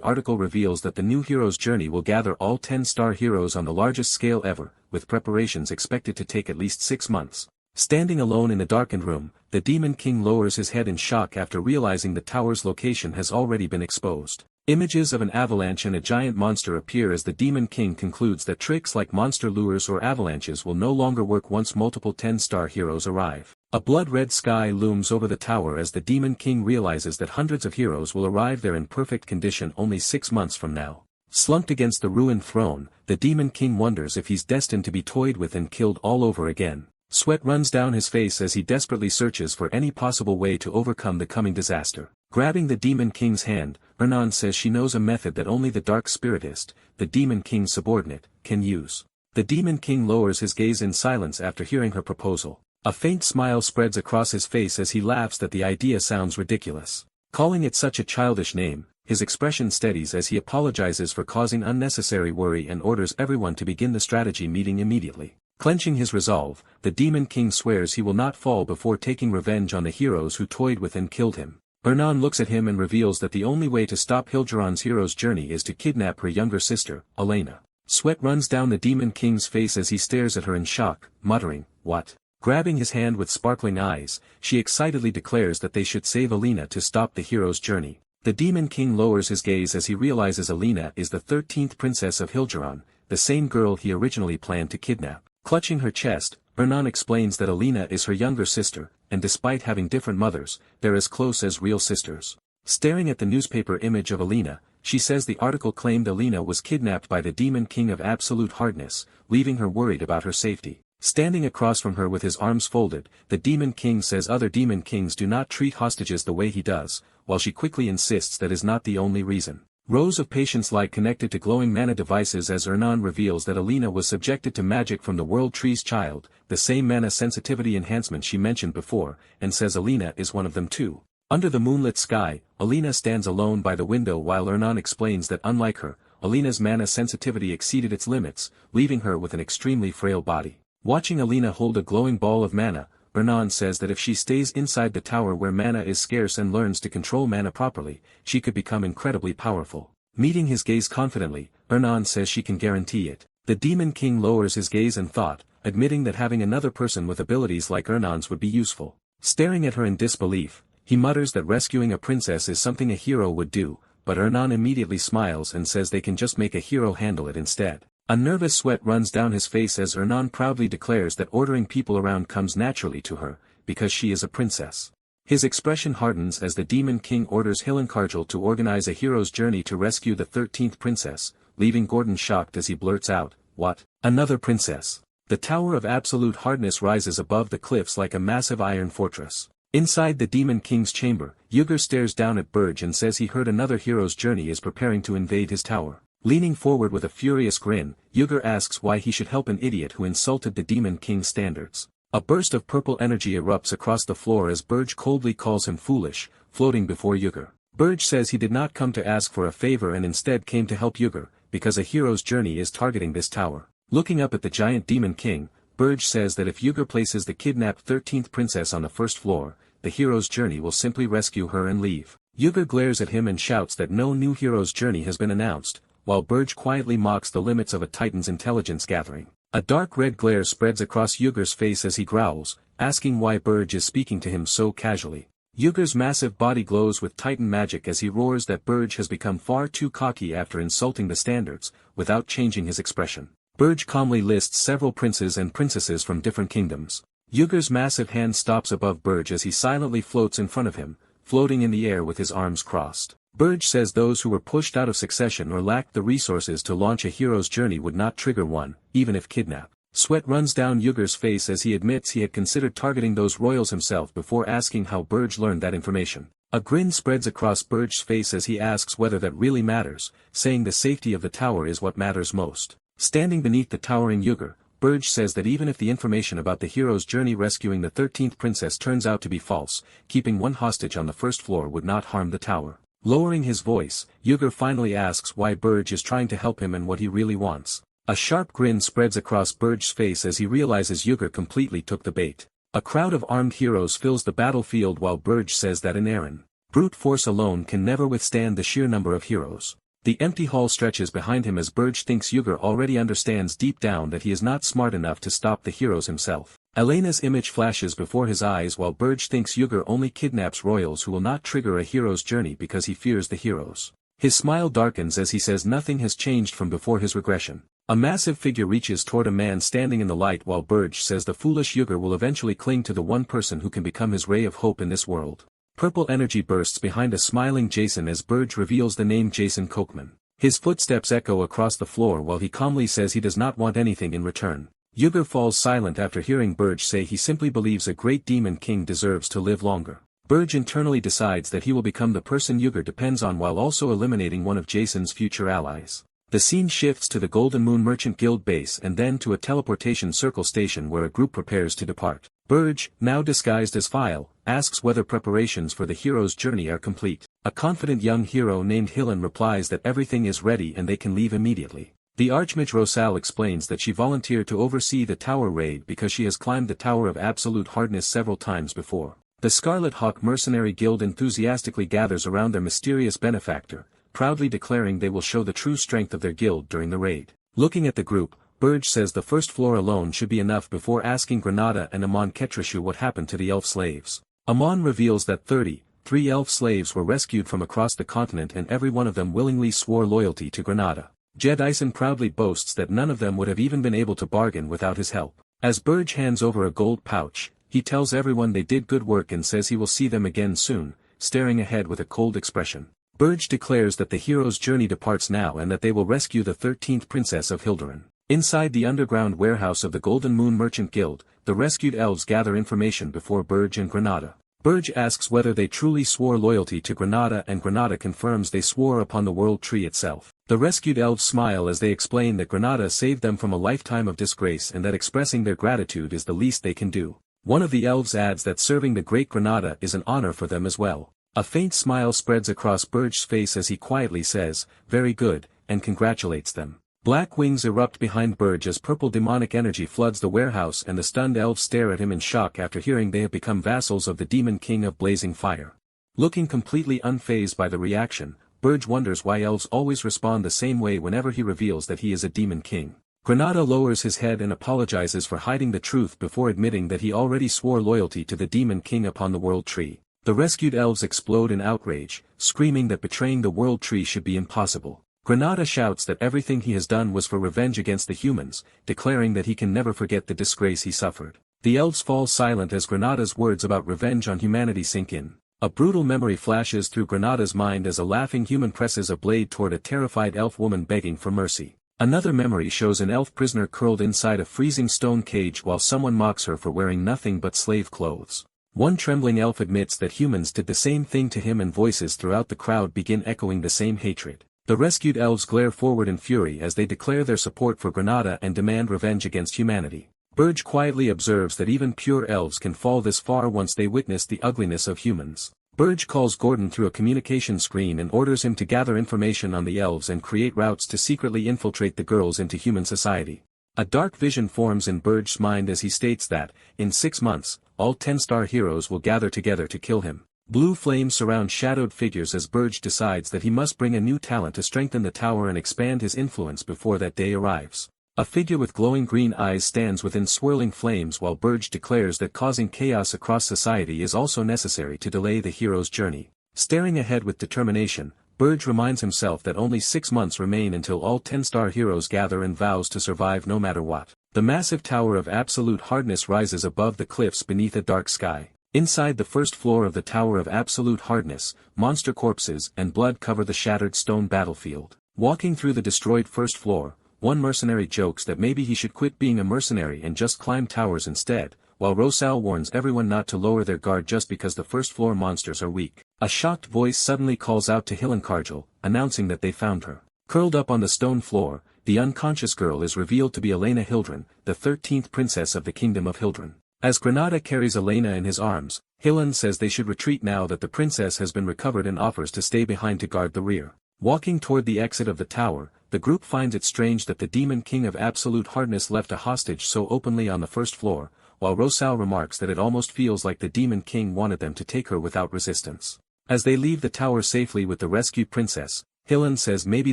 article reveals that the new hero's journey will gather all 10-star heroes on the largest scale ever, with preparations expected to take at least 6 months. Standing alone in the darkened room, the Demon King lowers his head in shock after realizing the tower's location has already been exposed. Images of an avalanche and a giant monster appear as the Demon King concludes that tricks like monster lures or avalanches will no longer work once multiple 10-star heroes arrive. A blood-red sky looms over the tower as the Demon King realizes that hundreds of heroes will arrive there in perfect condition only 6 months from now. Slumped against the ruined throne, the Demon King wonders if he's destined to be toyed with and killed all over again. Sweat runs down his face as he desperately searches for any possible way to overcome the coming disaster. Grabbing the Demon King's hand, Ernan says she knows a method that only the Dark Spiritist, the Demon King's subordinate, can use. The Demon King lowers his gaze in silence after hearing her proposal. A faint smile spreads across his face as he laughs that the idea sounds ridiculous. Calling it such a childish name, his expression steadies as he apologizes for causing unnecessary worry and orders everyone to begin the strategy meeting immediately. Clenching his resolve, the Demon King swears he will not fall before taking revenge on the heroes who toyed with and killed him. Ernan looks at him and reveals that the only way to stop Hilduran's hero's journey is to kidnap her younger sister, Elena. Sweat runs down the Demon King's face as he stares at her in shock, muttering, "What?" Grabbing his hand with sparkling eyes, she excitedly declares that they should save Elena to stop the hero's journey. The Demon King lowers his gaze as he realizes Elena is the 13th princess of Hilduran, the same girl he originally planned to kidnap. Clutching her chest, Ernan explains that Elena is her younger sister, and despite having different mothers, they're as close as real sisters. Staring at the newspaper image of Elena, she says the article claimed Elena was kidnapped by the Demon King of Absolute Hardness, leaving her worried about her safety. Standing across from her with his arms folded, the Demon King says other Demon Kings do not treat hostages the way he does, while she quickly insists that is not the only reason. Rows of patience lie connected to glowing mana devices as Ernan reveals that Elena was subjected to magic from the World Tree's child, the same mana sensitivity enhancement she mentioned before, and says Elena is one of them too. Under the moonlit sky, Elena stands alone by the window while Ernan explains that unlike her, Elena's mana sensitivity exceeded its limits, leaving her with an extremely frail body. Watching Elena hold a glowing ball of mana, Ernan says that if she stays inside the tower where mana is scarce and learns to control mana properly, she could become incredibly powerful. Meeting his gaze confidently, Ernan says she can guarantee it. The Demon King lowers his gaze in thought, admitting that having another person with abilities like Ernan's would be useful. Staring at her in disbelief, he mutters that rescuing a princess is something a hero would do, but Ernan immediately smiles and says they can just make a hero handle it instead. A nervous sweat runs down his face as Ernan proudly declares that ordering people around comes naturally to her, because she is a princess. His expression hardens as the Demon King orders Hilinkarjal to organize a hero's journey to rescue the 13th princess, leaving Gordon shocked as he blurts out, "What? Another princess?" The Tower of Absolute Hardness rises above the cliffs like a massive iron fortress. Inside the Demon King's chamber, Yuger stares down at Burge and says he heard another hero's journey is preparing to invade his tower. Leaning forward with a furious grin, Yuger asks why he should help an idiot who insulted the Demon King's standards. A burst of purple energy erupts across the floor as Burge coldly calls him foolish, floating before Yuger. Burge says he did not come to ask for a favor and instead came to help Yuger, because a hero's journey is targeting this tower. Looking up at the giant Demon King, Burge says that if Yuger places the kidnapped 13th princess on the first floor, the hero's journey will simply rescue her and leave. Yuger glares at him and shouts that no new hero's journey has been announced, while Burge quietly mocks the limits of a Titan's intelligence gathering. A dark red glare spreads across Yuger's face as he growls, asking why Burge is speaking to him so casually. Yuger's massive body glows with Titan magic as he roars that Burge has become far too cocky after insulting the standards, without changing his expression. Burge calmly lists several princes and princesses from different kingdoms. Yuger's massive hand stops above Burge as he silently floats in front of him, floating in the air with his arms crossed. Burge says those who were pushed out of succession or lacked the resources to launch a hero's journey would not trigger one, even if kidnapped. Sweat runs down Yuger's face as he admits he had considered targeting those royals himself before asking how Burge learned that information. A grin spreads across Burge's face as he asks whether that really matters, saying the safety of the tower is what matters most. Standing beneath the towering Yuger, Burge says that even if the information about the hero's journey rescuing the 13th princess turns out to be false, keeping one hostage on the first floor would not harm the tower. Lowering his voice, Yuger finally asks why Burge is trying to help him and what he really wants. A sharp grin spreads across Burge's face as he realizes Yuger completely took the bait. A crowd of armed heroes fills the battlefield while Burge says that an Aaron brute force alone can never withstand the sheer number of heroes. The empty hall stretches behind him as Burge thinks Yuger already understands deep down that he is not smart enough to stop the heroes himself. Elena's image flashes before his eyes while Burge thinks Yuger only kidnaps royals who will not trigger a hero's journey because he fears the heroes. His smile darkens as he says nothing has changed from before his regression. A massive figure reaches toward a man standing in the light while Burge says the foolish Yuger will eventually cling to the one person who can become his ray of hope in this world. Purple energy bursts behind a smiling Jason as Burge reveals the name Jason Kochman. His footsteps echo across the floor while he calmly says he does not want anything in return. Yuger falls silent after hearing Burge say he simply believes a great demon king deserves to live longer. Burge internally decides that he will become the person Yuger depends on while also eliminating one of Jason's future allies. The scene shifts to the Golden Moon Merchant Guild base and then to a teleportation circle station where a group prepares to depart. Burge, now disguised as File, asks whether preparations for the hero's journey are complete. A confident young hero named Hillen replies that everything is ready and they can leave immediately. The Archmage Rosal explains that she volunteered to oversee the tower raid because she has climbed the Tower of Absolute Hardness several times before. The Scarlet Hawk Mercenary Guild enthusiastically gathers around their mysterious benefactor, proudly declaring they will show the true strength of their guild during the raid. Looking at the group, Burge says the first floor alone should be enough before asking Granada and Amon Ketrishu what happened to the elf slaves. Amon reveals that 33 elf slaves were rescued from across the continent and every one of them willingly swore loyalty to Granada. Jed Ison proudly boasts that none of them would have even been able to bargain without his help. As Burge hands over a gold pouch, he tells everyone they did good work and says he will see them again soon, staring ahead with a cold expression. Burge declares that the hero's journey departs now and that they will rescue the 13th princess of Hilderin. Inside the underground warehouse of the Golden Moon Merchant Guild, the rescued elves gather information before Burge and Granada. Burge asks whether they truly swore loyalty to Granada and Granada confirms they swore upon the World Tree itself. The rescued elves smile as they explain that Granada saved them from a lifetime of disgrace and that expressing their gratitude is the least they can do. One of the elves adds that serving the Great Granada is an honor for them as well. A faint smile spreads across Burge's face as he quietly says, "Very good," and congratulates them. Black wings erupt behind Burge as purple demonic energy floods the warehouse and the stunned elves stare at him in shock after hearing they have become vassals of the Demon King of Blazing Fire. Looking completely unfazed by the reaction, Burge wonders why elves always respond the same way whenever he reveals that he is a Demon King. Granada lowers his head and apologizes for hiding the truth before admitting that he already swore loyalty to the Demon King upon the World Tree. The rescued elves explode in outrage, screaming that betraying the World Tree should be impossible. Granada shouts that everything he has done was for revenge against the humans, declaring that he can never forget the disgrace he suffered. The elves fall silent as Granada's words about revenge on humanity sink in. A brutal memory flashes through Granada's mind as a laughing human presses a blade toward a terrified elf woman begging for mercy. Another memory shows an elf prisoner curled inside a freezing stone cage while someone mocks her for wearing nothing but slave clothes. One trembling elf admits that humans did the same thing to him and voices throughout the crowd begin echoing the same hatred. The rescued elves glare forward in fury as they declare their support for Granada and demand revenge against humanity. Burge quietly observes that even pure elves can fall this far once they witness the ugliness of humans. Burge calls Gordon through a communication screen and orders him to gather information on the elves and create routes to secretly infiltrate the girls into human society. A dark vision forms in Burge's mind as he states that, in 6 months, all 10-star heroes will gather together to kill him. Blue flames surround shadowed figures as Burge decides that he must bring a new talent to strengthen the tower and expand his influence before that day arrives. A figure with glowing green eyes stands within swirling flames while Burge declares that causing chaos across society is also necessary to delay the hero's journey. Staring ahead with determination, Burge reminds himself that only 6 months remain until all 10-star heroes gather and vows to survive no matter what. The massive tower of absolute hardness rises above the cliffs beneath a dark sky. Inside the first floor of the Tower of Absolute Hardness, monster corpses and blood cover the shattered stone battlefield. Walking through the destroyed first floor, one mercenary jokes that maybe he should quit being a mercenary and just climb towers instead, while Rosal warns everyone not to lower their guard just because the first floor monsters are weak. A shocked voice suddenly calls out to Hillenkargel, announcing that they found her. Curled up on the stone floor, the unconscious girl is revealed to be Elena Hildren, the 13th princess of the Kingdom of Hildren. As Granada carries Elena in his arms, Hillen says they should retreat now that the princess has been recovered and offers to stay behind to guard the rear. Walking toward the exit of the tower, the group finds it strange that the Demon King of Absolute Hardness left a hostage so openly on the first floor, while Rosal remarks that it almost feels like the Demon King wanted them to take her without resistance. As they leave the tower safely with the rescued princess, Hillen says maybe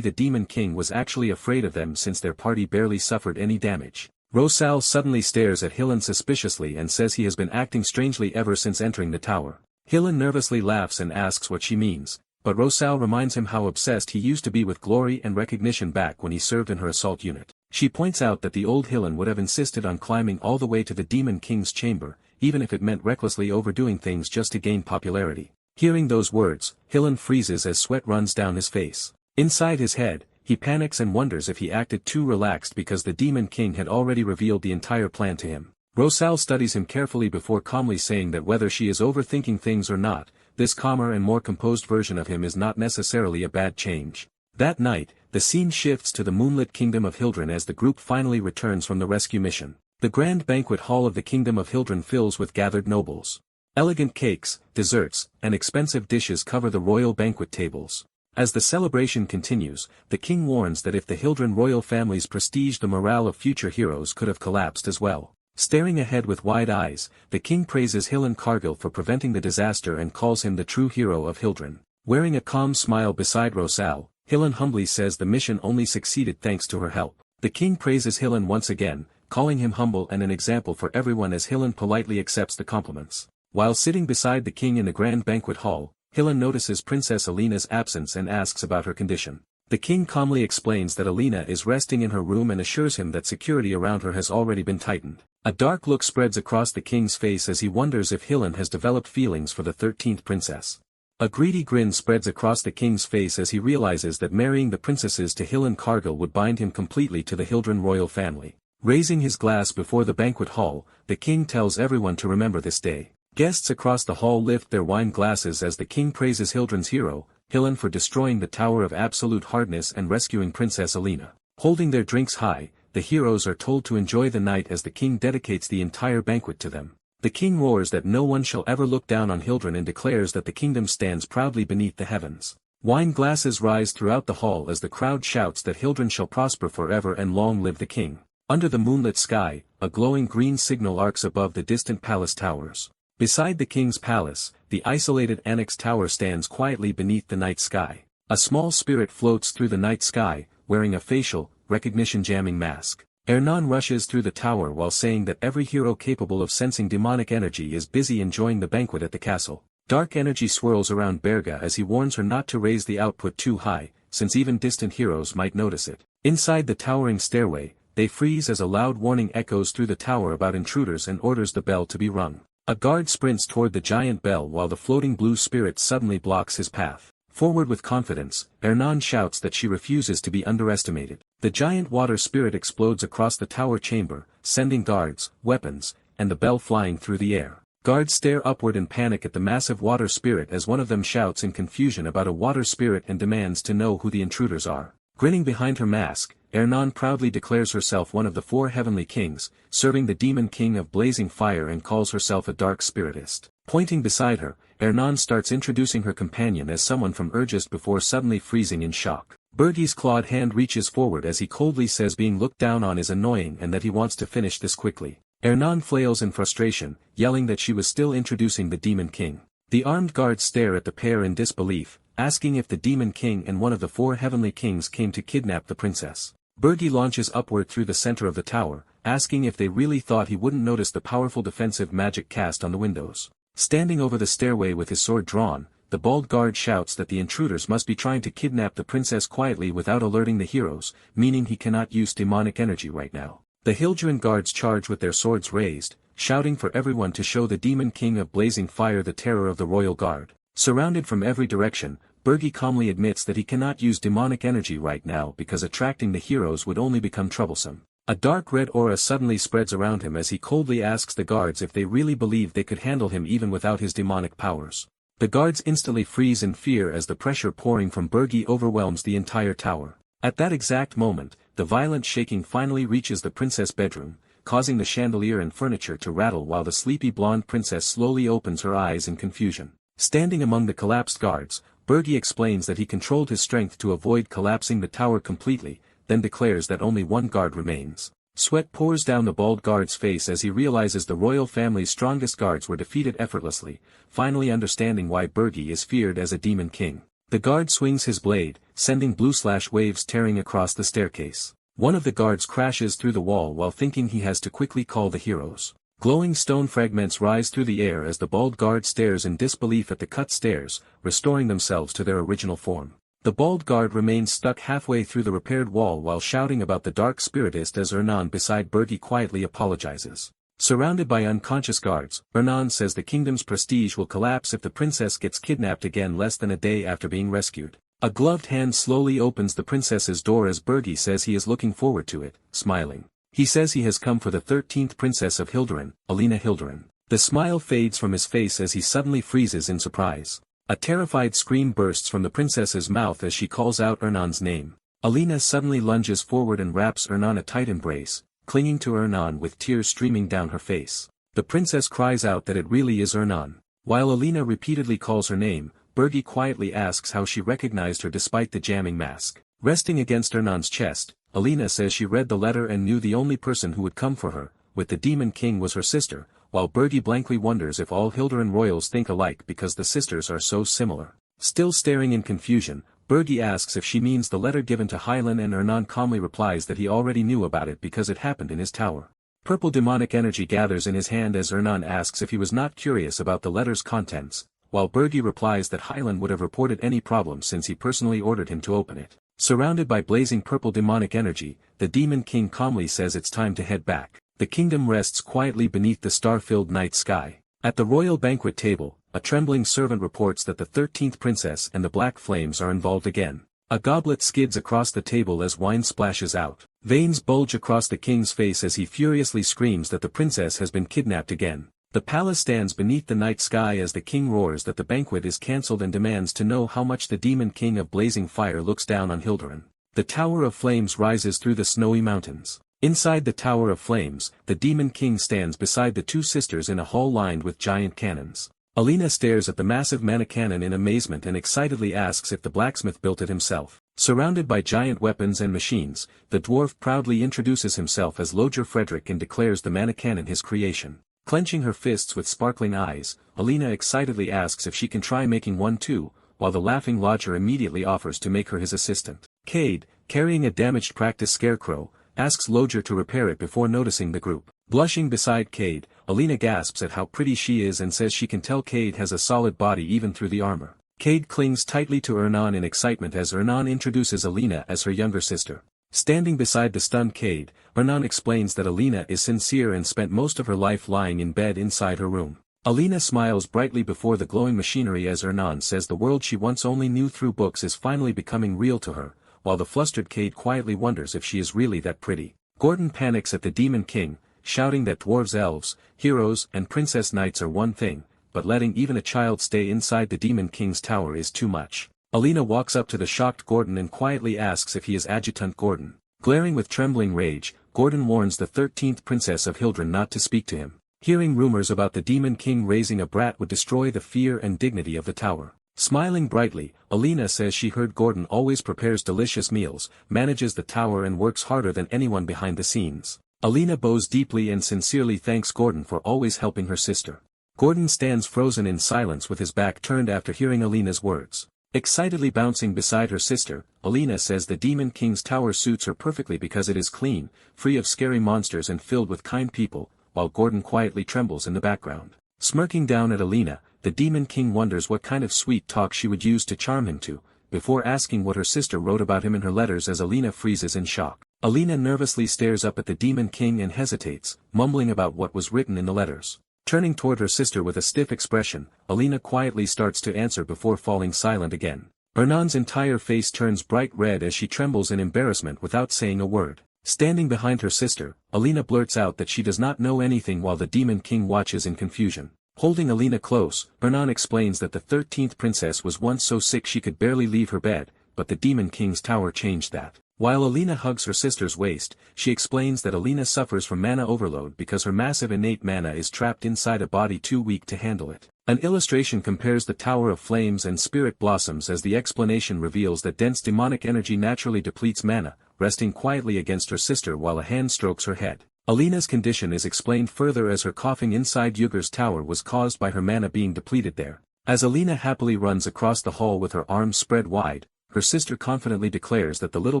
the Demon King was actually afraid of them since their party barely suffered any damage. Rosal suddenly stares at Hillen suspiciously and says he has been acting strangely ever since entering the tower. Hillen nervously laughs and asks what she means, but Rosal reminds him how obsessed he used to be with glory and recognition back when he served in her assault unit. She points out that the old Hillen would have insisted on climbing all the way to the Demon King's chamber, even if it meant recklessly overdoing things just to gain popularity. Hearing those words, Hillen freezes as sweat runs down his face. Inside his head, he panics and wonders if he acted too relaxed because the Demon King had already revealed the entire plan to him. Rosal studies him carefully before calmly saying that whether she is overthinking things or not, this calmer and more composed version of him is not necessarily a bad change. That night, the scene shifts to the moonlit Kingdom of Hildren as the group finally returns from the rescue mission. The grand banquet hall of the Kingdom of Hildren fills with gathered nobles. Elegant cakes, desserts, and expensive dishes cover the royal banquet tables. As the celebration continues, the king warns that if the Hildren royal family's prestige, the morale of future heroes could have collapsed as well. Staring ahead with wide eyes, the king praises Hillenkargel for preventing the disaster and calls him the true hero of Hildren. Wearing a calm smile beside Rosal, Hillen humbly says the mission only succeeded thanks to her help. The king praises Hillen once again, calling him humble and an example for everyone as Hillen politely accepts the compliments. While sitting beside the king in the grand banquet hall, Hillen notices Princess Alina's absence and asks about her condition. The king calmly explains that Alina is resting in her room and assures him that security around her has already been tightened. A dark look spreads across the king's face as he wonders if Hillen has developed feelings for the 13th princess. A greedy grin spreads across the king's face as he realizes that marrying the princesses to Hillenkargel would bind him completely to the Hildren royal family. Raising his glass before the banquet hall, the king tells everyone to remember this day. Guests across the hall lift their wine glasses as the king praises Hildren's hero, Hillen, for destroying the Tower of Absolute Hardness and rescuing Princess Alina. Holding their drinks high, the heroes are told to enjoy the night as the king dedicates the entire banquet to them. The king roars that no one shall ever look down on Hildren and declares that the kingdom stands proudly beneath the heavens. Wine glasses rise throughout the hall as the crowd shouts that Hildren shall prosper forever and long live the king. Under the moonlit sky, a glowing green signal arcs above the distant palace towers. Beside the king's palace, the isolated annex tower stands quietly beneath the night sky. A small spirit floats through the night sky, wearing a facial recognition jamming mask. Ernan rushes through the tower while saying that every hero capable of sensing demonic energy is busy enjoying the banquet at the castle. Dark energy swirls around Berga as he warns her not to raise the output too high, since even distant heroes might notice it. Inside the towering stairway, they freeze as a loud warning echoes through the tower about intruders and orders the bell to be rung. A guard sprints toward the giant bell while the floating blue spirit suddenly blocks his path. Forward with confidence, Ernan shouts that she refuses to be underestimated. The giant water spirit explodes across the tower chamber, sending guards, weapons, and the bell flying through the air. Guards stare upward in panic at the massive water spirit as one of them shouts in confusion about a water spirit and demands to know who the intruders are. Grinning behind her mask, Ernan proudly declares herself one of the 4 heavenly kings, serving the demon king of blazing fire, and calls herself a dark spiritist. Pointing beside her, Ernan starts introducing her companion as someone from Urgist before suddenly freezing in shock. Bergie's clawed hand reaches forward as he coldly says being looked down on is annoying and that he wants to finish this quickly. Ernan flails in frustration, yelling that she was still introducing the demon king. The armed guards stare at the pair in disbelief, asking if the demon king and one of the 4 heavenly kings came to kidnap the princess. Bergie launches upward through the center of the tower, asking if they really thought he wouldn't notice the powerful defensive magic cast on the windows. Standing over the stairway with his sword drawn, the bald guard shouts that the intruders must be trying to kidnap the princess quietly without alerting the heroes, meaning he cannot use demonic energy right now. The Hildren guards charge with their swords raised, shouting for everyone to show the demon king of blazing fire the terror of the royal guard. Surrounded from every direction, Bergie calmly admits that he cannot use demonic energy right now because attracting the heroes would only become troublesome. A dark red aura suddenly spreads around him as he coldly asks the guards if they really believe they could handle him even without his demonic powers. The guards instantly freeze in fear as the pressure pouring from Bergie overwhelms the entire tower. At that exact moment, the violent shaking finally reaches the princess' bedroom, causing the chandelier and furniture to rattle while the sleepy blonde princess slowly opens her eyes in confusion. Standing among the collapsed guards, Bergie explains that he controlled his strength to avoid collapsing the tower completely, then declares that only 1 guard remains. Sweat pours down the bald guard's face as he realizes the royal family's strongest guards were defeated effortlessly, finally understanding why Bergie is feared as a demon king. The guard swings his blade, sending blue slash waves tearing across the staircase. One of the guards crashes through the wall while thinking he has to quickly call the heroes. Glowing stone fragments rise through the air as the bald guard stares in disbelief at the cut stairs, restoring themselves to their original form. The bald guard remains stuck halfway through the repaired wall while shouting about the dark spiritist as Ernan beside Bergie quietly apologizes. Surrounded by unconscious guards, Ernan says the kingdom's prestige will collapse if the princess gets kidnapped again less than a day after being rescued. A gloved hand slowly opens the princess's door as Bergie says he is looking forward to it, smiling. He says he has come for the 13th princess of Hildren, Alina Hildren. The smile fades from his face as he suddenly freezes in surprise. A terrified scream bursts from the princess's mouth as she calls out Ernan's name. Alina suddenly lunges forward and wraps Ernan a tight embrace, clinging to Ernan with tears streaming down her face. The princess cries out that it really is Ernan. While Alina repeatedly calls her name, Bergie quietly asks how she recognized her despite the jamming mask. Resting against Ernan's chest, Alina says she read the letter and knew the only person who would come for her, with the demon king, was her sister, while Bergie blankly wonders if all Hildren royals think alike because the sisters are so similar. Still staring in confusion, Bergie asks if she means the letter given to Hylan, and Ernan calmly replies that he already knew about it because it happened in his tower. Purple demonic energy gathers in his hand as Ernan asks if he was not curious about the letter's contents, while Bergie replies that Hylan would have reported any problem since he personally ordered him to open it. Surrounded by blazing purple demonic energy, the demon king calmly says it's time to head back. The kingdom rests quietly beneath the star-filled night sky. At the royal banquet table, a trembling servant reports that the 13th princess and the Black Flames are involved again. A goblet skids across the table as wine splashes out. Veins bulge across the king's face as he furiously screams that the princess has been kidnapped again. The palace stands beneath the night sky as the king roars that the banquet is cancelled and demands to know how much the demon king of blazing fire looks down on Hildren. The Tower of Flames rises through the snowy mountains. Inside the Tower of Flames, the demon king stands beside the 2 sisters in a hall lined with giant cannons. Alina stares at the massive mana cannon in amazement and excitedly asks if the blacksmith built it himself. Surrounded by giant weapons and machines, the dwarf proudly introduces himself as Loger Frederick and declares the mana cannon his creation. Clenching her fists with sparkling eyes, Alina excitedly asks if she can try making one too, while the laughing lodger immediately offers to make her his assistant. Cade, carrying a damaged practice scarecrow, asks Loger to repair it before noticing the group. Blushing beside Cade, Alina gasps at how pretty she is and says she can tell Cade has a solid body even through the armor. Cade clings tightly to Ernan in excitement as Ernan introduces Alina as her younger sister. Standing beside the stunned Cade, Ernan explains that Alina is sincere and spent most of her life lying in bed inside her room. Alina smiles brightly before the glowing machinery as Ernan says the world she once only knew through books is finally becoming real to her, while the flustered Cade quietly wonders if she is really that pretty. Gordon panics at the Demon King, shouting that dwarves, elves, heroes, and princess knights are one thing, but letting even a child stay inside the Demon King's tower is too much. Alina walks up to the shocked Gordon and quietly asks if he is Adjutant Gordon. Glaring with trembling rage, Gordon warns the 13th Princess of Hildren not to speak to him. Hearing rumors about the Demon King raising a brat would destroy the fear and dignity of the tower. Smiling brightly, Alina says she heard Gordon always prepares delicious meals, manages the tower and works harder than anyone behind the scenes. Alina bows deeply and sincerely thanks Gordon for always helping her sister. Gordon stands frozen in silence with his back turned after hearing Alina's words. Excitedly bouncing beside her sister, Alina says the Demon King's tower suits her perfectly because it is clean, free of scary monsters and filled with kind people, while Gordon quietly trembles in the background. Smirking down at Alina, the Demon King wonders what kind of sweet talk she would use to charm him to, before asking what her sister wrote about him in her letters as Alina freezes in shock. Alina nervously stares up at the Demon King and hesitates, mumbling about what was written in the letters. Turning toward her sister with a stiff expression, Alina quietly starts to answer before falling silent again. Ernan's entire face turns bright red as she trembles in embarrassment without saying a word. Standing behind her sister, Alina blurts out that she does not know anything while the Demon King watches in confusion. Holding Alina close, Ernan explains that the 13th princess was once so sick she could barely leave her bed, but the Demon King's tower changed that. While Alina hugs her sister's waist, she explains that Alina suffers from mana overload because her massive innate mana is trapped inside a body too weak to handle it. An illustration compares the Tower of Flames and Spirit Blossoms as the explanation reveals that dense demonic energy naturally depletes mana, resting quietly against her sister while a hand strokes her head. Alina's condition is explained further as her coughing inside Yugur's tower was caused by her mana being depleted there. As Alina happily runs across the hall with her arms spread wide, her sister confidently declares that the little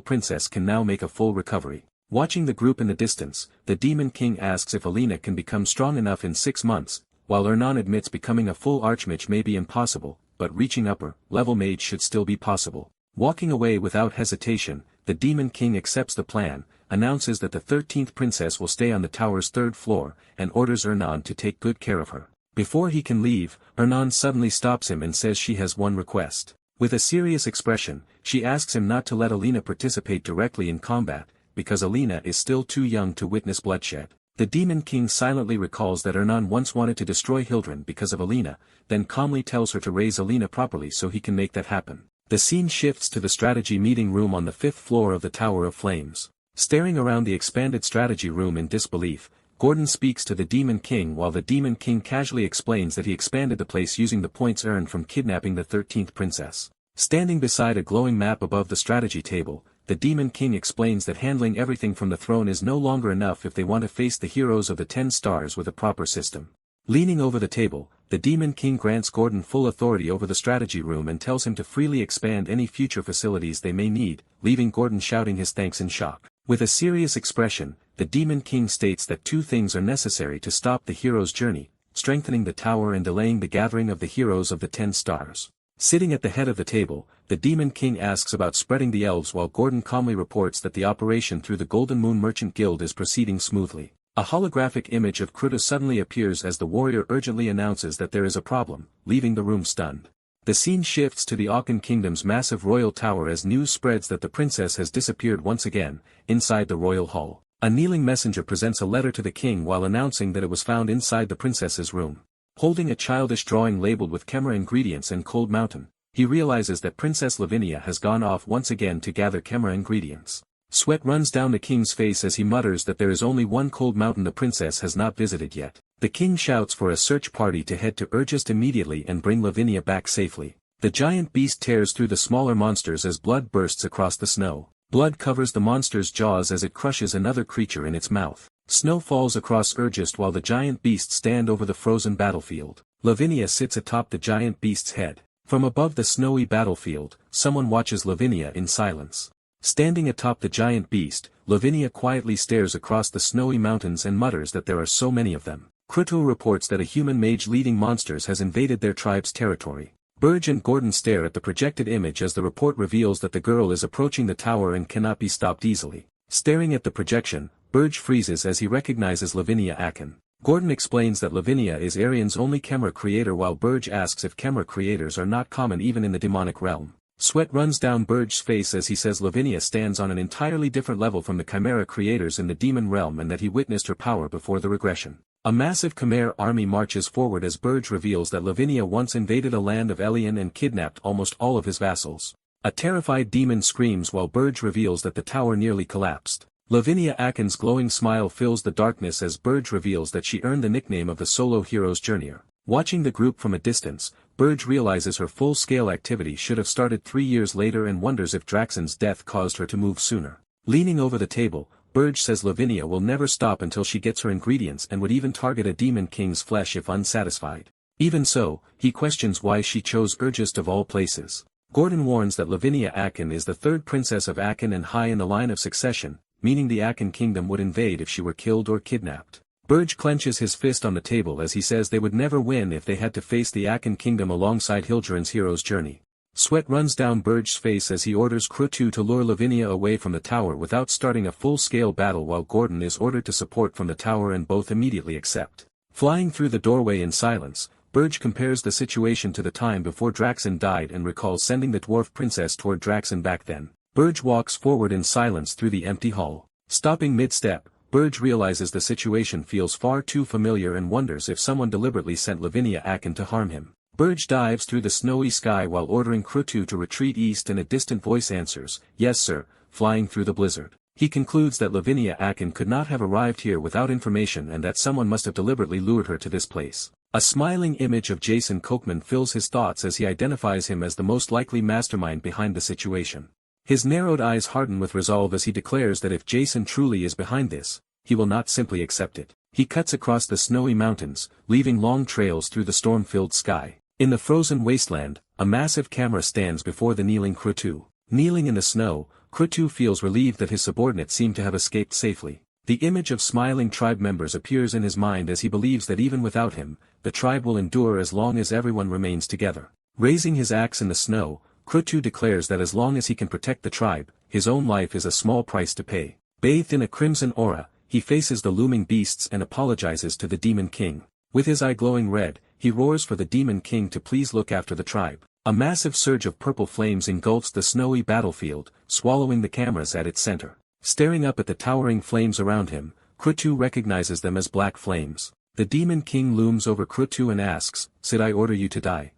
princess can now make a full recovery. Watching the group in the distance, the Demon King asks if Alina can become strong enough in 6 months, while Ernan admits becoming a full archmage may be impossible, but reaching upper-level mage should still be possible. Walking away without hesitation, the Demon King accepts the plan, announces that the 13th princess will stay on the tower's 3rd floor, and orders Ernan to take good care of her. Before he can leave, Ernan suddenly stops him and says she has one request. With a serious expression, she asks him not to let Alina participate directly in combat, because Alina is still too young to witness bloodshed. The Demon King silently recalls that Ernan once wanted to destroy Hildren because of Alina, then calmly tells her to raise Alina properly so he can make that happen. The scene shifts to the strategy meeting room on the 5th floor of the Tower of Flames. Staring around the expanded strategy room in disbelief, Gordon speaks to the Demon King while the Demon King casually explains that he expanded the place using the points earned from kidnapping the 13th princess. Standing beside a glowing map above the strategy table, the Demon King explains that handling everything from the throne is no longer enough if they want to face the heroes of the 10 stars with a proper system. Leaning over the table, the Demon King grants Gordon full authority over the strategy room and tells him to freely expand any future facilities they may need, leaving Gordon shouting his thanks in shock. With a serious expression, the Demon King states that 2 things are necessary to stop the hero's journey, strengthening the tower and delaying the gathering of the heroes of the 10 stars. Sitting at the head of the table, the Demon King asks about spreading the elves while Gordon calmly reports that the operation through the Golden Moon Merchant Guild is proceeding smoothly. A holographic image of Kruta suddenly appears as the warrior urgently announces that there is a problem, leaving the room stunned. The scene shifts to the Akan Kingdom's massive royal tower as news spreads that the princess has disappeared once again, inside the royal hall. A kneeling messenger presents a letter to the king while announcing that it was found inside the princess's room. Holding a childish drawing labeled with Khemera ingredients and Cold Mountain, he realizes that Princess Lavinia has gone off once again to gather Khemera ingredients. Sweat runs down the king's face as he mutters that there is only one Cold Mountain the princess has not visited yet. The king shouts for a search party to head to Urgest immediately and bring Lavinia back safely. The giant beast tears through the smaller monsters as blood bursts across the snow. Blood covers the monster's jaws as it crushes another creature in its mouth. Snow falls across Urgest while the giant beasts stand over the frozen battlefield. Lavinia sits atop the giant beast's head. From above the snowy battlefield, someone watches Lavinia in silence. Standing atop the giant beast, Lavinia quietly stares across the snowy mountains and mutters that there are so many of them. Kruto reports that a human mage leading monsters has invaded their tribe's territory. Burge and Gordon stare at the projected image as the report reveals that the girl is approaching the tower and cannot be stopped easily. Staring at the projection, Burge freezes as he recognizes Lavinia Akan. Gordon explains that Lavinia is Arian's only Khemera creator while Burge asks if Khemera creators are not common even in the demonic realm. Sweat runs down Burge's face as he says Lavinia stands on an entirely different level from the Chimera creators in the demon realm and that he witnessed her power before the regression. A massive Chimera army marches forward as Burge reveals that Lavinia once invaded a land of Elian and kidnapped almost all of his vassals. A terrified demon screams while Burge reveals that the tower nearly collapsed. Lavinia Akin's glowing smile fills the darkness as Burge reveals that she earned the nickname of the solo hero's journeyer. Watching the group from a distance, Burge realizes her full-scale activity should have started 3 years later and wonders if Draxon's death caused her to move sooner. Leaning over the table, Burge says Lavinia will never stop until she gets her ingredients and would even target a demon king's flesh if unsatisfied. Even so, he questions why she chose Urgest of all places. Gordon warns that Lavinia Akin is the third princess of Akin and high in the line of succession, meaning the Akin kingdom would invade if she were killed or kidnapped. Burge clenches his fist on the table as he says they would never win if they had to face the Akin kingdom alongside Hildurin's hero's journey. Sweat runs down Burge's face as he orders Krutu to lure Lavinia away from the tower without starting a full-scale battle while Gordon is ordered to support from the tower and both immediately accept. Flying through the doorway in silence, Burge compares the situation to the time before Draxon died and recalls sending the dwarf princess toward Draxon back then. Burge walks forward in silence through the empty hall. Stopping mid-step, Burge realizes the situation feels far too familiar and wonders if someone deliberately sent Lavinia Akin to harm him. Burge dives through the snowy sky while ordering Krutu to retreat east and a distant voice answers, "Yes sir," flying through the blizzard. He concludes that Lavinia Akin could not have arrived here without information and that someone must have deliberately lured her to this place. A smiling image of Jason Kochman fills his thoughts as he identifies him as the most likely mastermind behind the situation. His narrowed eyes harden with resolve as he declares that if Jason truly is behind this, he will not simply accept it. He cuts across the snowy mountains, leaving long trails through the storm-filled sky. In the frozen wasteland, a massive camera stands before the kneeling Krutu. Kneeling in the snow, Krutu feels relieved that his subordinates seem to have escaped safely. The image of smiling tribe members appears in his mind as he believes that even without him, the tribe will endure as long as everyone remains together. Raising his axe in the snow, Krutu declares that as long as he can protect the tribe, his own life is a small price to pay. Bathed in a crimson aura, he faces the looming beasts and apologizes to the Demon King. With his eye glowing red, he roars for the Demon King to please look after the tribe. A massive surge of purple flames engulfs the snowy battlefield, swallowing the cameras at its center. Staring up at the towering flames around him, Krutu recognizes them as black flames. The Demon King looms over Krutu and asks, "Did I order you to die?"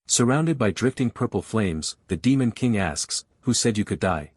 Surrounded by drifting purple flames, the Demon King asks, "Who said you could die?"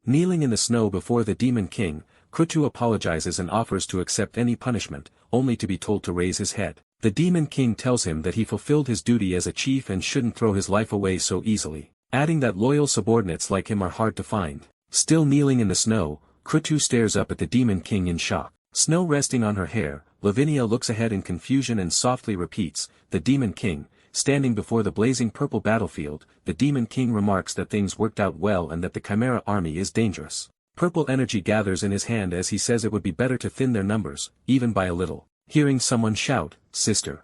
Kneeling in the snow before the Demon King, Krutu apologizes and offers to accept any punishment, only to be told to raise his head. The Demon King tells him that he fulfilled his duty as a chief and shouldn't throw his life away so easily, adding that loyal subordinates like him are hard to find. Still kneeling in the snow, Krutu stares up at the Demon King in shock. Snow resting on her hair, Lavinia looks ahead in confusion and softly repeats, "The Demon King." Standing before the blazing purple battlefield, the Demon King remarks that things worked out well and that the Chimera army is dangerous. Purple energy gathers in his hand as he says it would be better to thin their numbers, even by a little. Hearing someone shout, "Sister!"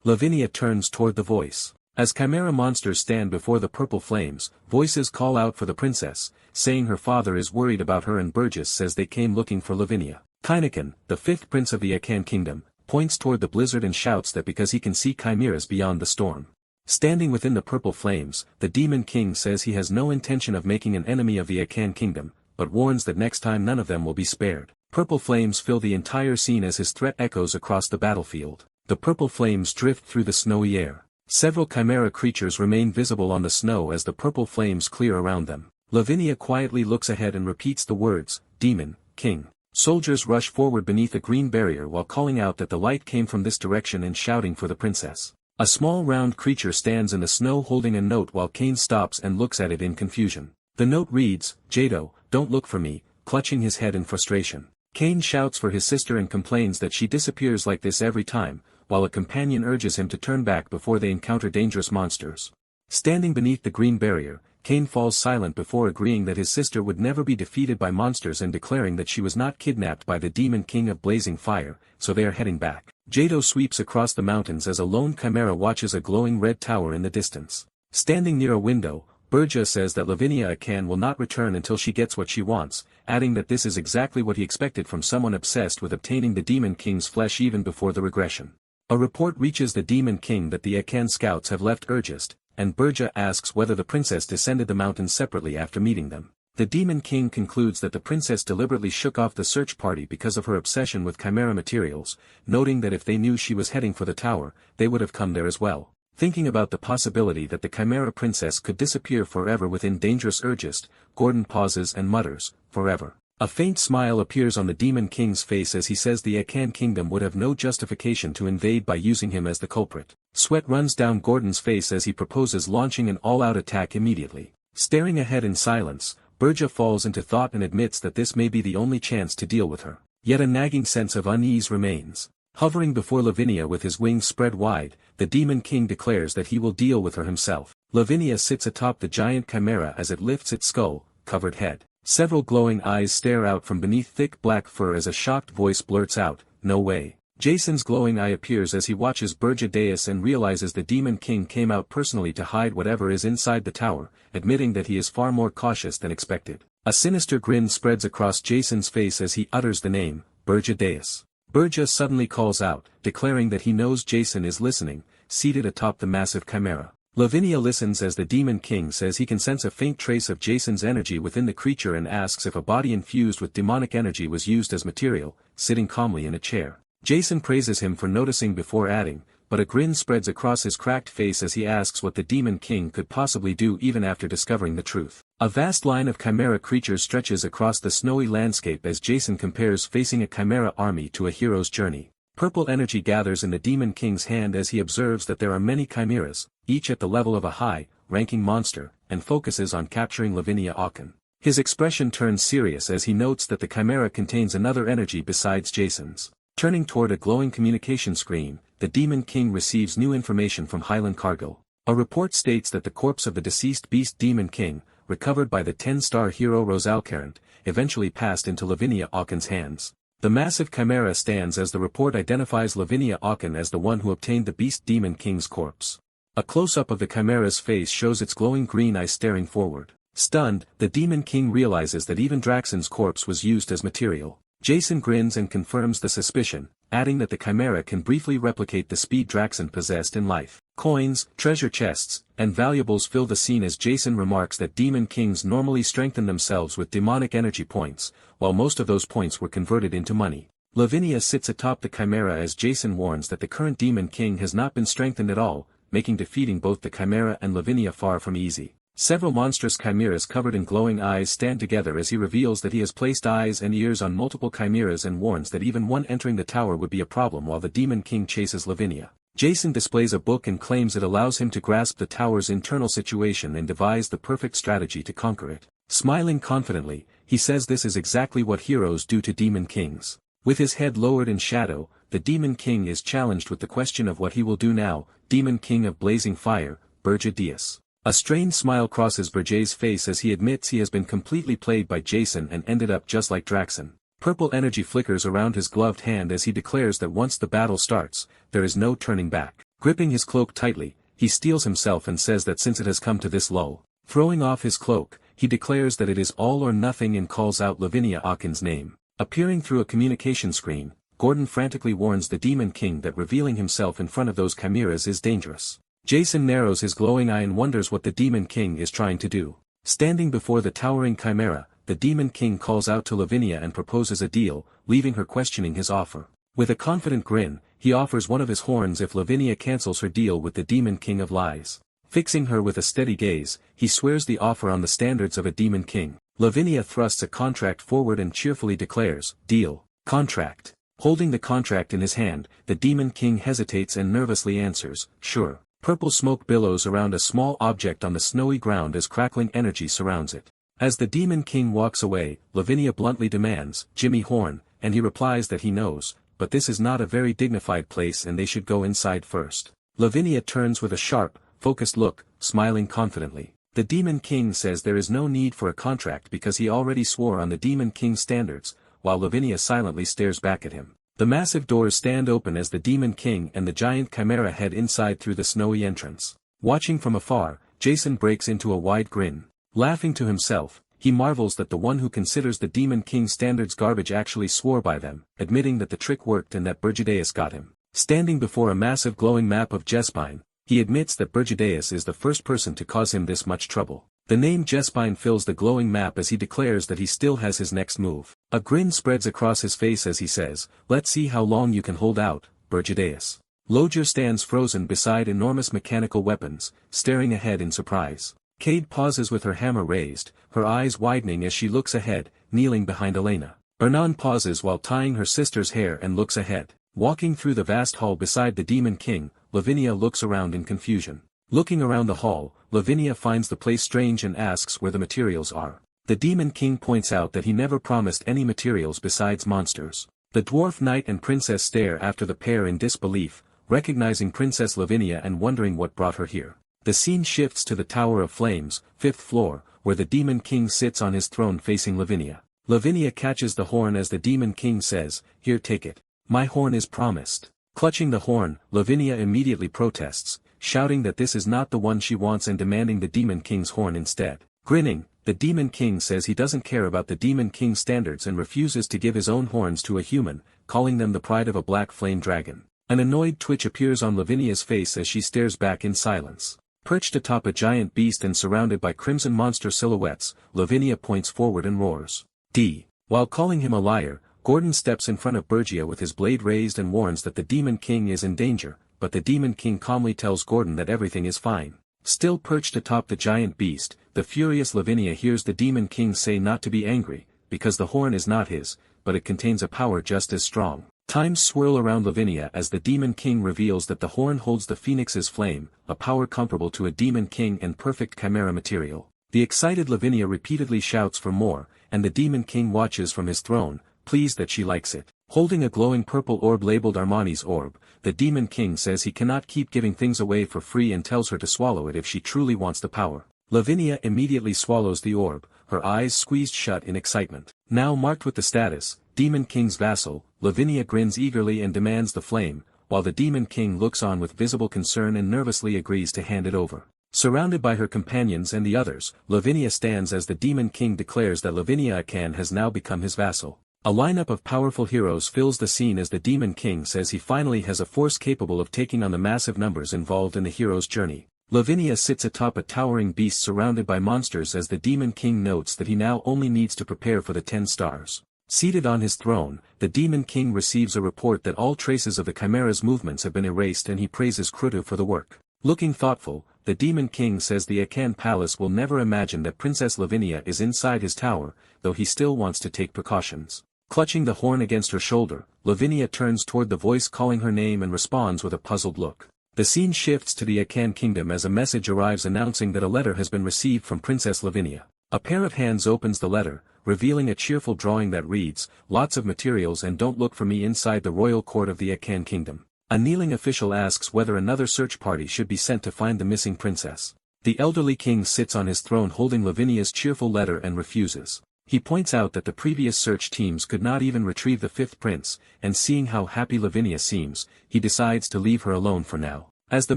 Lavinia turns toward the voice. As Chimera monsters stand before the purple flames, voices call out for the princess, saying her father is worried about her and Burgess says they came looking for Lavinia. Kainakin, the fifth prince of the Akan kingdom, points toward the blizzard and shouts that because he can see chimeras beyond the storm. Standing within the purple flames, the Demon King says he has no intention of making an enemy of the Akan kingdom, but warns that next time none of them will be spared. Purple flames fill the entire scene as his threat echoes across the battlefield. The purple flames drift through the snowy air. Several chimera creatures remain visible on the snow as the purple flames clear around them. Lavinia quietly looks ahead and repeats the words, "Demon King." Soldiers rush forward beneath a green barrier while calling out that the light came from this direction and shouting for the princess. A small round creature stands in the snow holding a note while Kane stops and looks at it in confusion. The note reads, "Jado, don't look for me," clutching his head in frustration. Kane shouts for his sister and complains that she disappears like this every time, while a companion urges him to turn back before they encounter dangerous monsters. Standing beneath the green barrier, Kane falls silent before agreeing that his sister would never be defeated by monsters and declaring that she was not kidnapped by the Demon King of Blazing Fire, so they are heading back. Jado sweeps across the mountains as a lone chimera watches a glowing red tower in the distance. Standing near a window, Burja says that Lavinia Akan will not return until she gets what she wants, adding that this is exactly what he expected from someone obsessed with obtaining the Demon King's flesh even before the regression. A report reaches the Demon King that the Akan scouts have left Urgest, and Burja asks whether the princess descended the mountain separately after meeting them. The Demon King concludes that the princess deliberately shook off the search party because of her obsession with chimera materials, noting that if they knew she was heading for the tower, they would have come there as well. Thinking about the possibility that the chimera princess could disappear forever within dangerous urges, Gordon pauses and mutters, "Forever." A faint smile appears on the Demon King's face as he says the Akan kingdom would have no justification to invade by using him as the culprit. Sweat runs down Gordon's face as he proposes launching an all-out attack immediately. Staring ahead in silence, Burja falls into thought and admits that this may be the only chance to deal with her. Yet a nagging sense of unease remains. Hovering before Lavinia with his wings spread wide, the Demon King declares that he will deal with her himself. Lavinia sits atop the giant chimera as it lifts its skull-covered head. Several glowing eyes stare out from beneath thick black fur as a shocked voice blurts out, "No way." Jason's glowing eye appears as he watches Burja Deus and realizes the Demon King came out personally to hide whatever is inside the tower, admitting that he is far more cautious than expected. A sinister grin spreads across Jason's face as he utters the name, Burja Deus. Burja suddenly calls out, declaring that he knows Jason is listening, seated atop the massive chimera. Lavinia listens as the Demon King says he can sense a faint trace of Jason's energy within the creature and asks if a body infused with demonic energy was used as material, sitting calmly in a chair. Jason praises him for noticing before adding, but a grin spreads across his cracked face as he asks what the Demon King could possibly do even after discovering the truth. A vast line of chimera creatures stretches across the snowy landscape as Jason compares facing a chimera army to a hero's journey. Purple energy gathers in the Demon King's hand as he observes that there are many chimeras, each at the level of a high-ranking monster, and focuses on capturing Lavinia Akan. His expression turns serious as he notes that the chimera contains another energy besides Jason's. Turning toward a glowing communication screen, the Demon King receives new information from Highland Cargill. A report states that the corpse of the deceased beast Demon King, recovered by the 10-star hero royale, eventually passed into Lavinia Akan's hands. The massive chimera stands as the report identifies Lavinia Akan as the one who obtained the beast Demon King's corpse. A close-up of the chimera's face shows its glowing green eyes staring forward. Stunned, the Demon King realizes that even Draxon's corpse was used as material. Jason grins and confirms the suspicion, adding that the chimera can briefly replicate the speed Draxon possessed in life. Coins, treasure chests, and valuables fill the scene as Jason remarks that Demon Kings normally strengthen themselves with demonic energy points, while most of those points were converted into money. Lavinia sits atop the chimera as Jason warns that the current Demon King has not been strengthened at all, making defeating both the chimera and Lavinia far from easy. Several monstrous chimeras covered in glowing eyes stand together as he reveals that he has placed eyes and ears on multiple chimeras and warns that even one entering the tower would be a problem while the Demon King chases Lavinia. Jason displays a book and claims it allows him to grasp the tower's internal situation and devise the perfect strategy to conquer it. Smiling confidently, he says this is exactly what heroes do to Demon Kings. With his head lowered in shadow, the Demon King is challenged with the question of what he will do now. Demon King of Blazing Fire, Burja Deus. A strained smile crosses Burja's face as he admits he has been completely played by Jason and ended up just like Draxon. Purple energy flickers around his gloved hand as he declares that once the battle starts, there is no turning back. Gripping his cloak tightly, he steels himself and says that since it has come to this low, throwing off his cloak, he declares that it is all or nothing and calls out Lavinia Akan's name. Appearing through a communication screen, Gordon frantically warns the Demon King that revealing himself in front of those chimeras is dangerous. Jason narrows his glowing eye and wonders what the Demon King is trying to do. Standing before the towering chimera, the Demon King calls out to Lavinia and proposes a deal, leaving her questioning his offer. With a confident grin, he offers one of his horns if Lavinia cancels her deal with the Demon King of Lies. Fixing her with a steady gaze, he swears the offer on the standards of a Demon King. Lavinia thrusts a contract forward and cheerfully declares, "Deal. Contract." Holding the contract in his hand, the Demon King hesitates and nervously answers, "Sure." Purple smoke billows around a small object on the snowy ground as crackling energy surrounds it. As the Demon King walks away, Lavinia bluntly demands, "Jimmy Horn," and he replies that he knows, but this is not a very dignified place and they should go inside first. Lavinia turns with a sharp, focused look, smiling confidently. The Demon King says there is no need for a contract because he already swore on the Demon King's standards, while Lavinia silently stares back at him. The massive doors stand open as the Demon King and the giant chimera head inside through the snowy entrance. Watching from afar, Jason breaks into a wide grin. Laughing to himself, he marvels that the one who considers the Demon King's standards garbage actually swore by them, admitting that the trick worked and that Burja Deus got him. Standing before a massive glowing map of Jespine, He admits that Burgidaeus is the first person to cause him this much trouble. The name Jespine fills the glowing map as he declares that he still has his next move. A grin spreads across his face as he says, "Let's see how long you can hold out, Burgidaeus." Loger stands frozen beside enormous mechanical weapons, staring ahead in surprise. Cade pauses with her hammer raised, her eyes widening as she looks ahead, kneeling behind Elena. Hernan pauses while tying her sister's hair and looks ahead. Walking through the vast hall beside the Demon King, Lavinia looks around in confusion. Looking around the hall, Lavinia finds the place strange and asks where the materials are. The Demon King points out that he never promised any materials besides monsters. The dwarf knight and princess stare after the pair in disbelief, recognizing Princess Lavinia and wondering what brought her here. The scene shifts to the Tower of Flames, 5th floor, where the Demon King sits on his throne facing Lavinia. Lavinia catches the horn as the Demon King says, "Here, take it. My horn is promised." Clutching the horn, Lavinia immediately protests, shouting that this is not the one she wants and demanding the Demon King's horn instead. Grinning, the Demon King says he doesn't care about the Demon King's standards and refuses to give his own horns to a human, calling them the pride of a black flame dragon. An annoyed twitch appears on Lavinia's face as she stares back in silence. Perched atop a giant beast and surrounded by crimson monster silhouettes, Lavinia points forward and roars. D. While calling him a liar, Gordon steps in front of Bergia with his blade raised and warns that the Demon King is in danger, but the Demon King calmly tells Gordon that everything is fine. Still perched atop the giant beast, the furious Lavinia hears the Demon King say not to be angry, because the horn is not his, but it contains a power just as strong. Times swirl around Lavinia as the Demon King reveals that the horn holds the Phoenix's flame, a power comparable to a Demon King and perfect chimera material. The excited Lavinia repeatedly shouts for more, and the Demon King watches from his throne, pleased that she likes it. Holding a glowing purple orb labeled Armani's orb, the Demon King says he cannot keep giving things away for free and tells her to swallow it if she truly wants the power. Lavinia immediately swallows the orb, her eyes squeezed shut in excitement. Now marked with the status, Demon King's vassal, Lavinia grins eagerly and demands the flame, while the Demon King looks on with visible concern and nervously agrees to hand it over. Surrounded by her companions and the others, Lavinia stands as the Demon King declares that Lavinia Akan has now become his vassal. A lineup of powerful heroes fills the scene as the Demon King says he finally has a force capable of taking on the massive numbers involved in the hero's journey. Lavinia sits atop a towering beast surrounded by monsters as the Demon King notes that he now only needs to prepare for the 10 stars. Seated on his throne, the Demon King receives a report that all traces of the Chimera's movements have been erased and he praises Krutu for the work. Looking thoughtful, the Demon King says the Akan Palace will never imagine that Princess Lavinia is inside his tower, though he still wants to take precautions. Clutching the horn against her shoulder, Lavinia turns toward the voice calling her name and responds with a puzzled look. The scene shifts to the Akan Kingdom as a message arrives announcing that a letter has been received from Princess Lavinia. A pair of hands opens the letter, revealing a cheerful drawing that reads, "Lots of materials and don't look for me inside the royal court of the Akan Kingdom." A kneeling official asks whether another search party should be sent to find the missing princess. The elderly king sits on his throne holding Lavinia's cheerful letter and refuses. He points out that the previous search teams could not even retrieve the 5th prince, and seeing how happy Lavinia seems, he decides to leave her alone for now. As the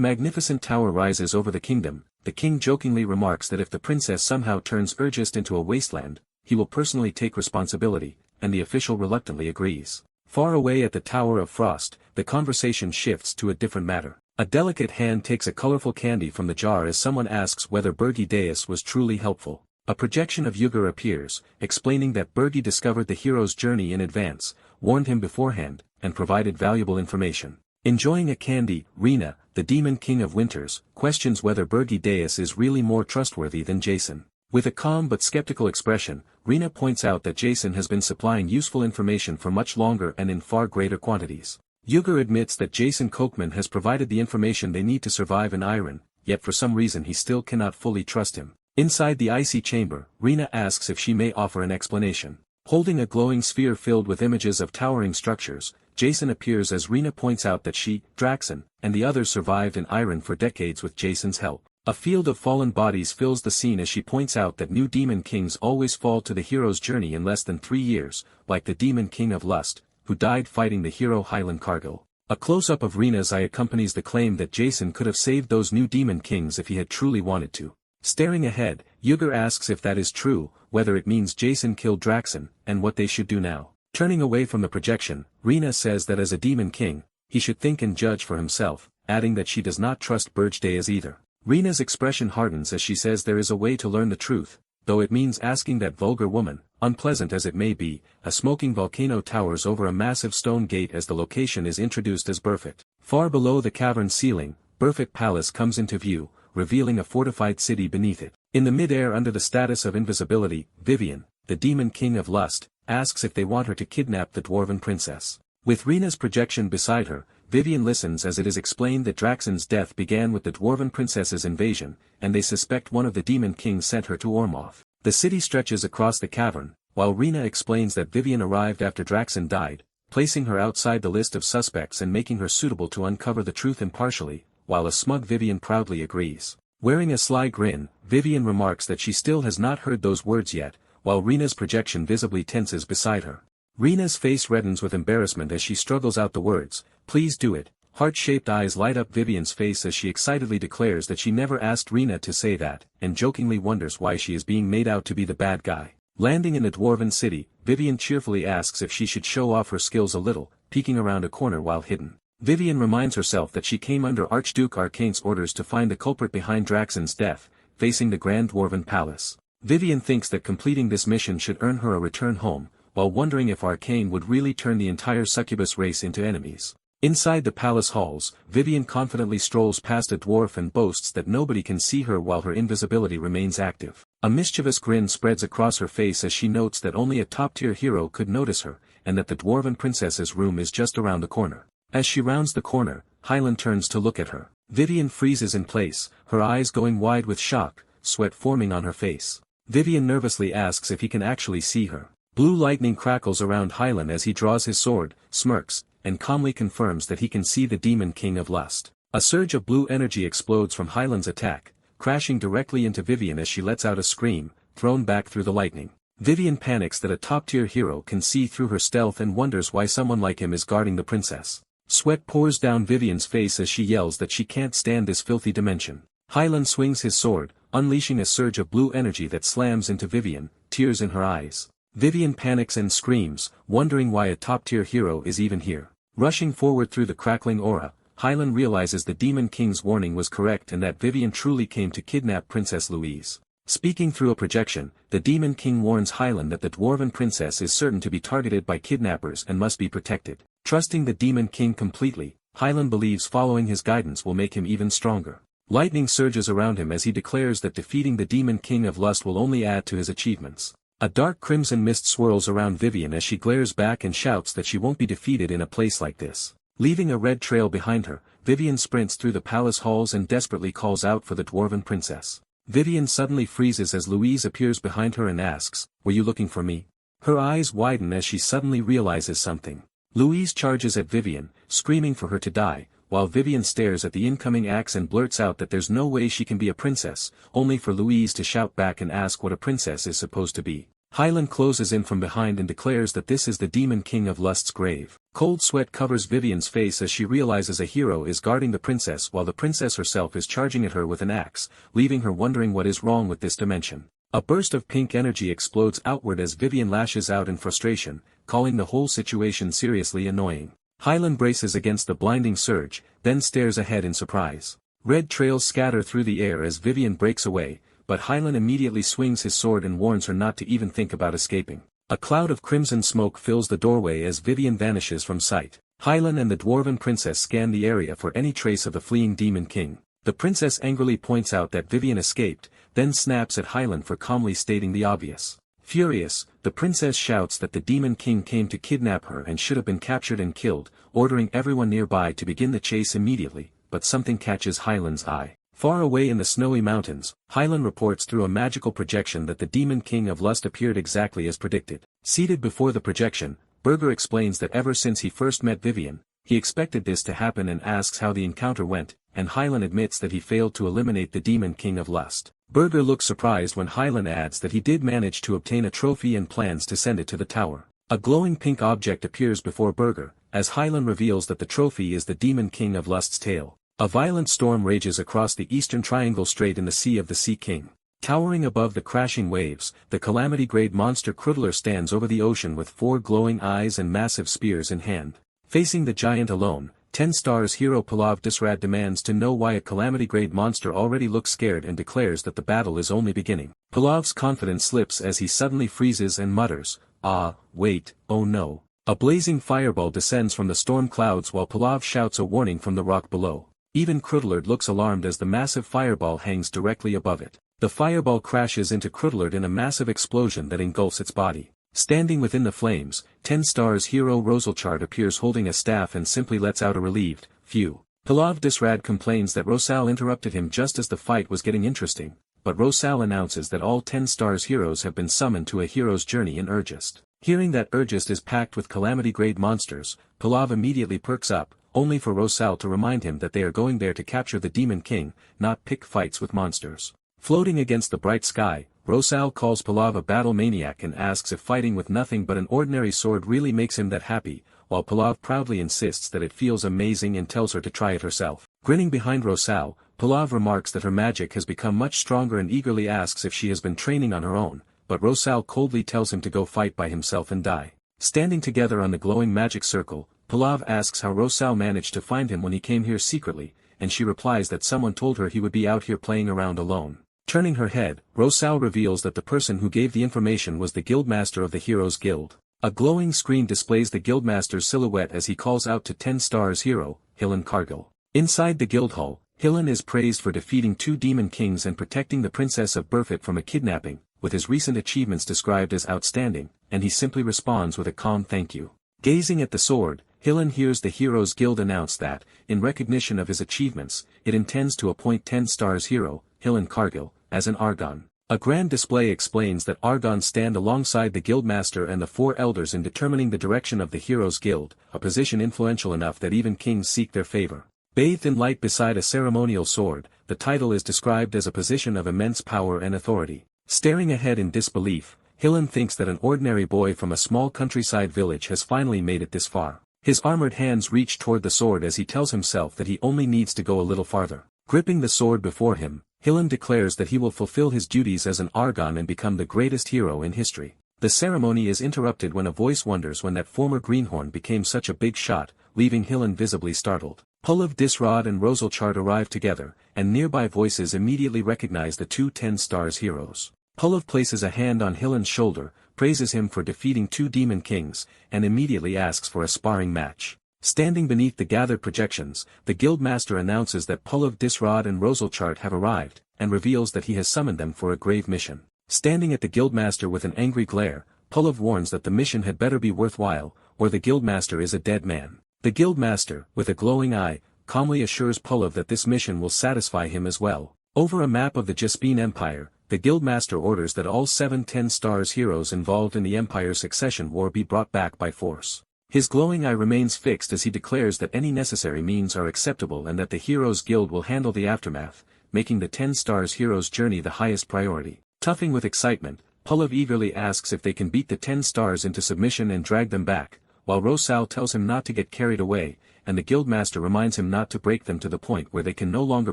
magnificent tower rises over the kingdom, the king jokingly remarks that if the princess somehow turns Urgist into a wasteland, he will personally take responsibility, and the official reluctantly agrees. Far away at the Tower of Frost, the conversation shifts to a different matter. A delicate hand takes a colorful candy from the jar as someone asks whether Burgidaeus was truly helpful. A projection of Yugur appears, explaining that Burgi discovered the hero's journey in advance, warned him beforehand, and provided valuable information. Enjoying a candy, Rina, the Demon King of Winters, questions whether Burgidaeus is really more trustworthy than Jason. With a calm but skeptical expression, Rina points out that Jason has been supplying useful information for much longer and in far greater quantities. Yugur admits that Jason Kochman has provided the information they need to survive in Iron, yet for some reason he still cannot fully trust him. Inside the icy chamber, Rina asks if she may offer an explanation. Holding a glowing sphere filled with images of towering structures, Jason appears as Rina points out that she, Draxon, and the others survived in Iron for decades with Jason's help. A field of fallen bodies fills the scene as she points out that new demon kings always fall to the hero's journey in less than 3 years, like the Demon King of Lust, who died fighting the hero Highland Cargill. A close-up of Rina's eye accompanies the claim that Jason could have saved those new demon kings if he had truly wanted to. Staring ahead, Yugur asks if that is true, whether it means Jason killed Draxon, and what they should do now. Turning away from the projection, Rina says that as a demon king, he should think and judge for himself, adding that she does not trust Birchday either. Rena's expression hardens as she says there is a way to learn the truth, though it means asking that vulgar woman. Unpleasant as it may be, a smoking volcano towers over a massive stone gate as the location is introduced as Burfict. Far below the cavern's ceiling, Burfict Palace comes into view, revealing a fortified city beneath it. In the mid-air under the status of invisibility, Vivian, the demon king of lust, asks if they want her to kidnap the dwarven princess. With Rena's projection beside her, Vivian listens as it is explained that Draxon's death began with the dwarven princess's invasion, and they suspect one of the demon kings sent her to Ormoth. The city stretches across the cavern, while Rena explains that Vivian arrived after Draxon died, placing her outside the list of suspects and making her suitable to uncover the truth impartially, while a smug Vivian proudly agrees. Wearing a sly grin, Vivian remarks that she still has not heard those words yet, while Rena's projection visibly tenses beside her. Rena's face reddens with embarrassment as she struggles out the words, "Please do it." Heart-shaped eyes light up Vivian's face as she excitedly declares that she never asked Rena to say that, and jokingly wonders why she is being made out to be the bad guy. Landing in the dwarven city, Vivian cheerfully asks if she should show off her skills a little, peeking around a corner while hidden. Vivian reminds herself that she came under Archduke Arcane's orders to find the culprit behind Draxon's death, facing the Grand Dwarven Palace. Vivian thinks that completing this mission should earn her a return home, while wondering if Arcane would really turn the entire succubus race into enemies. Inside the palace halls, Vivian confidently strolls past a dwarf and boasts that nobody can see her while her invisibility remains active. A mischievous grin spreads across her face as she notes that only a top-tier hero could notice her, and that the dwarven princess's room is just around the corner. As she rounds the corner, Hylan turns to look at her. Vivian freezes in place, her eyes going wide with shock, sweat forming on her face. Vivian nervously asks if he can actually see her. Blue lightning crackles around Hylan as he draws his sword, smirks, and calmly confirms that he can see the demon king of lust. A surge of blue energy explodes from Hylan's attack, crashing directly into Vivian as she lets out a scream, thrown back through the lightning. Vivian panics that a top-tier hero can see through her stealth and wonders why someone like him is guarding the princess. Sweat pours down Vivian's face as she yells that she can't stand this filthy dimension. Hylan swings his sword, unleashing a surge of blue energy that slams into Vivian, tears in her eyes. Vivian panics and screams, wondering why a top-tier hero is even here. Rushing forward through the crackling aura, Hylan realizes the Demon King's warning was correct and that Vivian truly came to kidnap Princess Louise. Speaking through a projection, the Demon King warns Hylan that the Dwarven Princess is certain to be targeted by kidnappers and must be protected. Trusting the Demon King completely, Hylan believes following his guidance will make him even stronger. Lightning surges around him as he declares that defeating the Demon King of Lust will only add to his achievements. A dark crimson mist swirls around Vivian as she glares back and shouts that she won't be defeated in a place like this. Leaving a red trail behind her, Vivian sprints through the palace halls and desperately calls out for the Dwarven Princess. Vivian suddenly freezes as Louise appears behind her and asks, "Were you looking for me?" Her eyes widen as she suddenly realizes something. Louise charges at Vivian, screaming for her to die, while Vivian stares at the incoming axe and blurts out that there's no way she can be a princess, only for Louise to shout back and ask what a princess is supposed to be. Hylan closes in from behind and declares that this is the Demon King of Lust's grave. Cold sweat covers Vivian's face as she realizes a hero is guarding the princess while the princess herself is charging at her with an axe, leaving her wondering what is wrong with this dimension. A burst of pink energy explodes outward as Vivian lashes out in frustration, calling the whole situation seriously annoying. Hylan braces against the blinding surge, then stares ahead in surprise. Red trails scatter through the air as Vivian breaks away, but Hylan immediately swings his sword and warns her not to even think about escaping. A cloud of crimson smoke fills the doorway as Vivian vanishes from sight. Hylan and the Dwarven Princess scan the area for any trace of the fleeing Demon King. The princess angrily points out that Vivian escaped, then snaps at Hylan for calmly stating the obvious. Furious, the princess shouts that the Demon King came to kidnap her and should have been captured and killed, ordering everyone nearby to begin the chase immediately, but something catches Hylan's eye. Far away in the snowy mountains, Hylan reports through a magical projection that the Demon King of Lust appeared exactly as predicted. Seated before the projection, Berger explains that ever since he first met Vivian, he expected this to happen and asks how the encounter went, and Hylan admits that he failed to eliminate the Demon King of Lust. Berger looks surprised when Hylan adds that he did manage to obtain a trophy and plans to send it to the tower. A glowing pink object appears before Berger, as Hylan reveals that the trophy is the Demon King of Lust's tail. A violent storm rages across the eastern triangle strait in the Sea of the Sea King. Towering above the crashing waves, the calamity-grade monster Krudler stands over the ocean with 4 glowing eyes and massive spears in hand. Facing the giant alone, 10 stars hero Pallav Disrad demands to know why a calamity-grade monster already looks scared and declares that the battle is only beginning. Pallav's confidence slips as he suddenly freezes and mutters, "Ah, wait, oh no." A blazing fireball descends from the storm clouds while Pallav shouts a warning from the rock below. Even Krudlord looks alarmed as the massive fireball hangs directly above it. The fireball crashes into Krudlord in a massive explosion that engulfs its body. Standing within the flames, 10 stars hero Rosalchard appears holding a staff and simply lets out a relieved, "Phew." Pallav Disrad complains that Rosal interrupted him just as the fight was getting interesting, but Rosal announces that all 10 stars heroes have been summoned to a hero's journey in Urgist. Hearing that Urgist is packed with calamity-grade monsters, Pallav immediately perks up, only for Rosal to remind him that they are going there to capture the Demon King, not pick fights with monsters. Floating against the bright sky, Rosal calls Pallav a battle maniac and asks if fighting with nothing but an ordinary sword really makes him that happy, while Pallav proudly insists that it feels amazing and tells her to try it herself. Grinning behind Rosal, Pallav remarks that her magic has become much stronger and eagerly asks if she has been training on her own, but Rosal coldly tells him to go fight by himself and die. Standing together on the glowing magic circle, Pallav asks how Rosal managed to find him when he came here secretly, and she replies that someone told her he would be out here playing around alone. Turning her head, Rosal reveals that the person who gave the information was the guildmaster of the Heroes Guild. A glowing screen displays the guildmaster's silhouette as he calls out to 10 stars hero, Hilan Cargill. Inside the guild hall, Hilan is praised for defeating 2 demon kings and protecting the princess of Burfit from a kidnapping, with his recent achievements described as outstanding, and he simply responds with a calm thank you. Gazing at the sword, Hilan hears the Heroes Guild announce that, in recognition of his achievements, it intends to appoint 10 stars hero, Hilan Cargill, as an Argon. A grand display explains that Argons stand alongside the Guildmaster and the 4 elders in determining the direction of the Heroes Guild, a position influential enough that even kings seek their favor. Bathed in light beside a ceremonial sword, the title is described as a position of immense power and authority. Staring ahead in disbelief, Hilan thinks that an ordinary boy from a small countryside village has finally made it this far. His armored hands reach toward the sword as he tells himself that he only needs to go a little farther. Gripping the sword before him, Hilan declares that he will fulfill his duties as an Argon and become the greatest hero in history. The ceremony is interrupted when a voice wonders when that former greenhorn became such a big shot, leaving Hilan visibly startled. Pallav Disrad and Rosalchard arrive together, and nearby voices immediately recognize the 2 10 stars heroes. Pallav places a hand on Hilan's shoulder, praises him for defeating 2 demon kings, and immediately asks for a sparring match. Standing beneath the gathered projections, the guildmaster announces that Pallav Disrad and Rosalchard have arrived, and reveals that he has summoned them for a grave mission. Standing at the guildmaster with an angry glare, Pallav warns that the mission had better be worthwhile, or the guildmaster is a dead man. The guildmaster, with a glowing eye, calmly assures Pallav that this mission will satisfy him as well. Over a map of the Jaspine Empire, the guildmaster orders that all 7 10 stars heroes involved in the Empire's succession war be brought back by force. His glowing eye remains fixed as he declares that any necessary means are acceptable and that the Heroes Guild will handle the aftermath, making the 10 stars heroes' journey the highest priority. Tuffing with excitement, Pallav eagerly asks if they can beat the 10 stars into submission and drag them back, while Rosal tells him not to get carried away, and the guildmaster reminds him not to break them to the point where they can no longer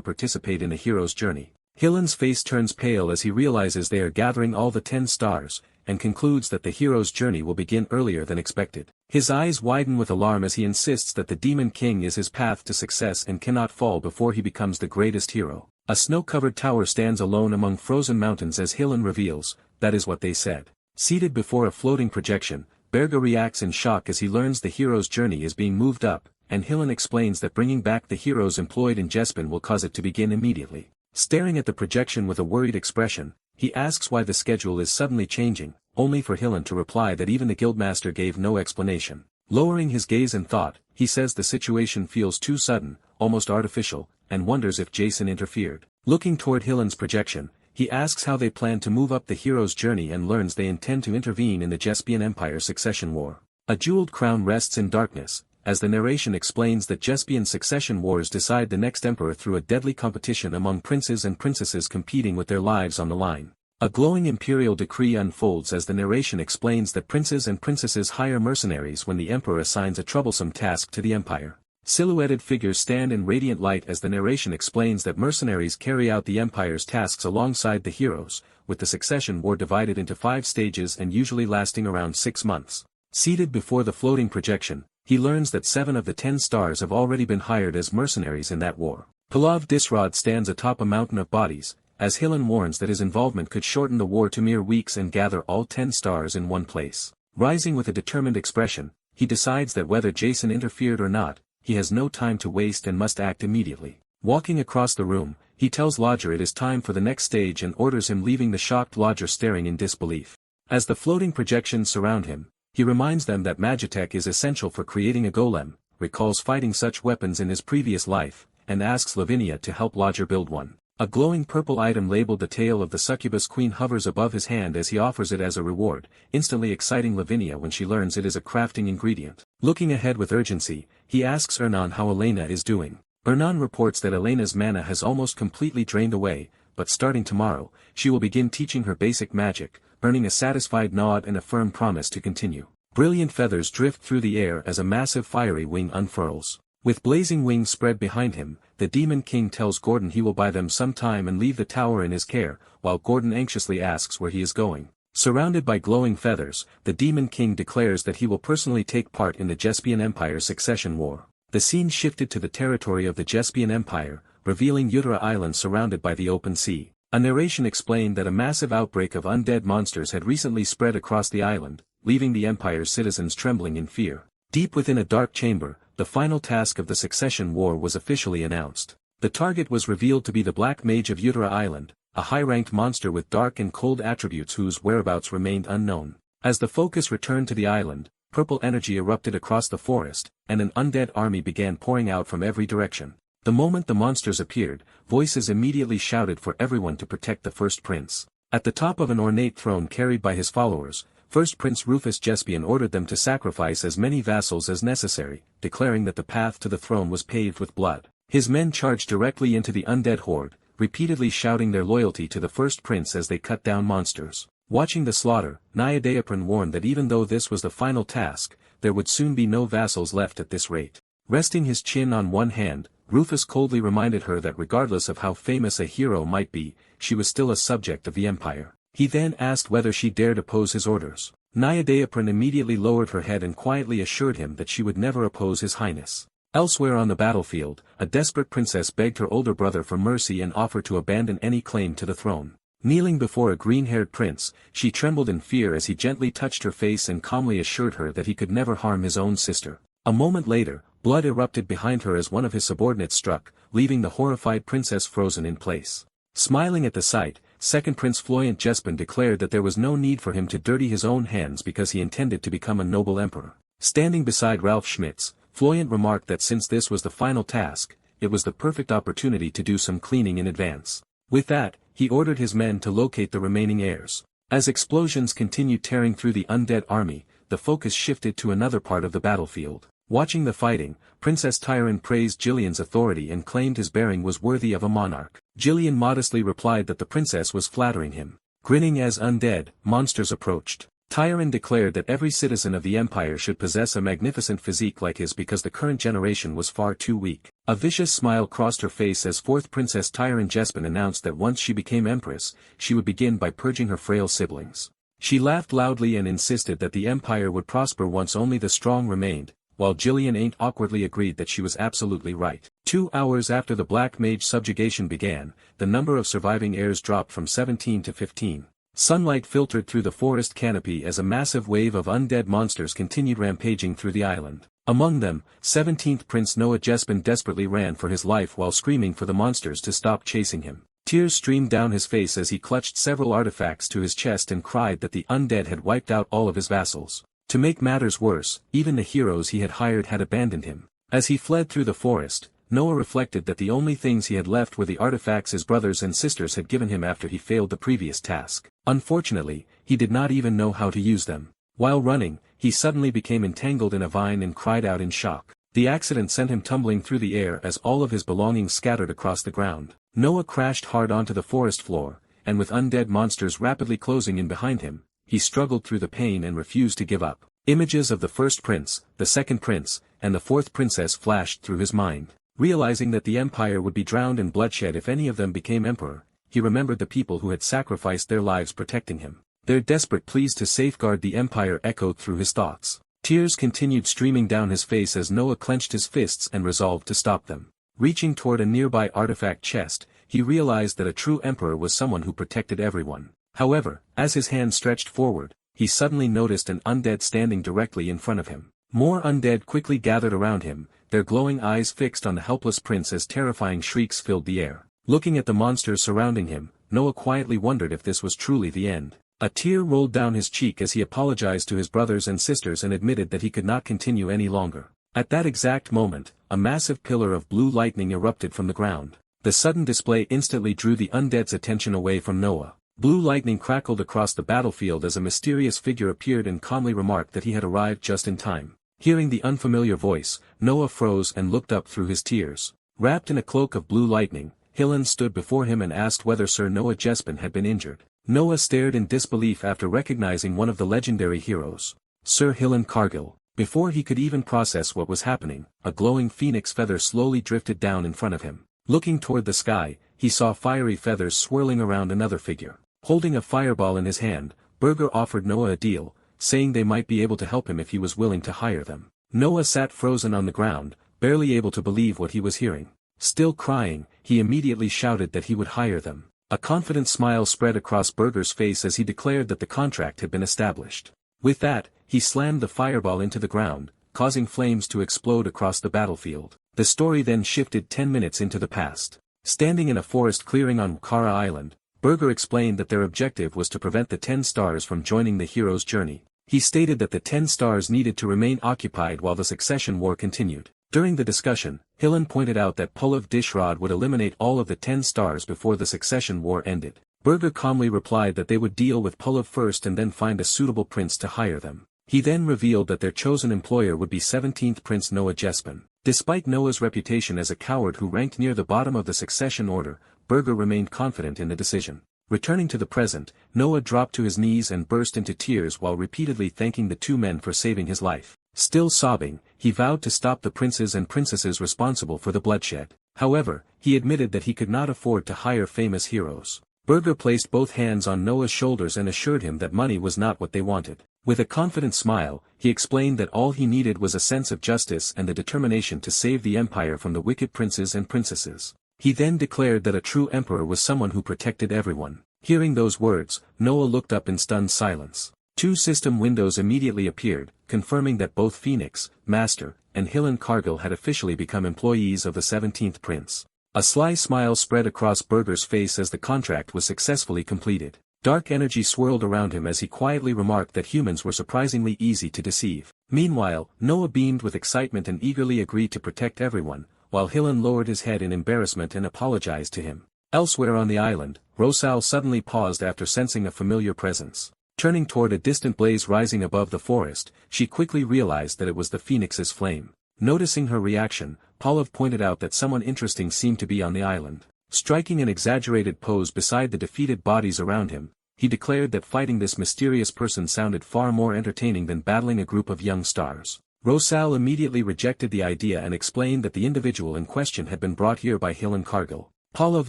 participate in a hero's journey. Hilan's face turns pale as he realizes they are gathering all the 10 stars, and concludes that the hero's journey will begin earlier than expected. His eyes widen with alarm as he insists that the Demon King is his path to success and cannot fall before he becomes the greatest hero. A snow-covered tower stands alone among frozen mountains as Hilan reveals, that is what they said. Seated before a floating projection, Berga reacts in shock as he learns the hero's journey is being moved up, and Hilan explains that bringing back the heroes employed in Jespin will cause it to begin immediately. Staring at the projection with a worried expression, he asks why the schedule is suddenly changing, only for Hilan to reply that even the guildmaster gave no explanation. Lowering his gaze in thought, he says the situation feels too sudden, almost artificial, and wonders if Jason interfered. Looking toward Hilan's projection, he asks how they plan to move up the hero's journey and learns they intend to intervene in the Jaspian Empire succession war. A jeweled crown rests in darkness, as the narration explains that Jaspian succession wars decide the next emperor through a deadly competition among princes and princesses competing with their lives on the line. A glowing imperial decree unfolds as the narration explains that princes and princesses hire mercenaries when the emperor assigns a troublesome task to the empire. Silhouetted figures stand in radiant light as the narration explains that mercenaries carry out the empire's tasks alongside the heroes, with the succession war divided into 5 stages and usually lasting around 6 months. Seated before the floating projection, he learns that 7 of the 10 stars have already been hired as mercenaries in that war. Palav Disrod stands atop a mountain of bodies, as Hillen warns that his involvement could shorten the war to mere weeks and gather all 10 stars in one place. Rising with a determined expression, he decides that whether Jason interfered or not, he has no time to waste and must act immediately. Walking across the room, he tells Lodger it is time for the next stage and orders him, leaving the shocked Lodger staring in disbelief. As the floating projections surround him, he reminds them that Magitech is essential for creating a golem, recalls fighting such weapons in his previous life, and asks Lavinia to help Lodger build one. A glowing purple item labeled the tail of the succubus queen hovers above his hand as he offers it as a reward, instantly exciting Lavinia when she learns it is a crafting ingredient. Looking ahead with urgency, he asks Hernan how Elena is doing. Hernan reports that Elena's mana has almost completely drained away, but starting tomorrow, she will begin teaching her basic magic, earning a satisfied nod and a firm promise to continue. Brilliant feathers drift through the air as a massive fiery wing unfurls. With blazing wings spread behind him, the Demon King tells Gordon he will buy them some time and leave the tower in his care, while Gordon anxiously asks where he is going. Surrounded by glowing feathers, the Demon King declares that he will personally take part in the Jespian Empire's succession war. The scene shifted to the territory of the Jespian Empire, revealing Utara Island surrounded by the open sea. A narration explained that a massive outbreak of undead monsters had recently spread across the island, leaving the Empire's citizens trembling in fear. Deep within a dark chamber, the final task of the succession war was officially announced. The target was revealed to be the Black Mage of Utara Island, a high-ranked monster with dark and cold attributes whose whereabouts remained unknown. As the focus returned to the island, purple energy erupted across the forest, and an undead army began pouring out from every direction. The moment the monsters appeared, voices immediately shouted for everyone to protect the first prince. At the top of an ornate throne carried by his followers, First Prince Rufus Jespian ordered them to sacrifice as many vassals as necessary, declaring that the path to the throne was paved with blood. His men charged directly into the undead horde, repeatedly shouting their loyalty to the first prince as they cut down monsters. Watching the slaughter, Nyadayapran warned that even though this was the final task, there would soon be no vassals left at this rate. Resting his chin on one hand, Rufus coldly reminded her that regardless of how famous a hero might be, she was still a subject of the Empire. He then asked whether she dared oppose his orders. Nyadayapran immediately lowered her head and quietly assured him that she would never oppose his highness. Elsewhere on the battlefield, a desperate princess begged her older brother for mercy and offered to abandon any claim to the throne. Kneeling before a green-haired prince, she trembled in fear as he gently touched her face and calmly assured her that he could never harm his own sister. A moment later, blood erupted behind her as one of his subordinates struck, leaving the horrified princess frozen in place. Smiling at the sight, Second Prince Floyant Jespin declared that there was no need for him to dirty his own hands because he intended to become a noble emperor. Standing beside Ralph Schmitz, Floyant remarked that since this was the final task, it was the perfect opportunity to do some cleaning in advance. With that, he ordered his men to locate the remaining heirs. As explosions continued tearing through the undead army, the focus shifted to another part of the battlefield. Watching the fighting, Princess Tyron praised Jillian's authority and claimed his bearing was worthy of a monarch. Jillian modestly replied that the princess was flattering him. Grinning as undead monsters approached, Tyron declared that every citizen of the Empire should possess a magnificent physique like his because the current generation was far too weak. A vicious smile crossed her face as fourth Princess Tyron Jespin announced that once she became empress, she would begin by purging her frail siblings. She laughed loudly and insisted that the Empire would prosper once only the strong remained, while Jillian awkwardly agreed that she was absolutely right. 2 hours after the Black Mage subjugation began, the number of surviving heirs dropped from 17 to 15. Sunlight filtered through the forest canopy as a massive wave of undead monsters continued rampaging through the island. Among them, 17th Prince Noah Jespin desperately ran for his life while screaming for the monsters to stop chasing him. Tears streamed down his face as he clutched several artifacts to his chest and cried that the undead had wiped out all of his vassals. To make matters worse, even the heroes he had hired had abandoned him. As he fled through the forest, Noah reflected that the only things he had left were the artifacts his brothers and sisters had given him after he failed the previous task. Unfortunately, he did not even know how to use them. While running, he suddenly became entangled in a vine and cried out in shock. The accident sent him tumbling through the air as all of his belongings scattered across the ground. Noah crashed hard onto the forest floor, and with undead monsters rapidly closing in behind him, he struggled through the pain and refused to give up. Images of the first prince, the second prince, and the fourth princess flashed through his mind. Realizing that the empire would be drowned in bloodshed if any of them became emperor, he remembered the people who had sacrificed their lives protecting him. Their desperate pleas to safeguard the empire echoed through his thoughts. Tears continued streaming down his face as Noah clenched his fists and resolved to stop them. Reaching toward a nearby artifact chest, he realized that a true emperor was someone who protected everyone. However, as his hand stretched forward, he suddenly noticed an undead standing directly in front of him. More undead quickly gathered around him, their glowing eyes fixed on the helpless prince as terrifying shrieks filled the air. Looking at the monsters surrounding him, Noah quietly wondered if this was truly the end. A tear rolled down his cheek as he apologized to his brothers and sisters and admitted that he could not continue any longer. At that exact moment, a massive pillar of blue lightning erupted from the ground. The sudden display instantly drew the undead's attention away from Noah. Blue lightning crackled across the battlefield as a mysterious figure appeared and calmly remarked that he had arrived just in time. Hearing the unfamiliar voice, Noah froze and looked up through his tears. Wrapped in a cloak of blue lightning, Hillen stood before him and asked whether Sir Noah Jespin had been injured. Noah stared in disbelief after recognizing one of the legendary heroes, Sir Hillen Cargill. Before he could even process what was happening, a glowing phoenix feather slowly drifted down in front of him. Looking toward the sky, he saw fiery feathers swirling around another figure. Holding a fireball in his hand, Berger offered Noah a deal, saying they might be able to help him if he was willing to hire them. Noah sat frozen on the ground, barely able to believe what he was hearing. Still crying, he immediately shouted that he would hire them. A confident smile spread across Berger's face as he declared that the contract had been established. With that, he slammed the fireball into the ground, causing flames to explode across the battlefield. The story then shifted 10 minutes into the past. Standing in a forest clearing on Kara Island, Berger explained that their objective was to prevent the 10 stars from joining the hero's journey. He stated that the 10 stars needed to remain occupied while the succession war continued. During the discussion, Hillen pointed out that Pulav Dishrod would eliminate all of the 10 stars before the succession war ended. Berger calmly replied that they would deal with Pulav first and then find a suitable prince to hire them. He then revealed that their chosen employer would be 17th Prince Noah Jespin. Despite Noah's reputation as a coward who ranked near the bottom of the succession order, Berger remained confident in the decision. Returning to the present, Noah dropped to his knees and burst into tears while repeatedly thanking the two men for saving his life. Still sobbing, he vowed to stop the princes and princesses responsible for the bloodshed. However, he admitted that he could not afford to hire famous heroes. Berger placed both hands on Noah's shoulders and assured him that money was not what they wanted. With a confident smile, he explained that all he needed was a sense of justice and the determination to save the empire from the wicked princes and princesses. He then declared that a true emperor was someone who protected everyone. Hearing those words, Noah looked up in stunned silence. 2 system windows immediately appeared, confirming that both Phoenix, Master, and Hillen Cargill had officially become employees of the 17th Prince. A sly smile spread across Berger's face as the contract was successfully completed. Dark energy swirled around him as he quietly remarked that humans were surprisingly easy to deceive. Meanwhile, Noah beamed with excitement and eagerly agreed to protect everyone, while Hillen lowered his head in embarrassment and apologized to him. Elsewhere on the island, Rosal suddenly paused after sensing a familiar presence. Turning toward a distant blaze rising above the forest, she quickly realized that it was the phoenix's flame. Noticing her reaction, Pulav pointed out that someone interesting seemed to be on the island. Striking an exaggerated pose beside the defeated bodies around him, he declared that fighting this mysterious person sounded far more entertaining than battling a group of young stars. Rosal immediately rejected the idea and explained that the individual in question had been brought here by Hillen Cargill. Pulav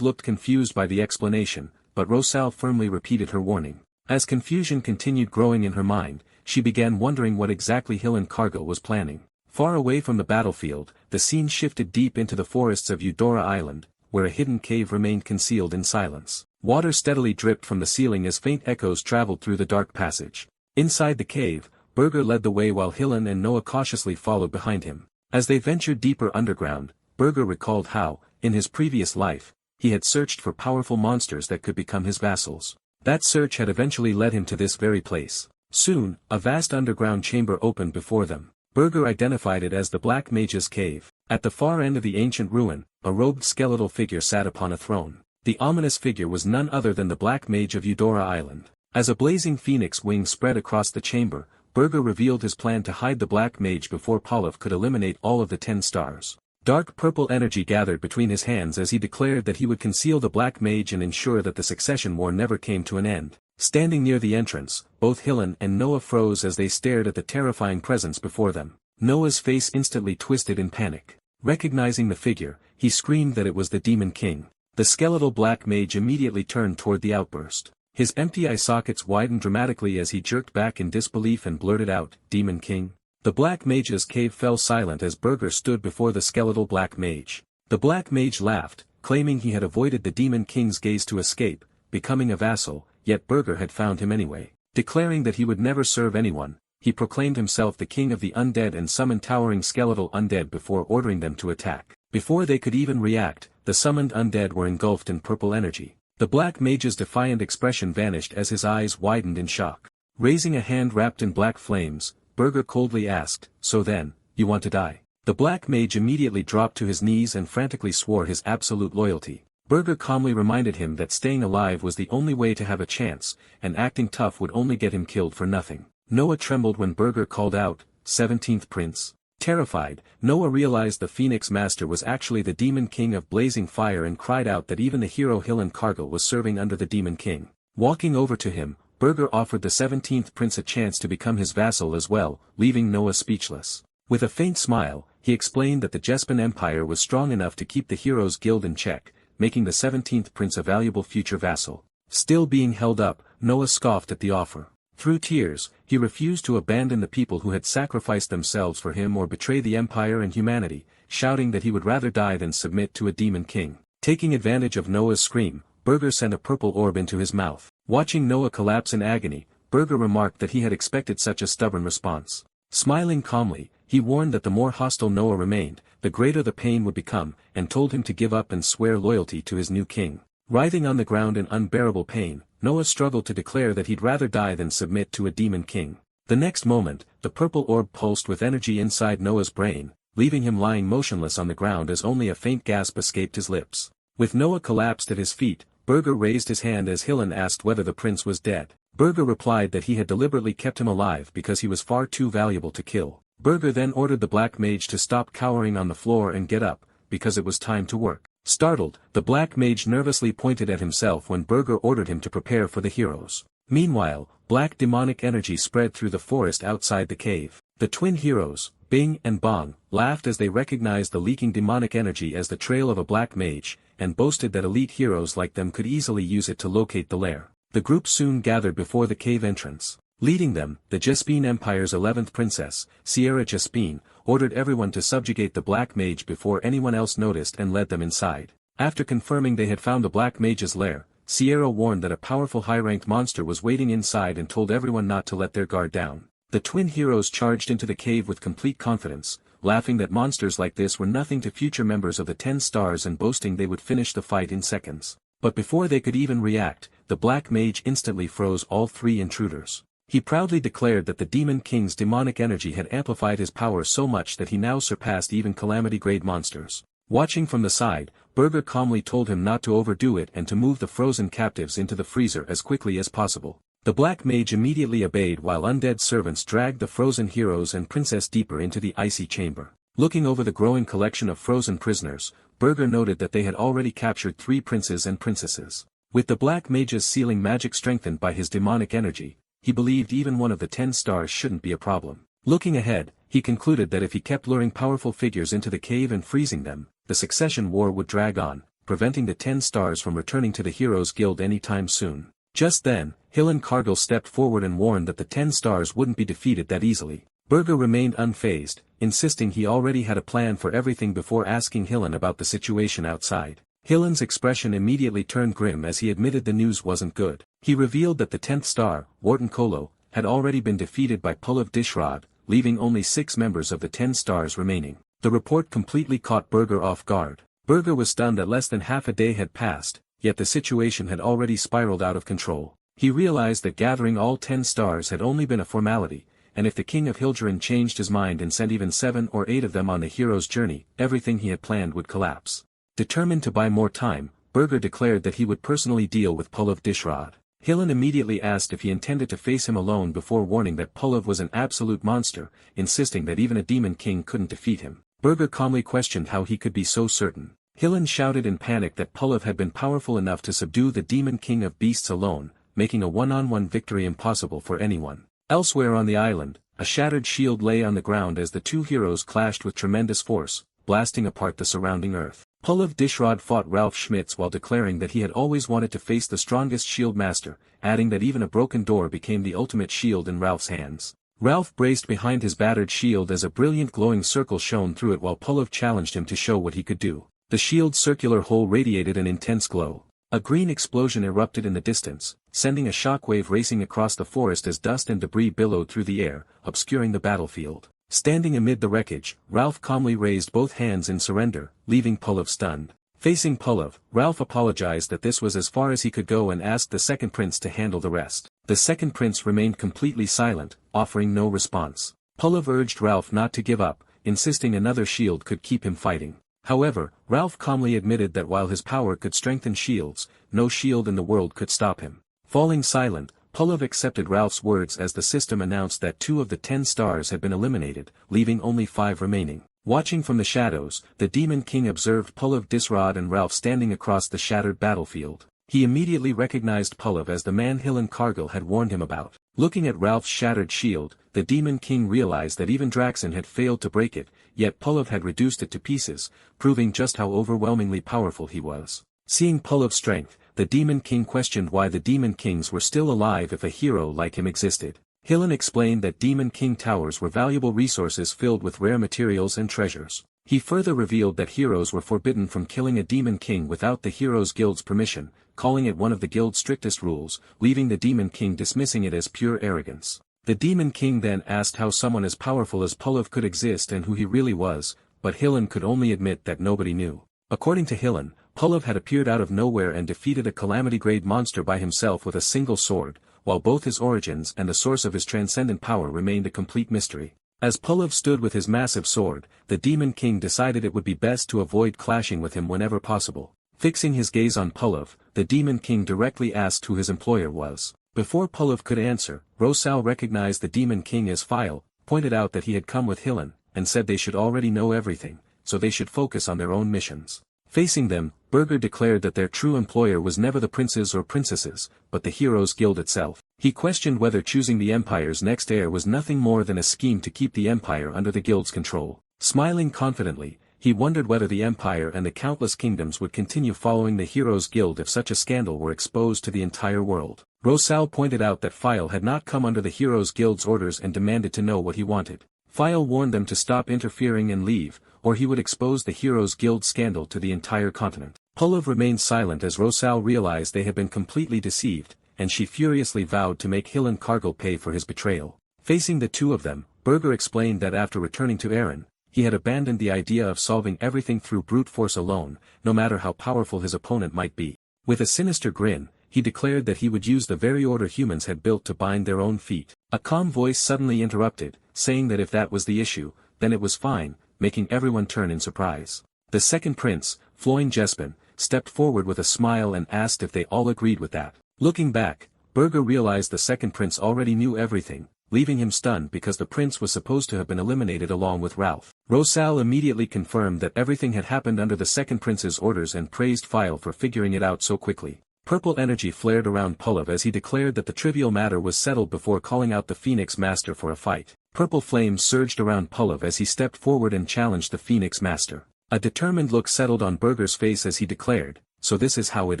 looked confused by the explanation, but Rosal firmly repeated her warning. As confusion continued growing in her mind, she began wondering what exactly Hillen Cargill was planning. Far away from the battlefield, the scene shifted deep into the forests of Eudora Island, where a hidden cave remained concealed in silence. Water steadily dripped from the ceiling as faint echoes traveled through the dark passage. Inside the cave, Berger led the way while Hillen and Noah cautiously followed behind him. As they ventured deeper underground, Berger recalled how, in his previous life, he had searched for powerful monsters that could become his vassals. That search had eventually led him to this very place. Soon, a vast underground chamber opened before them. Berger identified it as the Black Mage's Cave. At the far end of the ancient ruin, a robed skeletal figure sat upon a throne. The ominous figure was none other than the Black Mage of Eudora Island. As a blazing phoenix wing spread across the chamber, Berger revealed his plan to hide the Black Mage before Pulav could eliminate all of the 10 stars. Dark purple energy gathered between his hands as he declared that he would conceal the Black Mage and ensure that the succession war never came to an end. Standing near the entrance, both Hillen and Noah froze as they stared at the terrifying presence before them. Noah's face instantly twisted in panic. Recognizing the figure, he screamed that it was the Demon King. The skeletal Black Mage immediately turned toward the outburst. His empty eye sockets widened dramatically as he jerked back in disbelief and blurted out, "Demon King? The Black Mage's cave fell silent as Burger stood before the skeletal Black Mage. The Black Mage laughed, claiming he had avoided the Demon King's gaze to escape, becoming a vassal, yet Burger had found him anyway. Declaring that he would never serve anyone, he proclaimed himself the king of the undead and summoned towering skeletal undead before ordering them to attack. Before they could even react, the summoned undead were engulfed in purple energy. The Black Mage's defiant expression vanished as his eyes widened in shock. Raising a hand wrapped in black flames, Burger coldly asked, "So then, you want to die?" The Black Mage immediately dropped to his knees and frantically swore his absolute loyalty. Burger calmly reminded him that staying alive was the only way to have a chance, and acting tough would only get him killed for nothing. Noah trembled when Burger called out, "17th Prince." Terrified, Noah realized the Phoenix Master was actually the Demon King of blazing fire and cried out that even the hero Hillen Cargill was serving under the Demon King. Walking over to him, Burger offered the 17th Prince a chance to become his vassal as well, leaving Noah speechless. With a faint smile, he explained that the Jespin Empire was strong enough to keep the Heroes Guild in check, making the 17th Prince a valuable future vassal. Still being held up, Noah scoffed at the offer. Through tears, he refused to abandon the people who had sacrificed themselves for him or betray the Empire and humanity, shouting that he would rather die than submit to a Demon King. Taking advantage of Noah's scream, Burger sent a purple orb into his mouth. Watching Noah collapse in agony, Burger remarked that he had expected such a stubborn response. Smiling calmly, he warned that the more hostile Noah remained, the greater the pain would become, and told him to give up and swear loyalty to his new king. Writhing on the ground in unbearable pain, Noah struggled to declare that he'd rather die than submit to a Demon King. The next moment, the purple orb pulsed with energy inside Noah's brain, leaving him lying motionless on the ground as only a faint gasp escaped his lips. With Noah collapsed at his feet, Burger raised his hand as Hillen asked whether the prince was dead. Burger replied that he had deliberately kept him alive because he was far too valuable to kill. Burger then ordered the Black Mage to stop cowering on the floor and get up, because it was time to work. Startled, the Black Mage nervously pointed at himself when Burger ordered him to prepare for the heroes. Meanwhile, black demonic energy spread through the forest outside the cave. The twin heroes, Bing and Bong, laughed as they recognized the leaking demonic energy as the trail of a Black Mage, and boasted that elite heroes like them could easily use it to locate the lair. The group soon gathered before the cave entrance. Leading them, the Jespin Empire's 11th princess, Sierra Jespin, ordered everyone to subjugate the Black Mage before anyone else noticed and led them inside. After confirming they had found the Black Mage's lair, Sierra warned that a powerful high-ranked monster was waiting inside and told everyone not to let their guard down. The twin heroes charged into the cave with complete confidence, laughing that monsters like this were nothing to future members of the 10 Stars and boasting they would finish the fight in seconds. But before they could even react, the Black Mage instantly froze all three intruders. He proudly declared that the Demon King's demonic energy had amplified his power so much that he now surpassed even Calamity-grade monsters. Watching from the side, Burger calmly told him not to overdo it and to move the frozen captives into the freezer as quickly as possible. The Black Mage immediately obeyed while undead servants dragged the frozen heroes and princess deeper into the icy chamber. Looking over the growing collection of frozen prisoners, Burger noted that they had already captured 3 princes and princesses. With the Black Mage's sealing magic strengthened by his demonic energy, he believed even one of the 10 Stars shouldn't be a problem. Looking ahead, he concluded that if he kept luring powerful figures into the cave and freezing them, the succession war would drag on, preventing the 10 Stars from returning to the Heroes Guild anytime soon. Just then, Hillen Cargill stepped forward and warned that the 10 Stars wouldn't be defeated that easily. Burger remained unfazed, insisting he already had a plan for everything before asking Hillen about the situation outside. Hillen's expression immediately turned grim as he admitted the news wasn't good. He revealed that the 10th star, Wharton Kolo, had already been defeated by Pullav Dishrod, leaving only 6 members of the 10 Stars remaining. The report completely caught Burger off guard. Burger was stunned that less than half a day had passed, yet the situation had already spiraled out of control. He realized that gathering all 10 Stars had only been a formality, and if the King of Hildurin changed his mind and sent even 7 or 8 of them on the hero's journey, everything he had planned would collapse. Determined to buy more time, Burger declared that he would personally deal with Pullav Dishrod. Hillen immediately asked if he intended to face him alone before warning that Pullav was an absolute monster, insisting that even a Demon King couldn't defeat him. Burger calmly questioned how he could be so certain. Hillen shouted in panic that Pullav had been powerful enough to subdue the Demon King of Beasts alone, making a one-on-one victory impossible for anyone. Elsewhere on the island, a shattered shield lay on the ground as the 2 heroes clashed with tremendous force, blasting apart the surrounding earth. Pullav Dishrod fought Ralph Schmitz while declaring that he had always wanted to face the strongest shield master, adding that even a broken door became the ultimate shield in Ralph's hands. Ralph braced behind his battered shield as a brilliant glowing circle shone through it while Pulov challenged him to show what he could do. The shield's circular hole radiated an intense glow. A green explosion erupted in the distance, sending a shockwave racing across the forest as dust and debris billowed through the air, obscuring the battlefield. Standing amid the wreckage, Ralph calmly raised both hands in surrender, leaving Pulov stunned. Facing Pulov, Ralph apologized that this was as far as he could go and asked the second prince to handle the rest. The second prince remained completely silent, offering no response. Pulov urged Ralph not to give up, insisting another shield could keep him fighting. However, Ralph calmly admitted that while his power could strengthen shields, no shield in the world could stop him. Falling silent, Pulov accepted Ralph's words as the system announced that 2 of the 10 stars had been eliminated, leaving only 5 remaining. Watching from the shadows, the Demon King observed Pulov, Disrod and Ralph standing across the shattered battlefield. He immediately recognized Pulov as the man Hilan Cargill had warned him about. Looking at Ralph's shattered shield, the Demon King realized that even Draxon had failed to break it, yet Pulov had reduced it to pieces, proving just how overwhelmingly powerful he was. Seeing Pulov's strength, the Demon King questioned why the Demon Kings were still alive if a hero like him existed. Hilan explained that Demon King towers were valuable resources filled with rare materials and treasures. He further revealed that heroes were forbidden from killing a Demon King without the Heroes Guild's permission, calling it one of the Guild's strictest rules, leaving the Demon King dismissing it as pure arrogance. The Demon King then asked how someone as powerful as Pulov could exist and who he really was, but Hilan could only admit that nobody knew. According to Hilan, Pulov had appeared out of nowhere and defeated a calamity-grade monster by himself with a single sword, while both his origins and the source of his transcendent power remained a complete mystery. As Pulov stood with his massive sword, the Demon King decided it would be best to avoid clashing with him whenever possible. Fixing his gaze on Pulov, the Demon King directly asked who his employer was. Before Pulov could answer, Rosal recognized the Demon King as File, pointed out that he had come with Hilan, and said they should already know everything, so they should focus on their own missions. Facing them, Berger declared that their true employer was never the princes or princesses, but the Heroes Guild itself. He questioned whether choosing the Empire's next heir was nothing more than a scheme to keep the Empire under the Guild's control. Smiling confidently, he wondered whether the Empire and the countless kingdoms would continue following the Heroes Guild if such a scandal were exposed to the entire world. Rosal pointed out that File had not come under the Heroes Guild's orders and demanded to know what he wanted. File warned them to stop interfering and leave, or he would expose the Heroes Guild scandal to the entire continent. Pulov remained silent as Rosal realized they had been completely deceived, and she furiously vowed to make Hilan Cargill pay for his betrayal. Facing the two of them, Berger explained that after returning to Eren, he had abandoned the idea of solving everything through brute force alone, no matter how powerful his opponent might be. With a sinister grin, he declared that he would use the very order humans had built to bind their own feet. A calm voice suddenly interrupted, saying that if that was the issue, then it was fine, making everyone turn in surprise. The second prince, Floyn Jespin, stepped forward with a smile and asked if they all agreed with that. Looking back, Berger realized the second prince already knew everything, leaving him stunned because the prince was supposed to have been eliminated along with Ralph. Rosal immediately confirmed that everything had happened under the second prince's orders and praised File for figuring it out so quickly. Purple energy flared around Pulov as he declared that the trivial matter was settled before calling out the Phoenix Master for a fight. Purple flames surged around Pulov as he stepped forward and challenged the Phoenix Master. A determined look settled on Berger's face as he declared, "So this is how it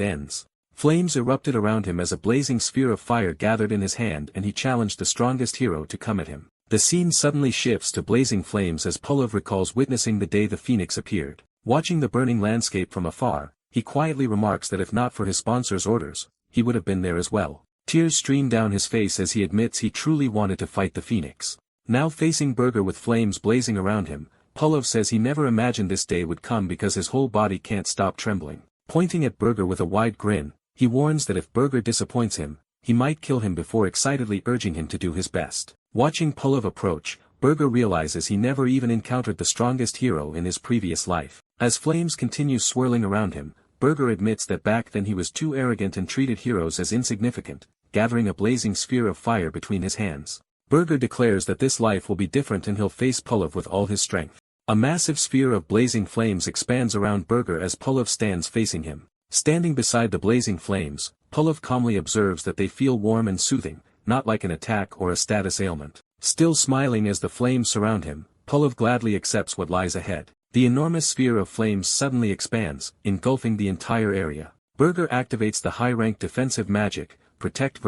ends." Flames erupted around him as a blazing sphere of fire gathered in his hand and he challenged the strongest hero to come at him. The scene suddenly shifts to blazing flames as Pulov recalls witnessing the day the Phoenix appeared. Watching the burning landscape from afar, he quietly remarks that if not for his sponsor's orders, he would have been there as well. Tears stream down his face as he admits he truly wanted to fight the Phoenix. Now facing Berger with flames blazing around him, Pulov says he never imagined this day would come because his whole body can't stop trembling. Pointing at Berger with a wide grin, he warns that if Berger disappoints him, he might kill him before excitedly urging him to do his best. Watching Pulov approach, Berger realizes he never even encountered the strongest hero in his previous life. As flames continue swirling around him, Berger admits that back then he was too arrogant and treated heroes as insignificant, gathering a blazing sphere of fire between his hands. Berger declares that this life will be different and he'll face Pulov with all his strength. A massive sphere of blazing flames expands around Berger as Pulov stands facing him. Standing beside the blazing flames, Pulov calmly observes that they feel warm and soothing, not like an attack or a status ailment. Still smiling as the flames surround him, Pulov gladly accepts what lies ahead. The enormous sphere of flames suddenly expands, engulfing the entire area. Berger activates the high-rank defensive magic, protect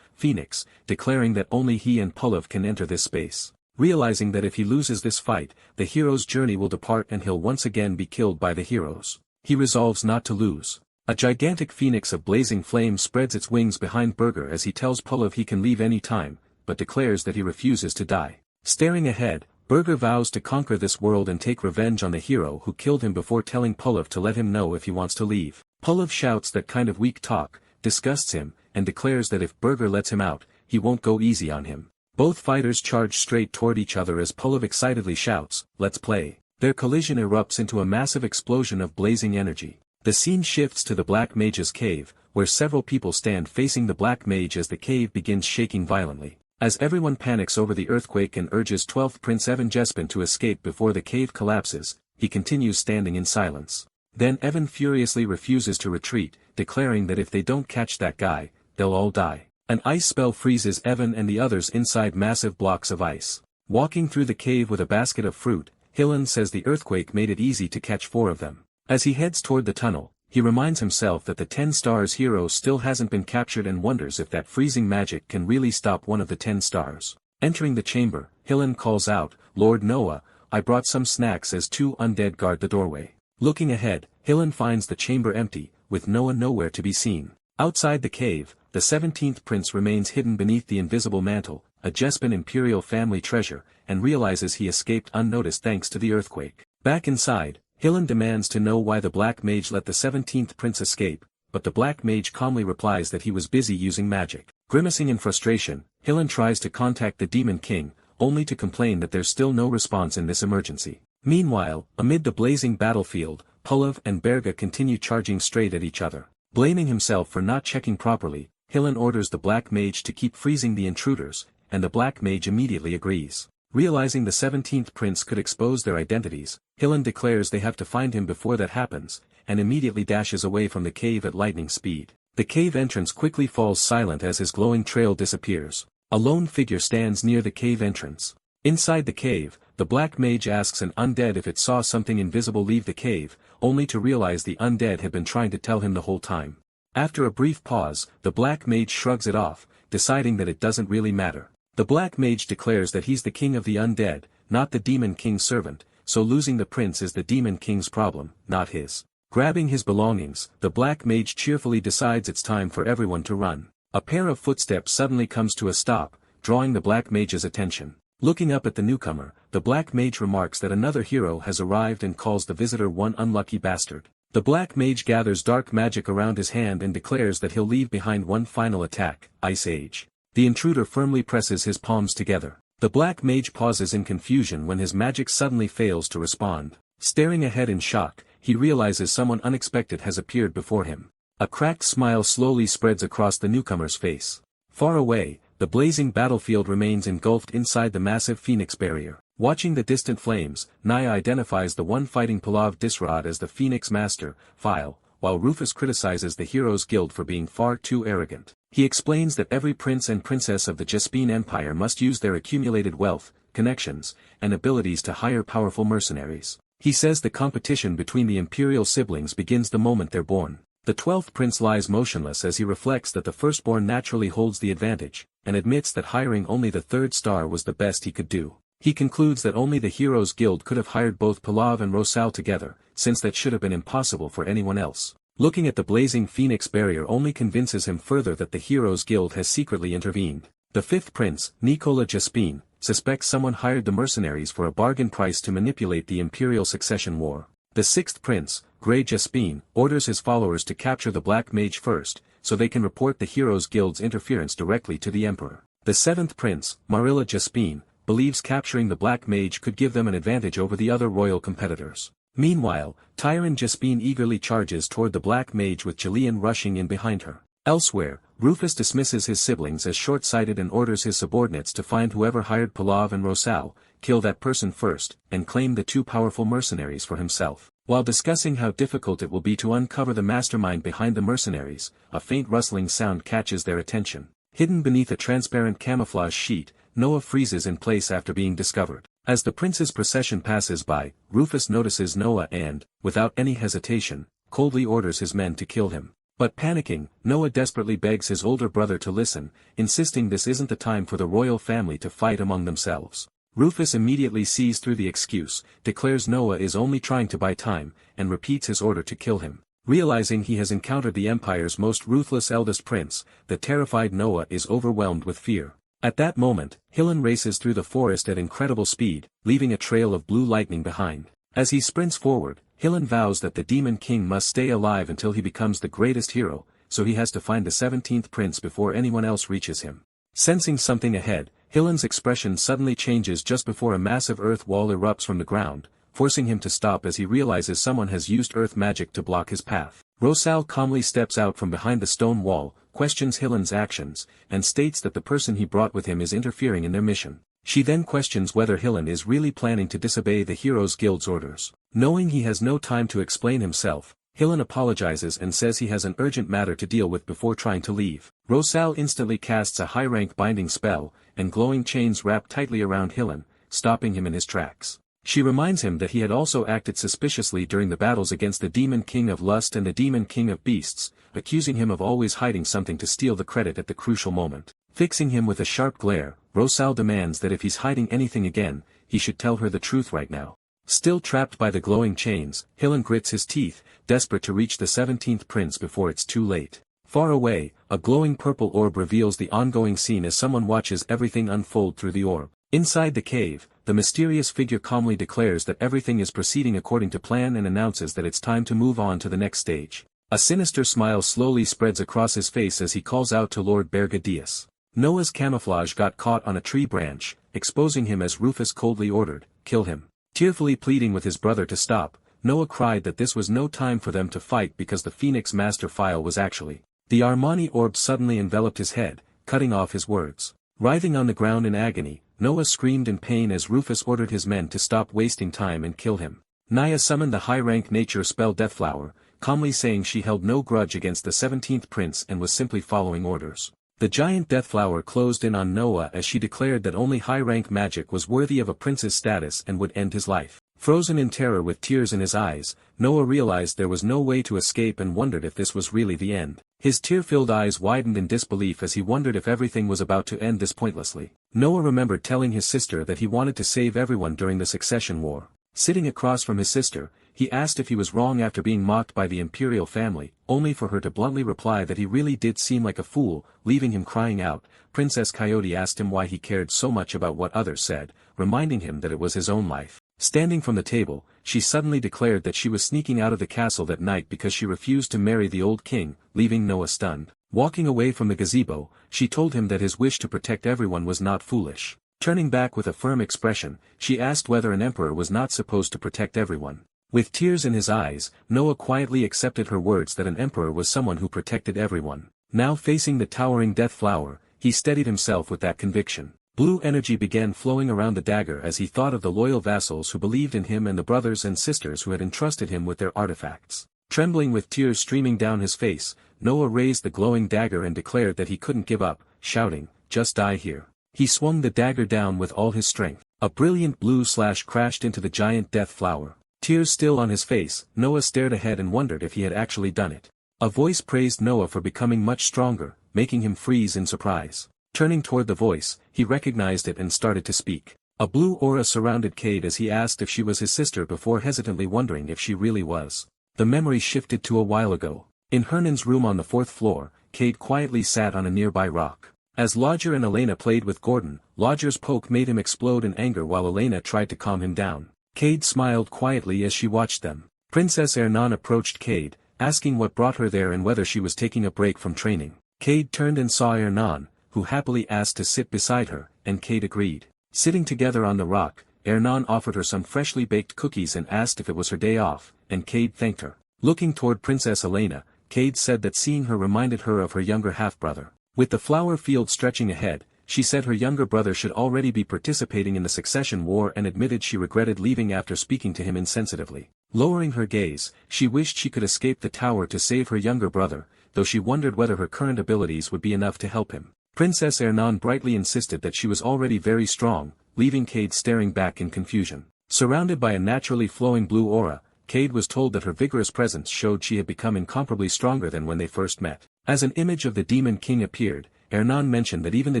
Phoenix, declaring that only he and Pulav can enter this space. Realizing that if he loses this fight, the hero's journey will depart and he'll once again be killed by the heroes. He resolves not to lose. A gigantic phoenix of blazing flame spreads its wings behind Burger as he tells Pulav he can leave any time, but declares that he refuses to die. Staring ahead, Burger vows to conquer this world and take revenge on the hero who killed him before telling Pulav to let him know if he wants to leave. Pulav shouts that kind of weak talk disgusts him, and declares that if Burger lets him out, he won't go easy on him. Both fighters charge straight toward each other as Pulav excitedly shouts, "Let's play." Their collision erupts into a massive explosion of blazing energy. The scene shifts to the Black Mage's cave, where several people stand facing the Black Mage as the cave begins shaking violently. As everyone panics over the earthquake and urges 12th Prince Evan Jespin to escape before the cave collapses, he continues standing in silence. Then Evan furiously refuses to retreat, declaring that if they don't catch that guy, they'll all die. An ice spell freezes Evan and the others inside massive blocks of ice. Walking through the cave with a basket of fruit, Hillen says the earthquake made it easy to catch 4 of them. As he heads toward the tunnel, he reminds himself that the 10 stars hero still hasn't been captured and wonders if that freezing magic can really stop one of the 10 stars. Entering the chamber, Hillen calls out, "Lord Noah, I brought some snacks," as 2 undead guard the doorway. Looking ahead, Hillen finds the chamber empty, with Noah nowhere to be seen. Outside the cave, the 17th prince remains hidden beneath the invisible mantle, a Jespin imperial family treasure, and realizes he escaped unnoticed thanks to the earthquake. Back inside, Hillen demands to know why the Black Mage let the 17th prince escape, but the Black Mage calmly replies that he was busy using magic. Grimacing in frustration, Hillen tries to contact the Demon King, only to complain that there's still no response in this emergency. Meanwhile, amid the blazing battlefield, Pulav and Berga continue charging straight at each other. Blaming himself for not checking properly, Hillen orders the Black Mage to keep freezing the intruders, and the Black Mage immediately agrees. Realizing the 17th prince could expose their identities, Hillen declares they have to find him before that happens, and immediately dashes away from the cave at lightning speed. The cave entrance quickly falls silent as his glowing trail disappears. A lone figure stands near the cave entrance. Inside the cave, the Black Mage asks an undead if it saw something invisible leave the cave, only to realize the undead had been trying to tell him the whole time. After a brief pause, the Black Mage shrugs it off, deciding that it doesn't really matter. The Black Mage declares that he's the king of the undead, not the Demon King's servant, so losing the prince is the Demon King's problem, not his. Grabbing his belongings, the Black Mage cheerfully decides it's time for everyone to run. A pair of footsteps suddenly comes to a stop, drawing the Black Mage's attention. Looking up at the newcomer, the Black Mage remarks that another hero has arrived and calls the visitor one unlucky bastard. The Black Mage gathers dark magic around his hand and declares that he'll leave behind one final attack, Ice Age. The intruder firmly presses his palms together. The Black Mage pauses in confusion when his magic suddenly fails to respond. Staring ahead in shock, he realizes someone unexpected has appeared before him. A cracked smile slowly spreads across the newcomer's face. Far away, the blazing battlefield remains engulfed inside the massive Phoenix barrier. Watching the distant flames, Naya identifies the one fighting Pulav Disrod as the Phoenix Master, File, while Rufus criticizes the Heroes Guild for being far too arrogant. He explains that every prince and princess of the Jespin Empire must use their accumulated wealth, connections, and abilities to hire powerful mercenaries. He says the competition between the imperial siblings begins the moment they're born. The 12th prince lies motionless as he reflects that the firstborn naturally holds the advantage, and admits that hiring only the 3rd star was the best he could do. He concludes that only the Heroes Guild could have hired both Pulav and Rosal together, since that should have been impossible for anyone else. Looking at the blazing Phoenix barrier only convinces him further that the Heroes Guild has secretly intervened. The 5th prince, Nicola Jespin, suspects someone hired the mercenaries for a bargain price to manipulate the imperial succession war. The 6th prince, Grey Jespin, orders his followers to capture the Black Mage first, so they can report the Heroes Guild's interference directly to the Emperor. The 7th prince, Marilla Jespin, believes capturing the Black Mage could give them an advantage over the other royal competitors. Meanwhile, Tyron Jespin eagerly charges toward the Black Mage with Jillian rushing in behind her. Elsewhere, Rufus dismisses his siblings as short-sighted and orders his subordinates to find whoever hired Pulav and Rosal, kill that person first, and claim the 2 powerful mercenaries for himself. While discussing how difficult it will be to uncover the mastermind behind the mercenaries, a faint rustling sound catches their attention. Hidden beneath a transparent camouflage sheet, Noah freezes in place after being discovered. As the prince's procession passes by, Rufus notices Noah and, without any hesitation, coldly orders his men to kill him. But panicking, Noah desperately begs his older brother to listen, insisting this isn't the time for the royal family to fight among themselves. Rufus immediately sees through the excuse, declares Noah is only trying to buy time, and repeats his order to kill him. Realizing he has encountered the Empire's most ruthless eldest prince, the terrified Noah is overwhelmed with fear. At that moment, Hillen races through the forest at incredible speed, leaving a trail of blue lightning behind. As he sprints forward, Hillen vows that the Demon King must stay alive until he becomes the greatest hero, so he has to find the 17th prince before anyone else reaches him. Sensing something ahead, Hillen's expression suddenly changes just before a massive earth wall erupts from the ground, forcing him to stop as he realizes someone has used earth magic to block his path. Royale calmly steps out from behind the stone wall, questions Hillen's actions, and states that the person he brought with him is interfering in their mission. She then questions whether Hillen is really planning to disobey the Heroes Guild's orders. Knowing he has no time to explain himself, Hillen apologizes and says he has an urgent matter to deal with before trying to leave. Royale instantly casts a high-rank binding spell, and glowing chains wrap tightly around Hillen, stopping him in his tracks. She reminds him that he had also acted suspiciously during the battles against the Demon King of Lust and the Demon King of Beasts, accusing him of always hiding something to steal the credit at the crucial moment. Fixing him with a sharp glare, Royale demands that if he's hiding anything again, he should tell her the truth right now. Still trapped by the glowing chains, Hillen grits his teeth, desperate to reach the 17th prince before it's too late. Far away, a glowing purple orb reveals the ongoing scene as someone watches everything unfold through the orb. Inside the cave, the mysterious figure calmly declares that everything is proceeding according to plan and announces that it's time to move on to the next stage. A sinister smile slowly spreads across his face as he calls out to Lord Bergadius. Noah's camouflage got caught on a tree branch, exposing him as Rufus coldly ordered, "Kill him." Tearfully pleading with his brother to stop, Noah cried that this was no time for them to fight because the Phoenix Master file was actually. The Armani orb suddenly enveloped his head, cutting off his words. Writhing on the ground in agony, Noah screamed in pain as Rufus ordered his men to stop wasting time and kill him. Naya summoned the high-rank nature spell Deathflower, calmly saying she held no grudge against the 17th prince and was simply following orders. The giant Deathflower closed in on Noah as she declared that only high-rank magic was worthy of a prince's status and would end his life. Frozen in terror with tears in his eyes, Noah realized there was no way to escape and wondered if this was really the end. His tear-filled eyes widened in disbelief as he wondered if everything was about to end this pointlessly. Noah remembered telling his sister that he wanted to save everyone during the succession war. Sitting across from his sister, he asked if he was wrong after being mocked by the imperial family, only for her to bluntly reply that he really did seem like a fool, leaving him crying out. Princess Coyote asked him why he cared so much about what others said, reminding him that it was his own life. Standing from the table, she suddenly declared that she was sneaking out of the castle that night because she refused to marry the old king, leaving Noah stunned. Walking away from the gazebo, she told him that his wish to protect everyone was not foolish. Turning back with a firm expression, she asked whether an emperor was not supposed to protect everyone. With tears in his eyes, Noah quietly accepted her words that an emperor was someone who protected everyone. Now facing the towering Deathflower, he steadied himself with that conviction. Blue energy began flowing around the dagger as he thought of the loyal vassals who believed in him and the brothers and sisters who had entrusted him with their artifacts. Trembling with tears streaming down his face, Noah raised the glowing dagger and declared that he couldn't give up, shouting, "Just die here." He swung the dagger down with all his strength. A brilliant blue slash crashed into the giant Deathflower. Tears still on his face, Noah stared ahead and wondered if he had actually done it. A voice praised Noah for becoming much stronger, making him freeze in surprise. Turning toward the voice, he recognized it and started to speak. A blue aura surrounded Cade as he asked if she was his sister before hesitantly wondering if she really was. The memory shifted to a while ago. In Hernan's room on the 4th floor, Cade quietly sat on a nearby rock. As Lodger and Elena played with Gordon, Lodger's poke made him explode in anger while Elena tried to calm him down. Cade smiled quietly as she watched them. Princess Ernan approached Cade, asking what brought her there and whether she was taking a break from training. Cade turned and saw Ernan, who happily asked to sit beside her, and Cade agreed. Sitting together on the rock, Ernan offered her some freshly baked cookies and asked if it was her day off, and Cade thanked her. Looking toward Princess Elena, Cade said that seeing her reminded her of her younger half-brother. With the flower field stretching ahead, she said her younger brother should already be participating in the succession war and admitted she regretted leaving after speaking to him insensitively. Lowering her gaze, she wished she could escape the tower to save her younger brother, though she wondered whether her current abilities would be enough to help him. Princess Ernan brightly insisted that she was already very strong, leaving Cade staring back in confusion. Surrounded by a naturally flowing blue aura, Cade was told that her vigorous presence showed she had become incomparably stronger than when they first met. As an image of the Demon King appeared, Ernan mentioned that even the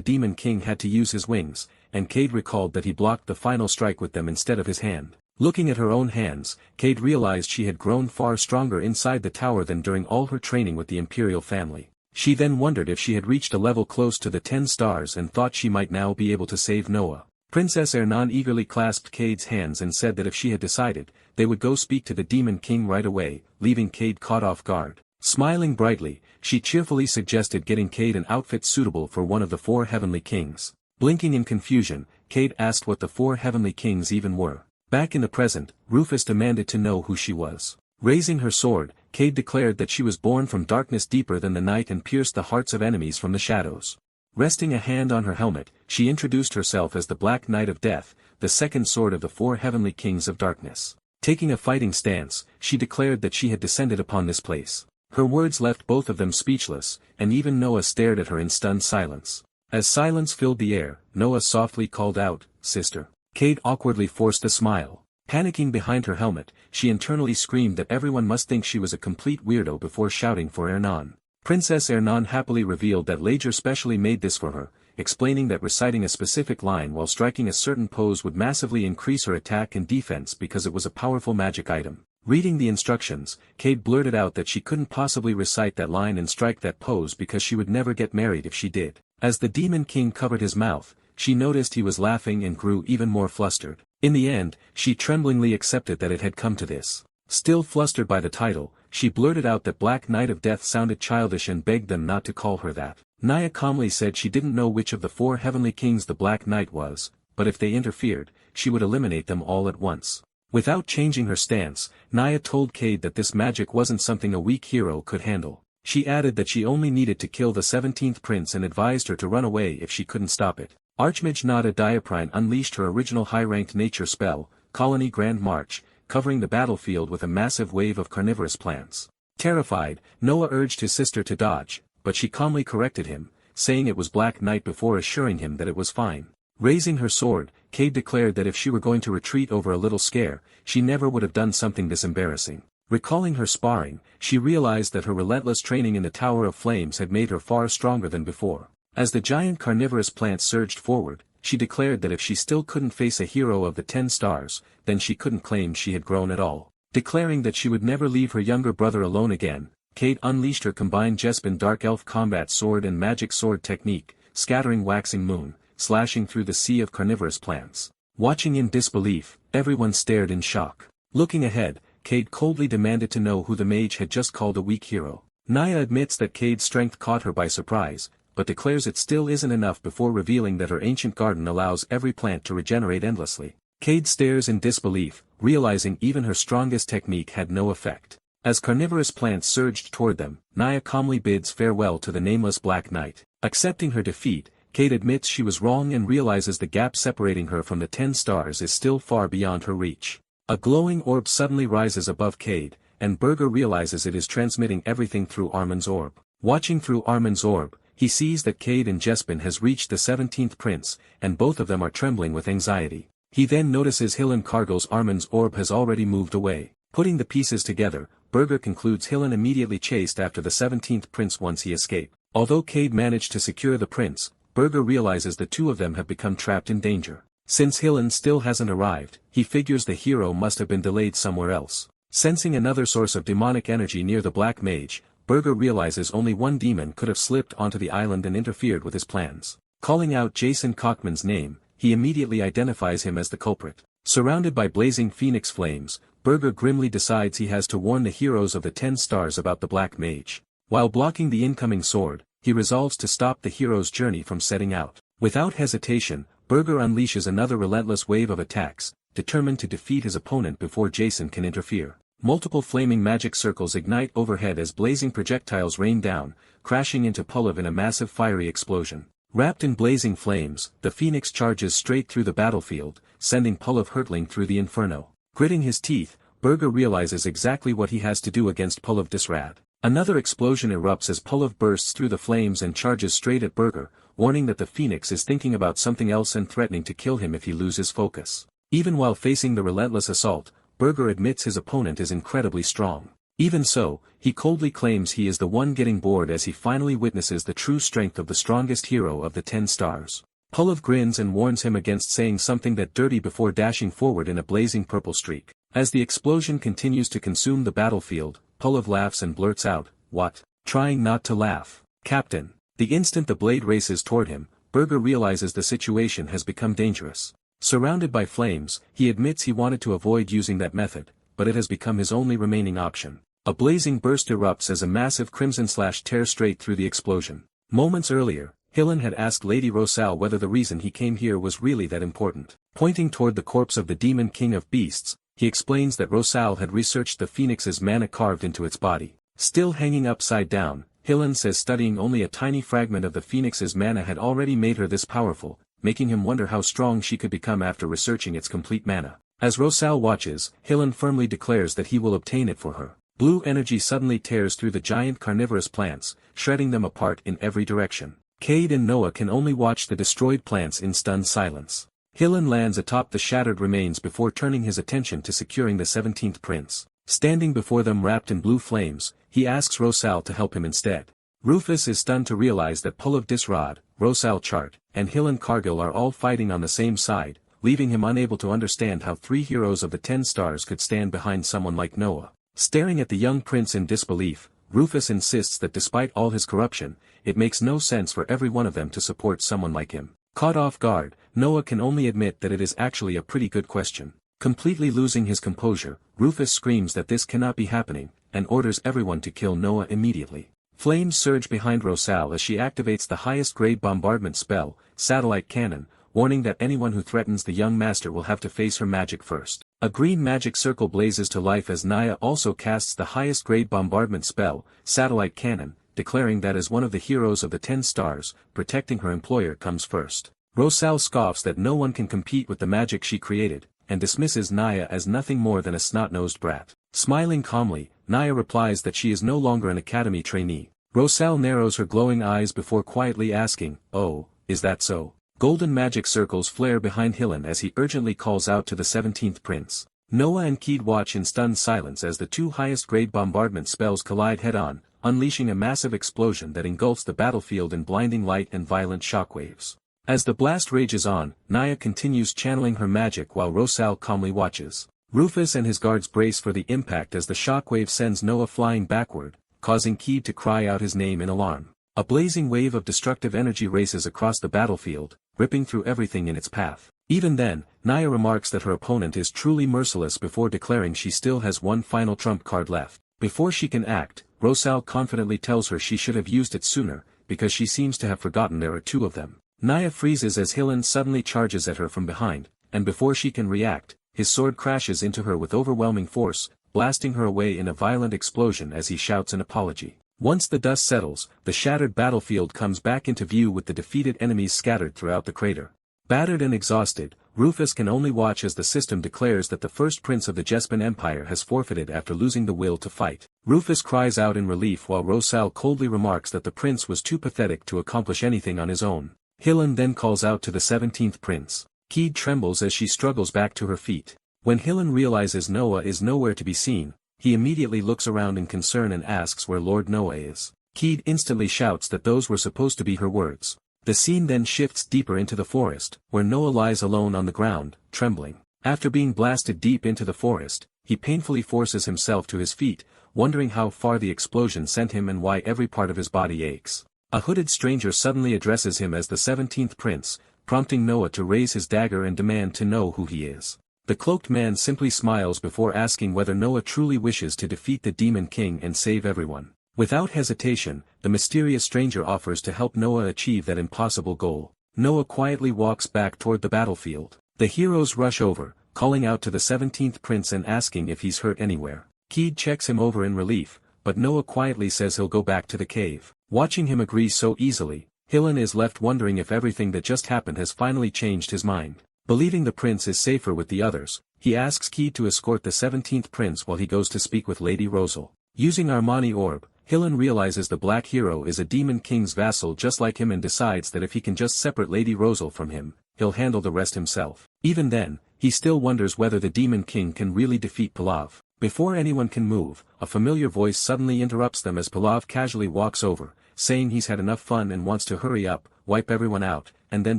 Demon King had to use his wings, and Cade recalled that he blocked the final strike with them instead of his hand. Looking at her own hands, Cade realized she had grown far stronger inside the tower than during all her training with the Imperial family. She then wondered if she had reached a level close to the 10 stars and thought she might now be able to save Noah. Princess Ernan eagerly clasped Cade's hands and said that if she had decided, they would go speak to the Demon King right away, leaving Cade caught off guard. Smiling brightly, she cheerfully suggested getting Cade an outfit suitable for one of the 4 heavenly kings. Blinking in confusion, Cade asked what the 4 heavenly kings even were. Back in the present, Rufus demanded to know who she was. Raising her sword, Cade declared that she was born from darkness deeper than the night and pierced the hearts of enemies from the shadows. Resting a hand on her helmet, she introduced herself as the Black Knight of Death, the second sword of the 4 heavenly kings of darkness. Taking a fighting stance, she declared that she had descended upon this place. Her words left both of them speechless, and even Noah stared at her in stunned silence. As silence filled the air, Noah softly called out, "Sister." Cade awkwardly forced a smile. Panicking behind her helmet, she internally screamed that everyone must think she was a complete weirdo before shouting for Ernan. Princess Ernan happily revealed that Lager specially made this for her, explaining that reciting a specific line while striking a certain pose would massively increase her attack and defense because it was a powerful magic item. Reading the instructions, Cade blurted out that she couldn't possibly recite that line and strike that pose because she would never get married if she did. As the Demon King covered his mouth, she noticed he was laughing and grew even more flustered. In the end, she tremblingly accepted that it had come to this. Still flustered by the title, she blurted out that Black Knight of Death sounded childish and begged them not to call her that. Naya calmly said she didn't know which of the 4 heavenly kings the Black Knight was, but if they interfered, she would eliminate them all at once. Without changing her stance, Naya told Cade that this magic wasn't something a weak hero could handle. She added that she only needed to kill the 17th prince and advised her to run away if she couldn't stop it. Archmage Nada Diaprine unleashed her original high-ranked nature spell, Colony Grand March, covering the battlefield with a massive wave of carnivorous plants. Terrified, Noah urged his sister to dodge, but she calmly corrected him, saying it was Black Knight before assuring him that it was fine. Raising her sword, Cade declared that if she were going to retreat over a little scare, she never would have done something this embarrassing. Recalling her sparring, she realized that her relentless training in the Tower of Flames had made her far stronger than before. As the giant carnivorous plants surged forward, she declared that if she still couldn't face a hero of the 10 stars, then she couldn't claim she had grown at all. Declaring that she would never leave her younger brother alone again, Cade unleashed her combined Jespin Dark Elf combat sword and magic sword technique, scattering waxing moon, slashing through the sea of carnivorous plants. Watching in disbelief, everyone stared in shock. Looking ahead, Cade coldly demanded to know who the mage had just called a weak hero. Naya admits that Cade's strength caught her by surprise, but declares it still isn't enough before revealing that her ancient garden allows every plant to regenerate endlessly. Cade stares in disbelief, realizing even her strongest technique had no effect. As carnivorous plants surged toward them, Naya calmly bids farewell to the nameless Black Knight. Accepting her defeat, Cade admits she was wrong and realizes the gap separating her from the 10 stars is still far beyond her reach. A glowing orb suddenly rises above Cade, and Berger realizes it is transmitting everything through Armin's orb. Watching through Armin's orb, he sees that Cade and Jespin has reached the 17th prince, and both of them are trembling with anxiety. He then notices Hillen Cargill's Armin's orb has already moved away. Putting the pieces together, Berger concludes Hillen immediately chased after the 17th prince once he escaped. Although Cade managed to secure the prince, Berger realizes the two of them have become trapped in danger. Since Hillen still hasn't arrived, he figures the hero must have been delayed somewhere else. Sensing another source of demonic energy near the Black Mage, Berger realizes only one demon could have slipped onto the island and interfered with his plans. Calling out Jason Cockman's name, he immediately identifies him as the culprit. Surrounded by blazing phoenix flames, Berger grimly decides he has to warn the heroes of the 10 stars about the Black Mage. While blocking the incoming sword, he resolves to stop the hero's journey from setting out. Without hesitation, Berger unleashes another relentless wave of attacks, determined to defeat his opponent before Jason can interfere. Multiple flaming magic circles ignite overhead as blazing projectiles rain down, crashing into Pulev in a massive fiery explosion. Wrapped in blazing flames, the Phoenix charges straight through the battlefield, sending Pulev hurtling through the inferno. Gritting his teeth, Berger realizes exactly what he has to do against Pulev Disrad. Another explosion erupts as Pulev bursts through the flames and charges straight at Berger, warning that the Phoenix is thinking about something else and threatening to kill him if he loses focus. Even while facing the relentless assault, Burger admits his opponent is incredibly strong. Even so, he coldly claims he is the one getting bored as he finally witnesses the true strength of the strongest hero of the 10 stars. Pullev grins and warns him against saying something that dirty before dashing forward in a blazing purple streak. As the explosion continues to consume the battlefield, Pullev laughs and blurts out, "What?" Trying not to laugh. "Captain." The instant the blade races toward him, Burger realizes the situation has become dangerous. Surrounded by flames, he admits he wanted to avoid using that method, but it has become his only remaining option. A blazing burst erupts as a massive crimson slash tears straight through the explosion. Moments earlier, Hillen had asked Lady Rosal whether the reason he came here was really that important. Pointing toward the corpse of the demon king of beasts, he explains that Rosal had researched the phoenix's mana carved into its body. Still hanging upside down, Hillen says studying only a tiny fragment of the phoenix's mana had already made her this powerful, making him wonder how strong she could become after researching its complete mana. As Rosal watches, Hillen firmly declares that he will obtain it for her. Blue energy suddenly tears through the giant carnivorous plants, shredding them apart in every direction. Cade and Noah can only watch the destroyed plants in stunned silence. Hillen lands atop the shattered remains before turning his attention to securing the 17th prince. Standing before them wrapped in blue flames, he asks Rosal to help him instead. Rufus is stunned to realize that Pullev Disrod, Rosal Chart, and Hillen Cargill are all fighting on the same side, leaving him unable to understand how 3 heroes of the 10 stars could stand behind someone like Noah. Staring at the young prince in disbelief, Rufus insists that despite all his corruption, it makes no sense for every one of them to support someone like him. Caught off guard, Noah can only admit that it is actually a pretty good question. Completely losing his composure, Rufus screams that this cannot be happening, and orders everyone to kill Noah immediately. Flames surge behind Rosal as she activates the highest grade bombardment spell, Satellite Cannon, warning that anyone who threatens the young master will have to face her magic first. A green magic circle blazes to life as Naya also casts the highest grade bombardment spell, Satellite Cannon, declaring that as one of the heroes of the 10 stars, protecting her employer comes first. Rosal scoffs that no one can compete with the magic she created, and dismisses Naya as nothing more than a snot-nosed brat. Smiling calmly, Naya replies that she is no longer an academy trainee. Rosal narrows her glowing eyes before quietly asking, "Oh, is that so?" Golden magic circles flare behind Hillen as he urgently calls out to the 17th prince. Noah and Keed watch in stunned silence as the 2 highest grade bombardment spells collide head-on, unleashing a massive explosion that engulfs the battlefield in blinding light and violent shockwaves. As the blast rages on, Naya continues channeling her magic while Rosal calmly watches. Rufus and his guards brace for the impact as the shockwave sends Noah flying backward, causing Keed to cry out his name in alarm. A blazing wave of destructive energy races across the battlefield, ripping through everything in its path. Even then, Naya remarks that her opponent is truly merciless before declaring she still has one final trump card left. Before she can act, Rosal confidently tells her she should have used it sooner, because she seems to have forgotten there are 2 of them. Naya freezes as Hillen suddenly charges at her from behind, and before she can react, his sword crashes into her with overwhelming force, blasting her away in a violent explosion as he shouts an apology. Once the dust settles, the shattered battlefield comes back into view with the defeated enemies scattered throughout the crater. Battered and exhausted, Rufus can only watch as the system declares that the first prince of the Jespan Empire has forfeited after losing the will to fight. Rufus cries out in relief while Rosal coldly remarks that the prince was too pathetic to accomplish anything on his own. Hillen then calls out to the 17th prince. Keed trembles as she struggles back to her feet. When Hillen realizes Noah is nowhere to be seen, he immediately looks around in concern and asks where Lord Noah is. Keed instantly shouts that those were supposed to be her words. The scene then shifts deeper into the forest, where Noah lies alone on the ground, trembling. After being blasted deep into the forest, he painfully forces himself to his feet, wondering how far the explosion sent him and why every part of his body aches. A hooded stranger suddenly addresses him as the 17th prince, prompting Noah to raise his dagger and demand to know who he is. The cloaked man simply smiles before asking whether Noah truly wishes to defeat the Demon King and save everyone. Without hesitation, the mysterious stranger offers to help Noah achieve that impossible goal. Noah quietly walks back toward the battlefield. The heroes rush over, calling out to the 17th prince and asking if he's hurt anywhere. Keed checks him over in relief, but Noah quietly says he'll go back to the cave. Watching him agree so easily, Hillen is left wondering if everything that just happened has finally changed his mind. Believing the prince is safer with the others, he asks Keed to escort the 17th prince while he goes to speak with Lady Rosal. Using Armani Orb, Hillen realizes the Black Hero is a Demon King's vassal just like him and decides that if he can just separate Lady Rosal from him, he'll handle the rest himself. Even then, he still wonders whether the Demon King can really defeat Pallav. Before anyone can move, a familiar voice suddenly interrupts them as Pallav casually walks over, saying he's had enough fun and wants to hurry up, wipe everyone out, and then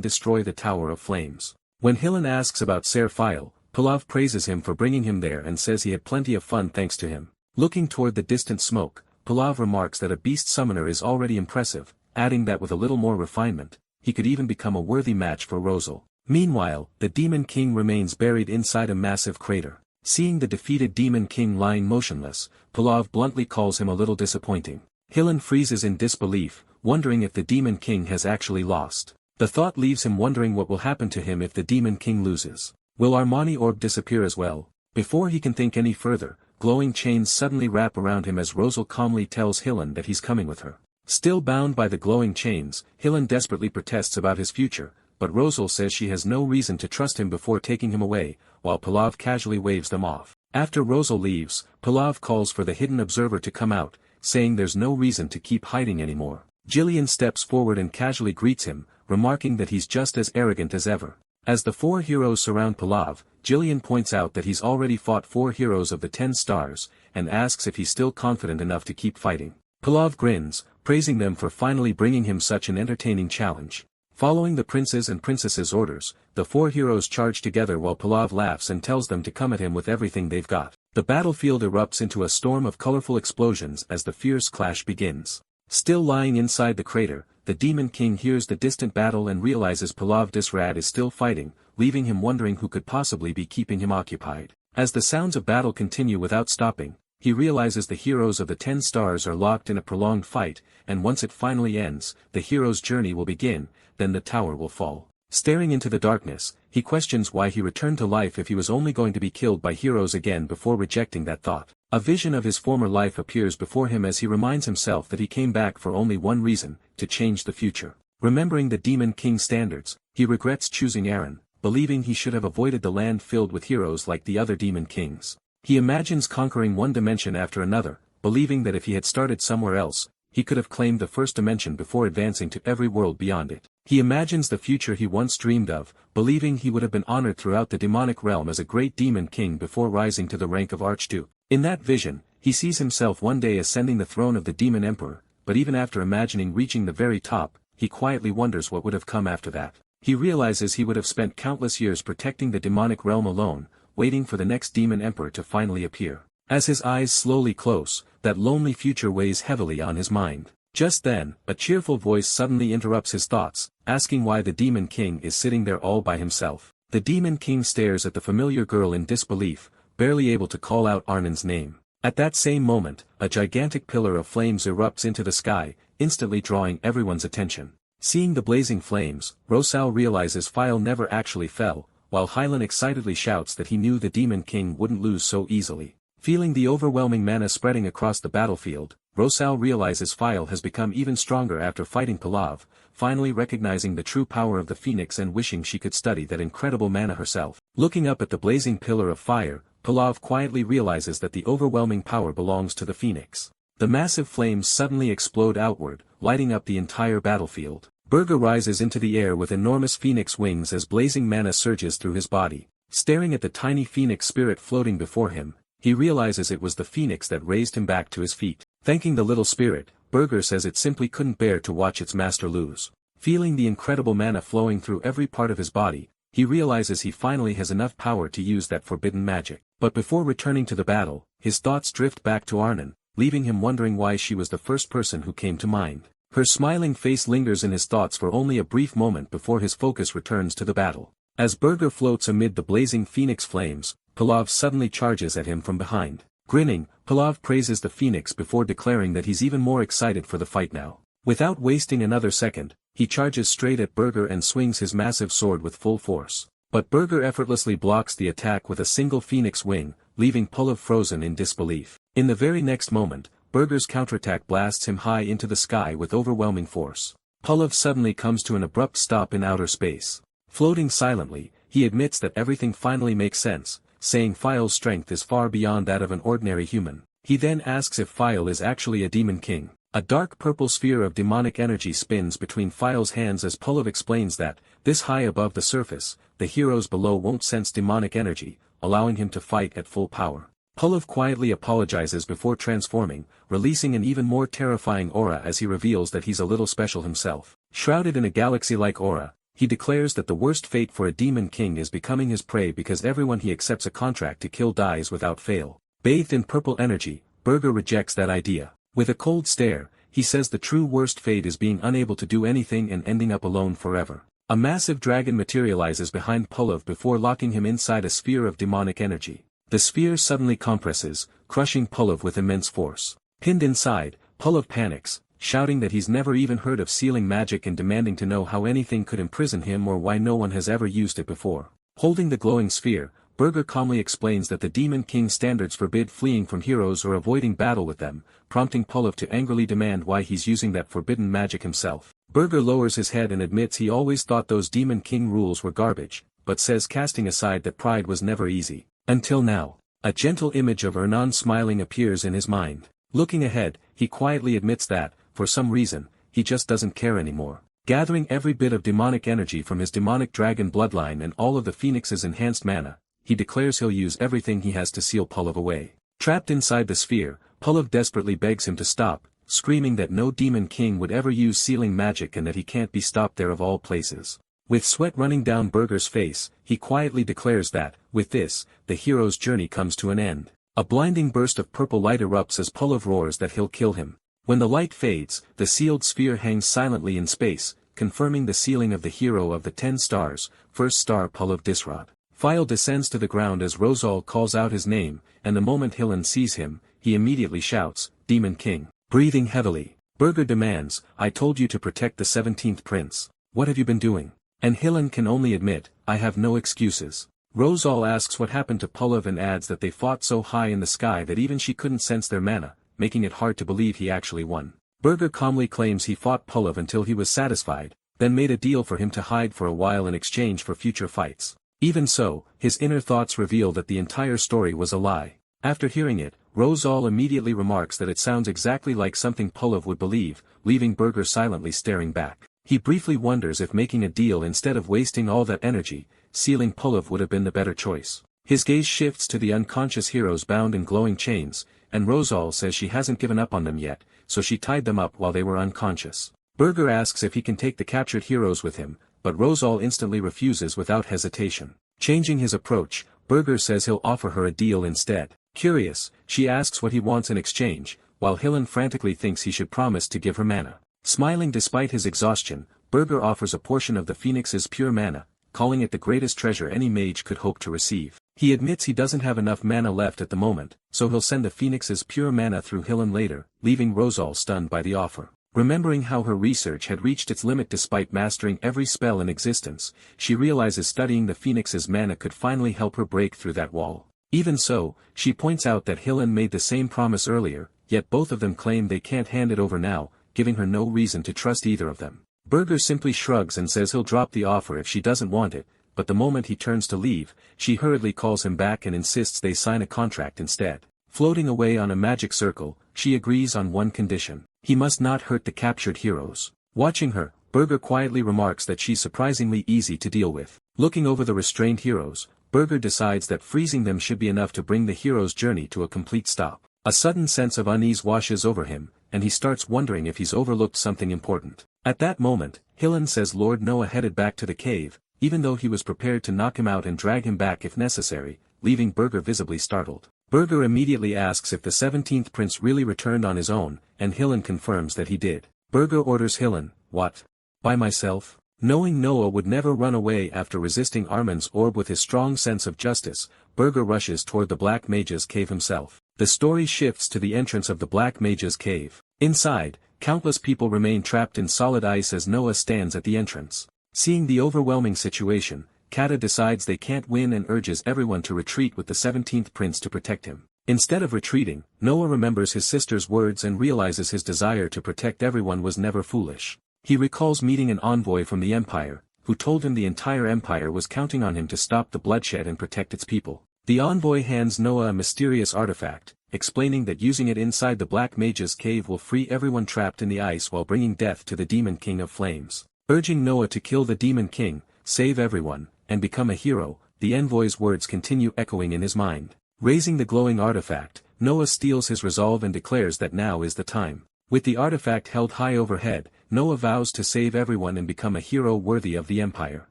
destroy the Tower of Flames. When Hillen asks about Ser File, Pallav praises him for bringing him there and says he had plenty of fun thanks to him. Looking toward the distant smoke, Pallav remarks that a beast summoner is already impressive, adding that with a little more refinement, he could even become a worthy match for Rosal. Meanwhile, the Demon King remains buried inside a massive crater. Seeing the defeated Demon King lying motionless, Pallav bluntly calls him a little disappointing. Hillen freezes in disbelief, wondering if the Demon King has actually lost. The thought leaves him wondering what will happen to him if the Demon King loses. Will Armani Orb disappear as well? Before he can think any further, glowing chains suddenly wrap around him as Rosal calmly tells Hillen that he's coming with her. Still bound by the glowing chains, Hillen desperately protests about his future, but Rosal says she has no reason to trust him before taking him away, while Pallav casually waves them off. After Rosal leaves, Pallav calls for the hidden observer to come out, saying there's no reason to keep hiding anymore. Jillian steps forward and casually greets him, remarking that he's just as arrogant as ever. As the 4 heroes surround Pallav, Jillian points out that he's already fought 4 heroes of the 10 stars, and asks if he's still confident enough to keep fighting. Pallav grins, praising them for finally bringing him such an entertaining challenge. Following the prince's and princess's orders, the 4 heroes charge together while Pallav laughs and tells them to come at him with everything they've got. The battlefield erupts into a storm of colorful explosions as the fierce clash begins. Still lying inside the crater, the Demon King hears the distant battle and realizes Pallav Disrad is still fighting, leaving him wondering who could possibly be keeping him occupied. As the sounds of battle continue without stopping, he realizes the heroes of the 10 stars are locked in a prolonged fight, and once it finally ends, the hero's journey will begin, then the tower will fall. Staring into the darkness, he questions why he returned to life if he was only going to be killed by heroes again before rejecting that thought. A vision of his former life appears before him as he reminds himself that he came back for only one reason, to change the future. Remembering the Demon King's standards, he regrets choosing Aaron, believing he should have avoided the land filled with heroes like the other Demon Kings. He imagines conquering one dimension after another, believing that if he had started somewhere else, he could have claimed the first dimension before advancing to every world beyond it. He imagines the future he once dreamed of, believing he would have been honored throughout the demonic realm as a great demon king before rising to the rank of Archduke. In that vision, he sees himself one day ascending the throne of the Demon Emperor, but even after imagining reaching the very top, he quietly wonders what would have come after that. He realizes he would have spent countless years protecting the demonic realm alone, waiting for the next Demon Emperor to finally appear. As his eyes slowly close, that lonely future weighs heavily on his mind. Just then, a cheerful voice suddenly interrupts his thoughts, asking why the Demon King is sitting there all by himself. The Demon King stares at the familiar girl in disbelief, barely able to call out Arnon's name. At that same moment, a gigantic pillar of flames erupts into the sky, instantly drawing everyone's attention. Seeing the blazing flames, Rosal realizes File never actually fell, while Hylan excitedly shouts that he knew the Demon King wouldn't lose so easily. Feeling the overwhelming mana spreading across the battlefield, Rosal realizes File has become even stronger after fighting Pallav, finally recognizing the true power of the Phoenix and wishing she could study that incredible mana herself. Looking up at the blazing pillar of fire, Pallav quietly realizes that the overwhelming power belongs to the Phoenix. The massive flames suddenly explode outward, lighting up the entire battlefield. Burger rises into the air with enormous phoenix wings as blazing mana surges through his body. Staring at the tiny phoenix spirit floating before him, he realizes it was the phoenix that raised him back to his feet. Thanking the little spirit, Burger says it simply couldn't bear to watch its master lose. Feeling the incredible mana flowing through every part of his body, he realizes he finally has enough power to use that forbidden magic. But before returning to the battle, his thoughts drift back to Arnon, leaving him wondering why she was the first person who came to mind. Her smiling face lingers in his thoughts for only a brief moment before his focus returns to the battle. As Burger floats amid the blazing phoenix flames, Pallav suddenly charges at him from behind. Grinning, Pallav praises the phoenix before declaring that he's even more excited for the fight now. Without wasting another second, he charges straight at Burger and swings his massive sword with full force. But Burger effortlessly blocks the attack with a single phoenix wing, leaving Pallav frozen in disbelief. In the very next moment, Burger's counterattack blasts him high into the sky with overwhelming force. Pallav suddenly comes to an abrupt stop in outer space. Floating silently, he admits that everything finally makes sense, saying File's strength is far beyond that of an ordinary human. He then asks if File is actually a demon king. A dark purple sphere of demonic energy spins between File's hands as Pulav explains that, this high above the surface, the heroes below won't sense demonic energy, allowing him to fight at full power. Pulav quietly apologizes before transforming, releasing an even more terrifying aura as he reveals that he's a little special himself. Shrouded in a galaxy-like aura, he declares that the worst fate for a demon king is becoming his prey because everyone he accepts a contract to kill dies without fail. Bathed in purple energy, Burger rejects that idea. With a cold stare, he says the true worst fate is being unable to do anything and ending up alone forever. A massive dragon materializes behind Pulav before locking him inside a sphere of demonic energy. The sphere suddenly compresses, crushing Pulav with immense force. Pinned inside, Pulav panics, shouting that he's never even heard of sealing magic and demanding to know how anything could imprison him or why no one has ever used it before. Holding the glowing sphere, Burger calmly explains that the Demon King's standards forbid fleeing from heroes or avoiding battle with them, prompting Pulav to angrily demand why he's using that forbidden magic himself. Burger lowers his head and admits he always thought those Demon King rules were garbage, but says casting aside that pride was never easy. Until now. A gentle image of Ernan smiling appears in his mind. Looking ahead, he quietly admits that, for some reason, he just doesn't care anymore. Gathering every bit of demonic energy from his demonic dragon bloodline and all of the Phoenix's enhanced mana, he declares he'll use everything he has to seal Pulav away. Trapped inside the sphere, Pulav desperately begs him to stop, screaming that no demon king would ever use sealing magic and that he can't be stopped there of all places. With sweat running down Burger's face, he quietly declares that, with this, the hero's journey comes to an end. A blinding burst of purple light erupts as Pulav roars that he'll kill him. When the light fades, the sealed sphere hangs silently in space, confirming the sealing of the hero of the 10 stars, first star Pulav Disrod. File descends to the ground as Rosal calls out his name, and the moment Hillen sees him, he immediately shouts, Demon King. Breathing heavily, Burger demands, I told you to protect the 17th prince. What have you been doing? And Hillen can only admit, I have no excuses. Rosal asks what happened to Pulav and adds that they fought so high in the sky that even she couldn't sense their mana, making it hard to believe he actually won. Burger calmly claims he fought Pulav until he was satisfied, then made a deal for him to hide for a while in exchange for future fights. Even so, his inner thoughts reveal that the entire story was a lie. After hearing it, Rosal immediately remarks that it sounds exactly like something Pulav would believe, leaving Burger silently staring back. He briefly wonders if making a deal instead of wasting all that energy, sealing Pulav would have been the better choice. His gaze shifts to the unconscious heroes bound in glowing chains, and Rosal says she hasn't given up on them yet, so she tied them up while they were unconscious. Burger asks if he can take the captured heroes with him, but Rosal instantly refuses without hesitation. Changing his approach, Burger says he'll offer her a deal instead. Curious, she asks what he wants in exchange, while Hillen frantically thinks he should promise to give her mana. Smiling despite his exhaustion, Burger offers a portion of the Phoenix's pure mana, calling it the greatest treasure any mage could hope to receive. He admits he doesn't have enough mana left at the moment, so he'll send the Phoenix's pure mana through Hillen later, leaving Rosal stunned by the offer. Remembering how her research had reached its limit despite mastering every spell in existence, she realizes studying the Phoenix's mana could finally help her break through that wall. Even so, she points out that Hillen made the same promise earlier, yet both of them claim they can't hand it over now, giving her no reason to trust either of them. Burger simply shrugs and says he'll drop the offer if she doesn't want it, but the moment he turns to leave, she hurriedly calls him back and insists they sign a contract instead. Floating away on a magic circle, she agrees on one condition. He must not hurt the captured heroes. Watching her, Burger quietly remarks that she's surprisingly easy to deal with. Looking over the restrained heroes, Burger decides that freezing them should be enough to bring the hero's journey to a complete stop. A sudden sense of unease washes over him, and he starts wondering if he's overlooked something important. At that moment, Hillen says Lord Noah headed back to the cave, even though he was prepared to knock him out and drag him back if necessary, leaving Burger visibly startled. Burger immediately asks if the 17th prince really returned on his own, and Hillen confirms that he did. Burger orders Hillen, what? By myself? Knowing Noah would never run away after resisting Armin's orb with his strong sense of justice, Burger rushes toward the Black Mage's cave himself. The story shifts to the entrance of the Black Mage's cave. Inside, countless people remain trapped in solid ice as Noah stands at the entrance. Seeing the overwhelming situation, Kata decides they can't win and urges everyone to retreat with the 17th prince to protect him. Instead of retreating, Noah remembers his sister's words and realizes his desire to protect everyone was never foolish. He recalls meeting an envoy from the Empire, who told him the entire Empire was counting on him to stop the bloodshed and protect its people. The envoy hands Noah a mysterious artifact, explaining that using it inside the Black Mage's cave will free everyone trapped in the ice while bringing death to the Demon King of Flames. Urging Noah to kill the Demon King, save everyone, and become a hero, the envoy's words continue echoing in his mind. Raising the glowing artifact, Noah steels his resolve and declares that now is the time. With the artifact held high overhead, Noah vows to save everyone and become a hero worthy of the Empire.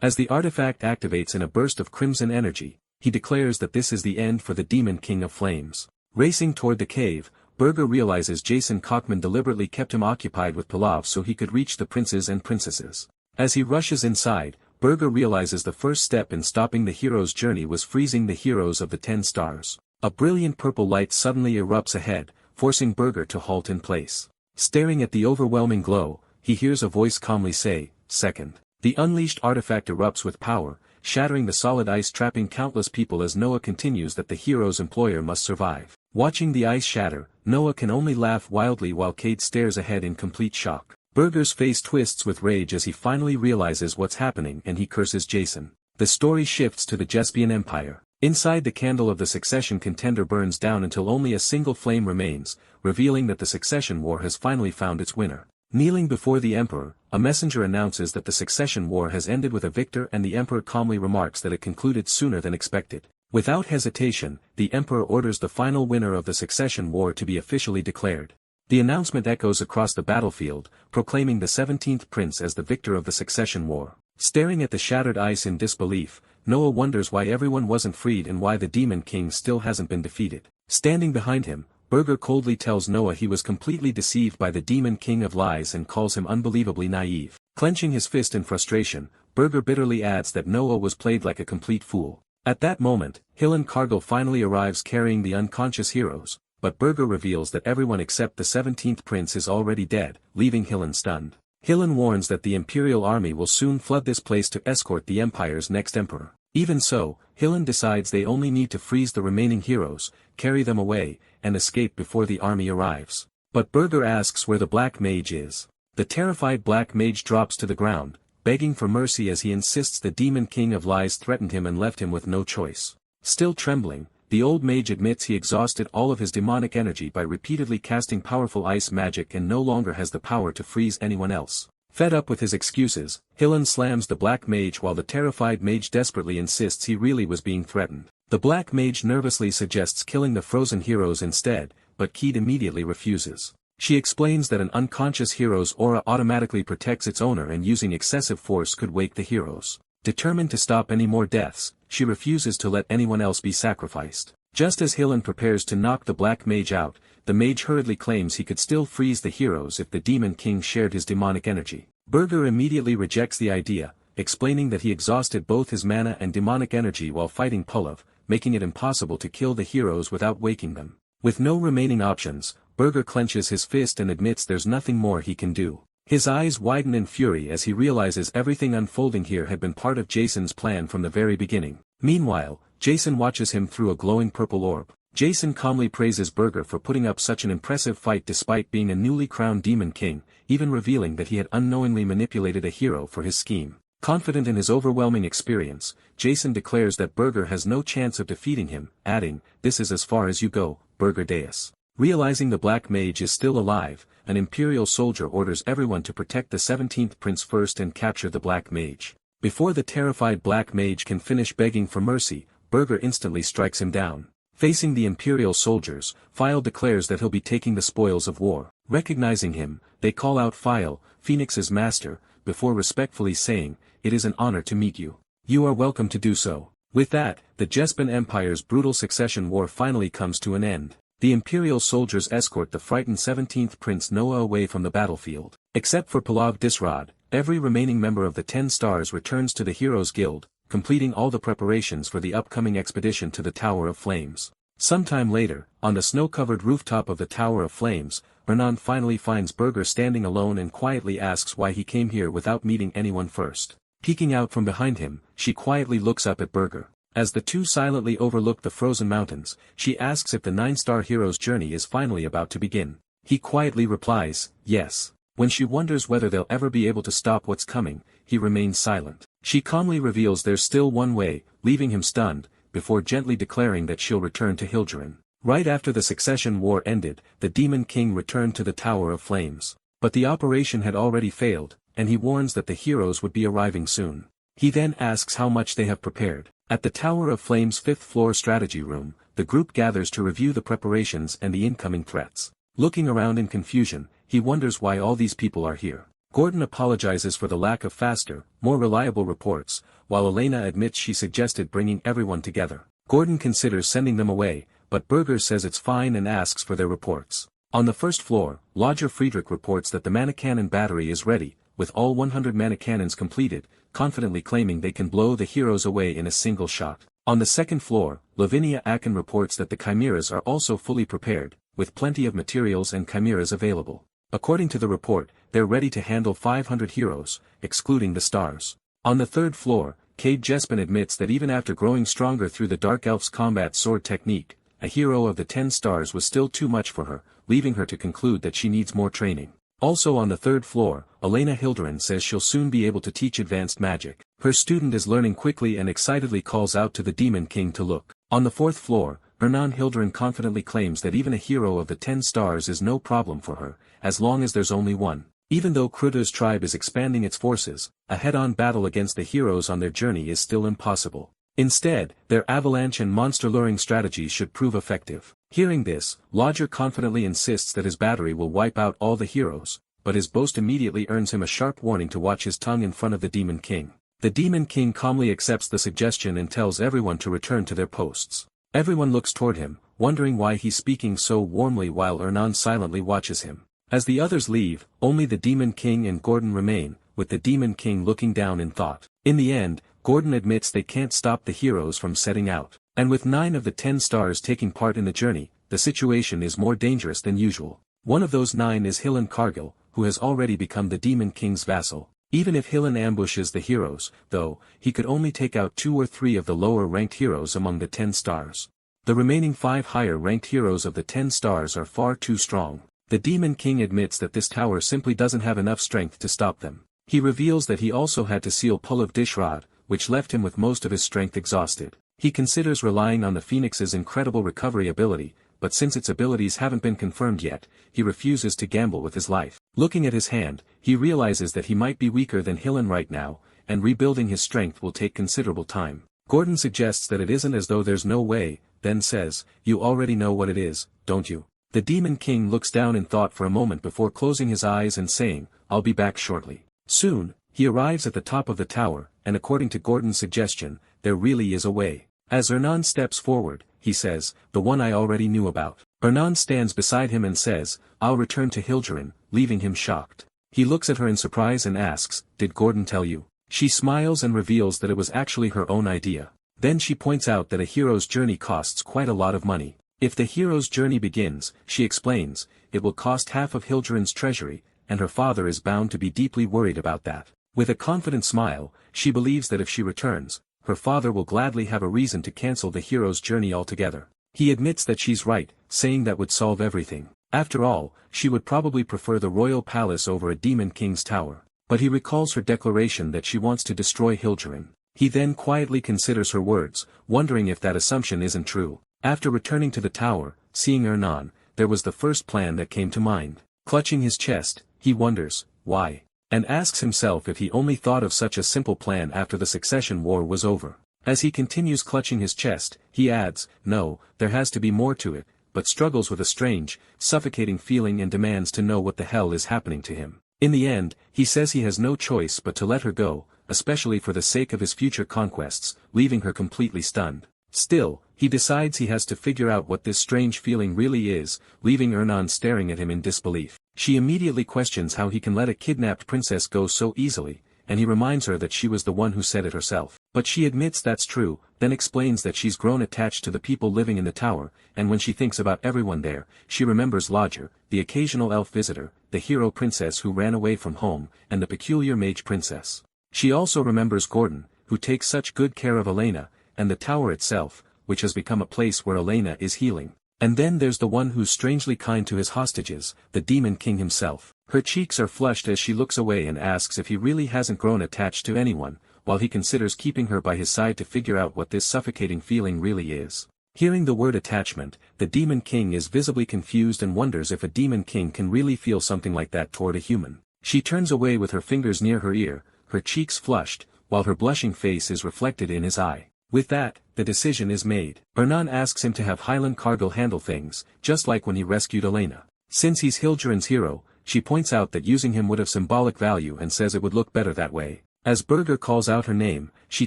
As the artifact activates in a burst of crimson energy, he declares that this is the end for the Demon King of Flames. Racing toward the cave, Burger realizes Jason Cockman deliberately kept him occupied with Palav so he could reach the princes and princesses. As he rushes inside, Burger realizes the first step in stopping the hero's journey was freezing the heroes of the 10 stars. A brilliant purple light suddenly erupts ahead, forcing Burger to halt in place. Staring at the overwhelming glow, he hears a voice calmly say, "Second." The unleashed artifact erupts with power, shattering the solid ice trapping countless people as Noah continues that the hero's employer must survive. Watching the ice shatter, Noah can only laugh wildly while Cade stares ahead in complete shock. Burger's face twists with rage as he finally realizes what's happening and he curses Jason. The story shifts to the Jespian Empire. Inside the candle of the succession contender burns down until only a single flame remains, revealing that the succession war has finally found its winner. Kneeling before the Emperor, a messenger announces that the succession war has ended with a victor and the Emperor calmly remarks that it concluded sooner than expected. Without hesitation, the Emperor orders the final winner of the succession war to be officially declared. The announcement echoes across the battlefield, proclaiming the 17th prince as the victor of the succession war. Staring at the shattered ice in disbelief, Noah wonders why everyone wasn't freed and why the Demon King still hasn't been defeated. Standing behind him, Burger coldly tells Noah he was completely deceived by the Demon King of Lies and calls him unbelievably naive. Clenching his fist in frustration, Burger bitterly adds that Noah was played like a complete fool. At that moment, Hillen Cargill finally arrives carrying the unconscious heroes, but Burger reveals that everyone except the 17th prince is already dead, leaving Hillen stunned. Hillen warns that the Imperial army will soon flood this place to escort the Empire's next emperor. Even so, Hillen decides they only need to freeze the remaining heroes, carry them away, and escape before the army arrives. But Burger asks where the Black Mage is. The terrified Black Mage drops to the ground, begging for mercy as he insists the Demon King of Lies threatened him and left him with no choice. Still trembling, the old mage admits he exhausted all of his demonic energy by repeatedly casting powerful ice magic and no longer has the power to freeze anyone else. Fed up with his excuses, Hillen slams the Black Mage while the terrified mage desperately insists he really was being threatened. The Black Mage nervously suggests killing the frozen heroes instead, but Keed immediately refuses. She explains that an unconscious hero's aura automatically protects its owner and using excessive force could wake the heroes. Determined to stop any more deaths, she refuses to let anyone else be sacrificed. Just as Hillen prepares to knock the Black Mage out, the mage hurriedly claims he could still freeze the heroes if the Demon King shared his demonic energy. Burger immediately rejects the idea, explaining that he exhausted both his mana and demonic energy while fighting Pulav, making it impossible to kill the heroes without waking them. With no remaining options, Burger clenches his fist and admits there's nothing more he can do. His eyes widen in fury as he realizes everything unfolding here had been part of Jason's plan from the very beginning. Meanwhile, Jason watches him through a glowing purple orb. Jason calmly praises Burger for putting up such an impressive fight despite being a newly crowned Demon King, even revealing that he had unknowingly manipulated a hero for his scheme. Confident in his overwhelming experience, Jason declares that Burger has no chance of defeating him, adding, "This is as far as you go, Burger Deus." Realizing the Black Mage is still alive, an Imperial soldier orders everyone to protect the 17th prince first and capture the Black Mage. Before the terrified Black Mage can finish begging for mercy, Burger instantly strikes him down. Facing the Imperial soldiers, File declares that he'll be taking the spoils of war. Recognizing him, they call out File, Phoenix's master, before respectfully saying, "It is an honor to meet you. You are welcome to do so." With that, the Jespian Empire's brutal succession war finally comes to an end. The Imperial soldiers escort the frightened 17th Prince Noah away from the battlefield. Except for Palav Disrod, every remaining member of the 10 Stars returns to the Heroes Guild, completing all the preparations for the upcoming expedition to the Tower of Flames. Sometime later, on the snow-covered rooftop of the Tower of Flames, Renan finally finds Burger standing alone and quietly asks why he came here without meeting anyone first. Peeking out from behind him, she quietly looks up at Burger. As the two silently overlook the frozen mountains, she asks if the 9-star hero's journey is finally about to begin. He quietly replies, yes. When she wonders whether they'll ever be able to stop what's coming, he remains silent. She calmly reveals there's still one way, leaving him stunned, before gently declaring that she'll return to Hildurin. Right after the succession war ended, the Demon King returned to the Tower of Flames. But the operation had already failed, and he warns that the heroes would be arriving soon. He then asks how much they have prepared. At the Tower of Flames' 5th floor strategy room, the group gathers to review the preparations and the incoming threats. Looking around in confusion, he wonders why all these people are here. Gordon apologizes for the lack of faster, more reliable reports, while Elena admits she suggested bringing everyone together. Gordon considers sending them away, but Berger says it's fine and asks for their reports. On the first floor, Lodger Friedrich reports that the Manicannon battery is ready, with all 100 Manicannons completed, confidently claiming they can blow the heroes away in a single shot. On the second floor, Lavinia Akin reports that the chimeras are also fully prepared, with plenty of materials and chimeras available. According to the report, they're ready to handle 500 heroes, excluding the stars. On the third floor, Cade Jespin admits that even after growing stronger through the Dark Elf's combat sword technique, a hero of the 10 stars was still too much for her, leaving her to conclude that she needs more training. Also on the third floor, Elena Hilderin says she'll soon be able to teach advanced magic. Her student is learning quickly and excitedly calls out to the Demon King to look. On the fourth floor, Hernan Hilderin confidently claims that even a hero of the 10 stars is no problem for her, as long as there's only one. Even though Kruder's tribe is expanding its forces, a head-on battle against the heroes on their journey is still impossible. Instead, their avalanche and monster-luring strategies should prove effective. Hearing this, Lodger confidently insists that his battery will wipe out all the heroes, but his boast immediately earns him a sharp warning to watch his tongue in front of the Demon King. The Demon King calmly accepts the suggestion and tells everyone to return to their posts. Everyone looks toward him, wondering why he's speaking so warmly while Hernan silently watches him. As the others leave, only the Demon King and Gordon remain, with the Demon King looking down in thought. In the end, Gordon admits they can't stop the heroes from setting out. And with 9 of the 10 stars taking part in the journey, the situation is more dangerous than usual. One of those 9 is Hillen Cargill, who has already become the Demon King's vassal. Even if Hillen ambushes the heroes, though, he could only take out 2 or 3 of the lower-ranked heroes among the 10 stars. The remaining 5 higher-ranked heroes of the 10 stars are far too strong. The Demon King admits that this tower simply doesn't have enough strength to stop them. He reveals that he also had to seal Pull of Dishrod, which left him with most of his strength exhausted. He considers relying on the Phoenix's incredible recovery ability, but since its abilities haven't been confirmed yet, he refuses to gamble with his life. Looking at his hand, he realizes that he might be weaker than Hillen right now, and rebuilding his strength will take considerable time. Gordon suggests that it isn't as though there's no way, then says, "You already know what it is, don't you?" The Demon King looks down in thought for a moment before closing his eyes and saying, "I'll be back shortly." Soon, he arrives at the top of the tower, and according to Gordon's suggestion, there really is a way. As Hernan steps forward, he says, "The one I already knew about." Hernan stands beside him and says, "I'll return to Hilderin," leaving him shocked. He looks at her in surprise and asks, "Did Gordon tell you?" She smiles and reveals that it was actually her own idea. Then she points out that a hero's journey costs quite a lot of money. If the hero's journey begins, she explains, it will cost half of Hilderin's treasury, and her father is bound to be deeply worried about that. With a confident smile, she believes that if she returns, her father will gladly have a reason to cancel the hero's journey altogether. He admits that she's right, saying that would solve everything. After all, she would probably prefer the royal palace over a Demon King's tower. But he recalls her declaration that she wants to destroy Hilderin. He then quietly considers her words, wondering if that assumption isn't true. After returning to the tower, seeing Hernan, there was the first plan that came to mind. Clutching his chest, he wonders, why? And asks himself if he only thought of such a simple plan after the succession war was over. As he continues clutching his chest, he adds, "No, there has to be more to it," but struggles with a strange, suffocating feeling and demands to know what the hell is happening to him. In the end, he says he has no choice but to let her go, especially for the sake of his future conquests, leaving her completely stunned. Still, he decides he has to figure out what this strange feeling really is, leaving Hernan staring at him in disbelief. She immediately questions how he can let a kidnapped princess go so easily, and he reminds her that she was the one who said it herself. But she admits that's true, then explains that she's grown attached to the people living in the tower, and when she thinks about everyone there, she remembers Lodger, the occasional elf visitor, the hero princess who ran away from home, and the peculiar mage princess. She also remembers Gordon, who takes such good care of Elena, and the tower itself, which has become a place where Elena is healing. And then there's the one who's strangely kind to his hostages, the Demon King himself. Her cheeks are flushed as she looks away and asks if he really hasn't grown attached to anyone, while he considers keeping her by his side to figure out what this suffocating feeling really is. Hearing the word attachment, the Demon King is visibly confused and wonders if a Demon King can really feel something like that toward a human. She turns away with her fingers near her ear, her cheeks flushed, while her blushing face is reflected in his eye. With that, the decision is made. Ernan asks him to have Hyland Cargill handle things, just like when he rescued Elena. Since he's Hildurin's hero, she points out that using him would have symbolic value and says it would look better that way. As Berger calls out her name, she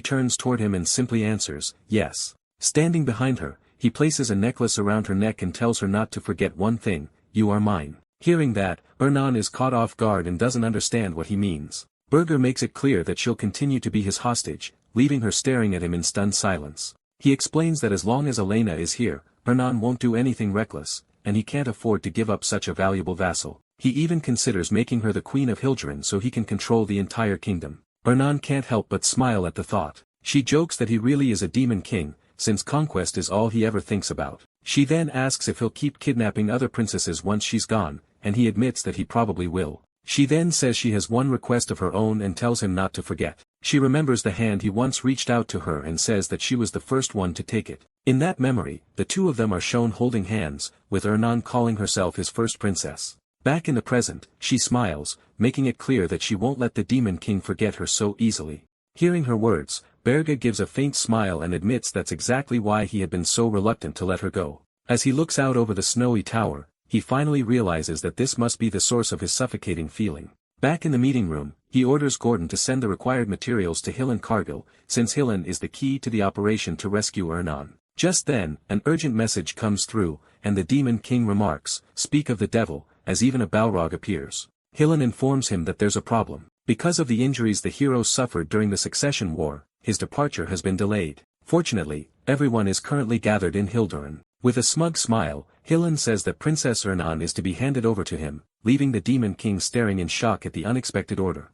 turns toward him and simply answers, yes. Standing behind her, he places a necklace around her neck and tells her not to forget one thing, you are mine. Hearing that, Ernan is caught off guard and doesn't understand what he means. Berger makes it clear that she'll continue to be his hostage, leaving her staring at him in stunned silence. He explains that as long as Elena is here, Ernan won't do anything reckless, and he can't afford to give up such a valuable vassal. He even considers making her the queen of Hildurin so he can control the entire kingdom. Ernan can't help but smile at the thought. She jokes that he really is a demon king, since conquest is all he ever thinks about. She then asks if he'll keep kidnapping other princesses once she's gone, and he admits that he probably will. She then says she has one request of her own and tells him not to forget. She remembers the hand he once reached out to her and says that she was the first one to take it. In that memory, the two of them are shown holding hands, with Ernan calling herself his first princess. Back in the present, she smiles, making it clear that she won't let the Demon King forget her so easily. Hearing her words, Berger gives a faint smile and admits that's exactly why he had been so reluctant to let her go. As he looks out over the snowy tower, he finally realizes that this must be the source of his suffocating feeling. Back in the meeting room, he orders Gordon to send the required materials to Hyland Cargill, since Hyland is the key to the operation to rescue Ernan. Just then, an urgent message comes through, and the Demon King remarks, "Speak of the devil," as even a Balrog appears. Hyland informs him that there's a problem. Because of the injuries the hero suffered during the Succession War, his departure has been delayed. Fortunately, everyone is currently gathered in Hildurin. With a smug smile, Hyland says that Princess Ernan is to be handed over to him, leaving the Demon King staring in shock at the unexpected order.